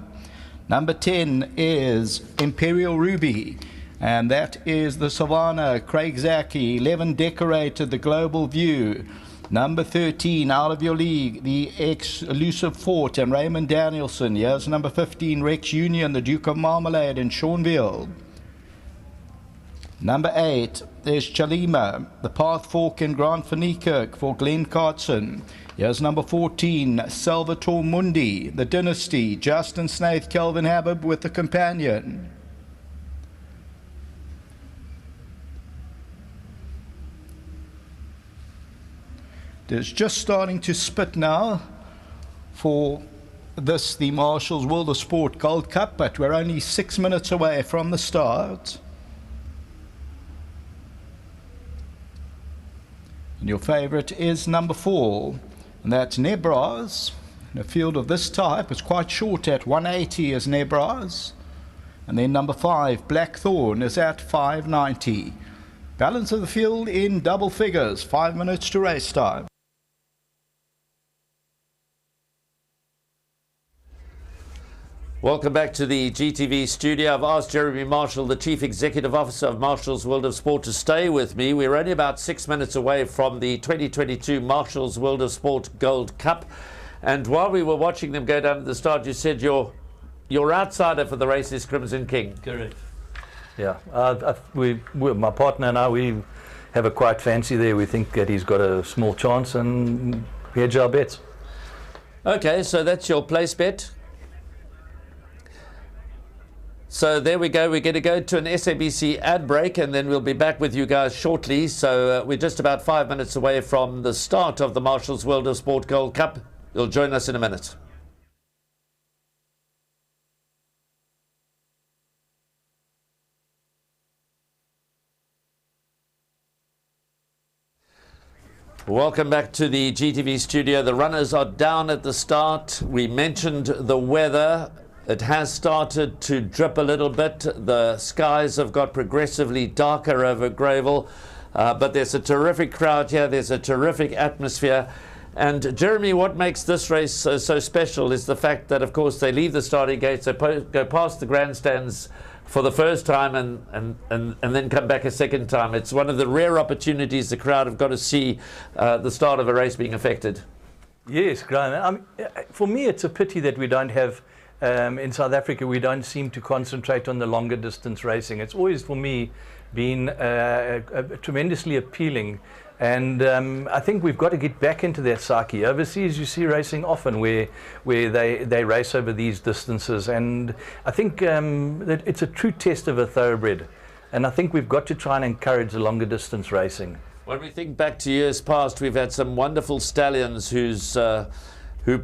Number 10 is Imperial Ruby, and that is the Savannah, Craig Zaki. 11, Decorated, the Global View. Number 13, Out of Your League, the Elusive Fort and Raymond Danielson. Here's number 15, Rex Union, the Duke of Marmalade in Seanville. Number 8, there's Chalima, the Path Fork in Grant Verniekerk for Glenn Cartson. Here's number 14, Salvatore Mundi, the Dynasty, Justin Snaith, Kelvin Habib with the Companion. It's just starting to spit now for this, the Marshall's World of Sport Gold Cup, but we're only 6 minutes away from the start. And your favourite is number 4, and that's Nebras. In a field of this type, it's quite short at 180 is Nebras. And then number 5, Blackthorn, is at 590. Balance of the field in double figures, 5 minutes to race time. Welcome back to the GTV studio. I've asked Jeremy Marshall, the Chief Executive Officer of Marshall's World of Sport, to stay with me. We're only about 6 minutes away from the 2022 Marshall's World of Sport Gold Cup. And while we were watching them go down to the start, you said your outsider for the race is Crimson King. Correct. Yeah, my partner and I, we have a quite fancy there. We think that he's got a small chance, and we hedge our bets. Okay, so that's your place bet. So there we go. We're going to go to an SABC ad break, and then we'll be back with you guys shortly. So we're just about 5 minutes away from the start of the Marshall's World of Sport Gold Cup. You'll join us in a minute. Welcome back to the GTV studio. The runners are down at the start. We mentioned the weather. It has started to drip a little bit. The skies have got progressively darker over Greyville, but there's a terrific crowd here. There's a terrific atmosphere. And Jeremy, what makes this race so special is the fact that, of course, they leave the starting gates, they go past the grandstands for the first time and then come back a second time. It's one of the rare opportunities the crowd have got to see the start of a race being affected. Yes, Graham. For me, it's a pity that we don't have, in South Africa, we don't seem to concentrate on the longer distance racing. It's always, for me, been tremendously appealing. And I think we've got to get back into that psyche. Overseas, you see racing often where they race over these distances. And I think that it's a true test of a thoroughbred. And I think we've got to try and encourage the longer distance racing. When we think back to years past, we've had some wonderful stallions who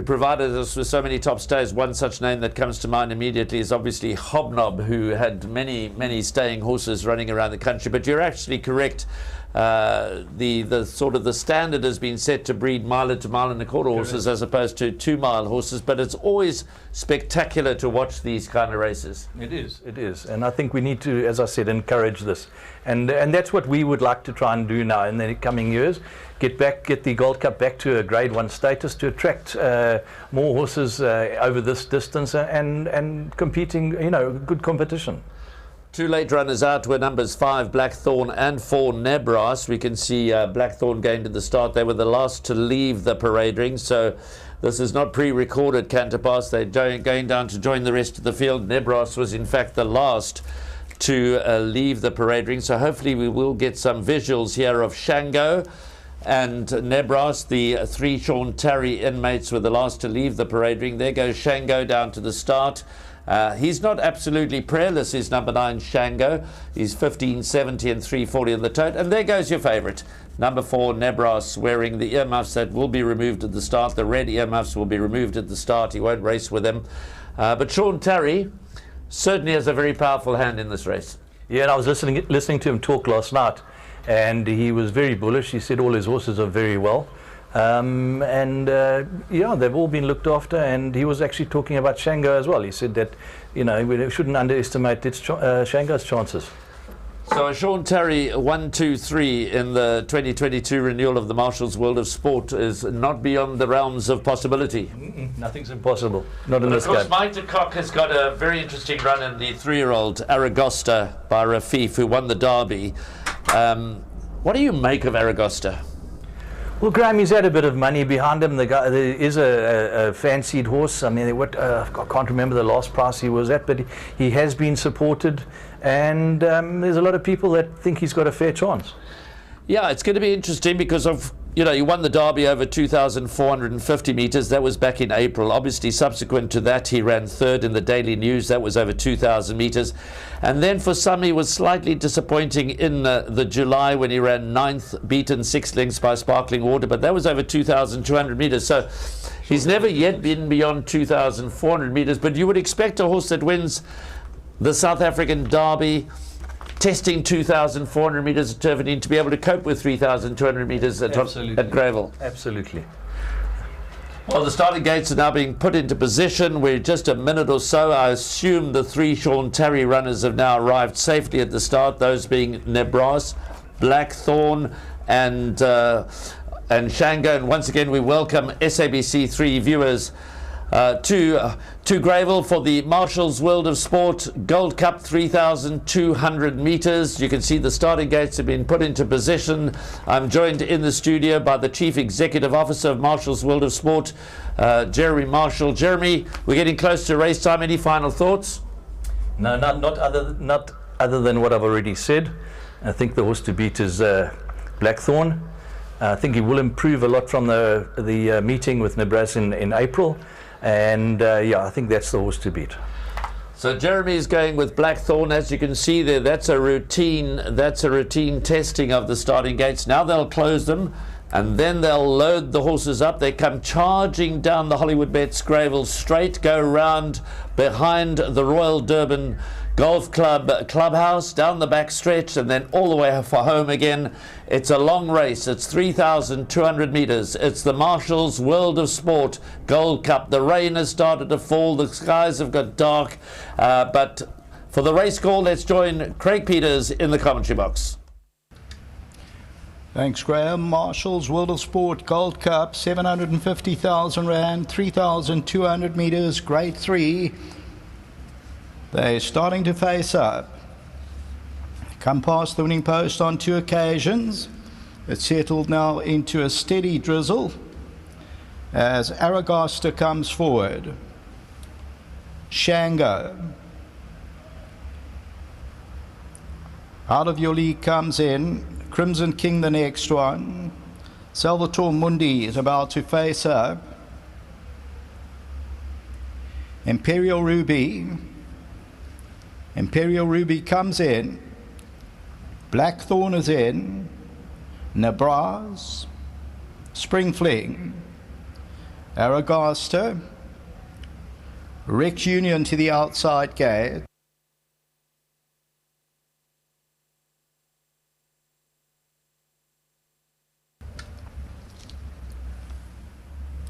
provided us with so many top stays. One such name that comes to mind immediately is obviously Hobnob, who had many staying horses running around the country. But you're actually correct. The sort of the standard has been set to breed mile to mile and a quarter horses as opposed to 2 mile horses, but it's always spectacular to watch these kind of races. It is, and I think we need to, as I said, encourage this, and that's what we would like to try and do now in the coming years. Get the Gold Cup back to a Grade 1 status to attract more horses over this distance and competing, good competition. 2 late runners out were numbers 5 Blackthorn and 4 Nebras. We can see Blackthorn going to the start. They were the last to leave the parade ring, so this is not pre-recorded canter-pass. They're going down to join the rest of the field. Nebras was in fact the last to leave the parade ring, so hopefully we will get some visuals here of Shango and Nebras. The 3 Sean Tarry inmates were the last to leave the parade ring. There goes Shango down to the start. He's not absolutely prayerless, is number 9 Shango. He's 15.70 and 3.40 in the tote. And there goes your favourite, number 4 Nebras, wearing the earmuffs that will be removed at the start. The red earmuffs will be removed at the start. He won't race with them. But Sean Tarry certainly has a very powerful hand in this race. Yeah, and I was listening to him talk last night, and he was very bullish. He said all his horses are very well. Yeah, they've all been looked after, and he was actually talking about Shango as well. He said that, we shouldn't underestimate Shango's chances. So Sean Tarry 1, 2, 3 in the 2022 renewal of the Marshall's World of Sport is not beyond the realms of possibility. Nothing's impossible. Not in this game. Of course, Mike de Kock has got a very interesting run in the 3-year-old Aragosta by Rafif, who won the Derby. What do you make of Aragosta? Well, Graham, he's had a bit of money behind him. There is a fancied horse. I mean, I can't remember the last price he was at, but he has been supported, and there's a lot of people that think he's got a fair chance. Yeah, it's going to be interesting because of, he won the Derby over 2,450 metres. That was back in April. Obviously, subsequent to that, he ran 3rd in the Daily News. That was over 2,000 metres. And then for some, he was slightly disappointing in the July when he ran 9th, beaten 6 lengths by Sparkling Water. But that was over 2,200 metres. So he's never yet been beyond 2,400 metres. But you would expect a horse that wins the South African Derby, testing 2,400 metres at Turvendine, to be able to cope with 3,200 metres at Greyville. Absolutely. Well, the starting gates are now being put into position. We're just a minute or so. I assume the 3 Sean Tarry runners have now arrived safely at the start, those being Nebras, Blackthorn and Shango. And once again, we welcome SABC3 viewers to Greyville for the Marshall's World of Sport Gold Cup 3,200 metres. You can see the starting gates have been put into position. I'm joined in the studio by the Chief Executive Officer of Marshall's World of Sport, Jeremy Marshall. Jeremy, we're getting close to race time. Any final thoughts? No, not other than what I've already said. I think the horse to beat is Blackthorn. I think he will improve a lot from the meeting with Nebraska in April. And yeah, I think that's the horse to beat. So Jeremy's going with Blackthorn. As you can see there, that's a routine testing of the starting gates. Now they'll close them, and then they'll load the horses up. They come charging down the Hollywoodbets Greyville straight, go round behind the Royal Durban Golf Club clubhouse, down the back stretch, and then all the way for home again. It's a long race. It's 3,200 meters. It's the Marshall's World of Sport Gold Cup. The rain has started to fall. The skies have got dark. But for the race call, let's join Craig Peters in the commentary box. Thanks, Graham. Marshall's World of Sport Gold Cup, 750,000 Rand, 3,200 meters, grade 3. They're starting to face up. Come past the winning post on 2 occasions. It's settled now into a steady drizzle as Aragasta comes forward. Shango. Out of your league comes in. Crimson King the next one. Salvatore Mundi is about to face up. Imperial Ruby. Imperial Ruby comes in. Blackthorn is in. Nabraz. Spring Fling. Aragasta. Rex Union to the outside gate.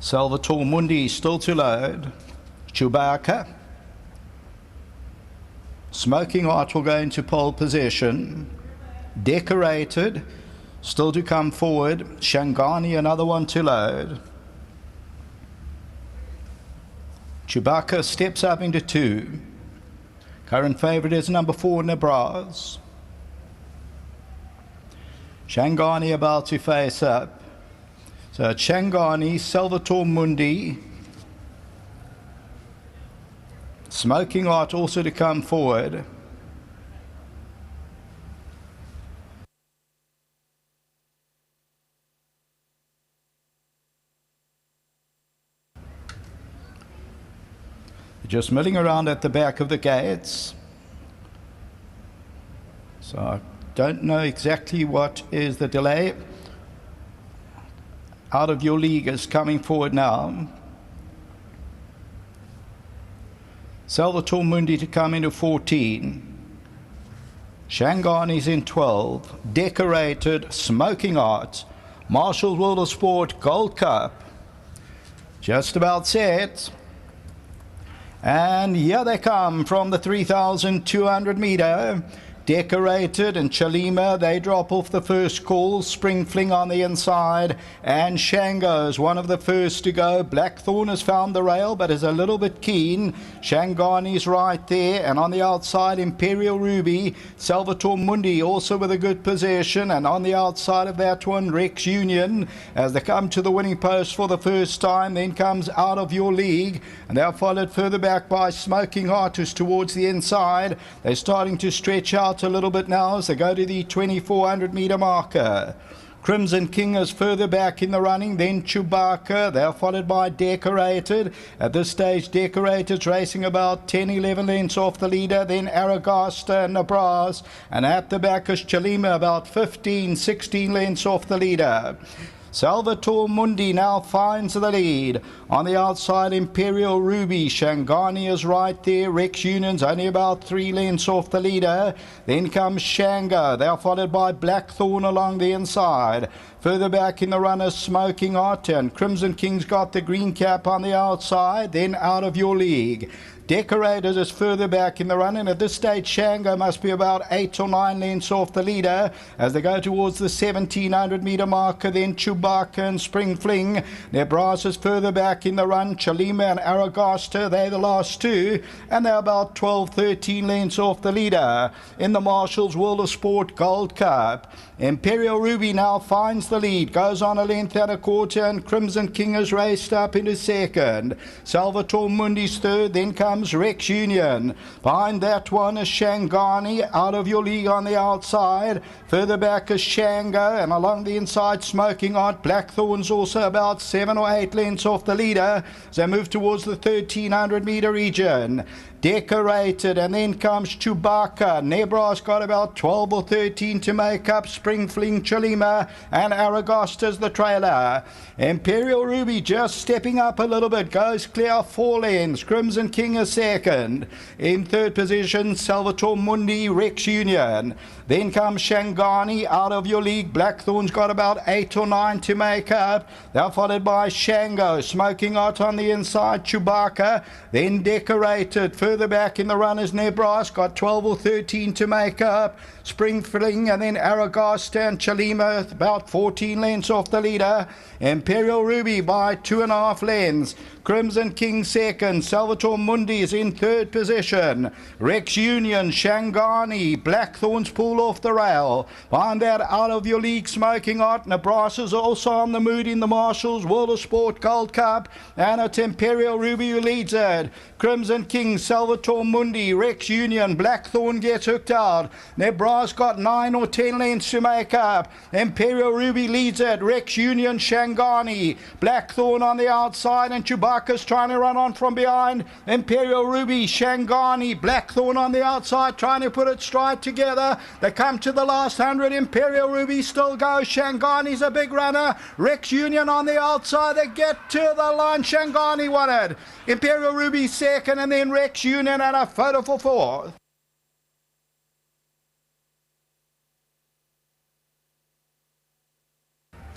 Salvatore Mundi still to load. Chewbacca. Smoking Heart will go into pole position. Decorated, still to come forward. Shangani, another one to load. Chewbacca steps up into 2. Current favourite is number 4, Nabraz. Shangani about to face up. So Shangani, Salvatore Mundi. Smoking Heart also to come forward. Just milling around at the back of the gates. So I don't know exactly what is the delay. Out of your league is coming forward now. Salvatore Mundi to come into 14. Shangani's in 12. Decorated, Smoking Heart. Marshall's World of Sport Gold Cup. Just about set. And here they come from the 3,200 meter. Decorated and Chalima, they drop off the first call. Spring Fling on the inside, and Shango's one of the first to go. Blackthorn has found the rail but is a little bit keen. Shangani's right there, and on the outside Imperial Ruby. Salvatore Mundi also with a good position, and on the outside of that one Rex Union as they come to the winning post for the first time. Then comes Out of Your League, and they're followed further back by Smoking Heart, who's towards the inside. They're starting to stretch out a little bit now as they go to the 2,400 meter marker. Crimson King is further back in the running, then Chewbacca. They're followed by Decorated. At this stage, Decorated's racing about 10-11 lengths off the leader, then Aragasta and Nabraz. And at the back is Chalima, about 15-16 lengths off the leader. Salvatore Mundi now finds the lead. On the outside, Imperial Ruby. Shangani is right there. Rex Union's only about 3 lengths off the leader. Then comes Shango. They are followed by Blackthorn along the inside. Further back in the run is Smoking Heart, and Crimson King's got the green cap on the outside. Then Out of Your League. Decorated is further back in the run, and at this stage Shango must be about 8 or 9 lengths off the leader as they go towards the 1,700 meter marker. Then Chewbacca and Spring Fling. Nebras is further back in the run. Chalima and Aragasta, they're the last two, and they're about 12-13 lengths off the leader in the Marshall's World of Sport Gold Cup. Imperial Ruby now finds the lead, goes on a length and a quarter, and Crimson King has raced up into second. Salvatore Mundi's third, then comes Rex Union. Behind that one is Shangani, Out of Your League on the outside. Further back is Shango, and along the inside Smoking Heart. Blackthorn's also about 7 or 8 lengths off the leader as they move towards the 1,300 meter region. Decorated, and then comes Chewbacca. Nebra's got about 12 or 13 to make up. Spring Fling, Chalima, and Aragosta's the trailer. Imperial Ruby just stepping up a little bit, goes clear 4 lengths. Crimson King is second. In third position, Salvatore Mundi, Rex Union. Then comes Shangani out of your league. Blackthorn's got about 8 or 9 to make up. They're followed by Shango, smoking out on the inside, Chewbacca. Then Decorated. Further back in the run is Nebras, got 12 or 13 to make up. Spring Fling, and then Aragosta and Chalima, about 14 lengths off the leader. Imperial Ruby by 2.5 lengths. Crimson King second. Salvatore Mundi is in third position. Rex Union, Shangani, Blackthorn's pulled off the rail. Behind that, out of your league, smoking hot. Nebraska's also on the mood in the Marshals World of Sport Gold Cup. And it's Imperial Ruby who leads it. Crimson King, Salvatore Mundi, Rex Union, Blackthorn gets hooked out. Nebraska got 9 or 10 lengths to make up. Imperial Ruby leads it. Rex Union, Shangani, Blackthorn on the outside, and Chewbacca's trying to run on from behind. Imperial Ruby, Shangani, Blackthorn on the outside, trying to put it straight together. They come to the last 100. Imperial Ruby still goes. Shangani's a big runner. Rex Union on the outside. They get to the line. Shangani won it. Imperial Ruby second, and then Rex Union and a photo for fourth.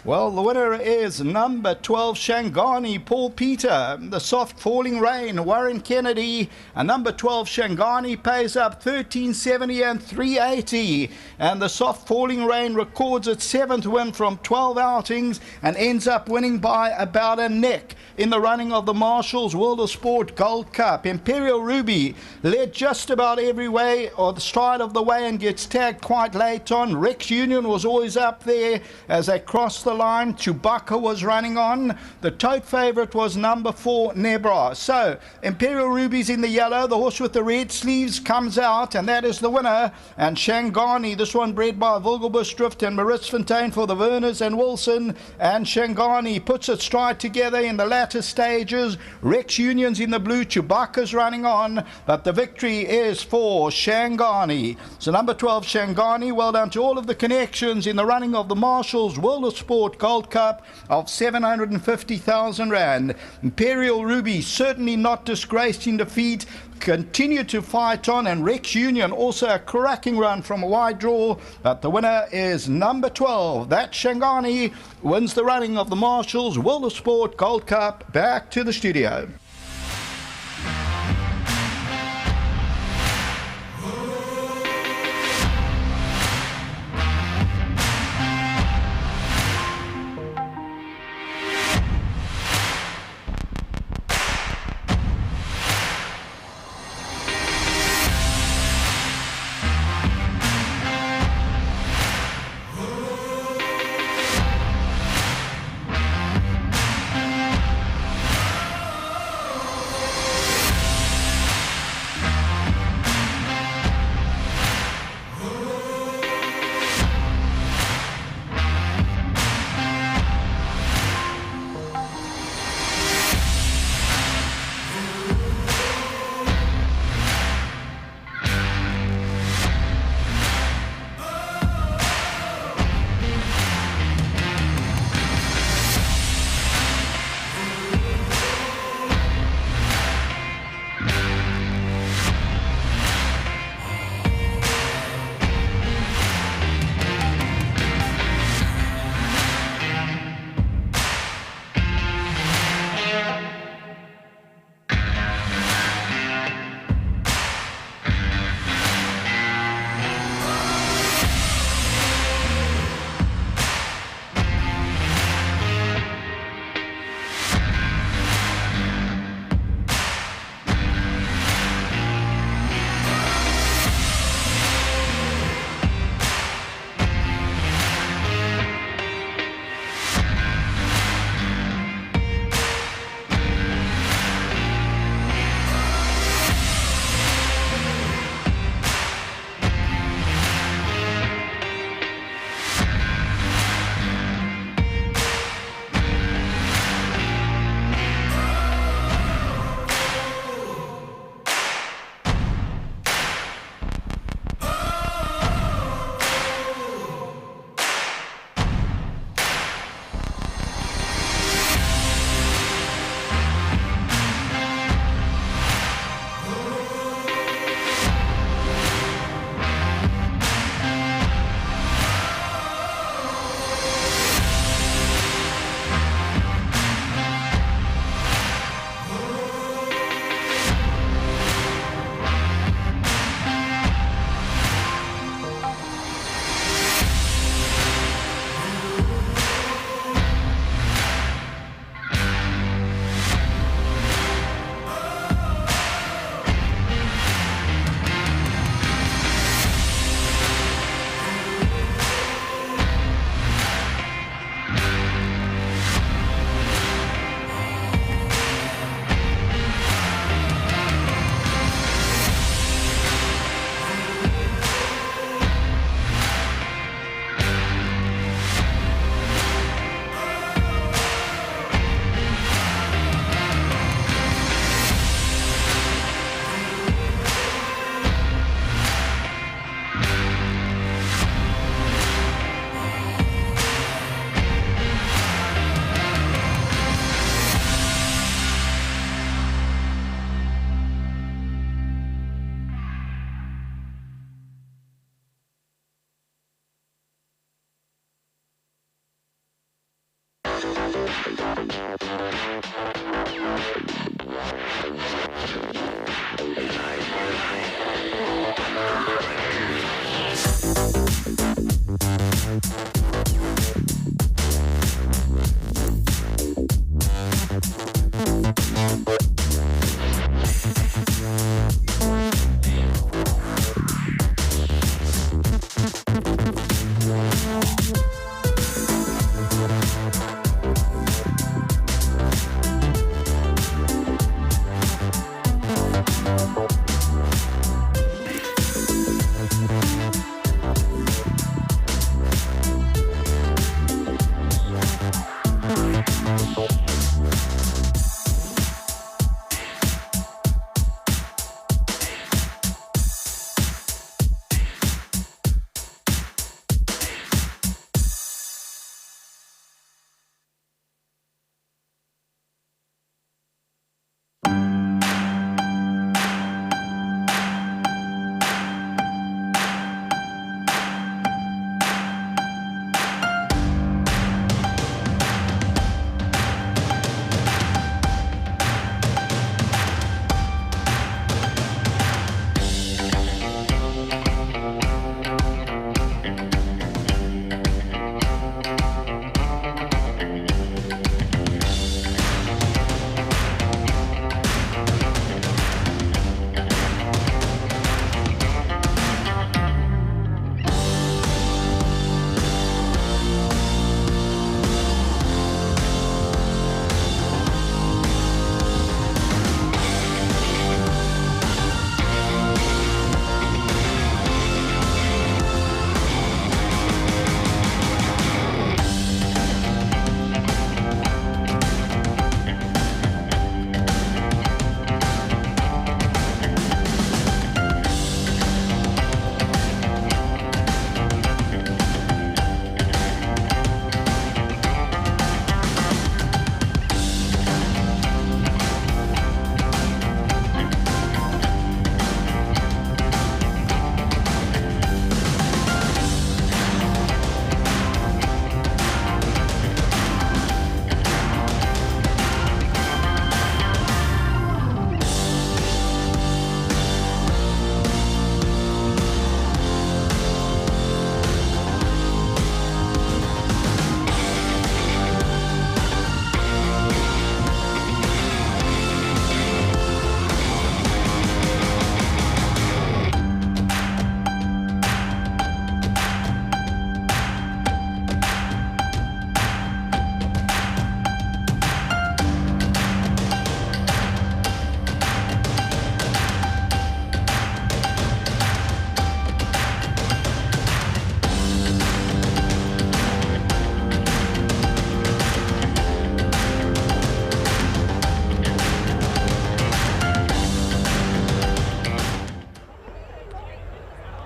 Well, the winner is number 12, Shangani, Paul Peter. The Soft Falling Rain, Warren Kennedy. And number 12, Shangani pays up 1370 and 380. And the Soft Falling Rain records its 7th win from 12 outings and ends up winning by about a neck in the running of the Marshals World of Sport Gold Cup. Imperial Ruby led just about every way or the stride of the way and gets tagged quite late on. Rex Union was always up there as they crossed the line. Chewbacca was running on. The tote favourite was number 4, Nebra. So Imperial Ruby's in the yellow. The horse with the red sleeves comes out, and that is the winner. And Shangani, this one bred by Vogelbush Drift and Maritz Fontaine for the Werners and Wilson. And Shangani puts it stride together in the latter stages. Rex Union's in the blue. Chewbacca's running on, but the victory is for Shangani. So number 12, Shangani, well done to all of the connections in the running of the Marshals World of Sport Gold Cup of 750,000 Rand. Imperial Ruby certainly not disgraced in defeat, continued to fight on, and Rex Union also a cracking run from a wide draw, but the winner is number 12. That Shangani wins the running of the Marshals World of Sport Gold Cup. Back to the studio.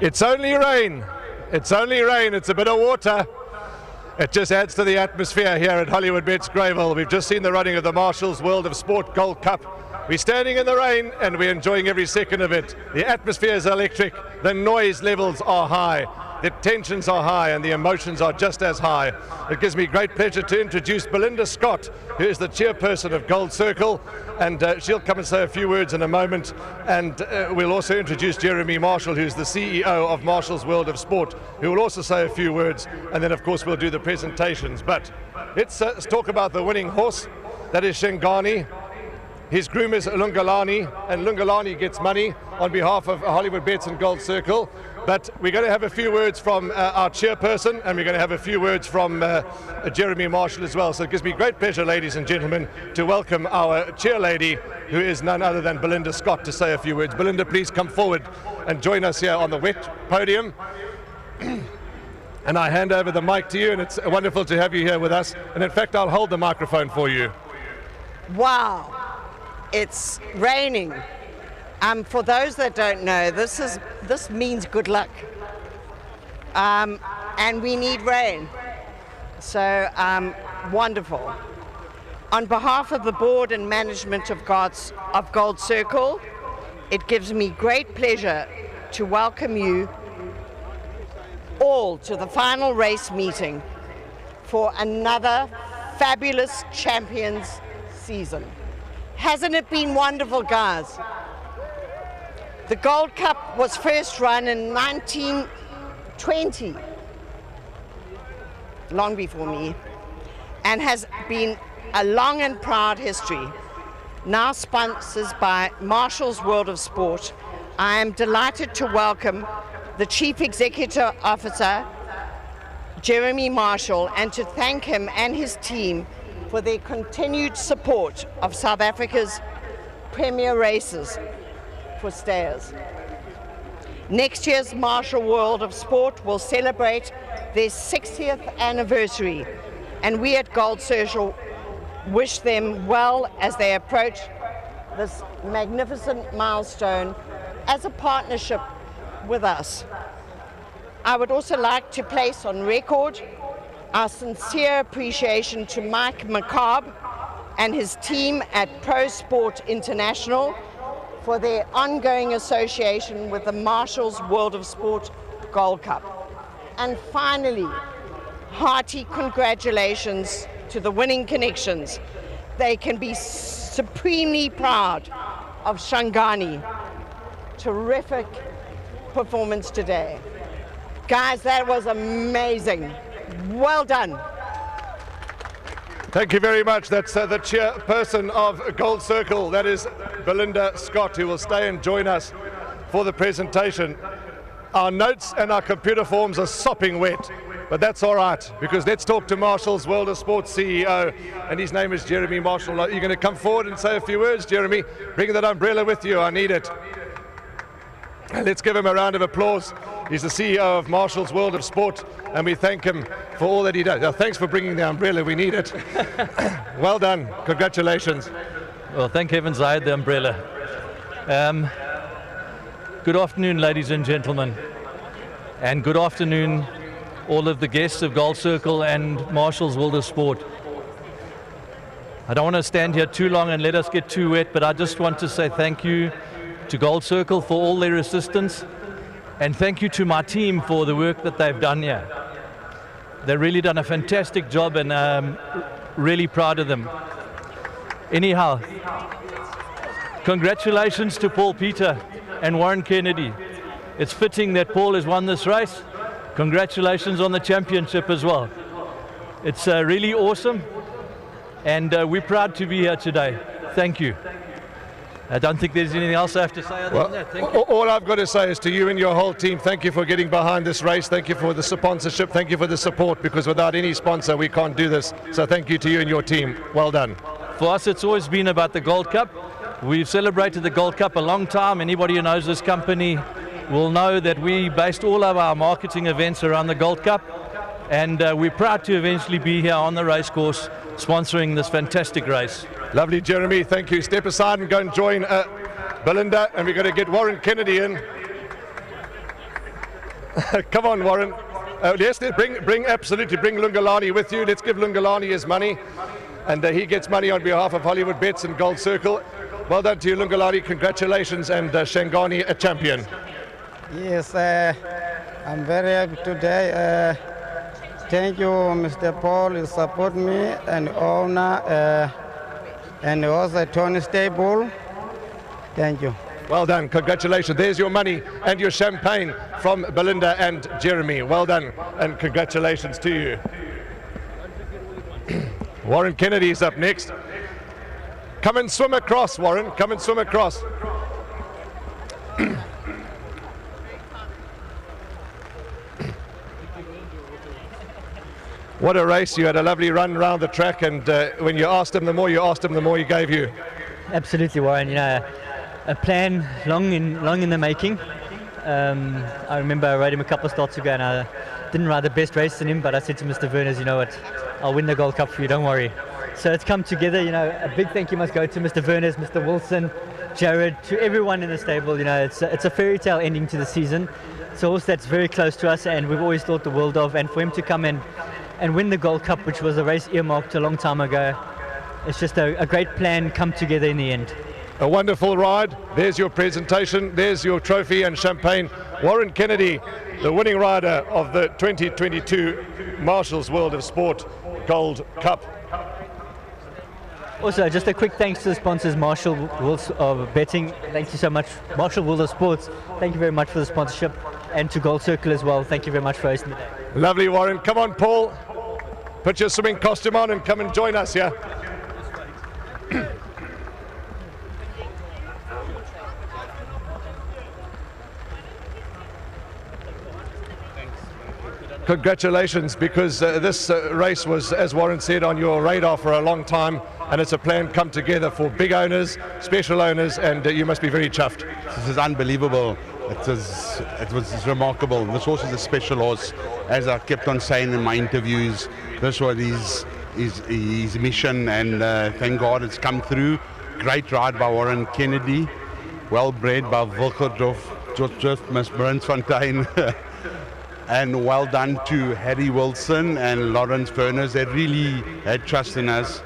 It's only rain. It's only rain. It's a bit of water. It just adds to the atmosphere here at Hollywoodbets Greyville. We've just seen the running of the Marshall's World of Sport Gold Cup. We're standing in the rain and we're enjoying every second of it. The atmosphere is electric. The noise levels are high. The tensions are high and the emotions are just as high. It gives me great pleasure to introduce Belinda Scott, who is the chairperson of Gold Circle, and she'll come and say a few words in a moment. And we'll also introduce Jeremy Marshall, who's the CEO of Marshall's World of Sport, who will also say a few words. And then, of course, we'll do the presentations. But let's talk about the winning horse. That is Shengani. His groom is Lungalani, and Lungalani gets money on behalf of Hollywoodbets and Gold Circle. But we're going to have a few words from our chairperson, and we're going to have a few words from Jeremy Marshall as well. So it gives me great pleasure, ladies and gentlemen, to welcome our chairlady, who is none other than Belinda Scott, to say a few words. Belinda, please come forward and join us here on the wet podium. And I hand over the mic to you, and it's wonderful to have you here with us. And in fact, I'll hold the microphone for you. Wow, it's raining. For those that don't know, this means good luck, and we need rain. So wonderful. On behalf of the board and management of Gold Circle, it gives me great pleasure to welcome you all to the final race meeting for another fabulous champions season. Hasn't it been wonderful, guys? The Gold Cup was first run in 1920, long before me, and has been a long and proud history. Now sponsored by Marshall's World of Sport, I am delighted to welcome the Chief Executive Officer, Jeremy Marshall, and to thank him and his team for their continued support of South Africa's premier races for stayers. Next year's Marshall World of Sport will celebrate their 60th anniversary, and we at Gold Circle wish them well as they approach this magnificent milestone as a partnership with us. I would also like to place on record our sincere appreciation to Mike McCabe and his team at Pro Sport International for their ongoing association with the Marshall's World of Sport Gold Cup. And finally, hearty congratulations to the winning connections. They can be supremely proud of Shangani. Terrific performance today. Guys, that was amazing. Well done. Thank you very much. That's the chairperson of Gold Circle. That is Belinda Scott, who will stay and join us for the presentation. Our notes and our computer forms are sopping wet, but that's all right, because let's talk to Marshall's World of Sport CEO, and his name is Jeremy Marshall. Are you going to come forward and say a few words, Jeremy? Bring that umbrella with you. I need it. Let's give him a round of applause. He's the CEO of Marshall's World of Sport, and we thank him for all that he does. Thanks for bringing the umbrella. We need it. Well done. Congratulations. Well, thank heavens I had the umbrella. Good afternoon, ladies and gentlemen, and good afternoon, all of the guests of Gold Circle and Marshall's World of Sport. I don't want to stand here too long and let us get too wet, but I just want to say thank you to Gold Circle for all their assistance, and thank you to my team for the work that they've done here. They've really done a fantastic job, and I'm really proud of them. Anyhow, congratulations to Paul Peter and Warren Kennedy. It's fitting that Paul has won this race. Congratulations on the championship as well. It's really awesome, and we're proud to be here today. Thank you. I don't think there's anything else I have to say other than that. Thank you. All I've got to say is to you and your whole team, thank you for getting behind this race. Thank you for the sponsorship. Thank you for the support, because without any sponsor, we can't do this. So thank you to you and your team. Well done. For us, it's always been about the Gold Cup. We've celebrated the Gold Cup a long time. Anybody who knows this company will know that we based all of our marketing events around the Gold Cup. And we're proud to eventually be here on the racecourse sponsoring this fantastic race. Lovely, Jeremy. Thank you. Step aside and go and join Belinda, and we're going to get Warren Kennedy in. Come on, Warren. Yes, bring Lungalani with you. Let's give Lungalani his money, and he gets money on behalf of Hollywoodbets and Gold Circle. Well done to you, Lungalani. Congratulations, and Shangani a champion. Yes, I'm very happy today. Thank you, Mr. Paul, you support me, and owner, and also Tony Stable. Thank you. Well done. Congratulations. There's your money and your champagne from Belinda and Jeremy. Well done, and congratulations to you. Warren Kennedy is up next. Come and swim across, Warren. Come and swim across. What a race. You had a lovely run around the track, and when you asked him, the more you asked him, the more he gave you. Absolutely, Warren. You know, a plan long in the making. I remember I rode him a couple of starts ago, and I didn't ride the best race in him, but I said to Mr. Verners, you know what, I'll win the Gold Cup for you, don't worry. So it's come together. You know, a big thank you must go to Mr. Verners, Mr. Wilson, Jared, to everyone in the stable. You know, it's a fairy tale ending to the season. It's a horse that's very close to us, and we've always thought the world of, and for him to come in and win the Gold Cup, which was a race earmarked a long time ago, it's just a great plan come together in the end. A wonderful ride. There's your presentation. There's your trophy and champagne. Warren Kennedy, the winning rider of the 2022 Marshall's World of Sport Gold Cup. Also, just a quick thanks to the sponsors, Marshall Wills of Betting. Thank you so much. Marshall Wills of Sports, thank you very much for the sponsorship. And to Gold Circle as well, thank you very much for hosting the day. Lovely, Warren. Come on, Paul. Put your swimming costume on and come and join us here. Congratulations, because this race was, as Warren said, on your radar for a long time, and it's a plan come together for big owners, special owners, and you must be very chuffed. This is unbelievable. It was remarkable. This horse is a special horse. As I kept on saying in my interviews, this was his mission, and thank God it's come through. Great ride by Warren Kennedy, well bred by Wilkerdorf, George Miss Brunsfontein. And well done to Harry Wilson and Lawrence Furness. They really had trust in us.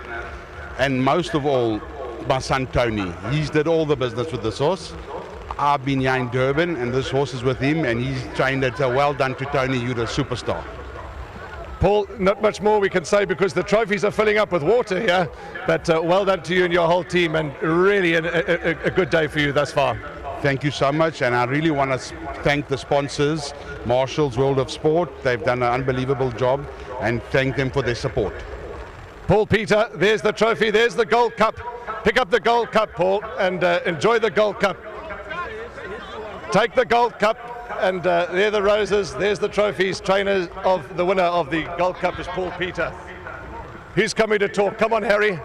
And most of all, my son Tony. He's did all the business with this horse. I've been here in Durban, and this horse is with him, and he's trained it. So well done to Tony, you're a superstar. Paul, not much more we can say because the trophies are filling up with water here, but well done to you and your whole team, and really a good day for you thus far. Thank you so much, and I really want to thank the sponsors, Marshall's World of Sport. They've done an unbelievable job, and thank them for their support. Paul Peter, there's the trophy, there's the Gold Cup. Pick up the Gold Cup, Paul, and enjoy the Gold Cup. Take the Gold Cup, and there are the roses, there's the trophies. Trainer of the winner of the Gold Cup is Paul Peter. Who's coming to talk? Come on, Harry.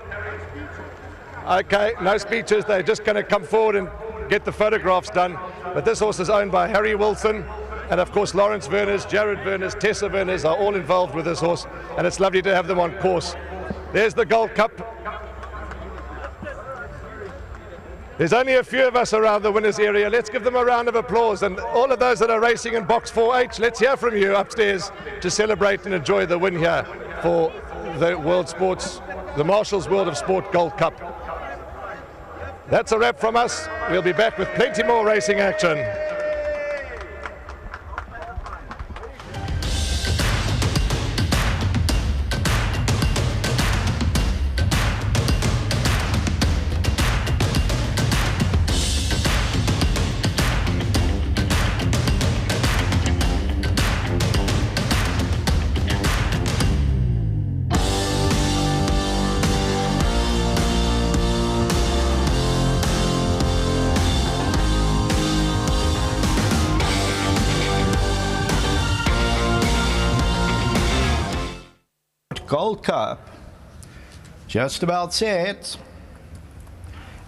Okay, no speeches, they're just going to come forward and get the photographs done. But this horse is owned by Harry Wilson, and of course Lawrence Verners, Jared Verners, Tessa Verners are all involved with this horse, and it's lovely to have them on course. There's the Gold Cup. There's only a few of us around the winners area. Let's give them a round of applause, and all of those that are racing in box 4H, let's hear from you upstairs to celebrate and enjoy the win here for the World Sports, the Marshall's World of Sport Gold Cup. That's a wrap from us. We'll be back with plenty more racing action. Gold Cup, just about set.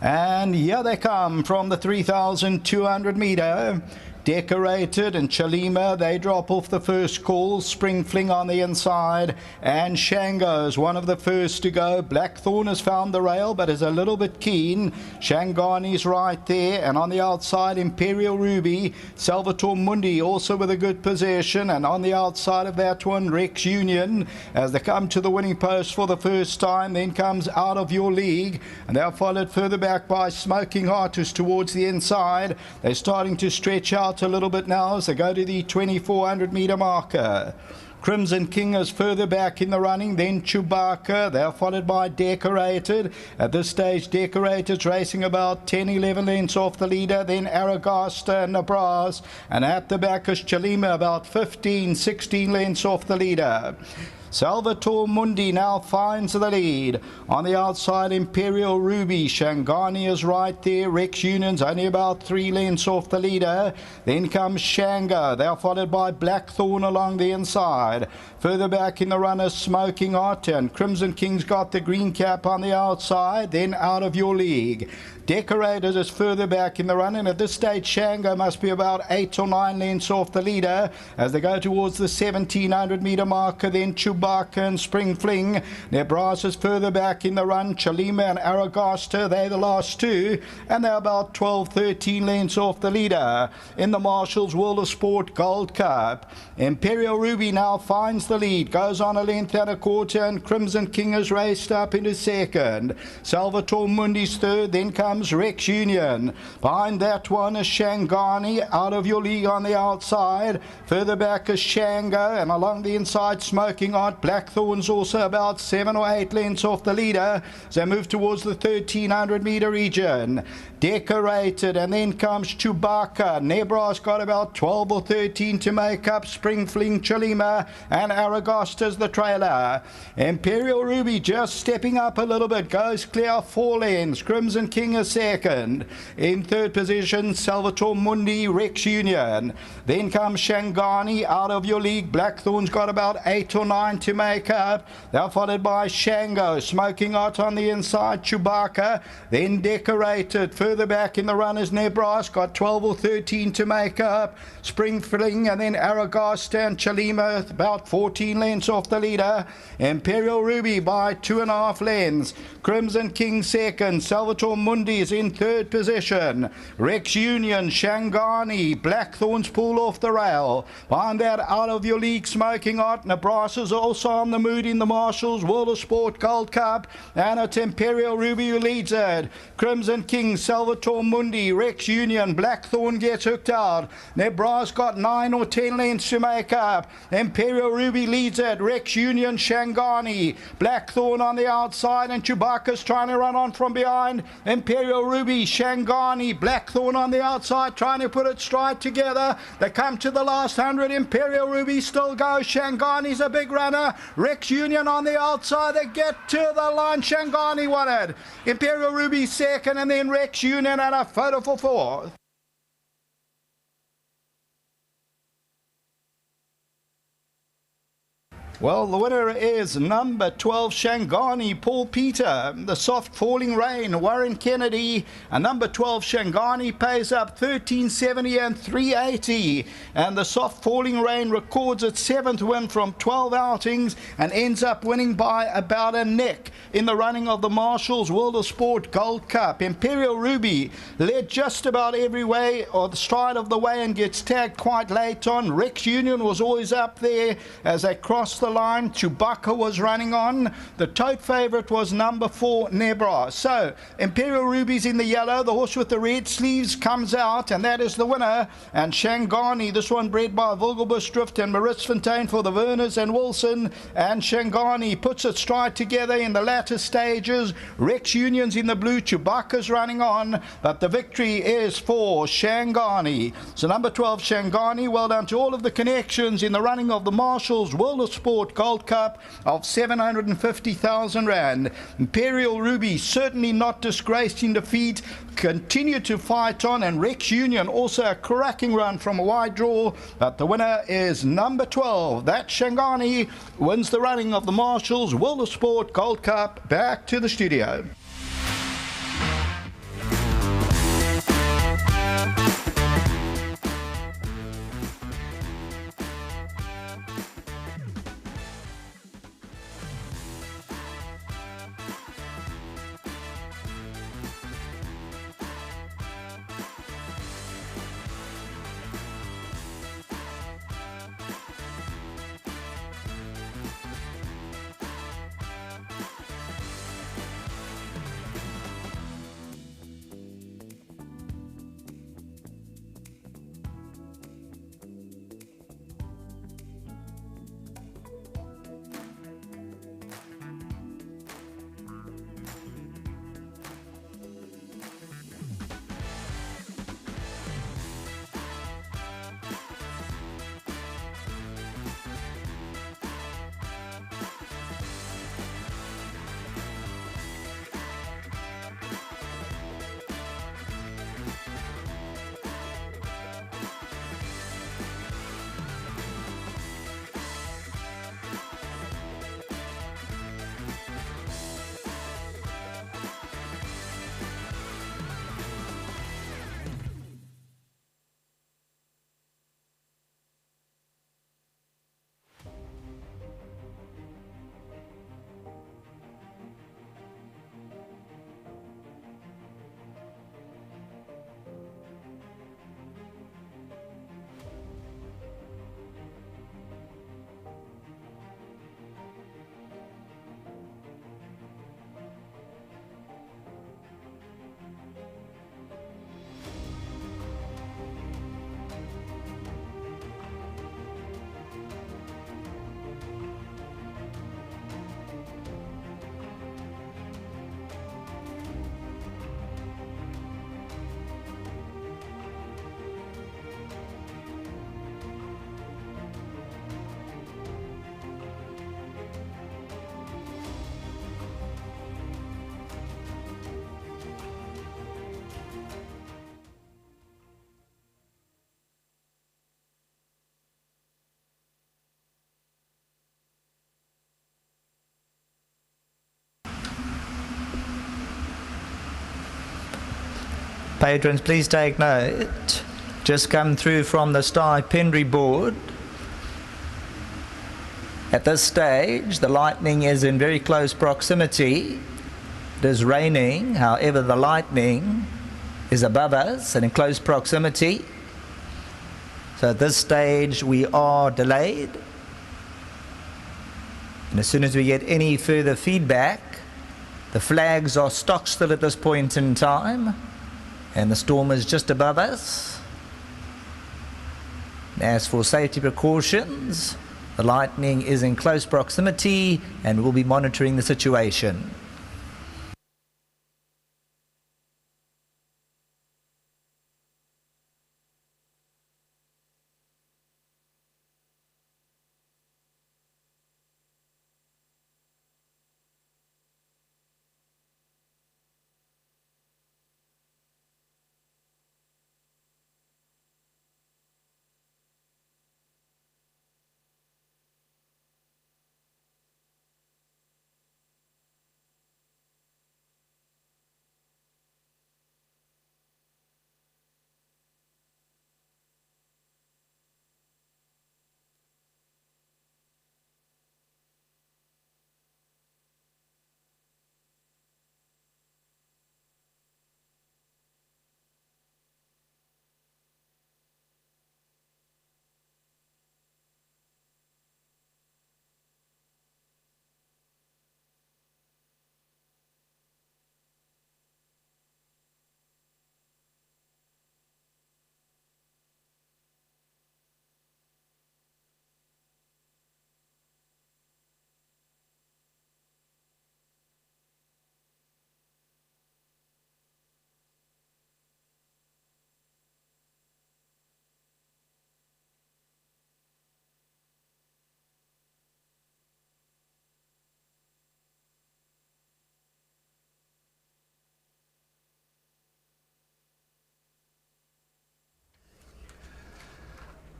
And here they come from the 3,200 meter. Decorated and Chalima, they drop off the first call. Spring Fling on the inside, and Shango's one of the first to go. Blackthorn has found the rail but is a little bit keen. Shangani's right there, and on the outside Imperial Ruby. Salvatore Mundi also with a good possession, and on the outside of that one Rex Union as they come to the winning post for the first time. Then comes Out of Your League, and they're followed further back by Smoking Heart, who's towards the inside. They're starting to stretch out a little bit now as they go to the 2,400 meter marker. Crimson King is further back in the running, then Chewbacca. They're followed by Decorated. At this stage, Decorated's racing about 10-11 lengths off the leader, then Aragasta and Nabras. And at the back is Chalima, about 15-16 lengths off the leader. Salvatore Mundi now finds the lead. On the outside, Imperial Ruby. Shangani is right there. Rex Union's only about 3 lengths off the leader. Then comes Shango. They're followed by Blackthorn along the inside. Further back in the run is Smoking Hot, and Crimson King's got the green cap on the outside. Then Out of Your League. Decorated is further back in the run, and at this stage Shango must be about 8 or 9 lengths off the leader as they go towards the 1,700 meter marker. Then Chewbacca and Spring Fling. Nebras is further back in the run. Chalima and Aragasta, they're the last two, and they're about 12-13 lengths off the leader in the Marshall's World of Sport Gold Cup. Imperial Ruby now finds the lead, goes on a length and a quarter, and Crimson King is raced up into second. Salvatore Mundi's third, then comes comes Rex Union. Behind that one is Shangani, out of your league on the outside. Further back is Shango, and along the inside, Smoking Hot. Blackthorn's also about 7 or 8 lengths off the leader as they move towards the 1300 meter region. Decorated, and then comes Chewbacca. Nebra's got about 12 or 13 to make up. Spring Fling, Chalima, and Aragosta's the trailer. Imperial Ruby just stepping up a little bit, goes clear 4 lengths. Crimson King is second. In third position, Salvatore Mundi, Rex Union. Then comes Shangani, out of your league. Blackthorn's got about 8 or 9 to make up. They're followed by Shango, Smoking Hot on the inside, Chewbacca. Then Decorated. Further back in the run is Nebras, got 12 or 13 to make up. Spring Fling, and then Aragosta and Chalima about 14 lengths off the leader. Imperial Ruby by 2.5 lengths. Crimson King second. Salvatore Mundi is in third position. Rex Union, Shangani, Blackthorn's pull off the rail. Behind that, out of your league, Smoking Hot. Nebraska's also on the mood in the Marshals World of Sport Gold Cup, and it's Imperial Ruby who leads it. Crimson King, Salvatore Mundi, Rex Union, Blackthorn gets hooked out. Nebraska got 9 or 10 lengths to make up. Imperial Ruby leads it. Rex Union, Shangani, Blackthorn on the outside, and Chewbacca's trying to run on from behind. Imperial Ruby, Shangani, Blackthorn on the outside, trying to put it straight together. They come to the last 100. Imperial Ruby still goes. Shangani's a big runner. Rex Union on the outside. They get to the line. Shangani won it. Imperial Ruby second, and then Rex Union at a photo for fourth. Well, the winner is number 12, Shangani, Paul Peter. The Soft Falling Rain, Warren Kennedy. And number 12, Shangani pays up 1370 and 380. And the Soft Falling Rain records its 7th win from 12 outings and ends up winning by about a neck in the running of the Marshals World of Sport Gold Cup. Imperial Ruby led just about every way or the stride of the way and gets tagged quite late on. Rex Union was always up there as they crossed the line. Chewbacca was running on. The tote favourite was number 4, Nebra. So Imperial Ruby's in the yellow. The horse with the red sleeves comes out, and that is the winner. And Shangani, this one bred by Vogelbush Drift and Maritz Fontaine for the Werners and Wilson. And Shangani puts it stride together in the latter stages. Rex Union's in the blue. Chewbacca's running on, but the victory is for Shangani. So number 12, Shangani, well done to all of the connections in the running of the Marshals World of Sport Gold Cup of 750,000 Rand. Imperial Ruby certainly not disgraced in defeat, continued to fight on, and Rex Union also a cracking run from a wide draw, but the winner is number 12. That Shangani wins the running of the Marshals World of Sport Gold Cup. Back to the studio. Patrons, please take note. Just come through from the stipendary board. At this stage, the lightning is in very close proximity. It is raining, however, the lightning is above us and in close proximity. So at this stage, we are delayed. And as soon as we get any further feedback, the flags are stock still at this point in time, and the storm is just above us. As for safety precautions, the lightning is in close proximity and we'll be monitoring the situation.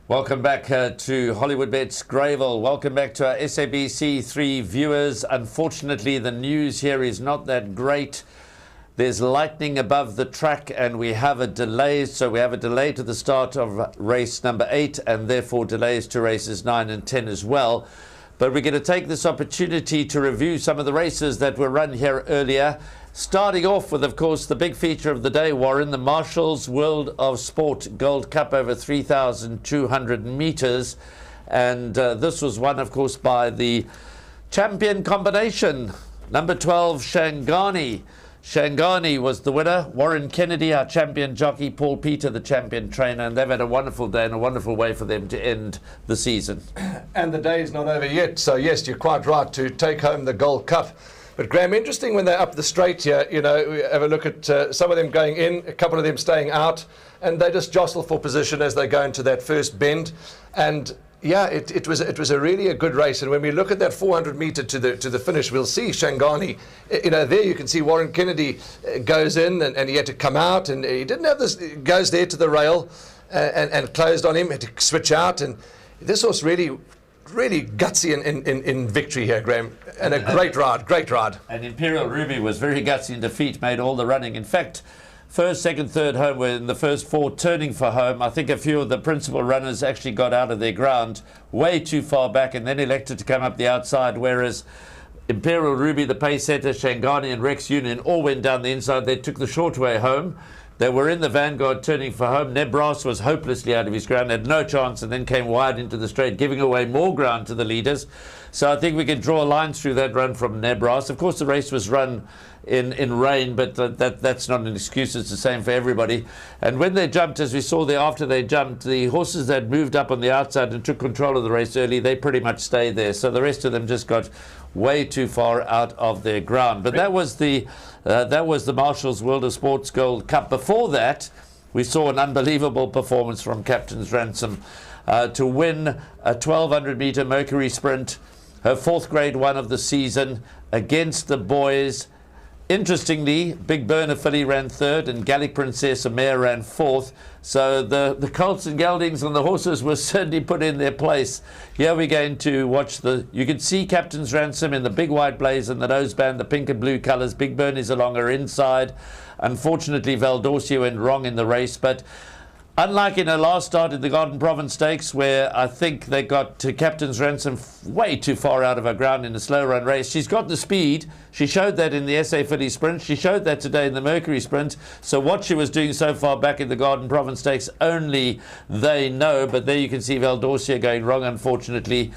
Welcome back to Hollywoodbets Greyville. Welcome back to our SABC3 viewers. Unfortunately, the news here is not that great. There's lightning above the track and we have a delay. So we have a delay to the start of race number 8 and therefore delays to races 9 and 10 as well. But we're going to take this opportunity to review some of the races that were run here earlier. Starting off with, of course, the big feature of the day, Warren, the Marshall's World of Sport Gold Cup over 3,200 meters. And this was won, of course, by the champion combination, number 12, Shangani. Shangani was the winner. Warren Kennedy, our champion jockey, Paul Peter, the champion trainer, and they've had a wonderful day and a wonderful way for them to end the season. And the day is not over yet, so yes, you're quite right to take home the Gold Cup. But Graham, interesting when they're up the straight here, you know, we have a look at some of them going in, a couple of them staying out, and they just jostle for position as they go into that first bend. And yeah, it was a really a good race. And when we look at that 400 meter to the finish, we'll see Shangani. You know, there you can see Warren Kennedy goes in and he had to come out, and he didn't have this. Goes there to the rail and closed on him. Had to switch out, and this horse really gutsy in victory here, Graham, and a great ride. And Imperial Ruby was very gutsy in defeat, made all the running. In fact, first, second, third home were in the first 4 turning for home. I think a few of the principal runners actually got out of their ground way too far back and then elected to come up the outside, whereas Imperial Ruby, the pace setter, Shangani and Rex Union all went down the inside. They took the short way home. They were in the vanguard turning for home. Nebras was hopelessly out of his ground, had no chance, and then came wide into the straight, giving away more ground to the leaders. So I think we can draw lines through that run from Nebras. Of course, the race was run in rain, but that's not an excuse. It's the same for everybody. And when they jumped, as we saw there after they jumped, the horses that moved up on the outside and took control of the race early, they pretty much stayed there. So the rest of them just got way too far out of their ground. But that was the Marshall's World of Sports Gold Cup. Before that, we saw an unbelievable performance from Captain's Ransom to win a 1,200 meter Mercury Sprint, her 4th grade one of the season, against the boys Interestingly, Big Burner filly ran third and Gallic Princess Mare ran fourth. So the colts and geldings and the horses were certainly put in their place. Here we're going to watch you can see Captain's Ransom in the big white blaze and the noseband, the pink and blue colours. Big Burn is along her inside. Unfortunately, Valdorcia went wrong in the race, but unlike in her last start in the Garden Province Stakes, where I think they got to Captain's Ransom way too far out of her ground in a slow run race, she's got the speed. She showed that in the SA Filly Sprint. She showed that today in the Mercury Sprint. So what she was doing so far back in the Garden Province Stakes, only they know. But there you can see Valdorcia going wrong, unfortunately.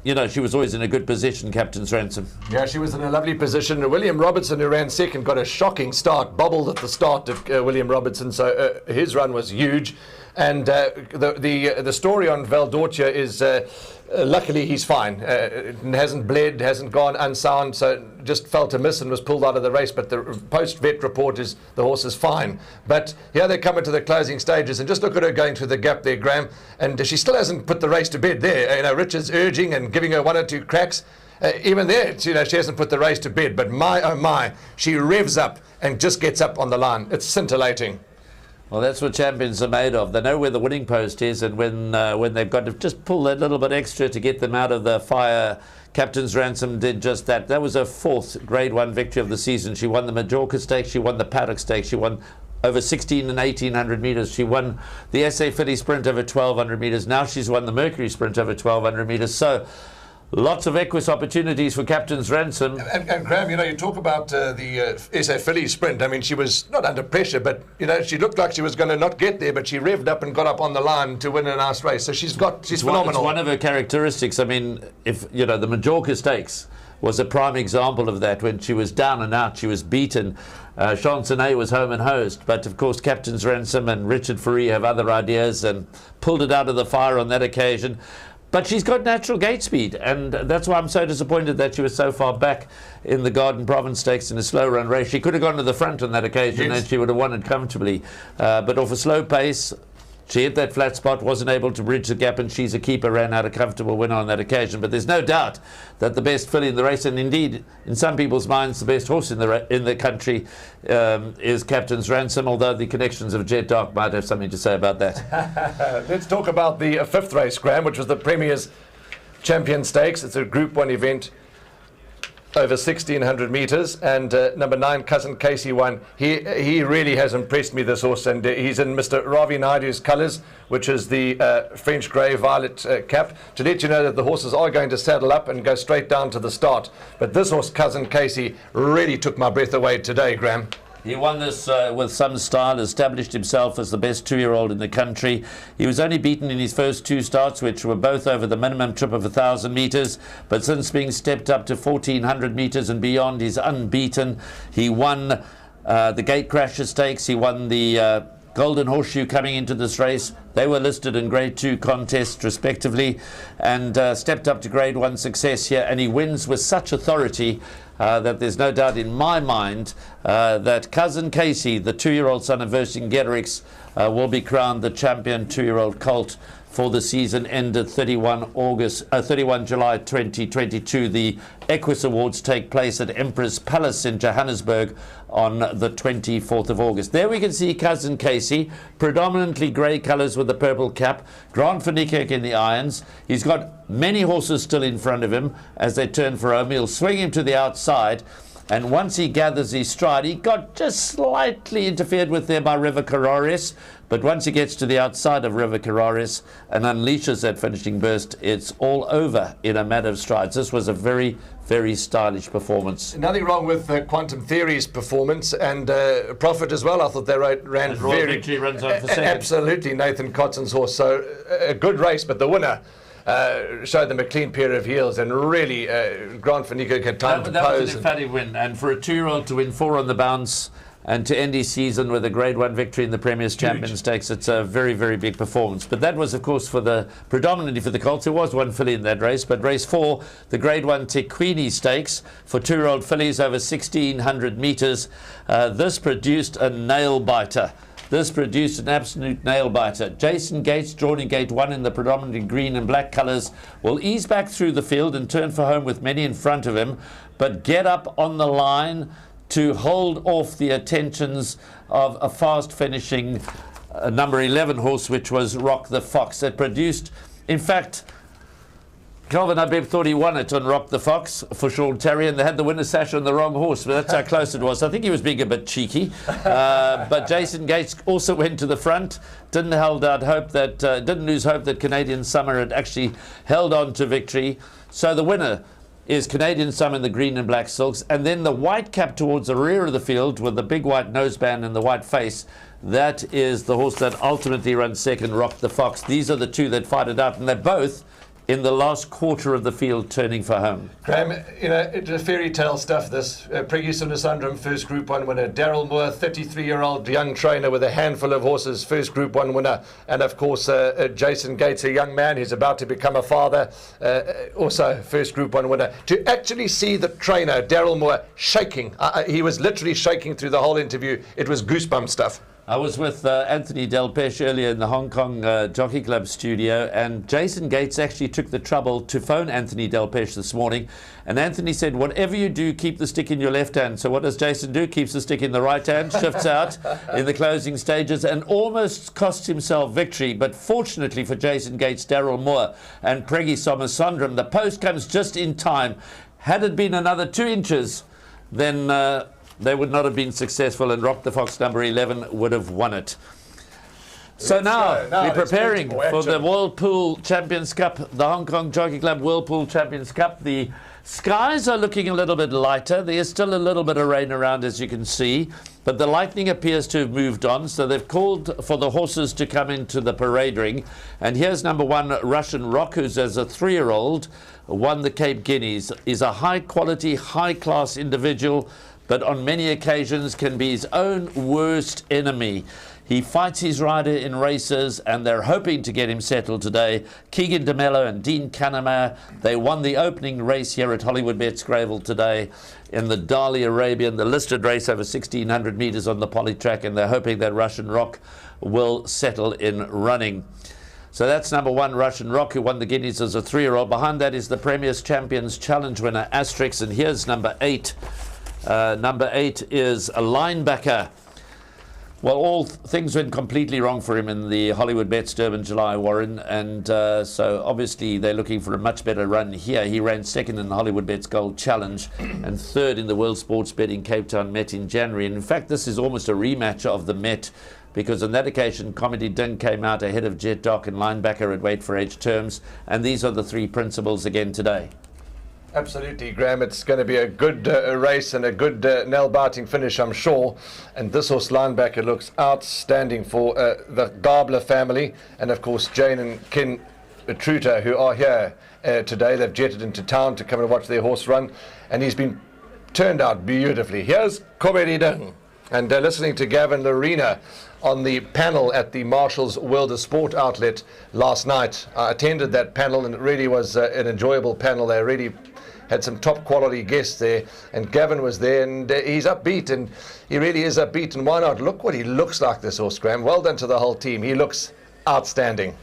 You know, she was always in a good position, Captain's Ransom. Yeah, she was in a lovely position. William Robertson, who ran second, got a shocking start, bobbled at the start of William Robertson, so his run was huge. And the story on Valdorcia is luckily he's fine. Hasn't bled, hasn't gone unsound, so just felt a miss and was pulled out of the race. But the post-vet report is the horse is fine. But here they come into the closing stages, and just look at her going through the gap there, Graham. And she still hasn't put the race to bed there. You know, Richard's urging and giving her one or two cracks. Even there, you know, she hasn't put the race to bed. But my, oh my, she revs up and just gets up on the line. It's scintillating. Well, that's what champions are made of. They know where the winning post is, and when they've got to just pull that little bit extra to get them out of the fire, Captain's Ransom did just that. That was her fourth Grade 1 victory of the season. She won the Majorca Stakes, she won the Paddock Stakes, she won over 16 and 1800 metres. She won the SA Filly Sprint over 1200 metres. Now she's won the Mercury Sprint over 1200 metres. So lots of equus opportunities for Captain's Ransom. And Graham, you know, you talk about the SA Filly Sprint. I mean, she was not under pressure, but, you know, she looked like she was going to not get there, but she revved up and got up on the line to win a nice race. So she's phenomenal. It's one of her characteristics. I mean, if, you know, the Majorca Stakes was a prime example of that. When she was down and out, she was beaten. Chansonnet was home and host, but of course Captain's Ransom and Richard Fourie have other ideas and pulled it out of the fire on that occasion. But she's got natural gate speed, and that's why I'm so disappointed that she was so far back in the Garden Province Stakes in a slow run race. She could have gone to the front on that occasion, yes, and she would have won it comfortably. But off a slow pace, she hit that flat spot, wasn't able to bridge the gap, and She's a Keeper ran out a comfortable winner on that occasion. But there's no doubt that the best filly in the race, and indeed in some people's minds the best horse in the country, is Captain's Ransom, although the connections of Jet Dark might have something to say about that. Let's talk about the fifth race, Graham, which was the Premier's Champion Stakes. It's a Group 1 event over 1600 metres, and number 9, Cousin Casey, won. He really has impressed me, this horse, and he's in Mr. Ravi Naidu's colours, which is the French grey violet cap, to let you know that the horses are going to saddle up and go straight down to the start. But this horse, Cousin Casey, really took my breath away today, Graham. He won this with some style, established himself as the best two-year-old in the country. He was only beaten in his first two starts, which were both over the minimum trip of 1,000 metres. But since being stepped up to 1,400 metres and beyond, he's unbeaten. He won the Gatecrasher Stakes. He won the Golden Horseshoe coming into this race. They were listed in Grade 2 contests respectively, and stepped up to Grade 1 success here, and he wins with such authority that there's no doubt in my mind that Cousin Casey, the two-year-old son of Vercingetorix, will be crowned the champion two-year-old colt for the season ended 31 July 2022. The Equus Awards take place at Emperor's Palace in Johannesburg on the 24th of August. There we can see Cousin Casey, predominantly grey colours with the purple cap, Grant van Niekerk in the irons. He's got many horses still in front of him as they turn for home. He'll swing him to the outside, and once he gathers his stride, he got just slightly interfered with there by River Carraris. But once he gets to the outside of River Carraris and unleashes that finishing burst, it's all over in a matter of strides. This was a very, very stylish performance. Nothing wrong with Quantum Theory's performance, and Profit as well. I thought they ran very... Victory runs on for second. Absolutely, Nathan Cotton's horse. So a good race, but the winner showed them a clean pair of heels, and really Grant van Niekerk had time to pose. That was an emphatic win, and for a two-year-old to win 4 on the bounce and to end his season with a Grade 1 victory in the Premier's Champion Stakes, it's a very, very big performance. But that was, of course, predominantly for the colts. There was one filly in that race, but race 4, the Grade 1 Taquini Stakes for two-year-old fillies over 1,600 metres. This produced a nail-biter. This produced an absolute nail-biter. Jason Gates, drawn in gate 1 in the predominantly green and black colours, will ease back through the field and turn for home with many in front of him, but get up on the line to hold off the attentions of a fast-finishing number 11 horse, which was Rock the Fox. It produced, in fact, Calvin Abeb thought he won it on Rock the Fox for Sean Terry, and they had the winner's sash on the wrong horse, but that's how close it was. I think he was being a bit cheeky. But Jason Gates also went to the front, didn't lose hope that Canadian Summer had actually held on to victory. So the winner is Canadian Summer in the green and black silks, and then the white cap towards the rear of the field with the big white noseband and the white face. That is the horse that ultimately runs second, Rock the Fox. These are the two that fight it out, and they're both in the last quarter of the field turning for home. Graham, you know, it's fairy tale stuff, this. Pregus Sunasundram, first Group 1 winner. Daryl Moore, 33-year-old young trainer with a handful of horses, first Group 1 winner. And, of course, Jason Gates, a young man who's about to become a father, also first Group 1 winner. To actually see the trainer, Daryl Moore, shaking. He was literally shaking through the whole interview. It was goosebump stuff. I was with Anthony Delpeche earlier in the Hong Kong Jockey Club studio, and Jason Gates actually took the trouble to phone Anthony Delpeche this morning, and Anthony said, whatever you do, keep the stick in your left hand. So what does Jason do? Keeps the stick in the right hand, shifts out in the closing stages, and almost cost himself victory. But fortunately for Jason Gates, Daryl Moore and Preggy Somasundram, the post comes just in time. Had it been another 2 inches, then they would not have been successful, and Rock the Fox number 11 would have won it. So now we're preparing for the Whirlpool Champions Cup, the Hong Kong Jockey Club Whirlpool Champions Cup. The skies are looking a little bit lighter. There's still a little bit of rain around, as you can see, but the lightning appears to have moved on, so they've called for the horses to come into the parade ring. And here's number 1, Russian Rock, who's as a 3-year-old won the Cape Guineas. Is a high-quality, high-class individual, but on many occasions can be his own worst enemy. He fights his rider in races, and they're hoping to get him settled today. Keegan De Miller and Dean Cannemeyer, they won the opening race here at Hollywoodbets Greyville today in the Dali Arabian, the listed race over 1,600 metres on the poly track, and they're hoping that Russian Rock will settle in running. So that's number 1, Russian Rock, who won the Guineas as a 3-year-old. Behind that is the Premier's Champions Challenge winner, Asterix, and here's number 8. Number 8 is a linebacker. Well, all things went completely wrong for him in the Hollywoodbets Durban July, Warren, and so obviously they're looking for a much better run here. He ran second in the Hollywoodbets Gold Challenge and third in the World Sports Betting Cape Town Met in January. And in fact, this is almost a rematch of the Met, because on that occasion, Comedy Ding came out ahead of Jet Doc and linebacker at Wait for Age Terms, and these are the 3 principals again today. Absolutely, Graham. It's going to be a good race and a good nail-biting finish, I'm sure. And this horse linebacker looks outstanding for the Gabler family. And, of course, Jane and Ken Truter, who are here today. They've jetted into town to come and watch their horse run. And he's been turned out beautifully. Here's Comedy Ding. And listening to Gavin Lorena on the panel at the Marshall's World of Sport outlet last night. I attended that panel, and it really was an enjoyable panel. They really had some top quality guests there, and Gavin was there, and he's upbeat, and he really is upbeat, and why not? Look what he looks like, this horse, Graham. Well done to the whole team. He looks outstanding.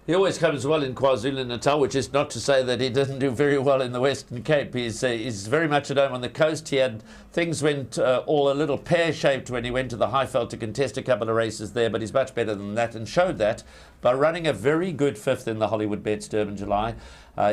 He always comes well in KwaZulu-Natal, which is not to say that he didn't do very well in the Western Cape. He's very much at home on the coast. Things went all a little pear-shaped when he went to the Highveld to contest a couple of races there, but he's much better than that, and showed that by running a very good 5th in the Hollywoodbets Durban July.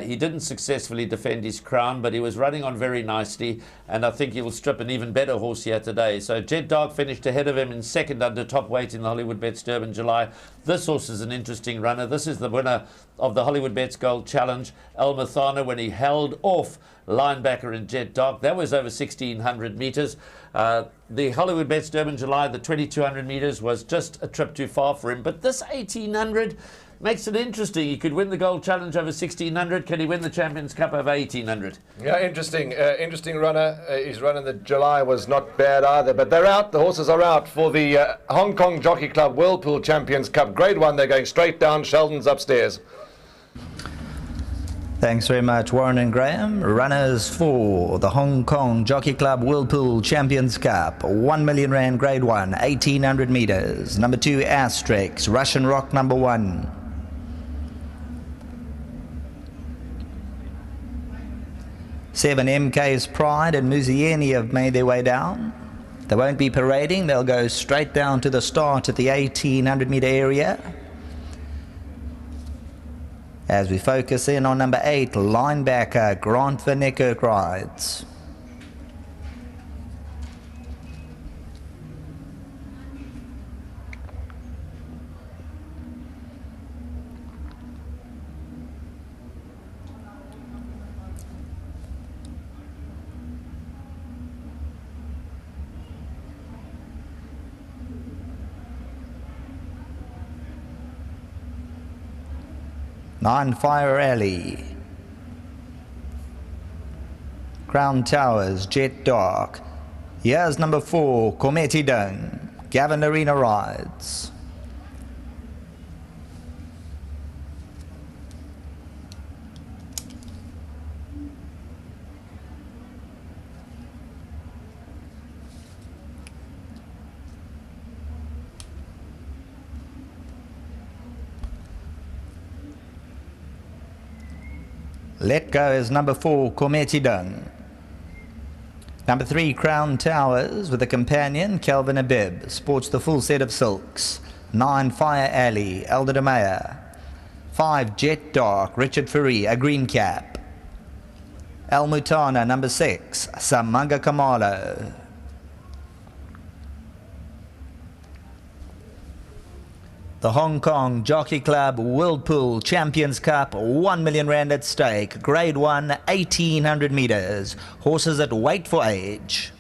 He didn't successfully defend his crown, but he was running on very nicely, and I think he will strip an even better horse here today. So Jet Dog finished ahead of him in second under top weight in the Hollywoodbets Durban July. This horse is an interesting runner. This is the winner of the Hollywoodbets Gold Challenge, El Mathana, when he held off linebacker and Jet Dog. That was over 1,600 metres. The Hollywoodbets Durban July, the 2,200 metres, was just a trip too far for him. But this 1,800 makes it interesting. He could win the Gold Challenge over 1,600. Can he win the Champions Cup over 1,800? Yeah, interesting. Interesting runner. His run in the July was not bad either. But they're out. The horses are out for the Hong Kong Jockey Club Whirlpool Champions Cup. Grade 1. They're going straight down. Sheldon's upstairs. Thanks very much, Warren and Graham. Runners for the Hong Kong Jockey Club Whirlpool Champions Cup. 1 million rand grade 1, 1800 meters. Number 2, Asterix, Russian Rock number 1. Seven, MK's Pride and Muzieni have made their way down. They won't be parading, they'll go straight down to the start at the 1800 meter area. As we focus in on number 8, linebacker Grant Van Niekerk rides. Nine, Fire Alley. Crown Towers, Jet Dark. Here's number 4, Kometi Dung. Gavin Arena rides. Let Go is number 4, Kometi Dung. Number 3, Crown Towers, with a companion, Kelvin Abib, sports the full set of silks. 9, Fire Alley, Elder de Meyer. 5, Jet Dark, Richard Ferry, a green cap. El Mutana, number 6, Samanga Kamalo. The Hong Kong Jockey Club Whirlpool Champions Cup, 1 million rand at stake. Grade 1, 1800 meters. Horses that wait for age.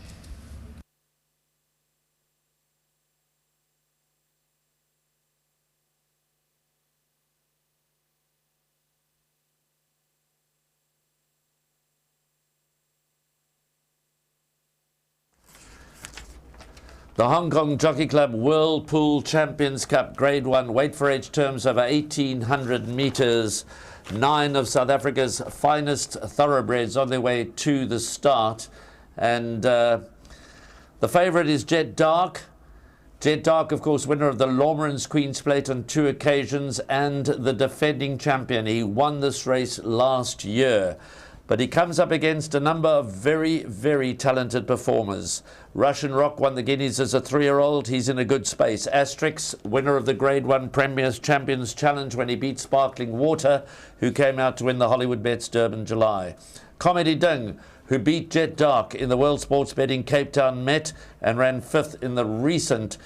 The Hong Kong Jockey Club Whirlpool Champions Cup Grade 1 weight for age terms over 1800 meters. 9 of South Africa's finest thoroughbreds on their way to the start. And the favourite is Jet Dark. Jet Dark, of course, winner of the Lormans Queen's Plate on 2 occasions and the defending champion. He won this race last year. But he comes up against a number of very, very talented performers. Russian Rock won the Guineas as a 3-year-old. He's in a good space. Asterix, winner of the Grade 1 Premier's Champions Challenge when he beat Sparkling Water, who came out to win the Hollywoodbets Durban July. Kometi Dung, who beat Jet Dark in the World Sports Betting Cape Town Met and ran 5th in the recent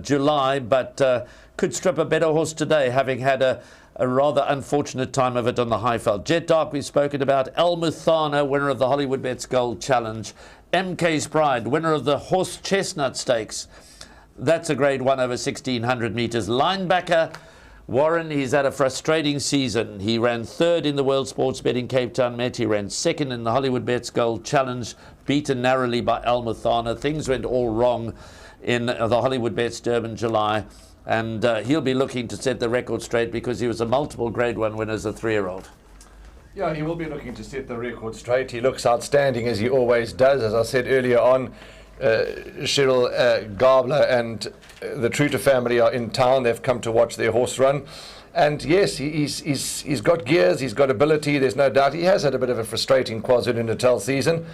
July, but could strip a better horse today, having had a rather unfortunate time of it on the Highveld. Jet Dark we've spoken about. El Muthana, winner of the Hollywoodbets Gold Challenge. MK's Pride, winner of the Horse Chestnut Stakes. That's a Grade 1 over 1600 meters. Linebacker Warren, he's had a frustrating season. He ran 3rd in the World Sports Betting Cape Town Met. He ran 2nd in the Hollywoodbets Gold Challenge, beaten narrowly by El Muthana. Things went all wrong in the Hollywoodbets Durban July. And he'll be looking to set the record straight because he was a multiple Grade 1 winner as a 3-year-old. Yeah, he will be looking to set the record straight. He looks outstanding, as he always does. As I said earlier on, Shiro Gabler and the Truter family are in town. They've come to watch their horse run. And yes, he's got gears, he's got ability, there's no doubt. He has had a bit of a frustrating KwaZulu-Natal season.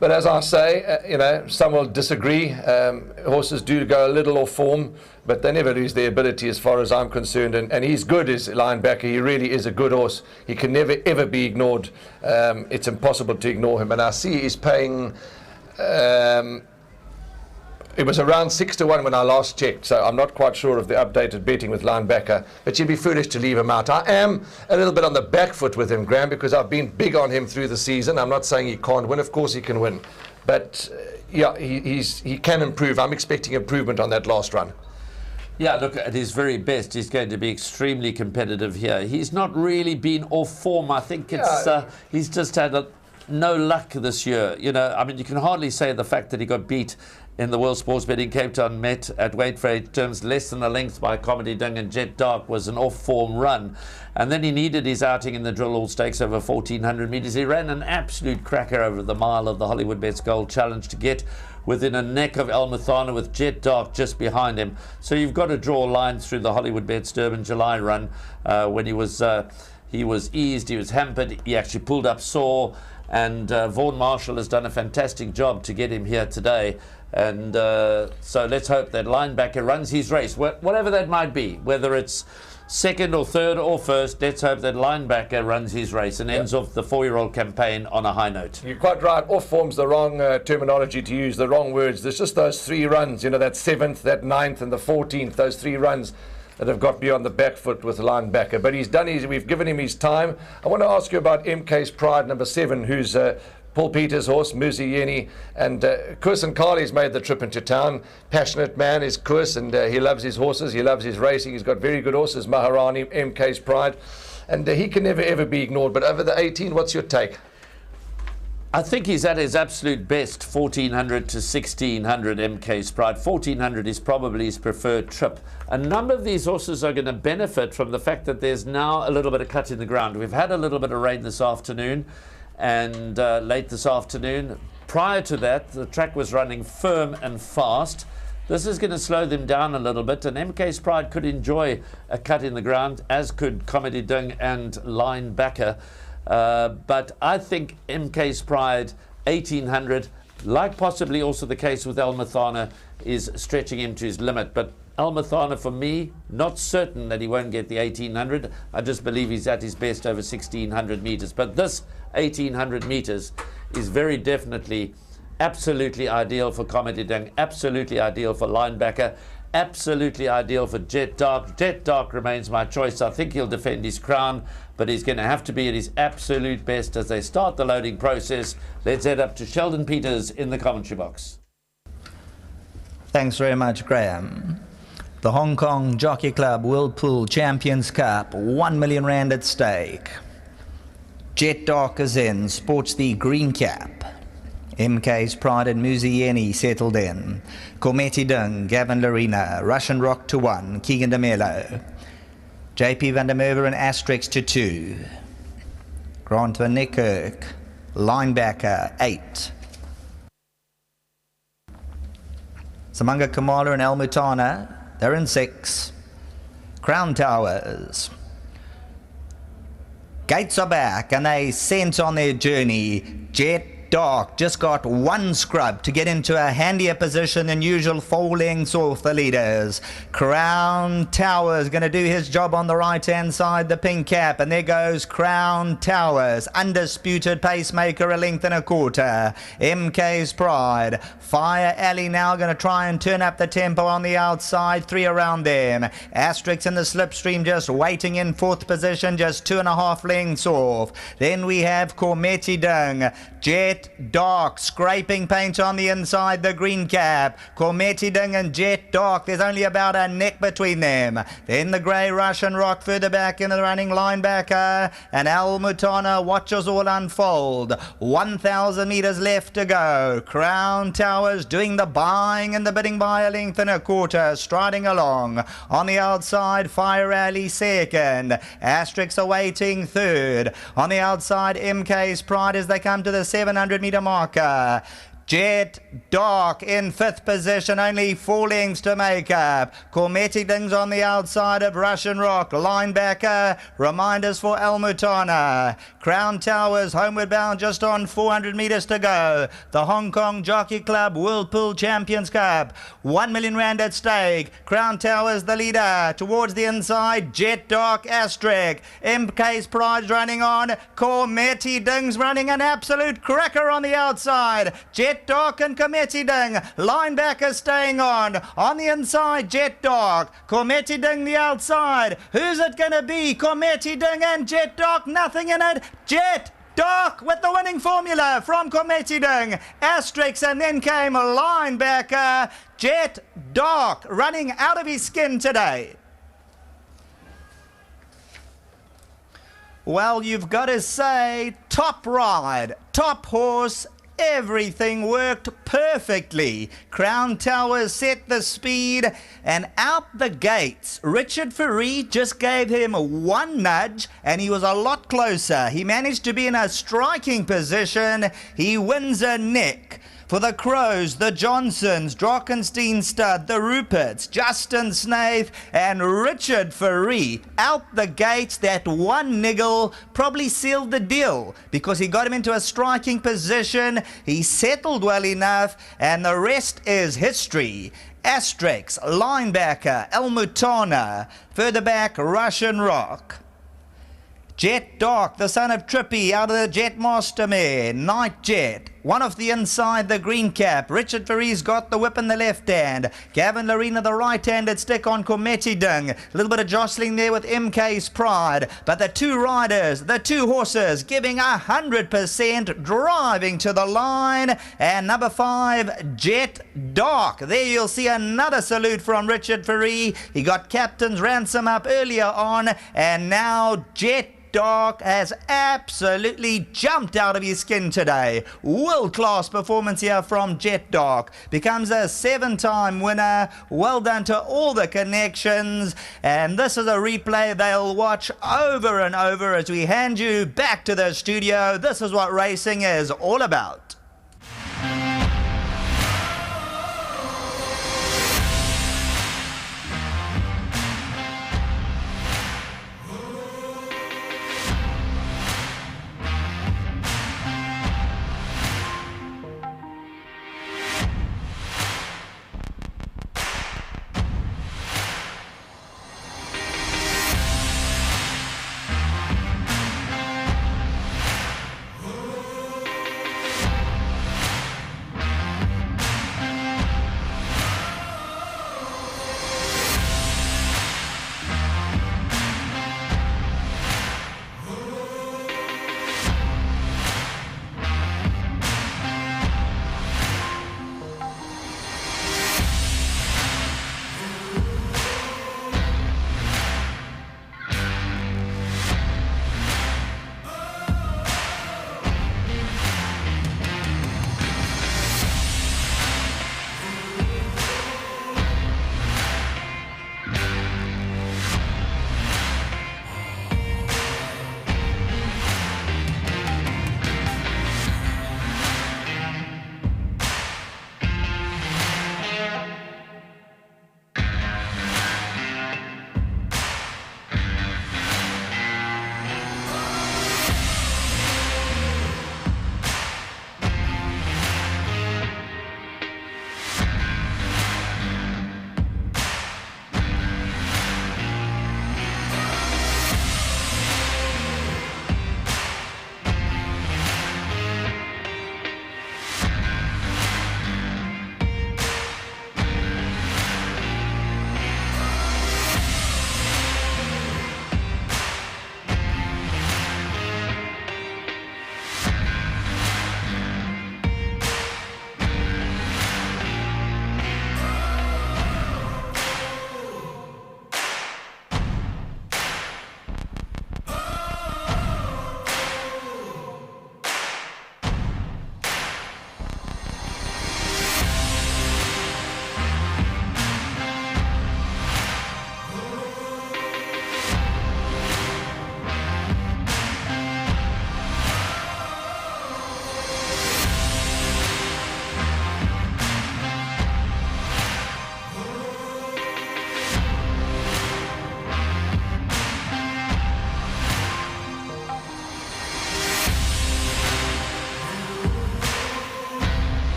But as I say, some will disagree. Horses do go a little off form, but they never lose their ability as far as I'm concerned. And he's good as linebacker. He really is a good horse. He can never, ever be ignored. It's impossible to ignore him. And I see he's paying... it was around 6-1 when I last checked, so I'm not quite sure of the updated betting with linebacker, but you'd be foolish to leave him out. I am a little bit on the back foot with him, Graham, because I've been big on him through the season. I'm not saying he can't win. Of course he can win. But, yeah, he can improve. I'm expecting improvement on that last run. Yeah, look, at his very best, he's going to be extremely competitive here. He's not really been off form. I think it's he's just had no luck this year. I mean, you can hardly say the fact that he got beat in the World Sports Betting Cape Town met at weight for 8 terms, less than a length by Comedy Dung, and Jet Dark was an off-form run. And then he needed his outing in the Drill All Stakes over 1,400 metres. He ran an absolute cracker over the mile of the Hollywoodbets Gold Challenge to get within a neck of El Muthana with Jet Dark just behind him. So you've got to draw a line through the Hollywoodbets Durban July run when he was eased, he was hampered, he actually pulled up sore, and Vaughan Marshall has done a fantastic job to get him here today. And so let's hope that linebacker runs his race, whatever that might be, whether it's second or third or first. Let's hope that linebacker runs his race and ends off the 4-year-old campaign on a high note. You're quite right. Off form's the wrong terminology to use, the wrong words. There's just those 3 runs, you know, that 7th, that 9th, and the 14th, those 3 runs that have got me on the back foot with linebacker. But he's done we've given him his time. I want to ask you about MK's Pride, number 7, who's Paul Peters' horse, Muzi Yeni, and Koos and Carly's made the trip into town. Passionate man is Koos, and he loves his horses, he loves his racing. He's got very good horses, Maharani, MK's Pride, and he can never ever be ignored. But over the 18, what's your take? I think he's at his absolute best, 1,400 to 1,600 MK's Pride. 1,400 is probably his preferred trip. A number of these horses are going to benefit from the fact that there's now a little bit of cut in the ground. We've had a little bit of rain this afternoon and late this afternoon. Prior to that, the track was running firm and fast. This is going to slow them down a little bit, and MK's Pride could enjoy a cut in the ground, as could Comedy Dung and Linebacker. But I think MK's Pride, 1,800, like possibly also the case with El Muthana, is stretching him to his limit. But El Muthana, for me, not certain that he won't get the 1,800. I just believe he's at his best over 1,600 metres. But this 1,800 metres is very definitely absolutely ideal for Comedy Dung, absolutely ideal for Linebacker, absolutely ideal for Jet Dark. Jet Dark remains my choice. I think he'll defend his crown, but he's going to have to be at his absolute best as they start the loading process. Let's head up to Sheldon Peters in the commentary box. Thanks very much, Graham. The Hong Kong Jockey Club Whirlpool Champions Cup, 1 million rand at stake. Jet Dark is in, sports the green cap. MK's Pride and Muzi Yeni settled in. Kometi Dung, Gavin Larina, Russian Rock to 1, Keegan De Miller. JP van der Merwe and Asterix to 2. Grant van Niekerk, Linebacker 8. Samanga Kamala and El Muthana, they're in 6. Crown Towers. Gates are back and they sent on their journey. Jet Dark just got 1 scrub to get into a handier position than usual, 4 lengths off the leaders. Crown Towers going to do his job on the right hand side, the pink cap, and there goes Crown Towers, undisputed pacemaker, 1.25 lengths. MK's Pride, Fire Alley now going to try and turn up the tempo on the outside, 3 around them. Asterix in the slipstream just waiting in 4th position, just 2.5 lengths off. Then we have Kometi Dung, Jet Dark scraping paint on the inside, the green cap. Kometi Dung and Jet Dark, there's only about a neck between them. Then the grey Russian Rock further back in the running, Linebacker, and El Muthana watches all unfold. 1,000 metres left to go. Crown Towers doing the buying and the bidding by 1.25 lengths, striding along. On the outside, Fire Alley second. Asterix awaiting third. On the outside, MK's Pride as they come to the 700-metre marker. Jet Dark in 5th position, only 4 lengths to make up. Kometi Dung's on the outside of Russian Rock. Linebacker, reminders for El Muthana. Crown Towers homeward bound, just on 400 metres to go. The Hong Kong Jockey Club Whirlpool Champions Cup, 1 million rand at stake. Crown Towers the leader, towards the inside, Jet Dark, Asterix. MK's Pride's running on. Kometi Dung's running an absolute cracker on the outside. Jet Dark and Kometi Dung. Linebacker staying on. On the inside, Jet Dark. Kometi Dung the outside. Who's it going to be? Kometi Dung and Jet Dark. Nothing in it. Jet Dark with the winning formula from Kometi Dung. Asterix, and then came a Linebacker. Jet Dark running out of his skin today. Well, you've got to say, top ride, top horse, everything worked perfectly. Crown Towers set the speed, and out the gates, Richard Ferree just gave him one nudge, and he was a lot closer. He managed to be in a striking position. He wins a neck. For the Crows, the Johnsons, Drakenstein Stud, the Ruperts, Justin Snaith and Richard Ferree out the gates. That one niggle probably sealed the deal because he got him into a striking position. He settled well enough and the rest is history. Asterix, linebacker, El Mutana. Further back, Russian Rock. Jet Dark, the son of Trippy, out of the Jet Master mare. Night Jet, one off the inside, the green cap. Richard Ferree's got the whip in the left hand. Gavin Lorena, the right-handed stick on Kometi Dung. A little bit of jostling there with MK's Pride. But the two riders, the two horses, giving 100%, driving to the line. And number 5, Jet Dark. There you'll see another salute from Richard Ferree. He got captain's ransom up earlier on. And now Jet Dark has absolutely jumped out of his skin today. World-class performance here from Jet Dark. Becomes a 7-time winner. Well done to all the connections. And this is a replay they'll watch over and over as we hand you back to the studio. This is what racing is all about.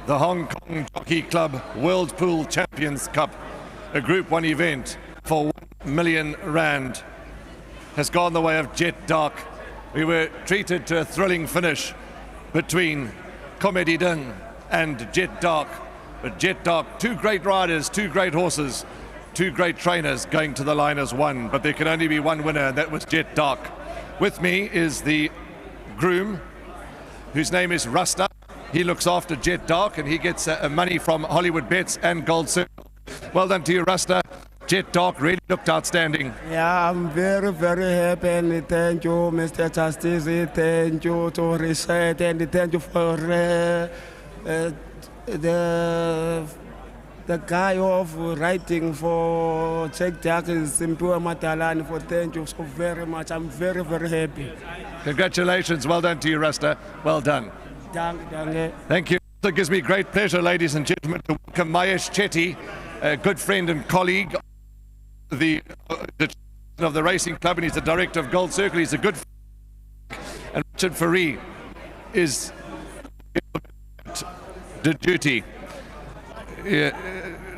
the Hong Kong Jockey Club World Pool Champions Cup, a Group 1 event for R1 million, has gone the way of Jet Dark. We were treated to a thrilling finish between Comedy Ding and Jet Dark. But Jet Dark, two great riders, two great horses, two great trainers going to the line as one. But there can only be one winner, and that was Jet Dark. With me is the groom, whose name is Rasta. He looks after Jet Dark, and he gets money from Hollywoodbets and Gold Circle. Well done to you, Rasta. Jet Dark really looked outstanding. Yeah, I'm very, very happy, and thank you, Mr. Justice. Thank you to Reset, and thank you for the guy of writing for Jet Dark is Simpiwe Matalani. For thank you so very much. I'm very, very happy. Congratulations. Well done to you, Rasta. Well done. Thank you. It gives me great pleasure, ladies and gentlemen, to welcome Mahesh Chetty, a good friend and colleague, the of the racing club, and he's the director of Gold Circle. He's a good and Richard Fourie is the duty. A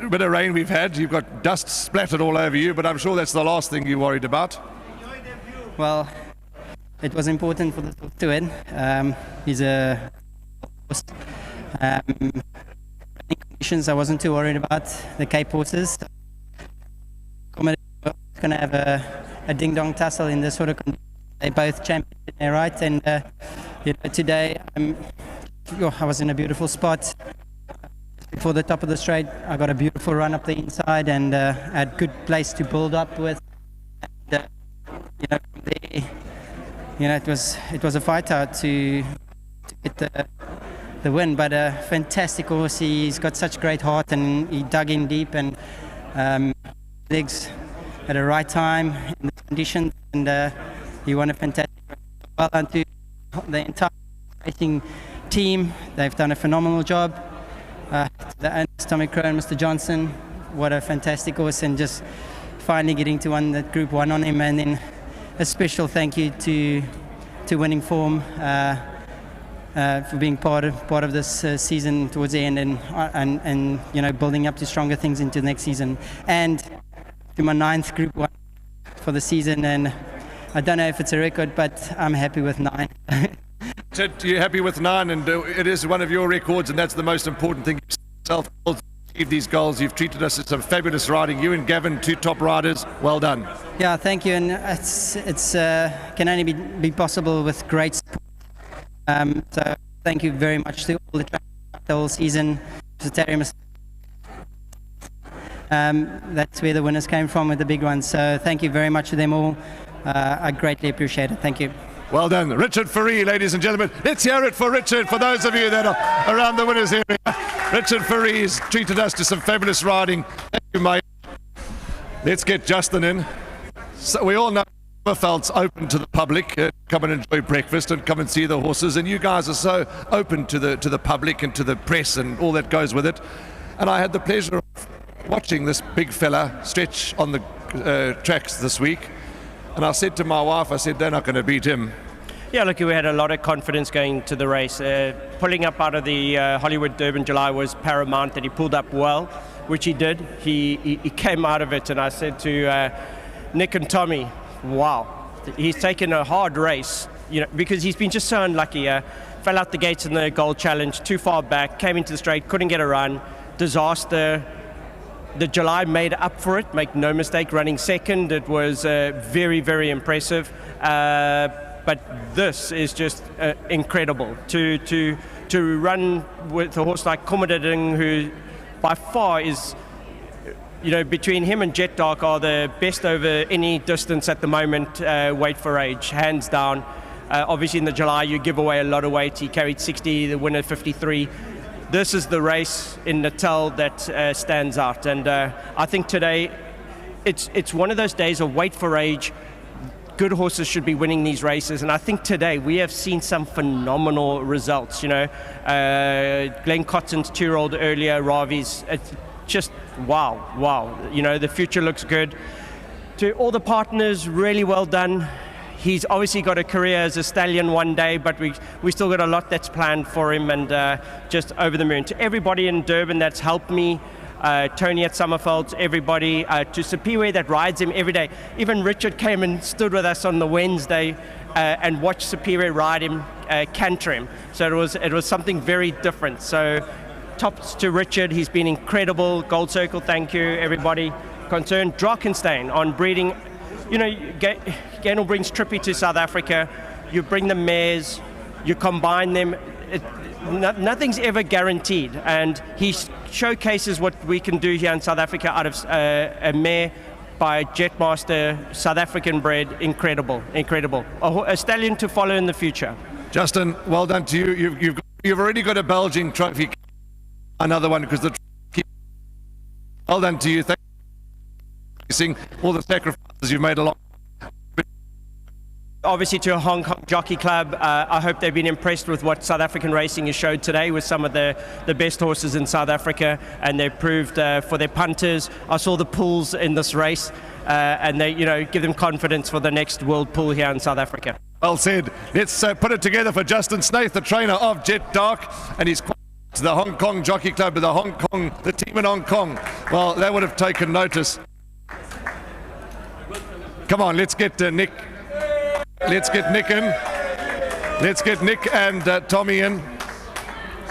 bit of rain we've had. You've got dust splattered all over you, but I'm sure that's the last thing you're worried about. Well, it was important for the horse to win. He's a conditions I wasn't too worried about. The Cape horses. Going to have a ding-dong tussle in this sort of condition. They both champions in their right, and today I was in a beautiful spot. Before the top of the straight, I got a beautiful run up the inside and had good place to build up with. And, it was a fight out to get the win, but a fantastic horse. He's got such great heart, and he dug in deep and legs at the right time in the conditions, and he won a fantastic race. Well done to the entire racing team. They've done a phenomenal job. The owners, Tommy Crow and Mr. Johnson, what a fantastic horse, and just finally getting to win that Group 1 on him. And then a special thank you to Winning Form for being part of this season towards the end, and building up to stronger things into the next season. And to my 9th Group 1 for the season, and I don't know if it's a record, but I'm happy with 9. You're happy with 9, and it is one of your records, and that's the most important thing. Yourself achieved these goals. You've treated us to some fabulous riding. You and Gavin, 2 top riders. Well done. Yeah, thank you, and it's can only be possible with great support. So thank you very much to all the whole season. That's where the winners came from with the big ones. So thank you very much to them all. I greatly appreciate it. Thank you. Well done. Richard Fourie, ladies and gentlemen. Let's hear it for Richard, for those of you that are around the winners area. Richard Fourie's treated us to some fabulous riding. Thank you, mate. Let's get Justin in. So we all know Hammerfeld's open to the public. Come and enjoy breakfast and come and see the horses. And you guys are so open to the public and to the press and all that goes with it. And I had the pleasure of watching this big fella stretch on the tracks this week. And I said to my wife, they're not going to beat him. Yeah, look, we had a lot of confidence going to the race. Pulling up out of the Hollywood Durban July was paramount, that he pulled up well, which he did. He came out of it, and I said to Nick and Tommy, wow, he's taken a hard race, because he's been just so unlucky. Fell out the gates in the Gold Challenge, too far back, came into the straight, couldn't get a run, disaster. The July made up for it, make no mistake, running second. It was very, very impressive. But this is just incredible. To run with a horse like Komadading, who by far is, between him and Jet Dark are the best over any distance at the moment, weight for age, hands down. Obviously in the July you give away a lot of weight. He carried 60, the winner 53. This is the race in Natal that stands out, and I think today it's one of those days of weight for age. Good horses should be winning these races, and I think today we have seen some phenomenal results. Glenn Cotton's 2-year-old earlier, Ravi's, it's just wow. The future looks good. To all the partners, really well done. He's obviously got a career as a stallion one day, but we still got a lot that's planned for him, and just over the moon. To everybody in Durban that's helped me, Tony at Summerfeld, everybody, to Sapiwe that rides him every day. Even Richard came and stood with us on the Wednesday and watched Sapiwe ride him, canter him. So it was something very different. So tops to Richard, he's been incredible. Gold Circle, thank you, everybody concerned. Drakenstein on breeding. Gaynor brings Trippy to South Africa. You bring the mares, you combine them. Nothing's ever guaranteed, and he showcases what we can do here in South Africa out of a mare by Jetmaster, South African bred. Incredible. A stallion to follow in the future. Justin, well done to you. You've already got a Belgian trophy. Another one, because well done to you. Thank you for all the sacrifices you've made along. Obviously to a Hong Kong Jockey Club, I hope they've been impressed with what South African racing has showed today with some of the best horses in South Africa, and they've proved for their punters. I saw the pulls in this race. and they, give them confidence for the next World Pool here in South Africa. Well said. Let's put it together for Justin Snaith, the trainer of Jet Dark, and he's to the Hong Kong Jockey Club, the team in Hong Kong. Well, they would have taken notice. Come on, let's get Nick. Let's get Nick in. Let's get Nick and Tommy in.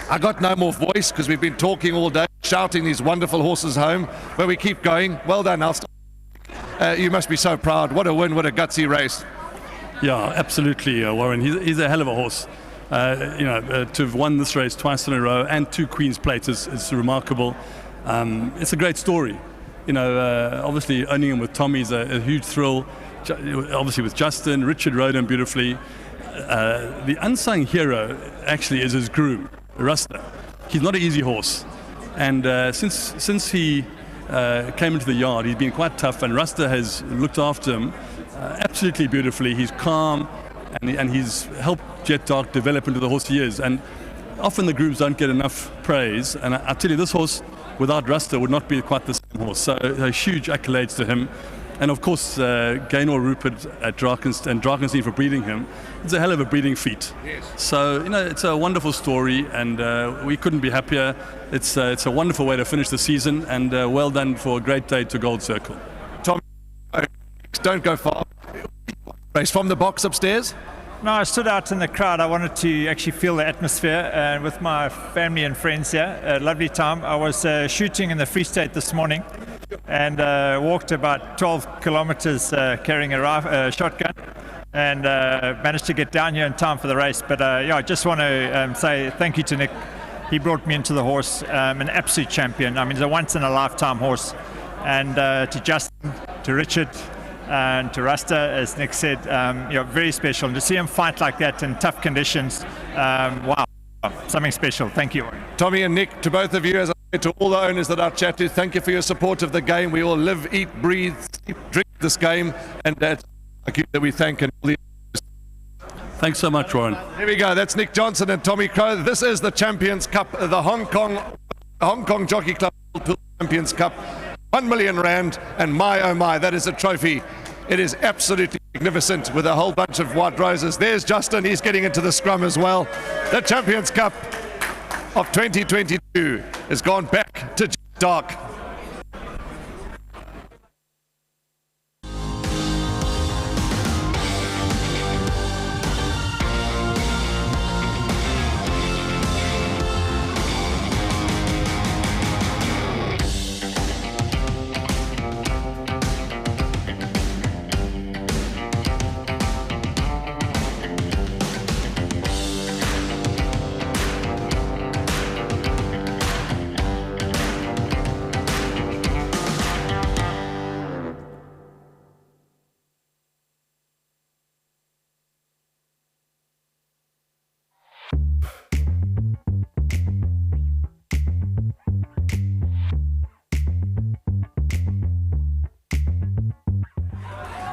I got no more voice because we've been talking all day, shouting these wonderful horses home, but we keep going. Well done, Alston. You must be so proud. What a win, what a gutsy race. Yeah, absolutely, Warren. He's a hell of a horse. To have won this race twice in a row and 2 Queen's Plates is remarkable. It's a great story. Obviously owning him with Tommy is a huge thrill. Obviously with Justin, Richard rode him beautifully. The unsung hero actually is his groom, Rasta. He's not an easy horse, and since he came into the yard, he's been quite tough, and Rasta has looked after him absolutely beautifully. He's calm, and he's helped Jet Dark develop into the horse he is. And often the grooms don't get enough praise, and I tell you, this horse without Rasta would not be quite the same horse. So huge accolades to him. And of course, Gaynor Rupert at Drakenstein for breeding him. It's a hell of a breeding feat. Yes. So, it's a wonderful story, and we couldn't be happier. It's a wonderful way to finish the season, and well done for a great day to Gold Circle. Tom, don't go far. Race from the box upstairs? No, I stood out in the crowd. I wanted to actually feel the atmosphere with my family and friends here. A lovely time. I was shooting in the Free State this morning and walked about 12 kilometers carrying a shotgun, and managed to get down here in time for the race. But I just want to say thank you to Nick. He brought me into the horse, an absolute champion. I mean, he's a once-in-a-lifetime horse. And to Justin, to Richard, and to Rasta, as Nick said, very special. And to see him fight like that in tough conditions, wow, something special. Thank you. Tommy and Nick, to both of you, as I said, to all the owners that I've chatted to, thank you for your support of the game. We all live, eat, breathe, sleep, drink this game, and that's that we thank. And all the Thanks so much, Warren. Here we go. That's Nick Johnson and Tommy Crow. This is the Champions Cup, the Hong Kong Jockey Club Champions Cup. 1 million rand, and my oh my, that is a trophy. It is absolutely magnificent with a whole bunch of white roses. There's Justin, he's getting into the scrum as well. The Champions Cup of 2022 has gone back to Dark.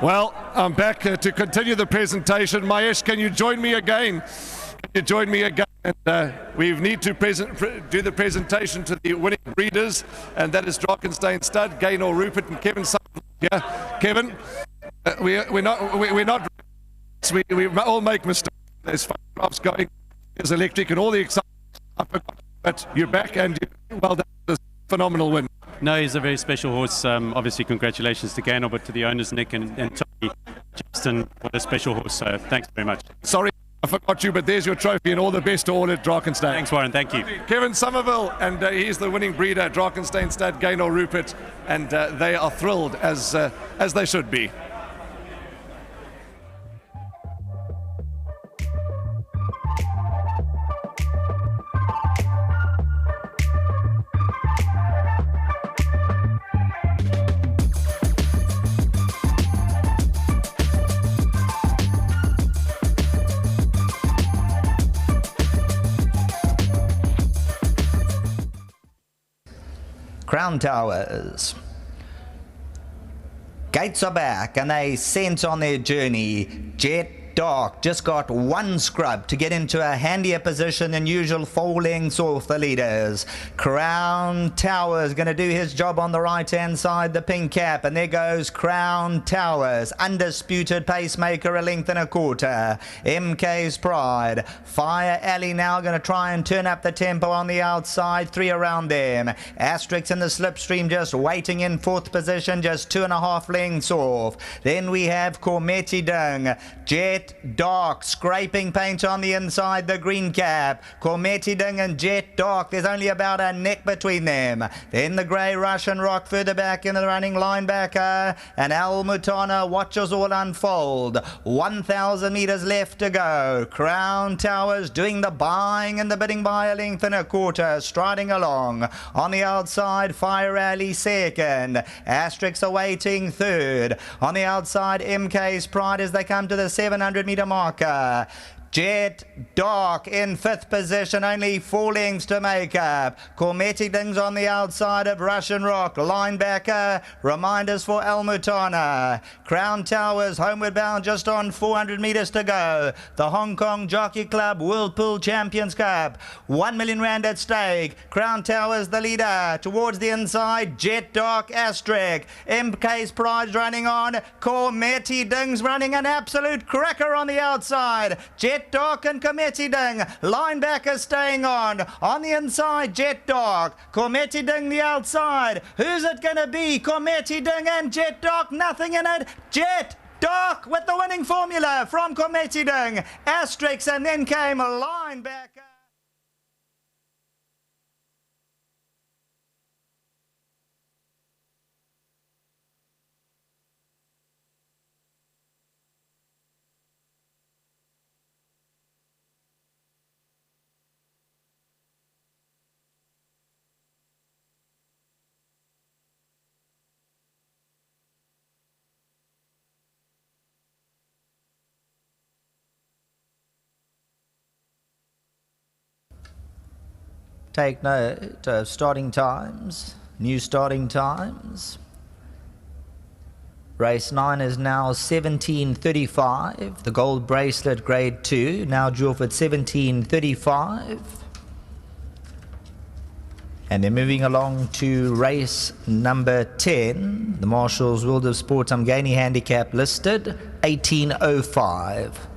Well, I'm back to continue the presentation. Mahesh, can you join me again? Can you join me again? And, we need to do the presentation to the winning breeders, and that is Drakenstein Stud, Gaynor Rupert, and Kevin Sutherland here. Kevin, we're not. We all make mistakes. There's photographs going. There's electric and all the excitement. I forgot, but you're back, and well done. This phenomenal win. No, he's a very special horse. Obviously, congratulations to Gaynor, but to the owners, Nick and Tommy. Justin, what a special horse. So thanks very much. Sorry, I forgot you, but there's your trophy, and all the best to all at Drakenstein. Thanks, Warren. Thank you. Kevin Somerville, and he's the winning breeder, Drakenstein Stud, Gaynor Rupert, and they are thrilled, as they should be. Crown Towers. Gates are back and they sent on their journey. Jet Dark just got one scrub to get into a handier position than usual, 4 lengths off the leaders. Crown Towers going to do his job on the right-hand side, the pink cap, and there goes Crown Towers, undisputed pacemaker, a length and a quarter. MK's Pride, Fire Alley now going to try and turn up the tempo on the outside, 3 around them. Asterix in the slipstream just waiting in 4th position, just 2.5 lengths off. Then we have Cormetti Dung, Jet Dark scraping paint on the inside, the green cap. Cormetti Dung and Jet Dark, there's only about a neck between them. Then the grey Russian Rock further back in the running, linebacker, and Al Mutana watches all unfold. 1,000 metres left to go. Crown Towers doing the buying and the bidding by a length and a quarter, striding along. On the outside, Fire Alley second. Asterix awaiting third. On the outside, MK's Pride as they come to the 700 metre marker. Jet Dark in 5th position, only 4 lengths to make up. Cormetti Dings on the outside of Russian Rock. Linebacker, reminders for Al Mutana. Crown Towers homeward bound just on 400 metres to go. The Hong Kong Jockey Club World Pool Champions Cup. 1 million rand at stake. Crown Towers the leader. Towards the inside, Jet Dark, Asterix. MK's Prize running on. Cormetti Dings running an absolute cracker on the outside. Jet Dark and Cormetti Ding. Linebacker staying on. On the inside, Jet Dark. Cormetti Ding the outside. Who's it going to be? Cormetti Ding and Jet Dark. Nothing in it. Jet Dark with the winning formula from Cormetti Ding. Asterix, and then came a linebacker. Take note of starting times, new starting times. Race 9 is now 17:35. The gold bracelet grade 2 now due off at 17:35. And they're moving along to race number 10. The Marshall's World of Sport Umgani handicap listed 18:05.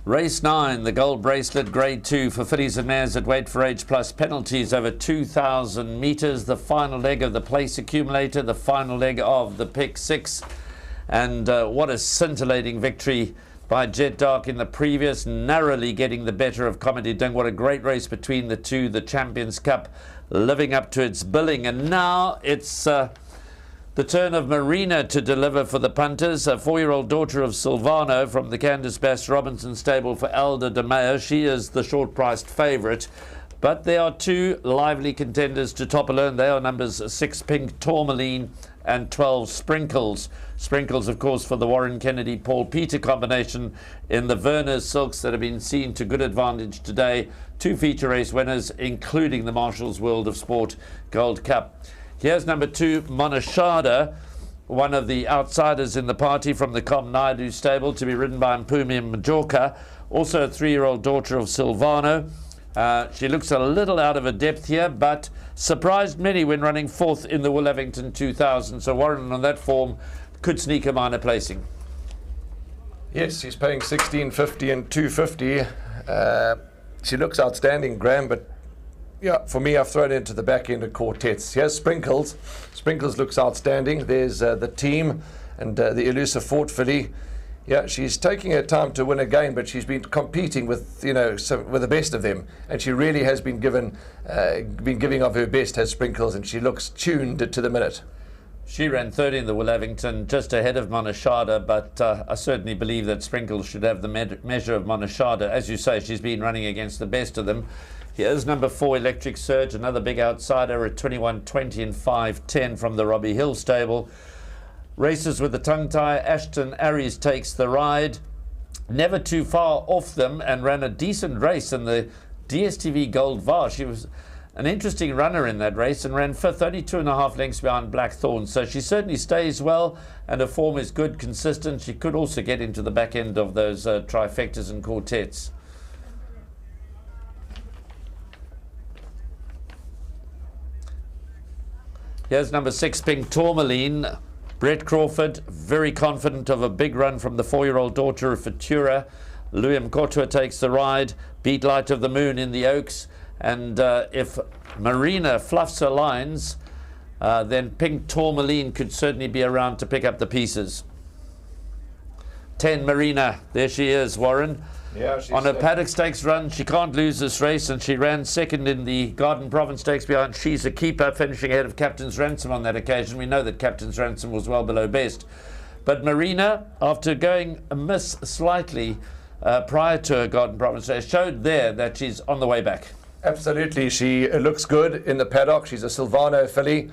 Race 9, the gold bracelet grade 2 for fillies and mares at weight for age plus penalties over 2,000 metres. The final leg of the place accumulator, the final leg of the pick 6. And what a scintillating victory by Jet Dark in the previous, narrowly getting the better of Cormetti Ding. What a great race between the two, the Champions Cup living up to its billing. And now it's the turn of Marina to deliver for the punters, a 4-year-old daughter of Silvano from the Candice Bass Robinson stable for Elder De Meyer. She is the short-priced favourite. But there are 2 lively contenders to top alone. They are numbers 6 Pink Tourmaline and 12 Sprinkles. Sprinkles, of course, for the Warren Kennedy Paul Peter combination in the Werner Silks that have been seen to good advantage today. 2 feature race winners, including the Marshall's World of Sport Gold Cup. Here's number 2, Monashada, one of the outsiders in the party from the Com Naidu stable, to be ridden by Mpumi and Majorca. Also a 3-year-old daughter of Silvano. She looks a little out of her depth here, but surprised many when running 4th in the Will Evington 2000. So Warren on that form could sneak a minor placing. Yes, he's paying 16.50 and 2.50. She looks outstanding, Graham, but yeah, for me, I've thrown it into the back end of quartets. Here's Sprinkles. Sprinkles looks outstanding. There's the team and the elusive Fort filly. Yeah, she's taking her time to win again, but she's been competing with, with the best of them, and she really has been giving of her best, has Sprinkles, and she looks tuned to the minute. She ran third in the Willavington, just ahead of Monashada, but I certainly believe that Sprinkles should have the measure of Monashada. As you say, she's been running against the best of them. Here's number 4, Electric Surge, another big outsider at 21.20 and 5.10 from the Robbie Hill stable. Races with the tongue tie. Ashton Aries takes the ride. Never too far off them, and ran a decent race in the DSTV Gold VAR. She was an interesting runner in that race and ran fifth, only 2.5 lengths behind Blackthorn. So she certainly stays well, and her form is good, consistent. She could also get into the back end of those trifectas and quartets. Here's number 6, Pink Tourmaline. Brett Crawford, very confident of a big run from the 4-year-old daughter of Futura. Louis Mkotwa takes the ride. Beat Light of the Moon in the Oaks. And if Marina fluffs her lines, then Pink Tourmaline could certainly be around to pick up the pieces. 10 Marina, there she is, Warren. Yeah, she's on a Paddock Stakes run, she can't lose this race, and she ran second in the Garden Province Stakes behind She's a Keeper, finishing ahead of Captain's Ransom on that occasion. We know that Captain's Ransom was well below best. But Marina, after going amiss slightly prior to her Garden Province Stakes, showed there that she's on the way back. Absolutely, she looks good in the paddock. She's a Silvano filly,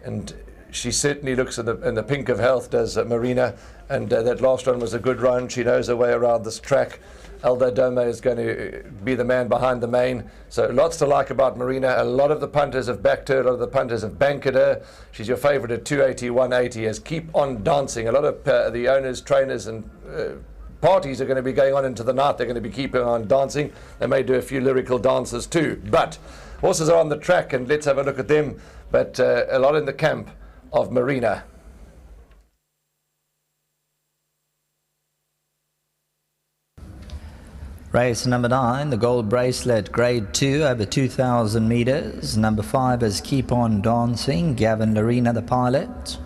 and she certainly looks in the pink of health, does Marina. And that last run was a good run. She knows her way around this track. Aldo Dome is going to be the man behind the mane. So lots to like about Marina. A lot of the punters have backed her. A lot of the punters have bankered her. She's your favourite at 280, 180. As Keep On Dancing. A lot of the owners, trainers and parties are going to be going on into the night. They're going to be keeping on dancing. They may do a few lyrical dances too. But horses are on the track, and let's have a look at them. But a lot in the camp of Marina. Race number 9, the Gold Bracelet, Grade 2, over 2,000 metres. Number 5 is Keep On Dancing, Gavin Larena, the pilot.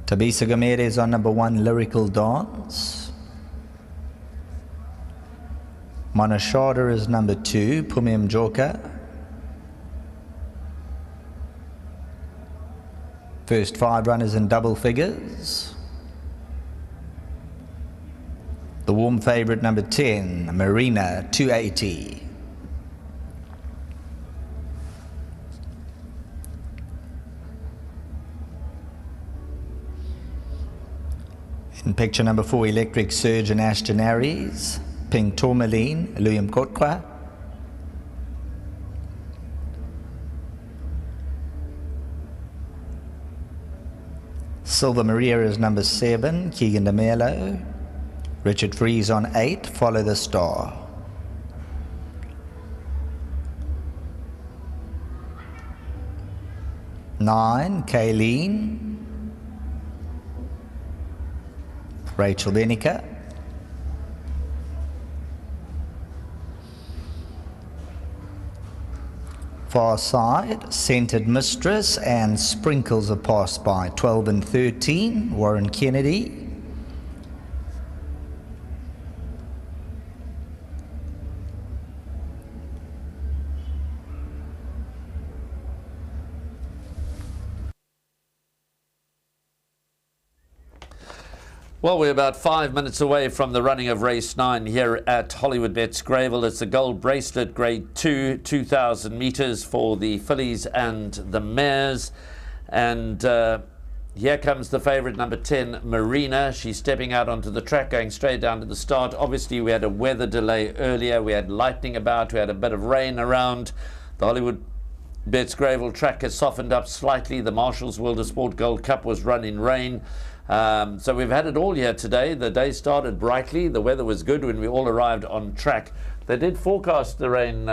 Tabisa Gamere is on number 1, Lyrical Dance. Monashada is number 2, Pumim Joka. First 5 runners in double figures. The warm favourite number 10, Marina, 280. In picture number 4, Electric Surge and Ashton Aries. Pink Tourmaline, Louis Mkotwa. Silver Maria is number 7, Keegan De Miller. Richard Fries on 8, Follow the Star. Nine, Kayleen. Rachel Benica. Far Side, Scented Mistress, and Sprinkles are passed by. 12 and 13, Warren Kennedy. Well, we're about 5 minutes away from the running of race 9 here at Hollywoodbets Greyville. It's the Gold Bracelet, Grade 2, 2,000 metres for the fillies and the mares. And here comes the favourite, number 10, Marina. She's stepping out onto the track, going straight down to the start. Obviously, we had a weather delay earlier. We had lightning about. We had a bit of rain around. The Hollywoodbets Greyville track has softened up slightly. The Marshall's World of Sport Gold Cup was run in rain. So we've had it all here today. The day started brightly. The weather was good when we all arrived on track. They did forecast the rain,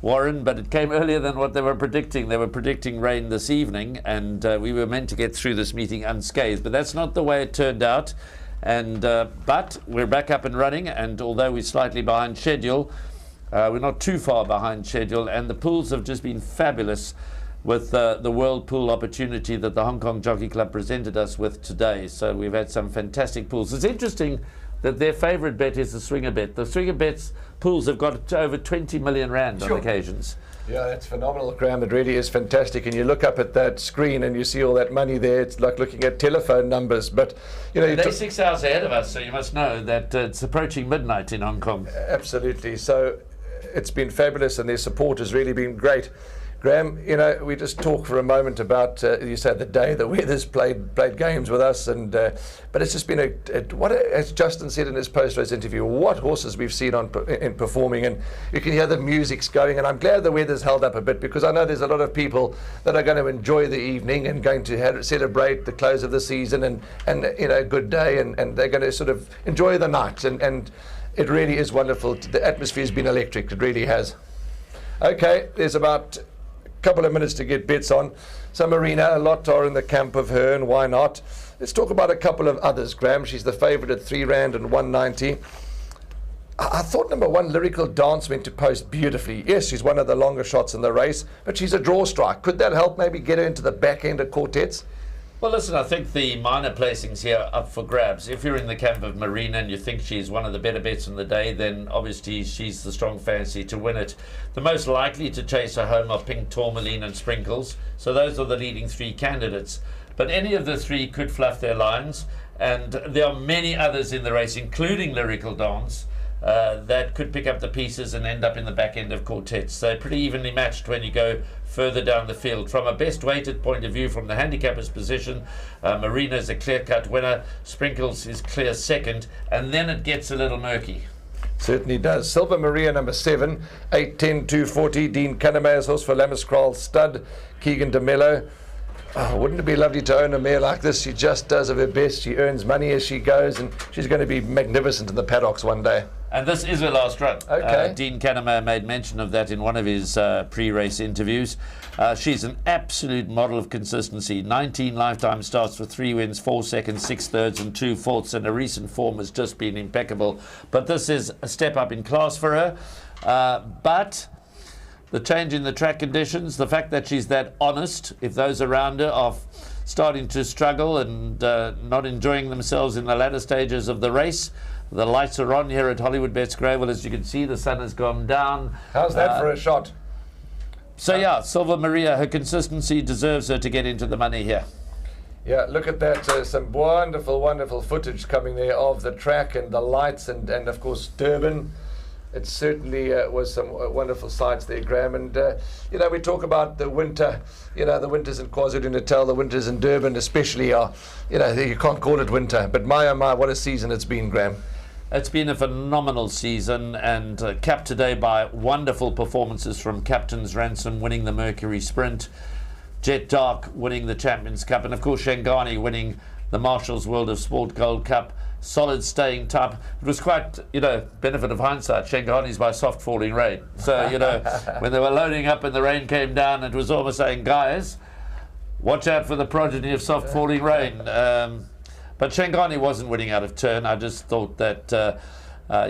Warren, but it came earlier than what they were predicting. They were predicting rain this evening, and we were meant to get through this meeting unscathed. But that's not the way it turned out. And but we're back up and running, and although we're slightly behind schedule, we're not too far behind schedule, and the pools have just been fabulous with the World Pool opportunity that the Hong Kong Jockey Club presented us with today. So we've had some fantastic pools. It's interesting that their favourite bet is the Swinger Bet. The Swinger Bet's pools have got over 20 million rand on occasions. Yeah, that's phenomenal, Graham. It really is fantastic. And you look up at that screen and you see all that money there. It's like looking at telephone numbers. But you know, they're 6 hours ahead of us, so you must know that it's approaching midnight in Hong Kong. Absolutely. So it's been fabulous, and their support has really been great. Graham, you know, we just talk for a moment about you said the day the weather's played games with us, and but it's just been as Justin said in his post-race interview, what horses we've seen in performing, and you can hear the music's going, and I'm glad the weather's held up a bit, because I know there's a lot of people that are going to enjoy the evening and going to celebrate the close of the season and you know, a good day, and they're going to sort of enjoy the night, and it really is wonderful. The atmosphere's been electric, it really has. Okay, there's about couple of minutes to get bets on. So Marina, a lot are in the camp of her, and why not? Let's talk about a couple of others, Graham. She's the favourite at 3 rand and 190. I thought number 1, Lyrical Dance, went to post beautifully. Yes, she's one of the longer shots in the race, but she's a draw strike. Could that help maybe get her into the back end of quartets? Well, listen, I think the minor placings here are up for grabs. If you're in the camp of Marina and you think she's one of the better bets in the day, then obviously she's the strong fancy to win it. The most likely to chase her home are Pink Tourmaline and Sprinkles. So those are the leading 3 candidates. But any of the 3 could fluff their lines. And there are many others in the race, including Lyrical Dance, that could pick up the pieces and end up in the back end of quartets. They're pretty evenly matched when you go further down the field. From a best weighted point of view, from the handicapper's position, Marina is a clear-cut winner, Sprinkles is clear second, and then it gets a little murky. Certainly does. Silver Maria, number 7, 810 240. Dean Cunninghama's horse for Lammerskral stud. Keegan De Miller. Oh, wouldn't it be lovely to own a mare like this? She just does of her best. She earns money as she goes, and she's going to be magnificent in the paddocks one day. And this is her last run. Okay. Dean Canama made mention of that in one of his pre-race interviews. She's an absolute model of consistency. 19 lifetime starts for 3 wins, 4 seconds, 6 thirds and 2 fourths, and her recent form has just been impeccable. But this is a step up in class for her. But the change in the track conditions, the fact that she's that honest, if those around her are starting to struggle and not enjoying themselves in the latter stages of the race. The lights are on here at Hollywoodbets Greyville. As you can see, the sun has gone down. How's that for a shot? So yeah, Silver Maria, her consistency deserves her to get into the money here. Yeah, look at that. Some wonderful, wonderful footage coming there of the track and the lights and of course, Durban. It certainly was some wonderful sights there, Graham. And, you know, we talk about the winter, you know, the winters in KwaZulu-Natal, the winters in Durban especially are, you know, you can't call it winter. But my, oh my, what a season it's been, Graham. It's been a phenomenal season, and capped today by wonderful performances from Captain's Ransom winning the Mercury Sprint, Jet Dark winning the Champions Cup, and of course Shangani winning the Marshall's World of Sport Gold Cup. Solid staying top. It was quite, you know, benefit of hindsight, Shangani's by soft falling rain. So, you know, when they were loading up and the rain came down, it was almost saying, guys, watch out for the progeny of soft falling rain. But Shangani wasn't winning out of turn. I just thought that,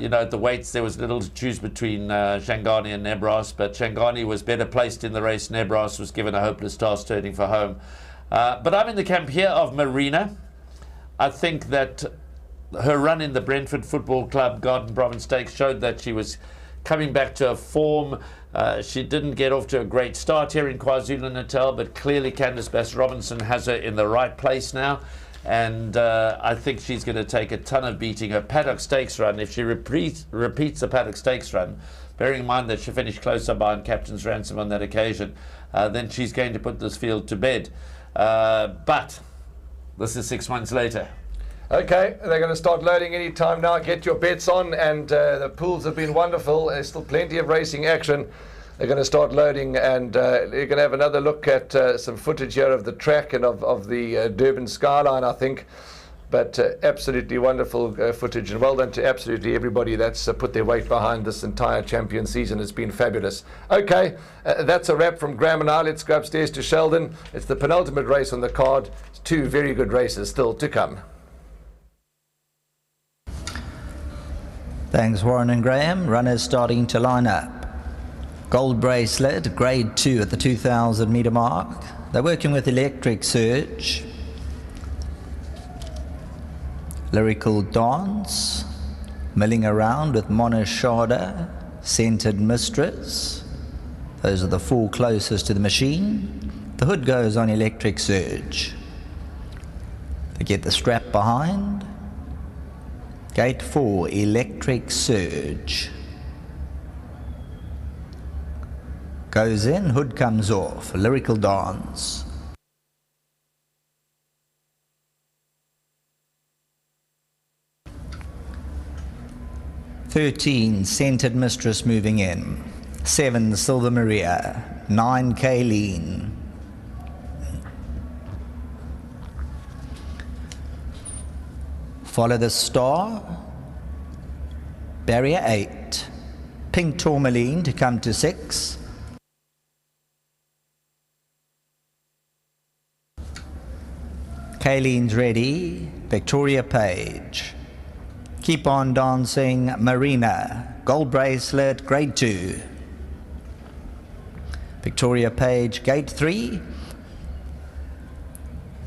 you know, at the weights there was little to choose between Shangani and Nebras, but Shangani was better placed in the race. Nebras was given a hopeless task turning for home. But I'm in the camp here of Marina. I think that her run in the Brentford Football Club Garden Province Stakes showed that she was coming back to her form. She didn't get off to a great start here in KwaZulu-Natal, but clearly Candice Bass-Robinson has her in the right place now. And I think she's going to take a ton of beating. Her Paddock Stakes run, if she repeats the Paddock Stakes run, bearing in mind that she finished closer behind Captain's Ransom on that occasion, then she's going to put this field to bed. But this is 6 months later. Okay, they're going to start loading any time now. Get your bets on, and the pools have been wonderful. There's still plenty of racing action. They're going to start loading, and you're going to have another look at some footage here of the track and of the Durban skyline, I think. But absolutely wonderful footage, and well done to absolutely everybody that's put their weight behind this entire champion season. It's been fabulous. Okay, that's a wrap from Graham and I. Let's go upstairs to Sheldon. It's the penultimate race on the card. It's 2 very good races still to come. Thanks, Warren and Graham. Runners starting to line up. Gold Bracelet, grade 2 at the 2,000 metre mark. They're working with Electric Surge. Lyrical Dance. Milling around with Monashada. Scented Mistress. Those are the 4 closest to the machine. The hood goes on Electric Surge. They get the strap behind. Gate 4, Electric Surge. Goes in, hood comes off. Lyrical Dance. "13, Scented Mistress moving in. 7, Silver Maria. 9, Kayleen. Follow the Star. Barrier 8. Pink Tourmaline to come to 6. Kayleen's ready. Victoria Page. Keep on Dancing, Marina. Gold Bracelet, grade 2. Victoria Page, gate 3.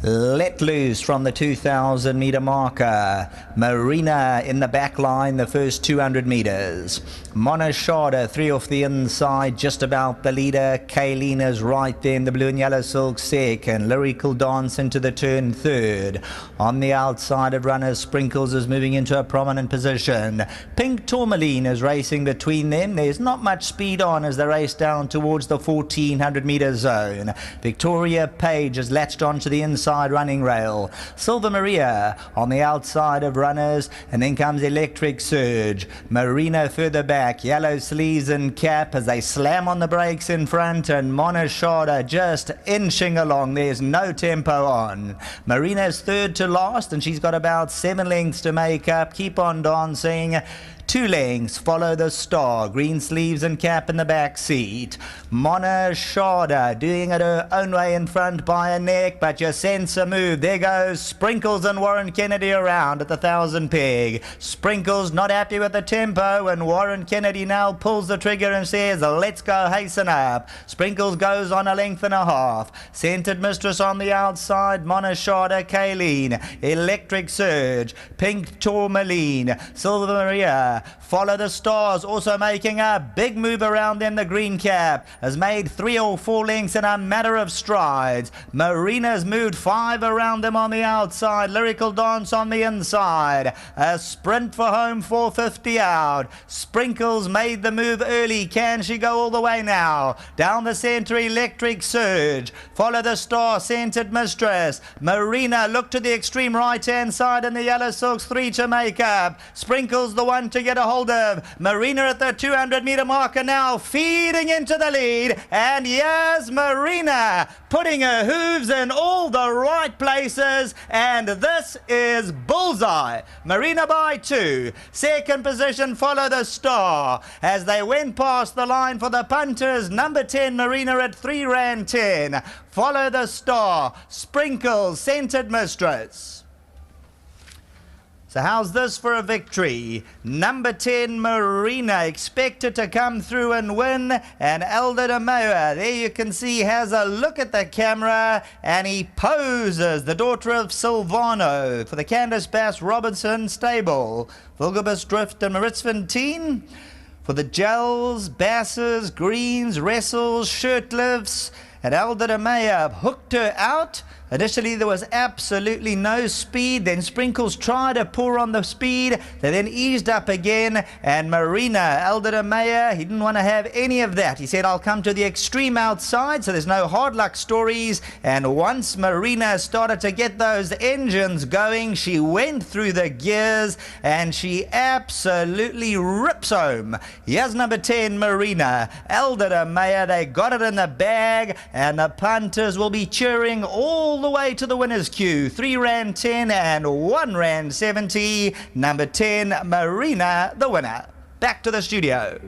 Let Loose from the 2,000 metre marker. Marina in the back line, the first 200 metres. Monashada 3 off the inside, just about the leader. Kayleen is right there in the blue and yellow silk second. Lyrical Dance into the turn third. On the outside of runners, Sprinkles is moving into a prominent position. Pink Tourmaline is racing between them. There's not much speed on as they race down towards the 1,400 metre zone. Victoria Page is latched onto the inside running rail. Silver Maria on the outside of runners, and then comes Electric Surge. Marina further back, yellow sleeves and cap as they slam on the brakes in front, and Monashada just inching along. There's no tempo on. Marina's third to last, and she's got about 7 lengths to make up. Keep on Dancing. 2 lengths, Follow the Star, green sleeves and cap in the back seat. Monashada doing it her own way in front by a neck, but you sense a move. There goes Sprinkles and Warren Kennedy around at the 1,000 peg. Sprinkles not happy with the tempo, and Warren Kennedy now pulls the trigger and says, let's go, hasten up. Sprinkles goes on 1.5 lengths. Scented Mistress on the outside, Monashada, Kayleen. Electric Surge, Pink Tourmaline, Silver Maria. Follow the Stars also making a big move around them. The green cap has made 3 or 4 lengths in a matter of strides. Marina's moved 5 around them on the outside. Lyrical Dance on the inside. A sprint for home, 4:50 out. Sprinkles made the move early. Can she go all the way now? Down the centre, Electric Surge. Follow the Star, Scented Mistress. Marina look to the extreme right hand side, and the yellow silks 3 to make up. Sprinkles the one to get a hold of. Marina at the 200 metre marker now, feeding into the lead, and yes, Marina putting her hooves in all the right places, and this is bullseye. Marina by 2. Second position, Follow the Star. As they went past the line for the punters, number 10 Marina at 3 Rand 10. Follow the Star, Sprinkles, Scented Mistress. So how's this for a victory? Number 10 Marina expected to come through and win, and Elder De Miller, there you can see, has a look at the camera, and he poses, the daughter of Silvano, for the Candice Bass Robinson stable. Vulgabus Drift and Maritzfontein for the Gels, Basses, Greens, Wrestles, Shirtlifts, and Elder De Miller hooked her out. Initially there was absolutely no speed, then Sprinkles tried to pour on the speed, they then eased up again, and Marina, Elder De Miller, he didn't want to have any of that. He said, I'll come to the extreme outside, so there's no hard luck stories. And once Marina started to get those engines going, she went through the gears and she absolutely rips home. Here's number 10 Marina, Elder De Miller, they got it in the bag, and the punters will be cheering all the way to the winner's queue. 3 Rand 10 and 1 Rand 70. Number 10 Marina, the winner. Back to the studio.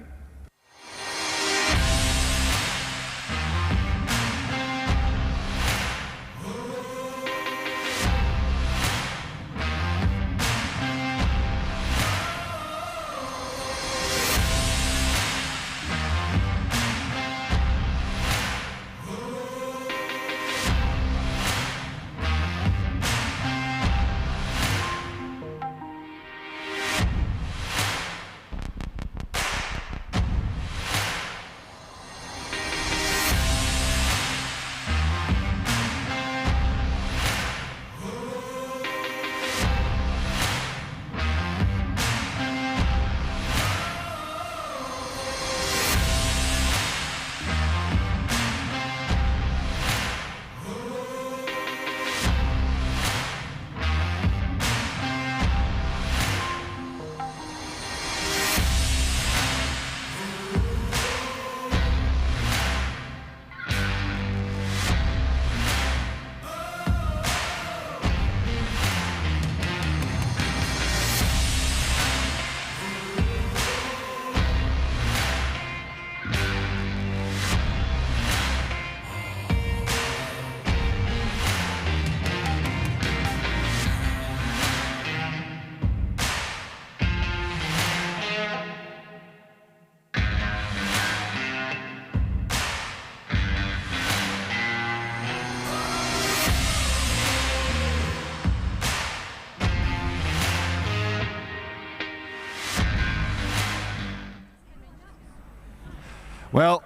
Well,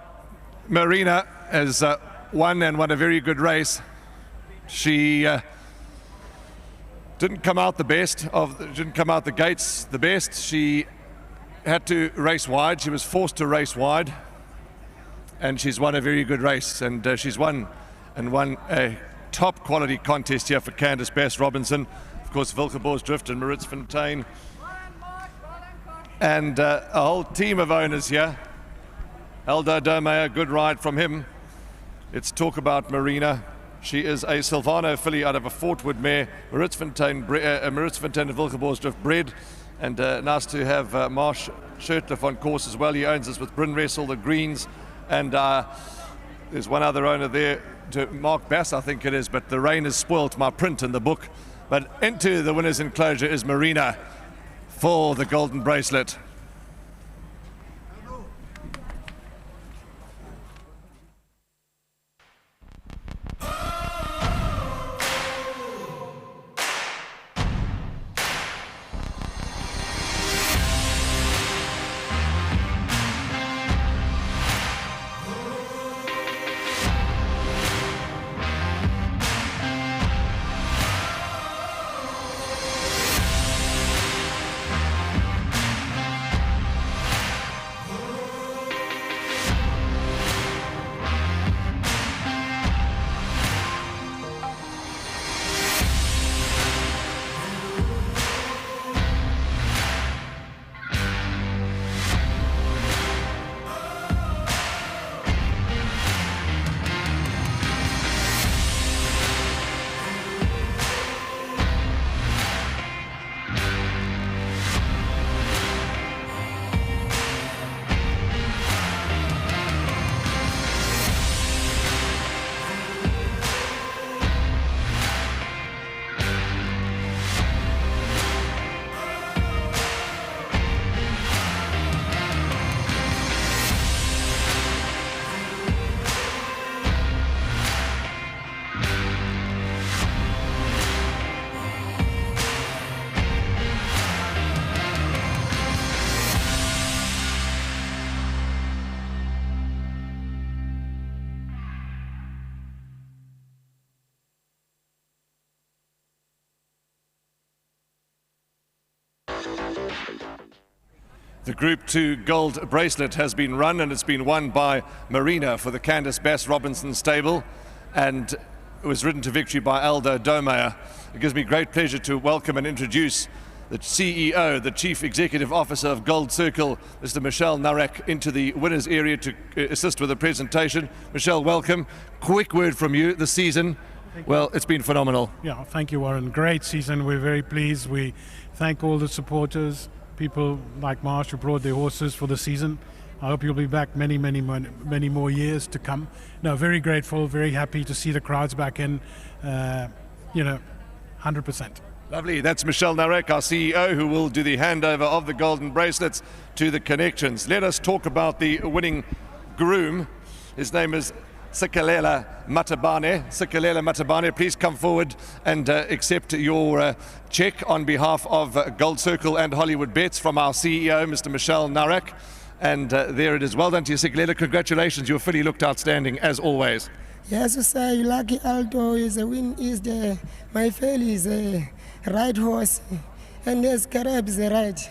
Marina has won a very good race. She didn't come out the gates the best. She had to race wide. She was forced to race wide, and she's won a very good race. And she's won a top quality contest here for Candice Bass-Robinson. Of course, Wilgeborgsdrift and Maritzfontein, and a whole team of owners here. Aldo Domeyer, good ride from him. Let's talk about Marina. She is a Silvano filly out of a Fortwood mare, Maritzfontein and Wilgeborgsdrift bred. And nice to have Marsh Shirtliff on course as well. He owns this with Bryn Wrestle, the Greens. And there's one other owner there, to Mark Bass, I think it is, but the rain has spoilt my print in the book. But into the winner's enclosure is Marina for the golden bracelet. The Group 2 gold bracelet has been run, and it's been won by Marina for the Candice Bass-Robinson stable, and it was ridden to victory by Aldo Domeyer. It gives me great pleasure to welcome and introduce the CEO, the Chief Executive Officer of Gold Circle, Mr. Michel Narek, into the winners area to assist with the presentation. Michel, welcome. Quick word from you. The season, well, it's been phenomenal. Yeah, thank you, Warren. Great season. We're very pleased. We thank all the supporters, people like Marsh who brought their horses for the season. I hope you'll be back many more years to come. No, very grateful, very happy to see the crowds back in, 100%. Lovely. That's Michel Narek, our CEO, who will do the handover of the golden bracelets to the connections. Let us talk about the winning groom. His name is Sikalela Matabane. Sikalela Matabane, please come forward and accept your check on behalf of Gold Circle and Hollywoodbets from our CEO, Mr. Michel Narek. And there it is. Well done to you, Sikalela. Congratulations. Your filly looked outstanding, as always. Yes, sir. Lucky Aldo is a win. My filly is a right horse, and yes, Karab is a right.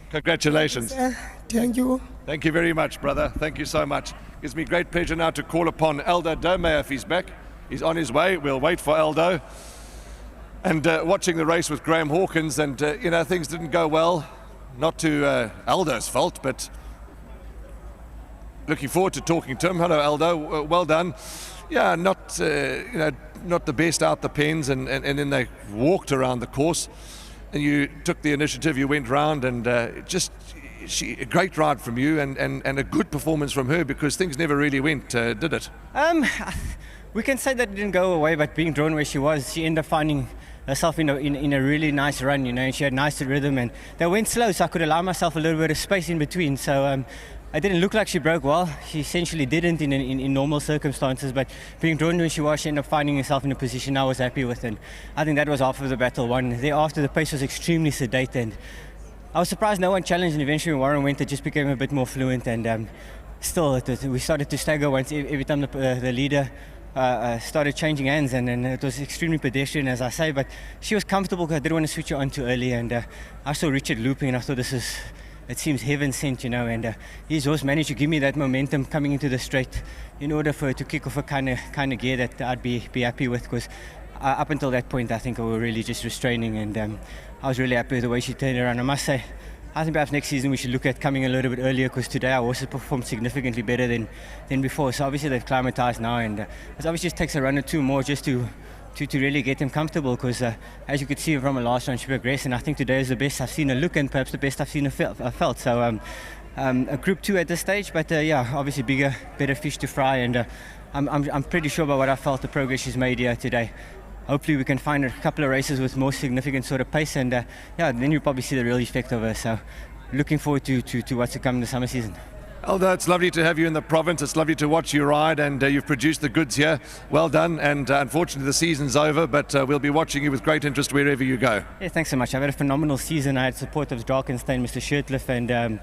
Congratulations. Yes, thank you. Thank you very much, brother. Thank you so much. Gives me great pleasure now to call upon Aldo Domeyer if he's back. He's on his way. We'll wait for Aldo. And watching the race with Graham Hawkins, and things didn't go well. Not to Aldo's fault, but looking forward to talking to him. Hello, Aldo. Well done. Yeah, not the best out the pens, and then they walked around the course, and you took the initiative. You went round, and a great ride from you, and a good performance from her, because things never really went, did it? We can say that it didn't go away, but being drawn where she was, she ended up finding herself in a really nice run, and she had nice rhythm, and they went slow, so I could allow myself a little bit of space in between. So it didn't look like she broke well. She essentially didn't in normal circumstances, but being drawn when she was, she ended up finding herself in a position I was happy with, and I think that was half of the battle won. Thereafter, the pace was extremely sedate, and I was surprised no one challenged, and eventually when Warren went, it just became a bit more fluent, and still, we started to stagger once every time the leader started changing hands, and then it was extremely pedestrian, as I say, but she was comfortable because I didn't want to switch her on too early, and I saw Richard looping, and I thought it seems heaven sent, and his horse managed to give me that momentum coming into the straight in order for her to kick off a kind of gear that I'd be happy with, because up until that point I think we were really just restraining, and I was really happy with the way she turned around. I must say, I think perhaps next season we should look at coming a little bit earlier, because today our horses performed significantly better than before. So obviously they've climatized now, and it obviously just takes a run or two more just to really get them comfortable, because as you could see from a last round she progressed, and I think today is the best I've seen her look, and perhaps the best I've seen her felt. So a Group 2 at this stage, but yeah, obviously bigger, better fish to fry, and I'm pretty sure by what I felt the progress she's made here today. Hopefully we can find a couple of races with more significant sort of pace, and yeah, then you'll probably see the real effect of her. So looking forward to what's to come in the summer season. Aldo, it's lovely to have you in the province. It's lovely to watch you ride, and you've produced the goods here. Well done, and unfortunately the season's over, but we'll be watching you with great interest wherever you go. Yeah, thanks so much. I've had a phenomenal season. I had support of Drakenstein, Mr. Shirtliff, and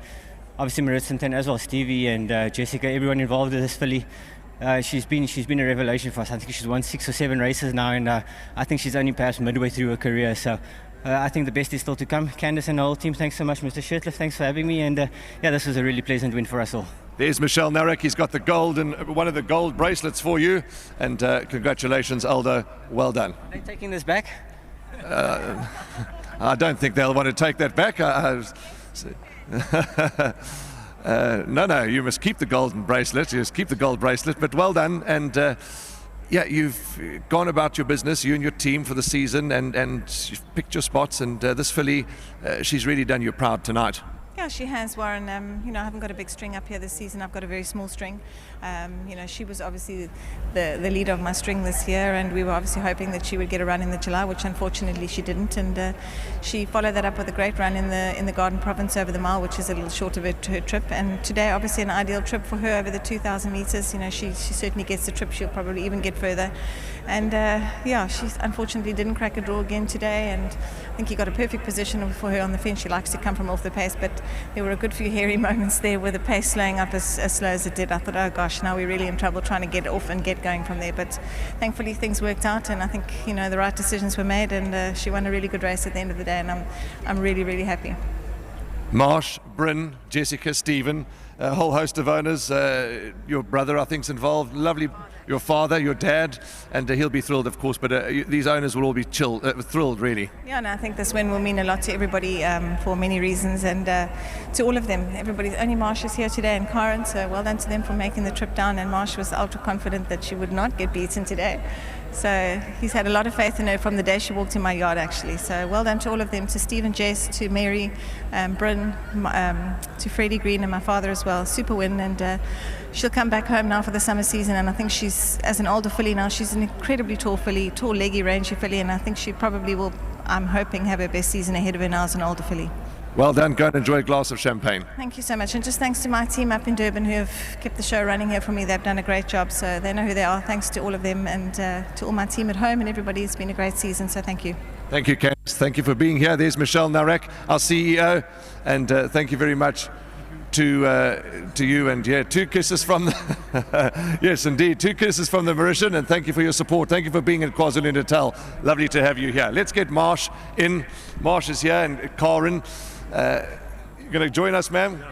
obviously Maritzenton as well, Stevie and Jessica, everyone involved in this filly. She's been a revelation for us. I think she's won 6 or 7 races now, and I think she's only perhaps midway through her career. So I think the best is still to come. Candice and the whole team, thanks so much. Mr. Shirtliff, thanks for having me, and yeah, this was a really pleasant win for us all. There's Michelle Narek. He's got the gold and one of the gold bracelets for you, and congratulations, Aldo. Well done. Are they taking this back? I don't think they'll want to take that back. No, you must keep the golden bracelet. You must keep the gold bracelet, but well done. And yeah, you've gone about your business, you and your team, for the season, and you've picked your spots, and this filly, she's really done you proud tonight. Yeah, she has, Warren. I haven't got a big string up here this season. I've got a very small string. She was obviously the leader of my string this year, and we were obviously hoping that she would get a run in the July, which unfortunately she didn't. And she followed that up with a great run in the Garden Province over the mile, which is a little short of her trip. And today, obviously, an ideal trip for her over the 2,000 meters. She certainly gets the trip. She'll probably even get further. And yeah, she unfortunately didn't crack a draw again today. And I think he got a perfect position for her on the fence. She likes to come from off the pace, but there were a good few hairy moments there with the pace slowing up as slow as it did. I thought, oh gosh, now we're really in trouble trying to get off and get going from there. But thankfully things worked out, and I think the right decisions were made, and she won a really good race at the end of the day, and I'm really, really happy. Marsh, Bryn, Jessica, Stephen, a whole host of owners. Your brother, I think, is involved. Lovely. Your father, your dad, and he'll be thrilled, of course, but these owners will all be thrilled, really. Yeah, and I think this win will mean a lot to everybody for many reasons, and to all of them. Everybody's only Marsh is here today, and Karen, so well done to them for making the trip down, and Marsh was ultra confident that she would not get beaten today. So he's had a lot of faith in her from the day she walked in my yard, actually. So well done to all of them, to Stephen, Jess, to Mary, Bryn, to Freddie Green, and my father as well. Super win, and she'll come back home now for the summer season, and I think she's, as an older filly now, she's an incredibly tall filly, tall, leggy, rangy filly, and I think she probably will, I'm hoping, have her best season ahead of her now as an older filly. Well done. Go and enjoy a glass of champagne. Thank you so much, and just thanks to my team up in Durban who have kept the show running here for me. They've done a great job, so they know who they are. Thanks to all of them, and to all my team at home and everybody. It's been a great season, so thank you. Thank you, Candice. Thank you for being here. There's Michelle Narek, our CEO, and thank you very much to you, and yeah, 2 kisses from the yes, indeed, 2 kisses from the Mauritian, and thank you for your support. Thank you for being in KwaZulu-Natal. Lovely to have you here. Let's get Marsh in. Marsh is here, and Karen, you're going to join us, ma'am?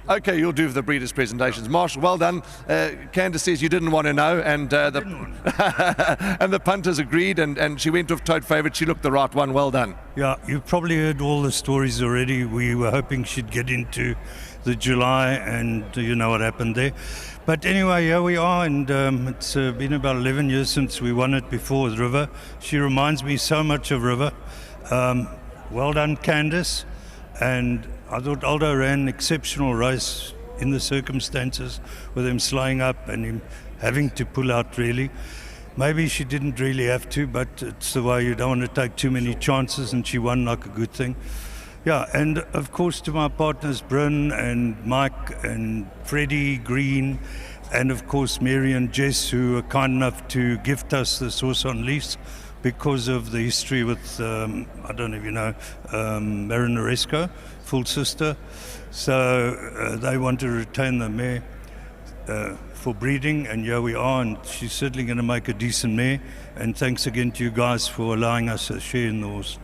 Okay, you'll do the breeders' presentations. Marsh, well done. Candice says you didn't want to know, and and the punters agreed, and she went off tote favourite. She looked the right one. Well done. Yeah, you've probably heard all the stories already. We were hoping she'd get into the July, and you know what happened there. But anyway, here we are, and it's been about 11 years since we won it before with River. She reminds me so much of River. Well done, Candice. And I thought Aldo ran an exceptional race in the circumstances, with him slowing up and him having to pull out, really. Maybe she didn't really have to, but it's the way. You don't want to take too many chances, and she won like a good thing. Yeah, and of course to my partners Bryn and Mike and Freddie Green, and of course Mary and Jess, who were kind enough to gift us this horse on lease because of the history with, I don't know if you know, Marinaresco, full sister. So they want to retain the mare. for breeding, and here we are, and she's certainly going to make a decent mare. And thanks again to you guys for allowing us a share in the horse.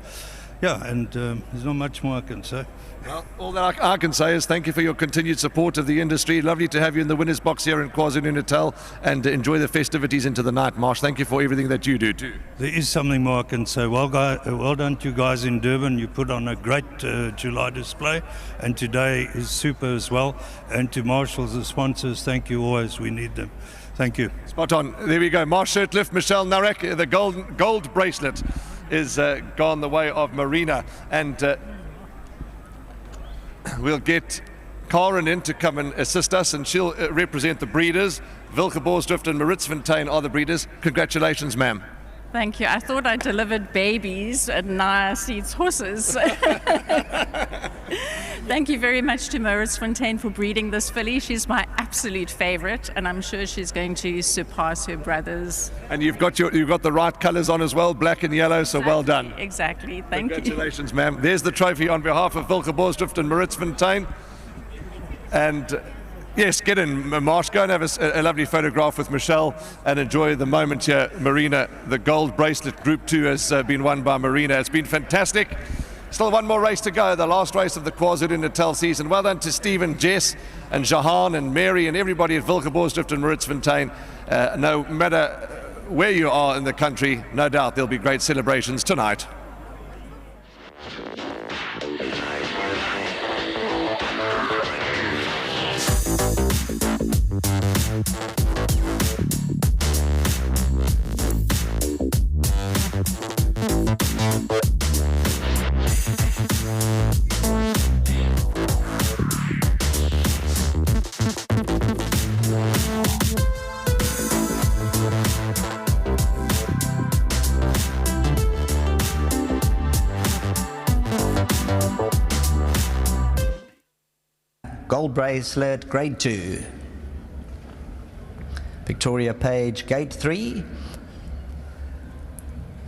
Yeah, and there's not much more I can say. Well, all that I can say is thank you for your continued support of the industry. Lovely to have you in the winner's box here in KwaZulu-Natal, and enjoy the festivities into the night, Marsh. Thank you for everything that you do too. There is something more I can say. Well done to you guys in Durban. You put on a great July display, and today is super as well. And to Marshall's, the sponsors, thank you always. We need them. Thank you. Spot on. There we go. Marsh Shirtliff, Michelle Narek. The gold bracelet is gone the way of Marina, and we'll get Karen in to come and assist us, and she'll represent the breeders. Wilke Borsdrift and Maritzfontein are the breeders. Congratulations, ma'am. Thank you. I thought I delivered babies, and now I see it's horses. Thank you very much to Maritzfontein for breeding this filly. She's my absolute favorite, and I'm sure she's going to surpass her brothers. And you've got the right colours on as well, black and yellow, so well done. Exactly. Thank you. Congratulations, ma'am. There's the trophy on behalf of Wilke Borsdrift and Maritzfontein. And yes, get in, Marsh. Go and have a lovely photograph with Michelle and enjoy the moment here. Marina, the gold bracelet, Group 2 has been won by Marina. It's been fantastic. Still one more race to go, the last race of the KwaZulu-Natal season. Well done to Stephen, Jess, and Jahan, and Mary, and everybody at Wilke Borsdrift and Maritzfontein. No matter where you are in the country, no doubt there'll be great celebrations tonight. Gold bracelet, grade 2. Victoria Page, gate 3.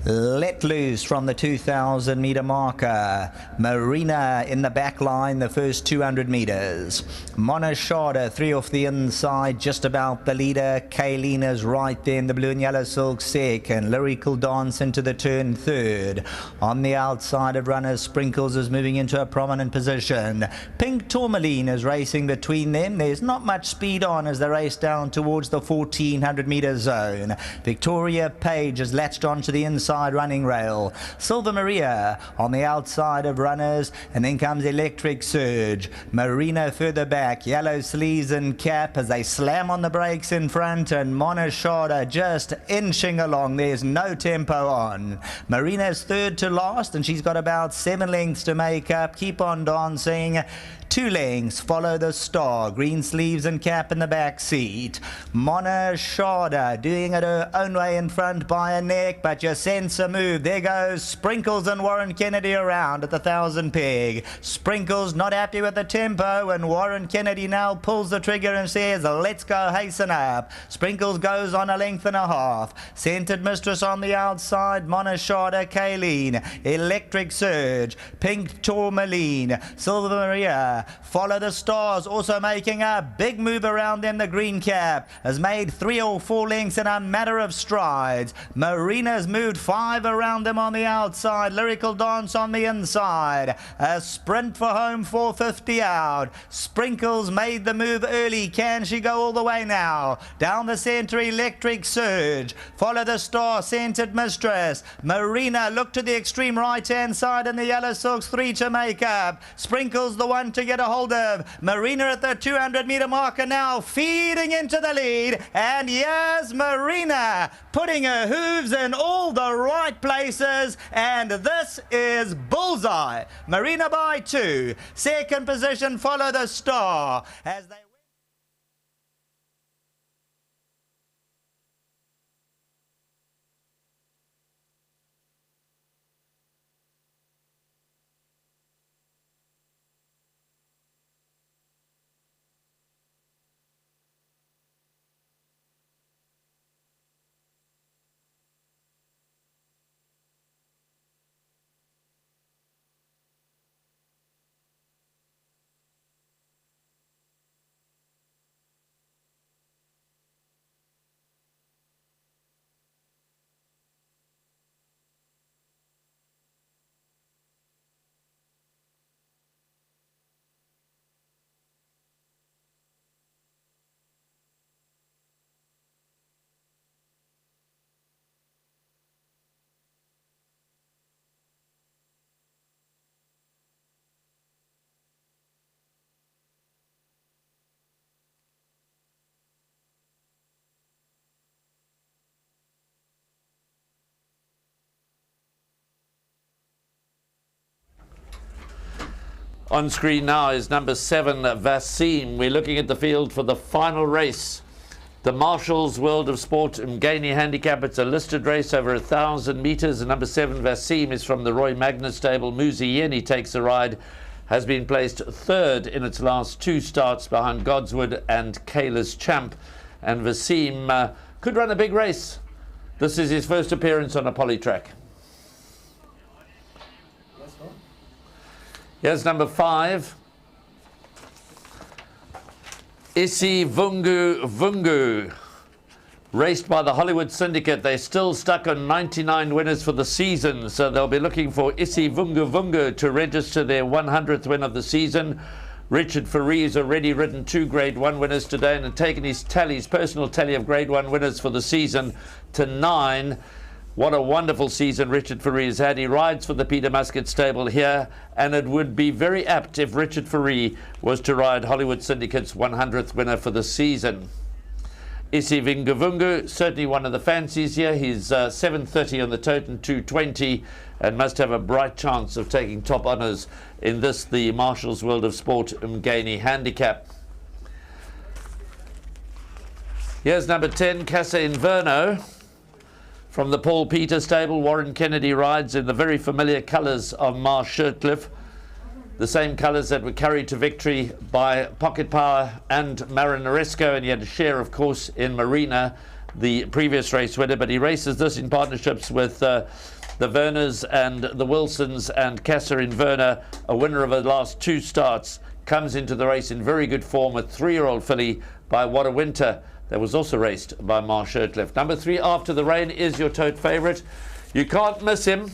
Let loose from the 2,000 metre marker. Marina in the back line, the first 200 metres. Monashada, 3 off the inside, just about the leader. Kaylina's right there in the blue and yellow silk second. Lyrical Dance into the turn third. On the outside of runners, Sprinkles is moving into a prominent position. Pink Tourmaline is racing between them. There's not much speed on as they race down towards the 1,400 metre zone. Victoria Page has latched onto the inside running rail. Silver Maria on the outside of runners, and then comes Electric Surge. Marina further back, yellow sleeves and cap as they slam on the brakes in front, and Monashada just inching along. There's no tempo on. Marina's third to last, and she's got about 7 lengths to make up. Keep on dancing. 2 lengths, Follow the Star, green sleeves and cap in the back seat. Monashada doing it her own way in front by a neck, but you sense a move. There goes Sprinkles and Warren Kennedy around at the 1,000 peg. Sprinkles not happy with the tempo, and Warren Kennedy now pulls the trigger and says, let's go, hasten up. Sprinkles goes on 1.5 lengths. Scented Mistress on the outside, Monashada, Kayleen, Electric Surge, Pink Tourmaline, Silver Maria, Follow the Stars also making a big move around them. The green cap has made 3 or 4 lengths in a matter of strides. Marina's moved 5 around them on the outside. Lyrical Dance on the inside. A sprint for home, 4:50 out. Sprinkles made the move early. Can she go all the way now? Down the centre, Electric Surge. Follow the Star, Scented Mistress. Marina look to the extreme right hand side, and the yellow silks 3 to make up. Sprinkles the one to get a hold of. Marina at the 200 metre marker now, feeding into the lead, and here's Marina putting her hooves in all the right places, and this is bullseye. Marina by 2. Second position, Follow the Star as they On screen now is number 7, Vasim. We're looking at the field for the final race. The Marshall's World of Sport Mgani Handicap. It's a listed race over 1,000 metres. And number 7, Vasim, is from the Roy Magnus stable. Muzieni takes the ride. Has been placed 3rd in its last 2 starts behind Godswood and Kayla's Champ. And Vasim could run a big race. This is his first appearance on a poly track. Here's number 5. Isi Vungu Vungu. Raced by the Hollywood Syndicate. They're still stuck on 99 winners for the season, so they'll be looking for Isi Vungu Vungu to register their 100th win of the season. Richard Faree has already ridden 2 Grade 1 winners today and taken his personal tally of Grade 1 winners for the season to 9. What a wonderful season Richard Faree has had. He rides for the Peter Muscat stable here, and it would be very apt if Richard Faree was to ride Hollywood Syndicate's 100th winner for the season. Isi Vingavungu, certainly one of the fancies here. He's 7.30 on the totem, 2.20, and must have a bright chance of taking top honours in this, the Marshall's World of Sport Mgani Handicap. Here's number 10, Casa Inverno. From the Paul Peter stable, Warren Kennedy rides in the very familiar colours of Marsh Shirtcliffe. The same colours that were carried to victory by Pocket Power and Marinaresco, and he had a share, of course, in Marina, the previous race winner, but he races this in partnerships with the Verners and the Wilsons, and Casa Inverno, a winner of the last 2 starts, comes into the race in very good form, a 3-year-old filly by What a Winter. That was also raced by Marsh Shirtcliffe. Number 3, After the Rain, is your tote favourite. You can't miss him.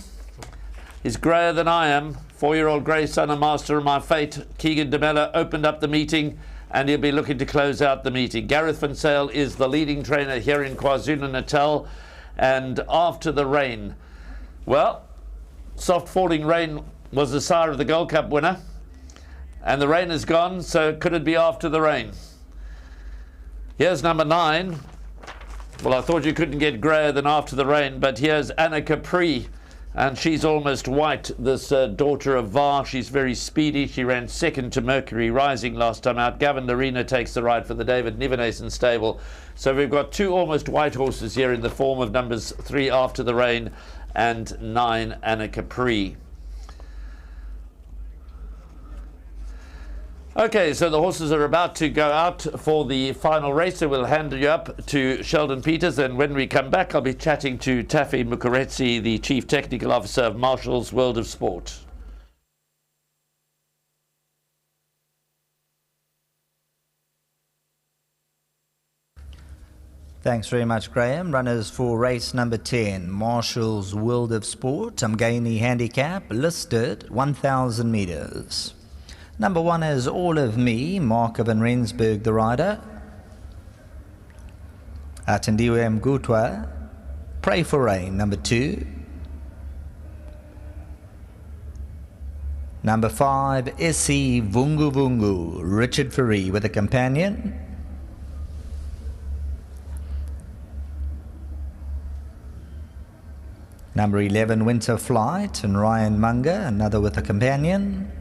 He's greyer than I am. 4-year-old grey son and master of my fate. Keegan De Miller opened up the meeting, and he'll be looking to close out the meeting. Gareth Van Sale is the leading trainer here in KwaZulu-Natal. And After the Rain. Well, soft falling rain was the sire of the Gold Cup winner. And the rain is gone, so could it be After the Rain? Here's number 9. Well, I thought you couldn't get greyer than After the Rain, but here's Anna Capri, and she's almost white, this daughter of VAR. She's very speedy. She ran 2nd to Mercury Rising last time out. Gavin Larena takes the ride for the David Nivenason stable. So we've got 2 almost white horses here in the form of numbers 3, After the Rain, and 9, Anna Capri. Okay, so the horses are about to go out for the final race, so we'll hand you up to Sheldon Peters, and when we come back I'll be chatting to Taffy Mukuretsi, the Chief Technical Officer of Marshall's World of Sport. Thanks very much, Graham. Runners for race number 10, Marshall's World of Sport, Mgani Handicap, listed 1,000 metres. Number 1 is All of Me, Mark van Rensburg, the rider. Atendiwe Mgutwa, Pray for Rain, number 2. Number 5, Isi Vungu Vungu, Richard Faree with a companion. Number 11, Winter Flight, and Ryan Munger, another with a companion.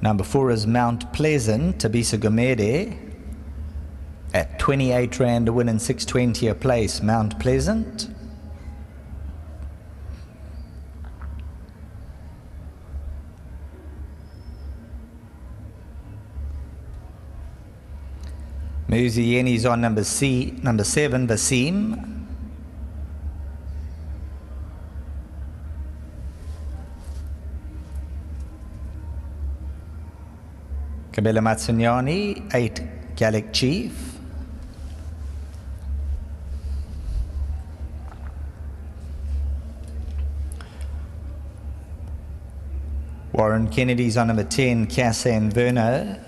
Number 4 is Mount Pleasant, Tabisa Gomede, at 28 Rand a win and 620 a place, Mount Pleasant. Muzieni's on number 7, Vasim. Kabela Matsunyani, 8, Gallic Chief. Warren Kennedy's on number 10, Casa Inverno.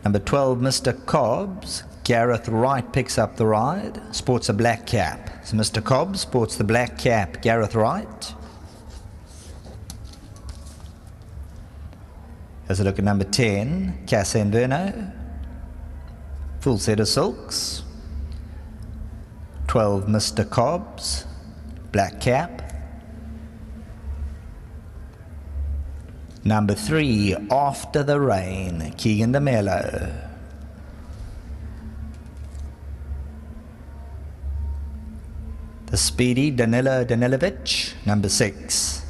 Number 12, Mr. Cobbs. Gareth Wright picks up the ride, sports a black cap. So Mr. Cobbs sports the black cap, Gareth Wright. As a look at number 10, Casa Inverno. Full set of silks. 12, Mr. Cobbs, black cap. Number 3, After the Rain, Keegan De Miller. The speedy Danila Danilovic, number 6.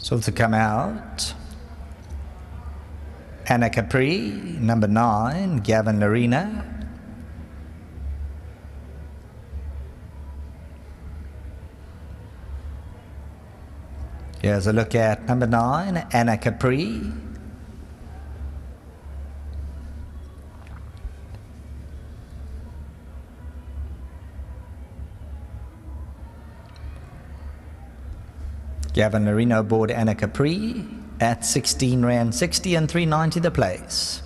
So to come out, Anna Capri, number 9, Gavin Larina. Here's a look at number 9, Anna Capri. Gavin Larina aboard Anna Capri at 16 Rand 60 and 390 the place.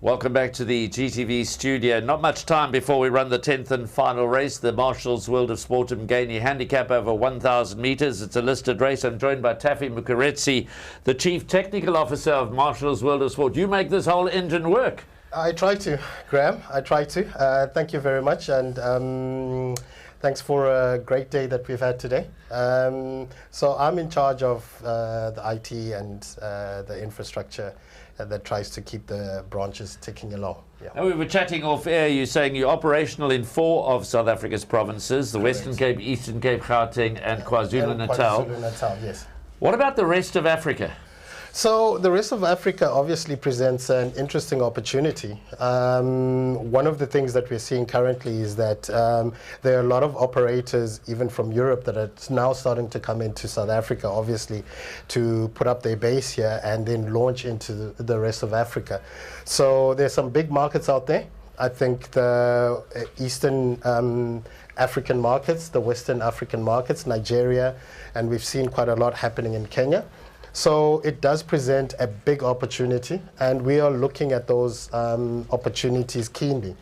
Welcome back to the GTV studio. Not much time before we run the 10th and final race, the Marshall's World of Sport Mgeni handicap over 1,000 meters. It's a listed race. I'm joined by Taffy Mukaretsi, the Chief Technical Officer of Marshall's World of Sport. You make this whole engine work. I try to, Graham. I try to. Thank you very much, and thanks for a great day that we've had today. So I'm in charge of the IT and the infrastructure that tries to keep the branches ticking along. Yeah. And we were chatting off air, you're saying you're operational in 4 of South Africa's provinces, the Correct. Western Cape, Eastern Cape, Gauteng and KwaZulu-Natal. KwaZulu-Natal, yes. What about the rest of Africa? So the rest of Africa obviously presents an interesting opportunity. One of the things that we're seeing currently is that there are a lot of operators, even from Europe, that are now starting to come into South Africa, obviously, to put up their base here and then launch into the rest of Africa. So there's some big markets out there. I think the Eastern African markets, the Western African markets, Nigeria, and we've seen quite a lot happening in Kenya. So it does present a big opportunity, and we are looking at those opportunities keenly.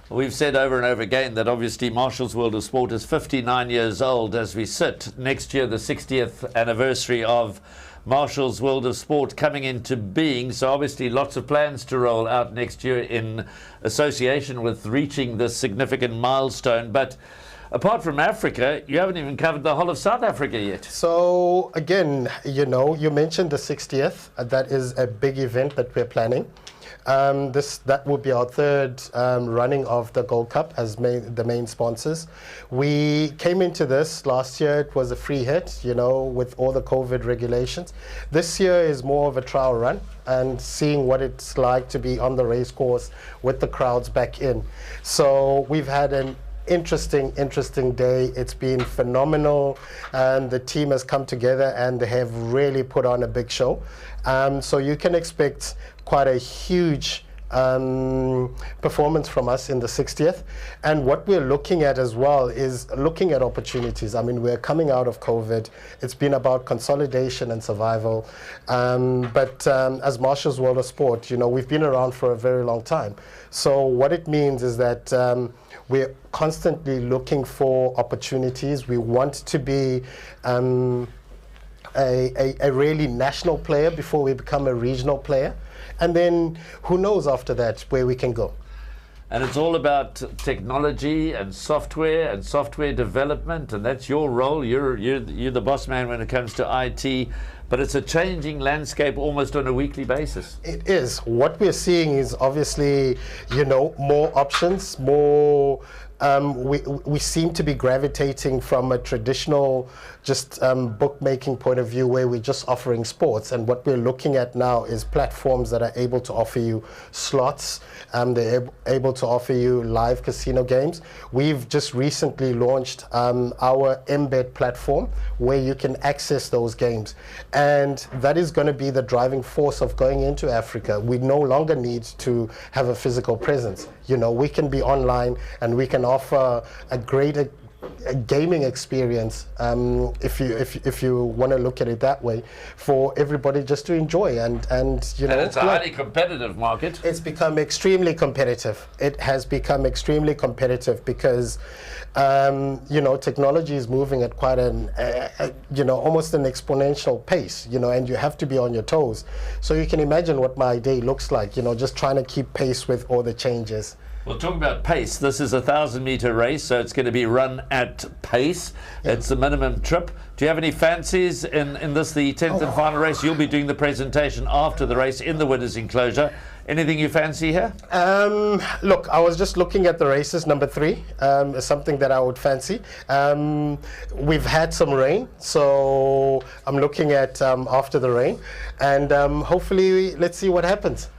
We've said over and over again that obviously Marshall's World of Sport is 59 years old as we sit. Next year, the 60th anniversary of Marshall's World of Sport coming into being. So obviously lots of plans to roll out next year in association with reaching this significant milestone. But apart from Africa, you haven't even covered the whole of South Africa yet. So again, you know, you mentioned the 60th. That is a big event that we're planning. That would be our 3rd running of the Gold Cup as the main sponsors. We came into this last year, it was a free hit, you know, with all the COVID regulations. This year is more of a trial run and seeing what it's like to be on the racecourse with the crowds back in. So we've had an interesting day. It's been phenomenal, and the team has come together and they have really put on a big show. So you can expect quite a huge performance from us in the 60th. And what we're looking at as well is looking at opportunities. I mean, we're coming out of COVID. It's been about consolidation and survival. But as Marshall's World of Sport, you know, we've been around for a very long time. So what it means is that we're constantly looking for opportunities. We want to be a really national player before we become a regional player. And then who knows after that where we can go. And it's all about technology and software development, and that's your role. You're the boss man when it comes to IT, but it's a changing landscape almost on a weekly basis. It is. What we're seeing is obviously, you know, more options, more. We seem to be gravitating from a traditional just bookmaking point of view where we're just offering sports, and what we're looking at now is platforms that are able to offer you slots, they're able to offer you live casino games. We've just recently launched our embed platform where you can access those games, and that is going to be the driving force of going into Africa. We no longer need to have a physical presence. You know, we can be online and we can offer a greater gaming experience, if you want to look at it that way, for everybody just to enjoy and you know. And it's a highly competitive market. It's become extremely competitive. It has become extremely competitive because you know, technology is moving at quite an you know, almost an exponential pace, you know, and you have to be on your toes. So you can imagine what my day looks like, you know, just trying to keep pace with all the changes. Well, talking about pace, this is a 1,000-meter race, so it's going to be run at pace. It's the minimum trip. Do you have any fancies in this, the 10th and final race? You'll be doing the presentation after the race in the winner's enclosure. Anything you fancy here? Look, I was just looking at the races. Number 3 is something that I would fancy. We've had some rain, so I'm looking at after the rain, and hopefully let's see what happens.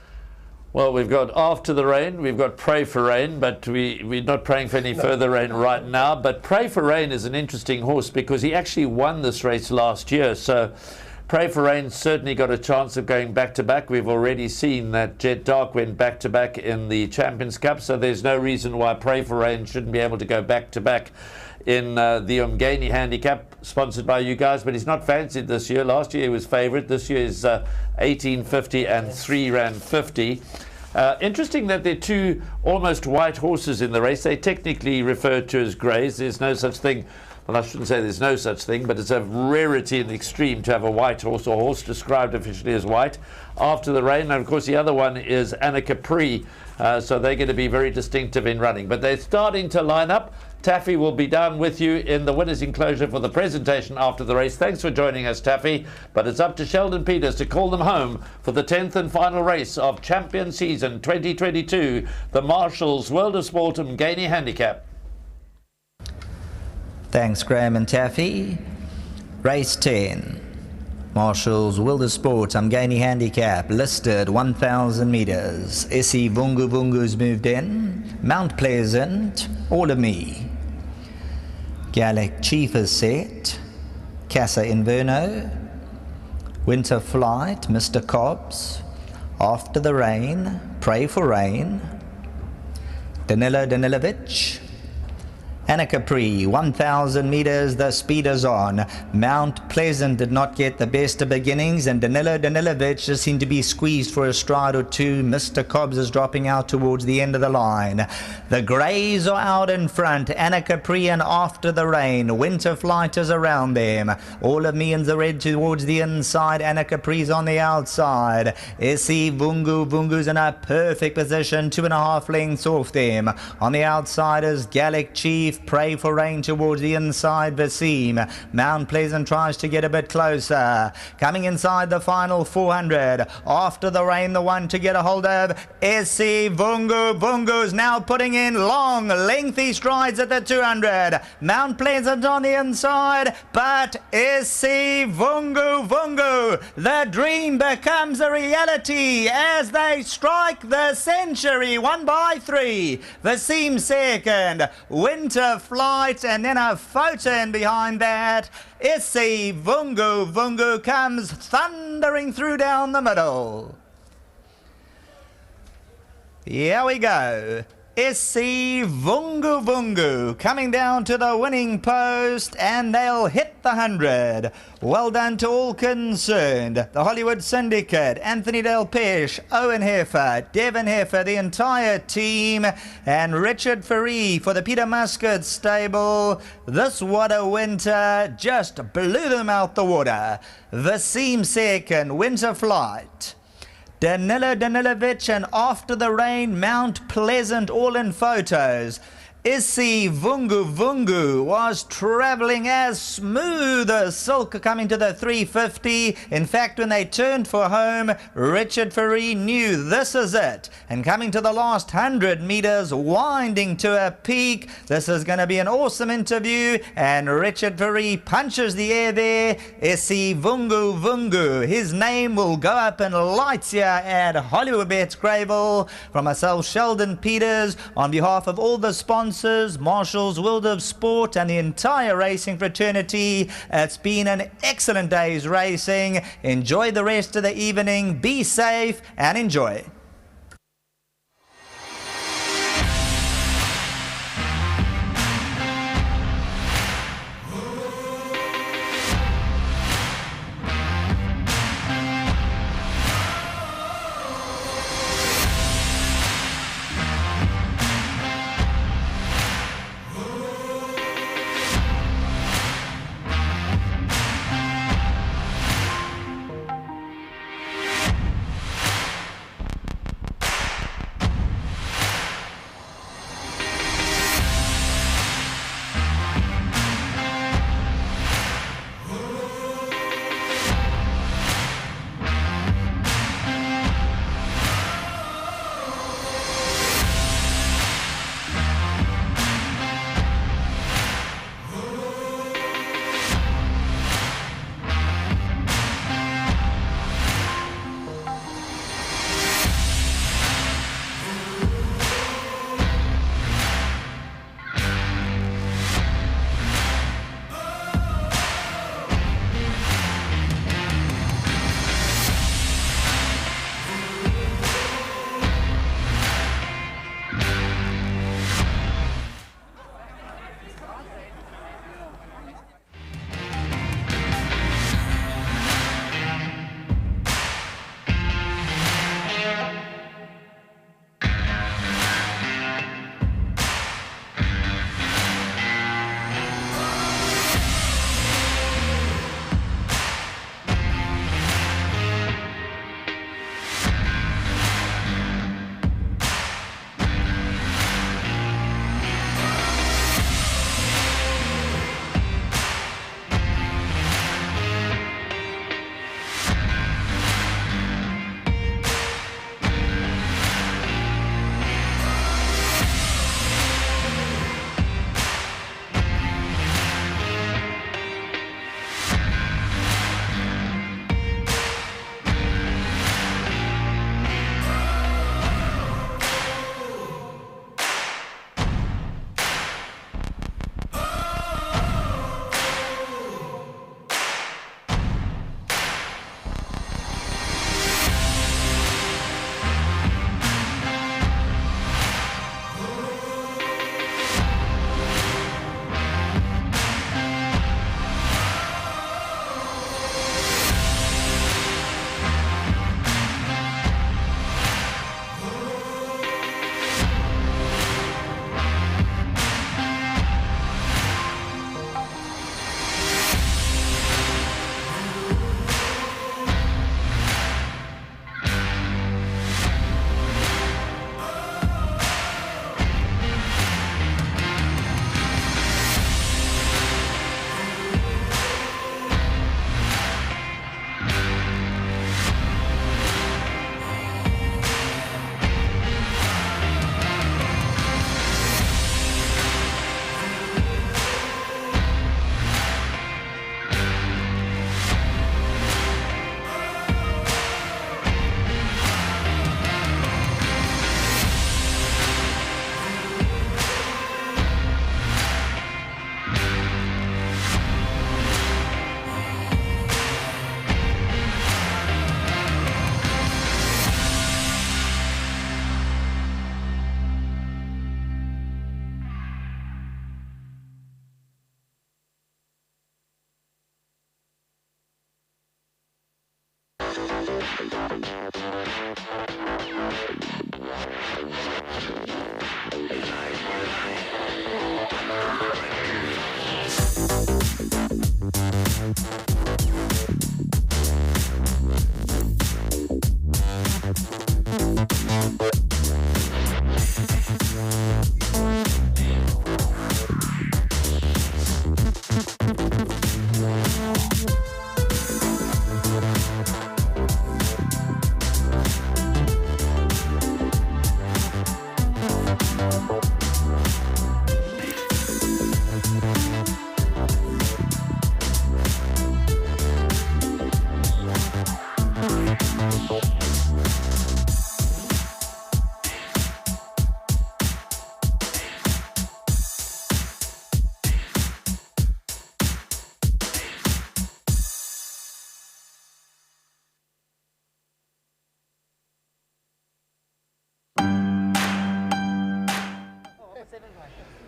Well, we've got After the Rain, we've got Pray for Rain, but we're not praying for any further rain right now. But Pray for Rain is an interesting horse because he actually won this race last year. So Pray for Rain certainly got a chance of going back-to-back. We've already seen that Jet Dark went back-to-back in the Champions Cup, so there's no reason why Pray for Rain shouldn't be able to go back-to-back in the Umgeni handicap, sponsored by you guys. But he's not fancied this year. Last year he was favourite. This year is 18.50 and 3 Rand 50. Interesting that there are 2 almost white horses in the race. They technically referred to as greys. There's no such thing. Well, I shouldn't say there's no such thing, but it's a rarity in the extreme to have a white horse, or a horse described officially as white. After the Rain, and of course the other one is Anna Capri, so they're going to be very distinctive in running. But they're starting to line up. Taffy will be down with you in the winner's enclosure for the presentation after the race. Thanks for joining us, Taffy. But it's up to Sheldon Peters to call them home for the 10th and final race of Champion Season 2022, the Marshall's World of Sport Umgeni Handicap. Thanks, Graham and Taffy. Race 10. Marshall's World of Sport Umgeni Handicap, listed 1,000 meters. Essie Vungu Vungu's moved in. Mount Pleasant, All of Me. Gallic Chief is set. Casa Inverno. Winter Flight, Mr. Cobbs. After the Rain, Pray for Rain. Danilo Danilovic. Anna Capri, 1,000 meters, the speed is on. Mount Pleasant did not get the best of beginnings, and Danilo Danilovic just seemed to be squeezed for a stride or two. Mr. Cobbs is dropping out towards the end of the line. The Greys are out in front. Anna Capri and After the Rain. Winter Flight is around them. All of Me in the red towards the inside. Anna Capri's on the outside. Essie Vungu's in a perfect position, 2.5 lengths off them. On the outside is Gallic Chief. Pray for Rain towards the inside. Vasim. Mount Pleasant tries to get a bit closer. Coming inside the final 400. After the Rain, the one to get a hold of. Essie Vungu's now putting in long, lengthy strides at the 200. Mount Pleasant on the inside, but Essie Vungu. The dream becomes a reality as they strike the century. 1 by 3. Vasim second. Winter Flight, and then a photon behind that. Essie Vungu comes thundering through down the middle. Here we go. Essie Vungu coming down to the winning post, and they'll hit the 100. Well done to all concerned. The Hollywood Syndicate, Anthony Del Pesh, Owen Heffer, Devon Heffer, the entire team, and Richard Ferree for the Peter Muscat stable. This What a Winter just blew them out the water. Vasim second, Winter Flight. Danilo Danilovic and After the Rain, Mount Pleasant all in photos. Essie Vungu was travelling as smooth as silk coming to the 350. In fact, when they turned for home, Richard Ferree knew this is it. And coming to the last 100 metres, winding to a peak. This is going to be an awesome interview. And Richard Ferree punches the air there. Essie Vungu. His name will go up in lights here at Hollywoodbets Greyville. From myself, Sheldon Peters, on behalf of all the sponsors, Marshall's World of Sport, and the entire racing fraternity. It's been an excellent day's racing. Enjoy the rest of the evening. Be safe and enjoy.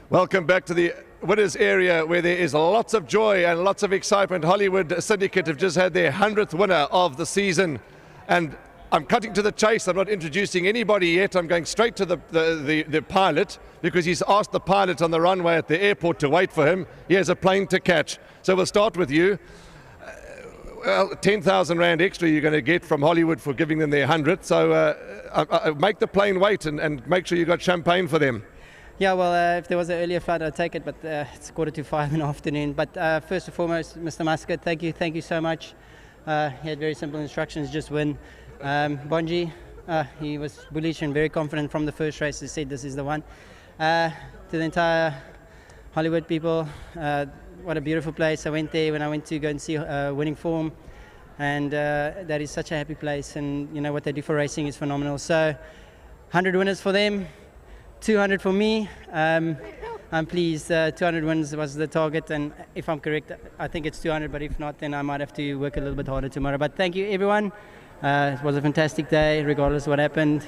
Welcome back to the winners area where there is lots of joy and lots of excitement. Hollywood Syndicate have just had their 100th winner of the season, and I'm cutting to the chase. I'm not introducing anybody yet. I'm going straight to the pilot, because he's asked the pilot on the runway at the airport to wait for him. He has a plane to catch. So we'll start with you. Well, 10,000 Rand extra you're going to get from Hollywood for giving them their 100th. So make the plane wait and make sure you got champagne for them. Yeah, well, if there was an earlier flight, I'd take it, but it's 4:45 in the afternoon. But first and foremost, Mr. Muscat, thank you so much. He had very simple instructions, just win. Bonji, he was bullish and very confident from the first race. He said this is the one. To the entire Hollywood people, what a beautiful place. I went there when I went to go and see winning form, and that is such a happy place, and you know what they do for racing is phenomenal. So 100 winners for them. 200 for me. I'm pleased. 200 wins was the target, and if I'm correct, I think it's 200, but if not, then I might have to work a little bit harder tomorrow. But thank you, everyone. It was a fantastic day, regardless of what happened.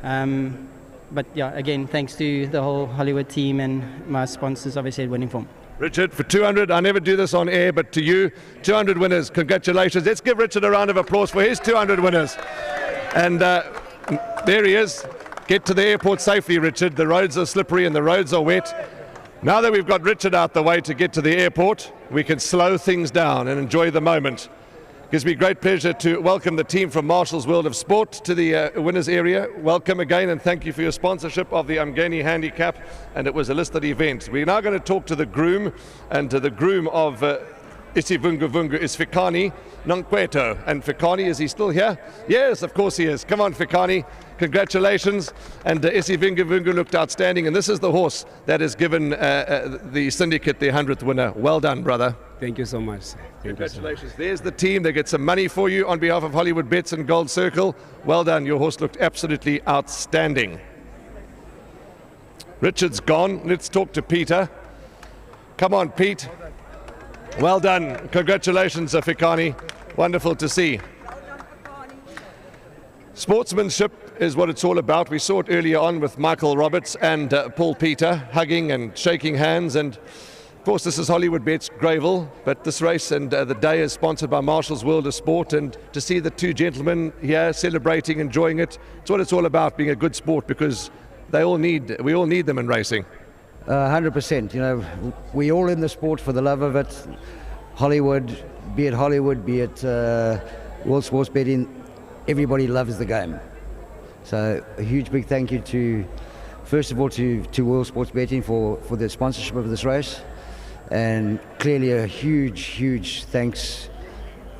But yeah, again, thanks to the whole Hollywood team and my sponsors, obviously, at Winning Form. Richard, for 200, I never do this on air, but to you, 200 winners, congratulations. Let's give Richard a round of applause for his 200 winners. And there he is. Get to the airport safely, Richard. The roads are slippery and the roads are wet. Now that we've got Richard out the way to get to the airport, we can slow things down and enjoy the moment. It gives me great pleasure to welcome the team from Marshall's World of Sport to the winners area. Welcome again, and thank you for your sponsorship of the Umgeni Handicap, and it was a listed event. We're now going to talk to the groom, and to the groom of Isivunguvungu is Fikani Nonkweto. And Fikani, is he still here? Yes, of course he is. Come on, Fikani. Congratulations. And Isivunguvungu looked outstanding. And this is the horse that has given the syndicate their 100th winner. Well done, brother. Thank you so much. Congratulations. There's the team. They get some money for you on behalf of Hollywoodbets and Gold Circle. Well done. Your horse looked absolutely outstanding. Richard's gone. Let's talk to Peter. Come on, Pete. Well done. Congratulations, Fikani. Wonderful to see. Sportsmanship is what it's all about. We saw it earlier on with Michael Roberts and Paul Peter hugging and shaking hands. And of course, this is Hollywoodbets Greyville, but this race and the day is sponsored by Marshall's World of Sport. And to see the two gentlemen here celebrating, enjoying it, it's what it's all about, being a good sport, because we all need them in racing. 100%. You know, we all in the sport for the love of it. Hollywood, be it World Sports Betting, everybody loves the game. So a huge big thank you to, first of all, to World Sports Betting for the sponsorship of this race, and clearly a huge thanks.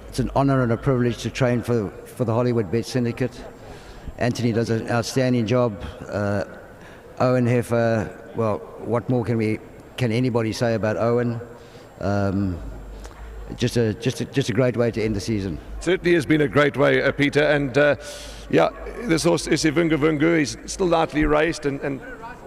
It's an honour and a privilege to train for the Hollywoodbets Syndicate. Anthony does an outstanding job. Owen Heffer, well, what more can anybody say about Owen? Just a great way to end the season. Certainly has been a great way, Peter. And yeah, this horse Isivunguvungu, he's still lightly raced, and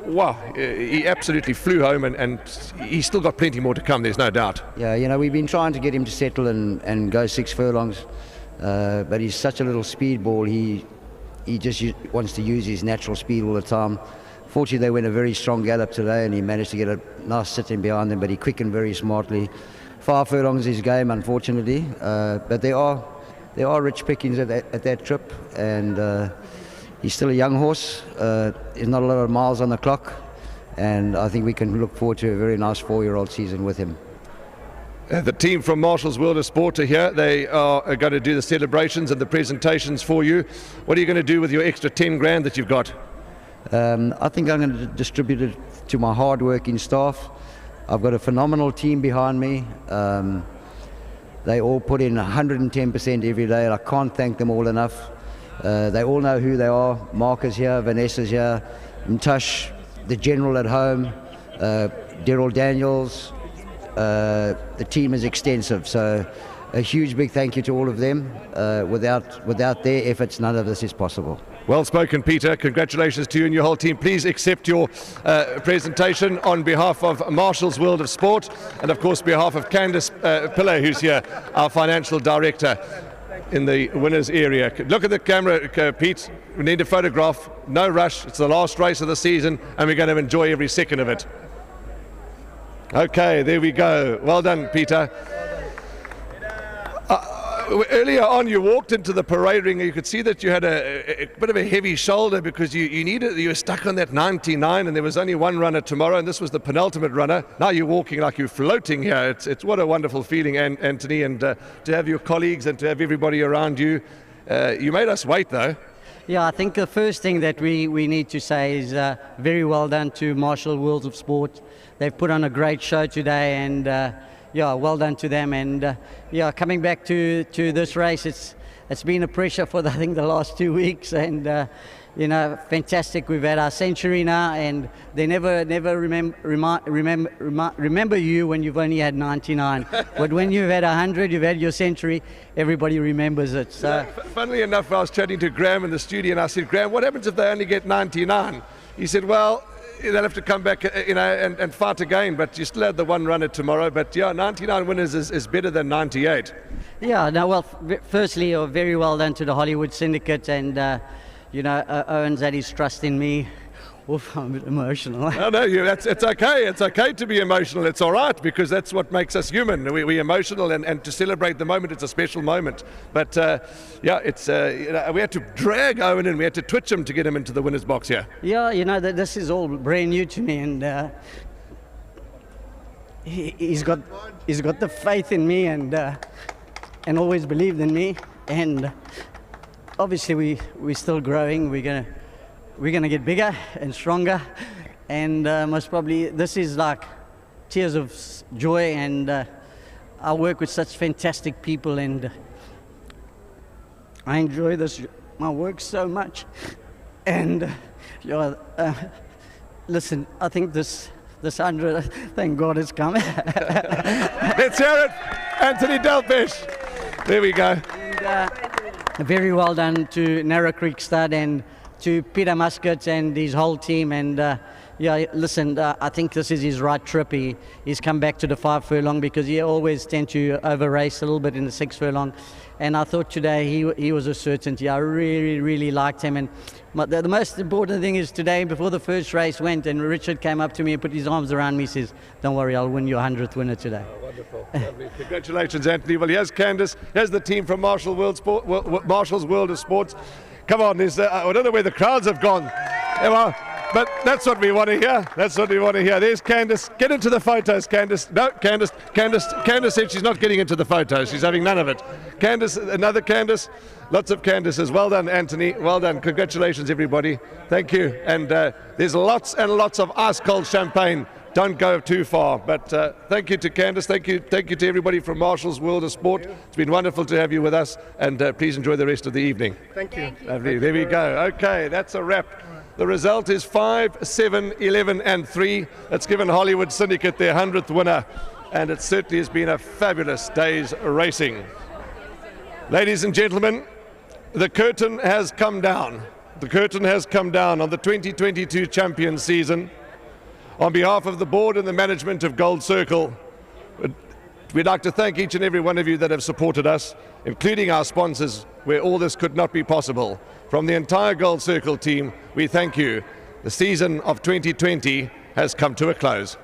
wow, he absolutely flew home, and he's still got plenty more to come, there's no doubt. Yeah, you know, we've been trying to get him to settle and go 6 furlongs, but he's such a little speedball. He just wants to use his natural speed all the time. Fortunately, they went a very strong gallop today, and he managed to get a nice sit-in behind them, but he quickened very smartly. 5 furlongs is his game, unfortunately, but there are there are rich pickings at that trip, and he's still a young horse. There's not a lot of miles on the clock, and I think we can look forward to a very nice 4-year-old season with him. The team from Marshall's World of Sport are here. They are going to do the celebrations and the presentations for you. What are you going to do with your extra 10 grand that you've got? I think I'm going to distribute it to my hard-working staff. I've got a phenomenal team behind me. They all put in 110% every day, and I can't thank them all enough. They all know who they are. Mark is here, Vanessa's here, Mtush, the general at home, Daryl Daniels. The team is extensive, so a huge big thank you to all of them. Without their efforts, none of this is possible. Well spoken, Peter. Congratulations to you and your whole team. Please accept your presentation on behalf of Marshall's World of Sport and, of course, behalf of Candice Pillay, who's here, our financial director in the winners area. Look at the camera, Pete. We need a photograph. No rush. It's the last race of the season, and we're going to enjoy every second of it. Okay, there we go. Well done, Peter. Earlier on, you walked into the parade ring and you could see that you had a bit of a heavy shoulder because you were stuck on that 99 and there was only one runner tomorrow and this was the penultimate runner. Now you're walking like you're floating here. It's what a wonderful feeling, Anthony, and to have your colleagues and to have everybody around you. You made us wait, though. Yeah, I think the first thing that we need to say is very well done to Marshall World of Sport. They've put on a great show today, and yeah, well done to them. And yeah, coming back to this race, it's been a pressure for I think the last 2 weeks, and you know, fantastic. We've had our century now, and they never remember you when you've only had 99. But when you've had 100, you've had your century. Everybody remembers it. So, funnily enough, I was chatting to Graham in the studio, and I said, Graham, what happens if they only get 99? He said, well, they'll have to come back, you know, and fight again. But you still had the one runner tomorrow. But yeah, 99 winners is better than 98. Yeah. No. Well, firstly, very well done to the Hollywood Syndicate, and you know, Owen's had his trust in me. Oof, I'm a bit emotional. No, it's okay. It's okay to be emotional. It's all right, because that's what makes us human. We're emotional, and to celebrate the moment, it's a special moment. But yeah, it's you know, we had to drag Owen in. We had to twitch him to get him into the winner's box here. Yeah, you know, this is all brand new to me, and he's got the faith in me, and always believed in me, and obviously we're still growing. We're gonna get bigger and stronger, and most probably this is like tears of joy, and I work with such fantastic people, and I enjoy my work so much. And you know, listen, I think this 100, thank God it's coming. Let's hear it, Anthony Delpesh. There we go. And, very well done to Narrow Creek Stud and to Peter Muscat and his whole team. And yeah, listen, I think this is his right trip. He's come back to the 5 furlong because he always tends to over race a little bit in the 6 furlong. And I thought today he was a certainty. I really, really liked him. And the most important thing is today, before the first race went, and Richard came up to me and put his arms around me, says, "Don't worry, I'll win your 100th winner today." Oh, wonderful. Lovely. Congratulations, Anthony. Well, here's Candice. Here's the team from Marshall's World of Sports. Come on, I don't know where the crowds have gone. But that's what we want to hear. That's what we want to hear. There's Candice. Get into the photos, Candice. No, Candice said she's not getting into the photos. She's having none of it. Candice, another Candice. Lots of Candices. Well done, Anthony. Well done. Congratulations, everybody. Thank you. And there's lots and lots of ice-cold champagne. Don't go too far. But thank you to Candice. Thank you to everybody from Marshall's World of Sport. It's been wonderful to have you with us. And please enjoy the rest of the evening. Thank you. Lovely. There we go. Okay, that's a wrap. The result is 5, 7, 11 and 3. That's given Hollywood Syndicate their 100th winner, and it certainly has been a fabulous day's racing. Ladies and gentlemen, the curtain has come down. The curtain has come down on the 2022 champion season. On behalf of the board and the management of Gold Circle, we'd like to thank each and every one of you that have supported us, including our sponsors, where all this could not be possible. From the entire Gold Circle team, we thank you. The season of 2020 has come to a close.